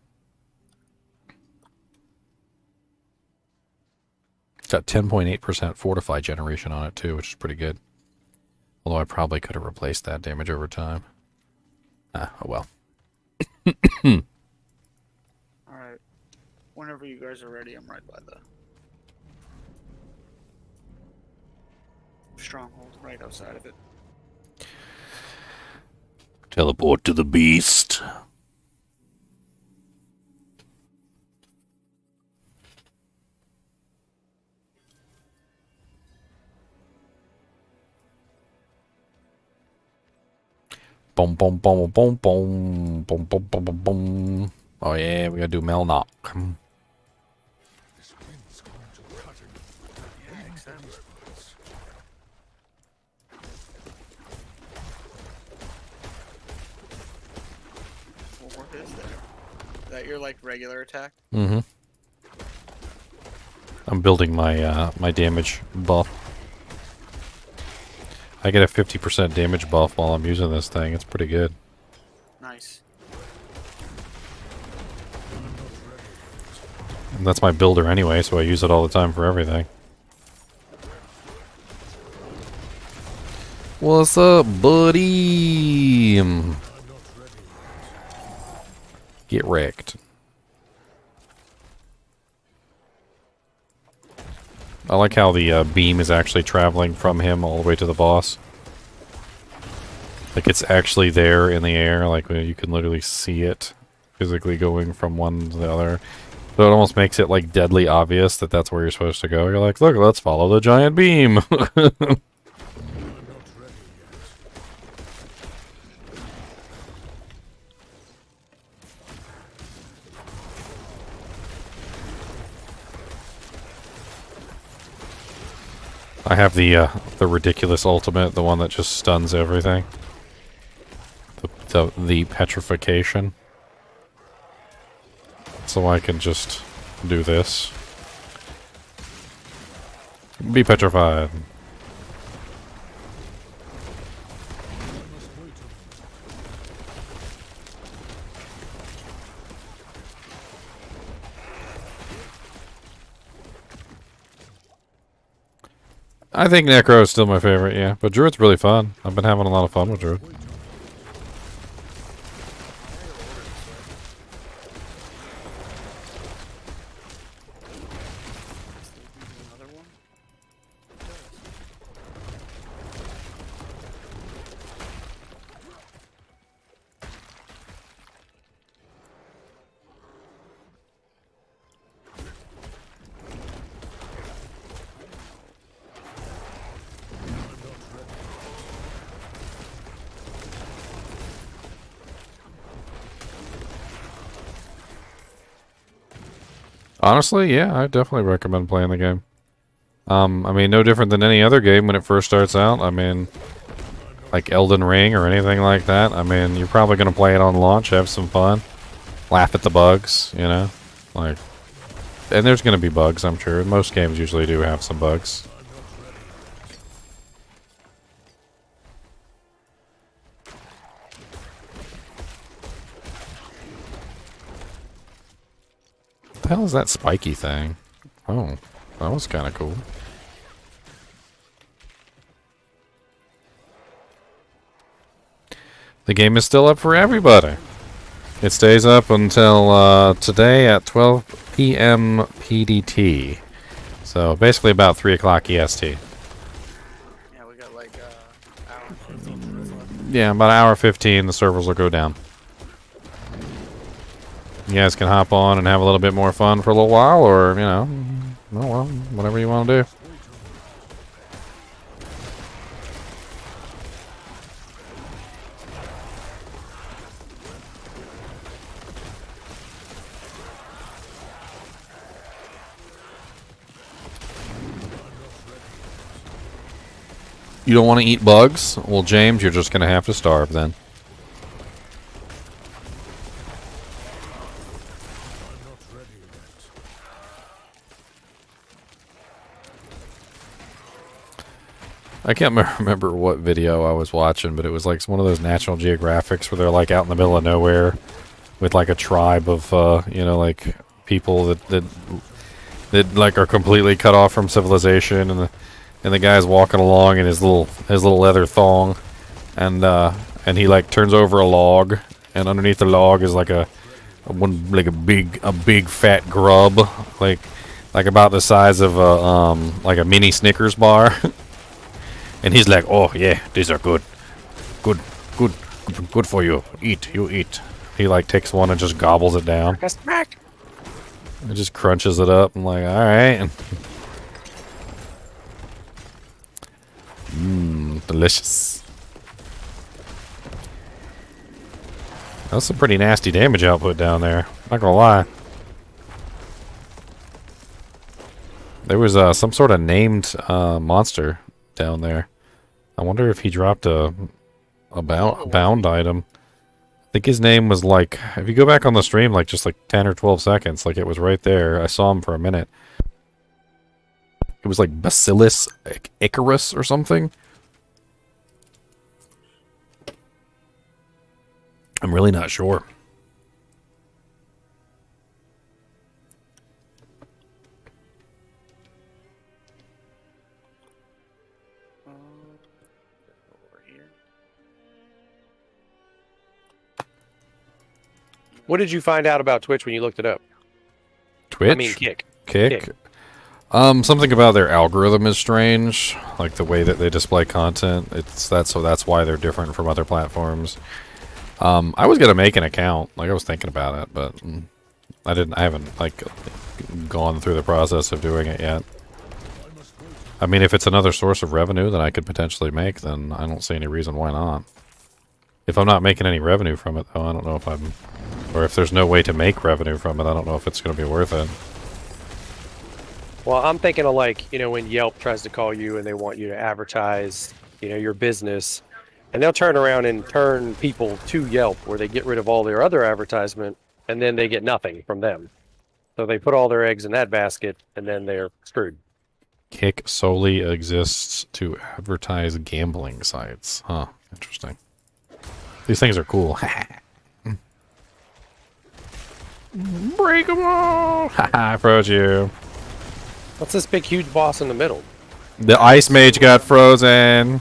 It's got 10.8% fortify generation on it too, which is pretty good. Although I probably could have replaced that damage over time. Oh well. Alright. Whenever you guys are ready, I'm right by the stronghold, right outside of it. Teleport to the beast. Boom, boom, boom, boom, boom, boom, boom, boom, boom, boom. Oh yeah, we gotta do Melnock. that your like regular attack? Mm-hmm. I'm building my my damage buff. I get a 50% damage buff while I'm using this thing. It's pretty good. Nice. And that's my builder anyway, so I use it all the time for everything. What's up, buddy? Get wrecked. I like how the beam is actually traveling from him all the way to the boss. Like it's actually there in the air, like you can literally see it physically going from one to the other. So it almost makes it like deadly obvious that that's where you're supposed to go. You're like, look, let's follow the giant beam. I have the ridiculous ultimate, the one that just stuns everything. The petrification. So I can just do this. Be petrified. I think Necro is still my favorite, yeah. But Druid's really fun. I've been having a lot of fun with Druid. Honestly, yeah, I definitely recommend playing the game. I mean, no different than any other game when it first starts out. I mean, like Elden Ring or anything like that. I mean, you're probably going to play it on launch, have some fun, laugh at the bugs, you know? Like, and there's going to be bugs, I'm sure. Most games usually do have some bugs. What the hell is that spiky thing? Oh, that was kind of cool. The game is still up for everybody. It stays up until today at 12 p.m. PDT. So basically about 3 o'clock EST. Yeah, we got like hour and 15 minutes left. Yeah, about an hour 15, the servers will go down. You guys can hop on and have a little bit more fun for a little while, or, you know, oh well, whatever you want to do. You don't want to eat bugs? Well, James, you're just going to have to starve then. I can't remember what video I was watching, but it was like one of those National Geographics where they're like out in the middle of nowhere with like a tribe of, you know, like people that like are completely cut off from civilization, and the guy's walking along in his little leather thong, and he like turns over a log, and underneath the log is like a big fat grub, like about the size of a like a mini Snickers bar. And he's like, "Oh yeah, these are good for you. Eat, you eat." He like takes one and just gobbles it down. And just crunches it up. I'm like, all right. Mmm, delicious. That's some pretty nasty damage output down there. Not gonna lie. There was some sort of named monster down there. I wonder if he dropped a bound item. think his name was like, if you go back on the stream, like just like 10 or 12 seconds, like it was right there. I saw him for a minute. It was like Bacillus Icarus or something. I'm really not sure. Over here. What did you find out about Twitch when you looked it up? Twitch? I mean, Kick. Kick? Something about their algorithm is strange, like the way that they display content. That's why they're different from other platforms. I was gonna make an account, like I was thinking about it, but I haven't like gone through the process of doing it yet. I mean, if it's another source of revenue that I could potentially make, then I don't see any reason why not. If I'm not making any revenue from it, though, I don't know if I'm, or if there's no way to make revenue from it, I don't know if it's gonna be worth it. Well, I'm thinking of like, when Yelp tries to call you and they want you to advertise, your business, and they'll turn around and turn people to Yelp where they get rid of all their other advertisement and then they get nothing from them. So they put all their eggs in that basket and then they're screwed. Kick solely exists to advertise gambling sites. Huh, interesting. These things are cool. Break them all! I froze you. What's this big huge boss in the middle? The ice mage got frozen.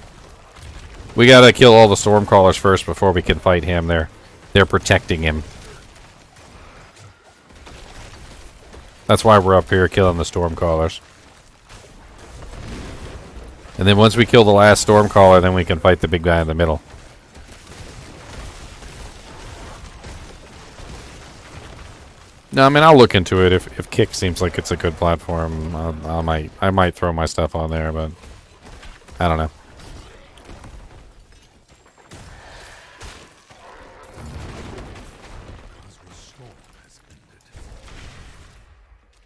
We gotta kill all the stormcallers first before we can fight him. They're protecting him. That's why we're up here killing the stormcallers. And then once we kill the last stormcaller, then we can fight the big guy in the middle. No, I mean, I'll look into it. If Kick seems like it's a good platform, I might throw my stuff on there, but I don't know.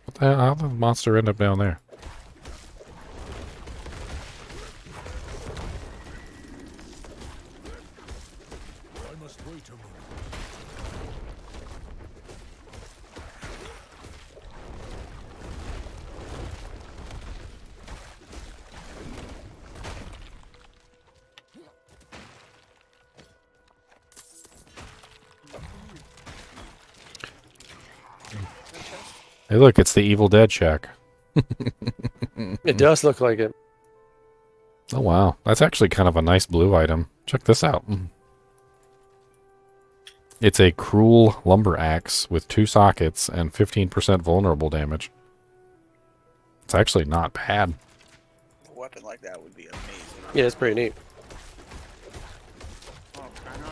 What the hell? How did the monster end up down there? Hey, look, it's the Evil Dead shack. It does look like it. Oh, wow. That's actually kind of a nice blue item. Check this out. It's a cruel lumber axe with 2 sockets and 15% vulnerable damage. It's actually not bad. A weapon like that would be amazing. Yeah, it's pretty neat. Oh, I know.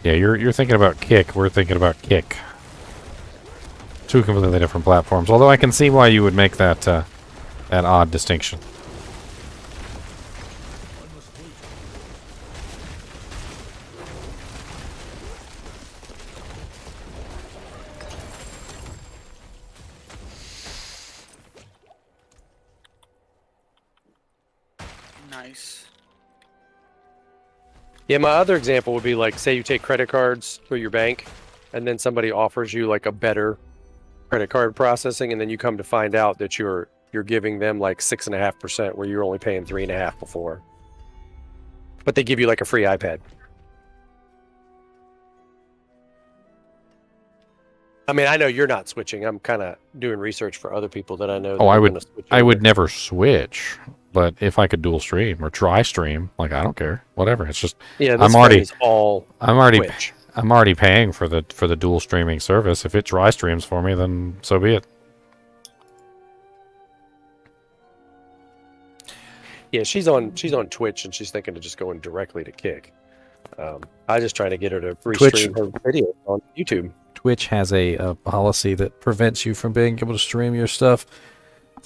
Yeah, you're thinking about Kick. We're thinking about Kick. 2 completely different platforms. Although I can see why you would make that that odd distinction. Nice. Yeah, my other example would be like, say you take credit cards through your bank, and then somebody offers you like a better credit card processing, and then you come to find out that you're giving them like 6.5% where you're only paying 3.5% before. But they give you like a free iPad. I mean, I know you're not switching. I'm kind of doing research for other people that I know. Oh, I would never switch. But if I could dual stream or try stream, like I don't care, whatever. It's just yeah. I'm already Twitch. I'm already paying for the dual streaming service. If it dry streams for me, then so be it. Yeah, she's on Twitch and she's thinking of just going directly to Kick. I just trying to get her to restream her video on YouTube. Twitch has a policy that prevents you from being able to stream your stuff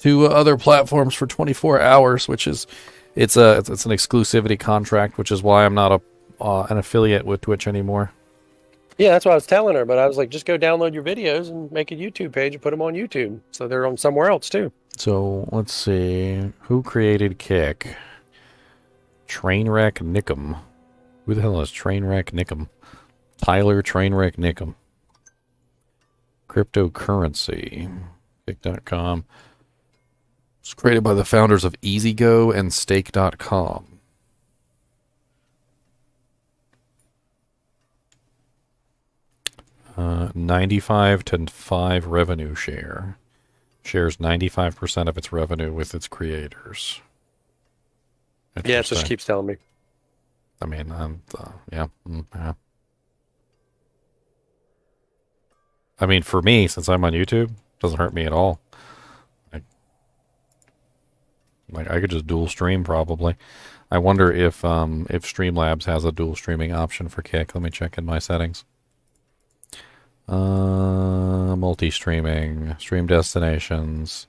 to other platforms for 24 hours, which is it's an exclusivity contract, which is why I'm not an affiliate with Twitch anymore. Yeah, that's what I was telling her. But I was like, just go download your videos and make a YouTube page and put them on YouTube, so they're on somewhere else too. So let's see. Who created Kick? Trainwreck Nickum. Who the hell is Trainwreck Nickum? Tyler Trainwreck Nickum. Cryptocurrency. Kick.com. It's created by the founders of EasyGo and Stake.com. 95 to 5 revenue share. Shares 95% of its revenue with its creators. Yeah, that's what she keeps telling me. I mean, yeah. Yeah. I mean, for me, since I'm on YouTube, it doesn't hurt me at all. Like I could just dual stream probably. I wonder if Streamlabs has a dual streaming option for Kick. Let me check in my settings. Multi-streaming, stream destinations,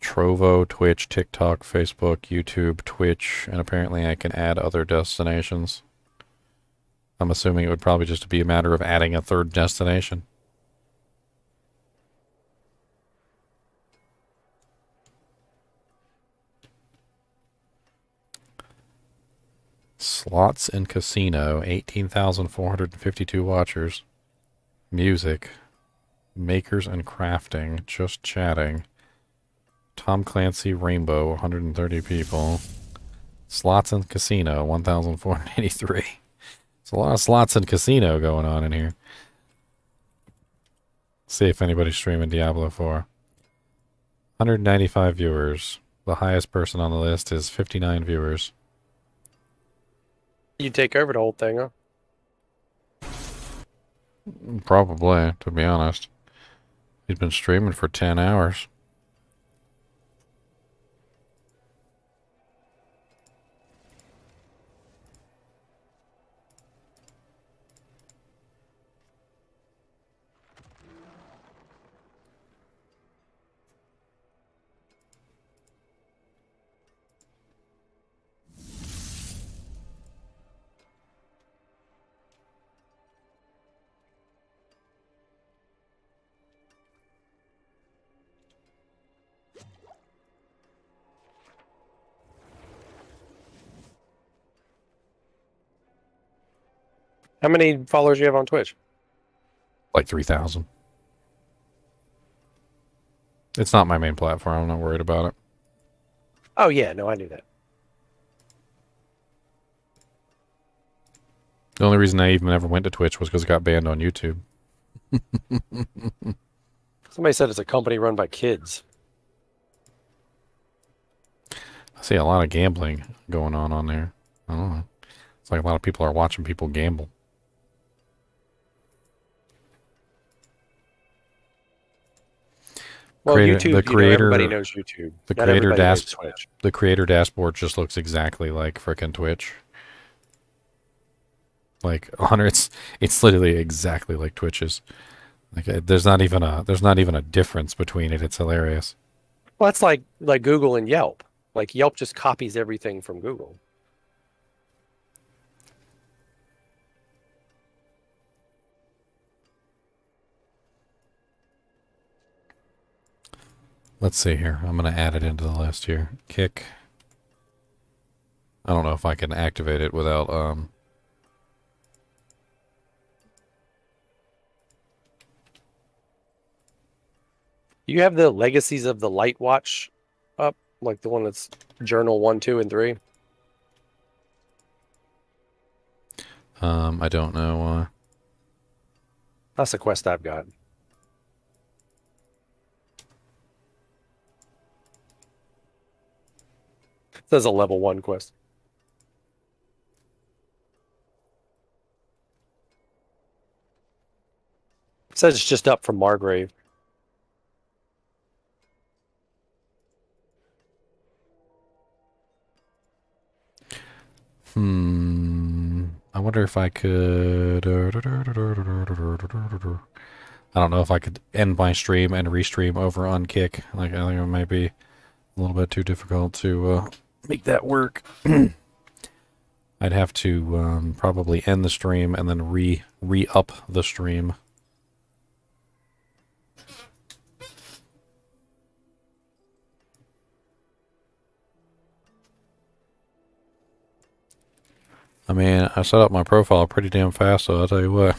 Trovo, Twitch, TikTok, Facebook, YouTube, Twitch, and apparently I can add other destinations. I'm assuming it would probably just be a matter of adding a third destination. Slots and Casino, 18,452 watchers. Music, Makers and Crafting, Just Chatting. Tom Clancy Rainbow, 130 people. Slots and Casino, 1,483. There's a lot of slots and casino going on in here. See if anybody's streaming Diablo 4. 195 viewers. The highest person on the list is 59 viewers. You take over the whole thing, huh? Probably, to be honest. He's been streaming for 10 hours. How many followers do you have on Twitch? Like 3,000. It's not my main platform. I'm not worried about it. Oh, yeah. No, I knew that. The only reason I even ever went to Twitch was because it got banned on YouTube. Somebody said it's a company run by kids. I see a lot of gambling going on there. I don't know. It's like a lot of people are watching people gamble. Well, YouTube, everybody knows YouTube. The creator dashboard just looks exactly like frickin' Twitch. Like it's literally exactly like Twitch's. Like there's not even a difference between it. It's hilarious. Well, that's like Google and Yelp. Like Yelp just copies everything from Google. Let's see here. I'm going to add it into the list here. Kick. I don't know if I can activate it without You have the Legacies of the Light Watch up, like the one that's Journal 1, 2, and 3. I don't know. That's a quest I've got. It says a level 1 quest. It says it's just up from Margrave. I wonder if I could... I don't know if I could end my stream and restream over on Kick. Like, I think it might be a little bit too difficult to make that work. I'd have to probably end the stream and then re-up the stream. I mean, I set up my profile pretty damn fast, so I'll tell you what.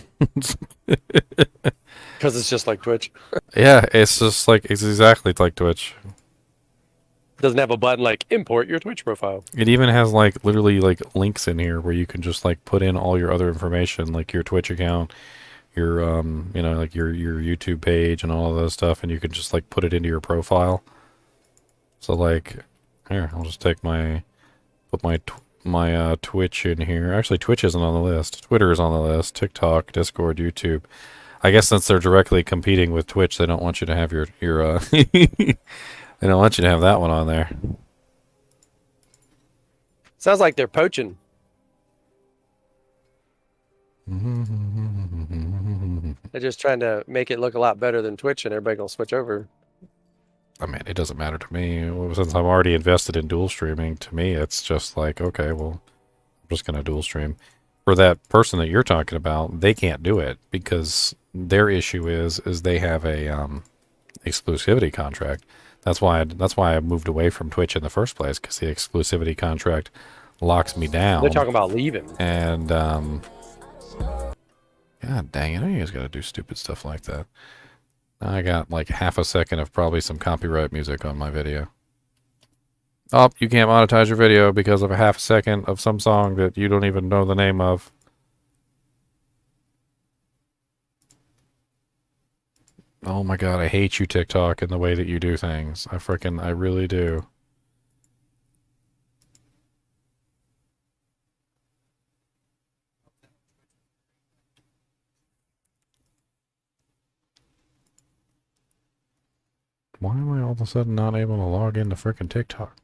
Because it's just like Twitch. Yeah, it's just like, it's exactly like Twitch. It doesn't have a button like import your Twitch profile. It even has like literally like links in here where you can just like put in all your other information, like your Twitch account, your you know, like your YouTube page and all of that stuff, and you can just like put it into your profile. So like, here, I'll just take my Twitch in here. Actually, Twitch isn't on the list. Twitter is on the list. TikTok, Discord, YouTube. I guess since they're directly competing with Twitch, they don't want you to have your they don't want you to have that one on there. Sounds like they're poaching. They're just trying to make it look a lot better than Twitch, and everybody gonna switch over. I mean, it doesn't matter to me. Well, since I'm already invested in dual streaming, to me, it's just like, okay, well, I'm just going to dual stream. For that person that you're talking about, they can't do it because their issue is they have a exclusivity contract. That's why I moved away from Twitch in the first place, because the exclusivity contract locks me down. They're talking about leaving. And God dang it, you guys got to do stupid stuff like that. I got like half a second of probably some copyright music on my video. Oh, you can't monetize your video because of a half a second of some song that you don't even know the name of. Oh my god, I hate you, TikTok, and the way that you do things. I really do. Why am I all of a sudden not able to log into frickin' TikTok?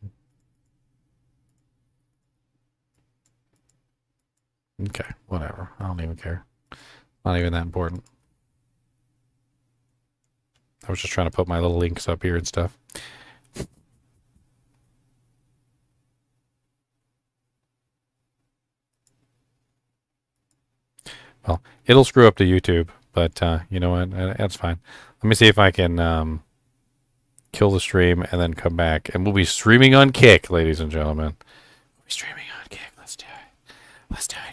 Okay, whatever. I don't even care. Not even that important. I was just trying to put my little links up here and stuff. Well, it'll screw up the YouTube, but you know what? That's fine. Let me see if I can kill the stream and then come back. And we'll be streaming on Kick, ladies and gentlemen. We'll be streaming on Kick. Let's do it. Let's do it.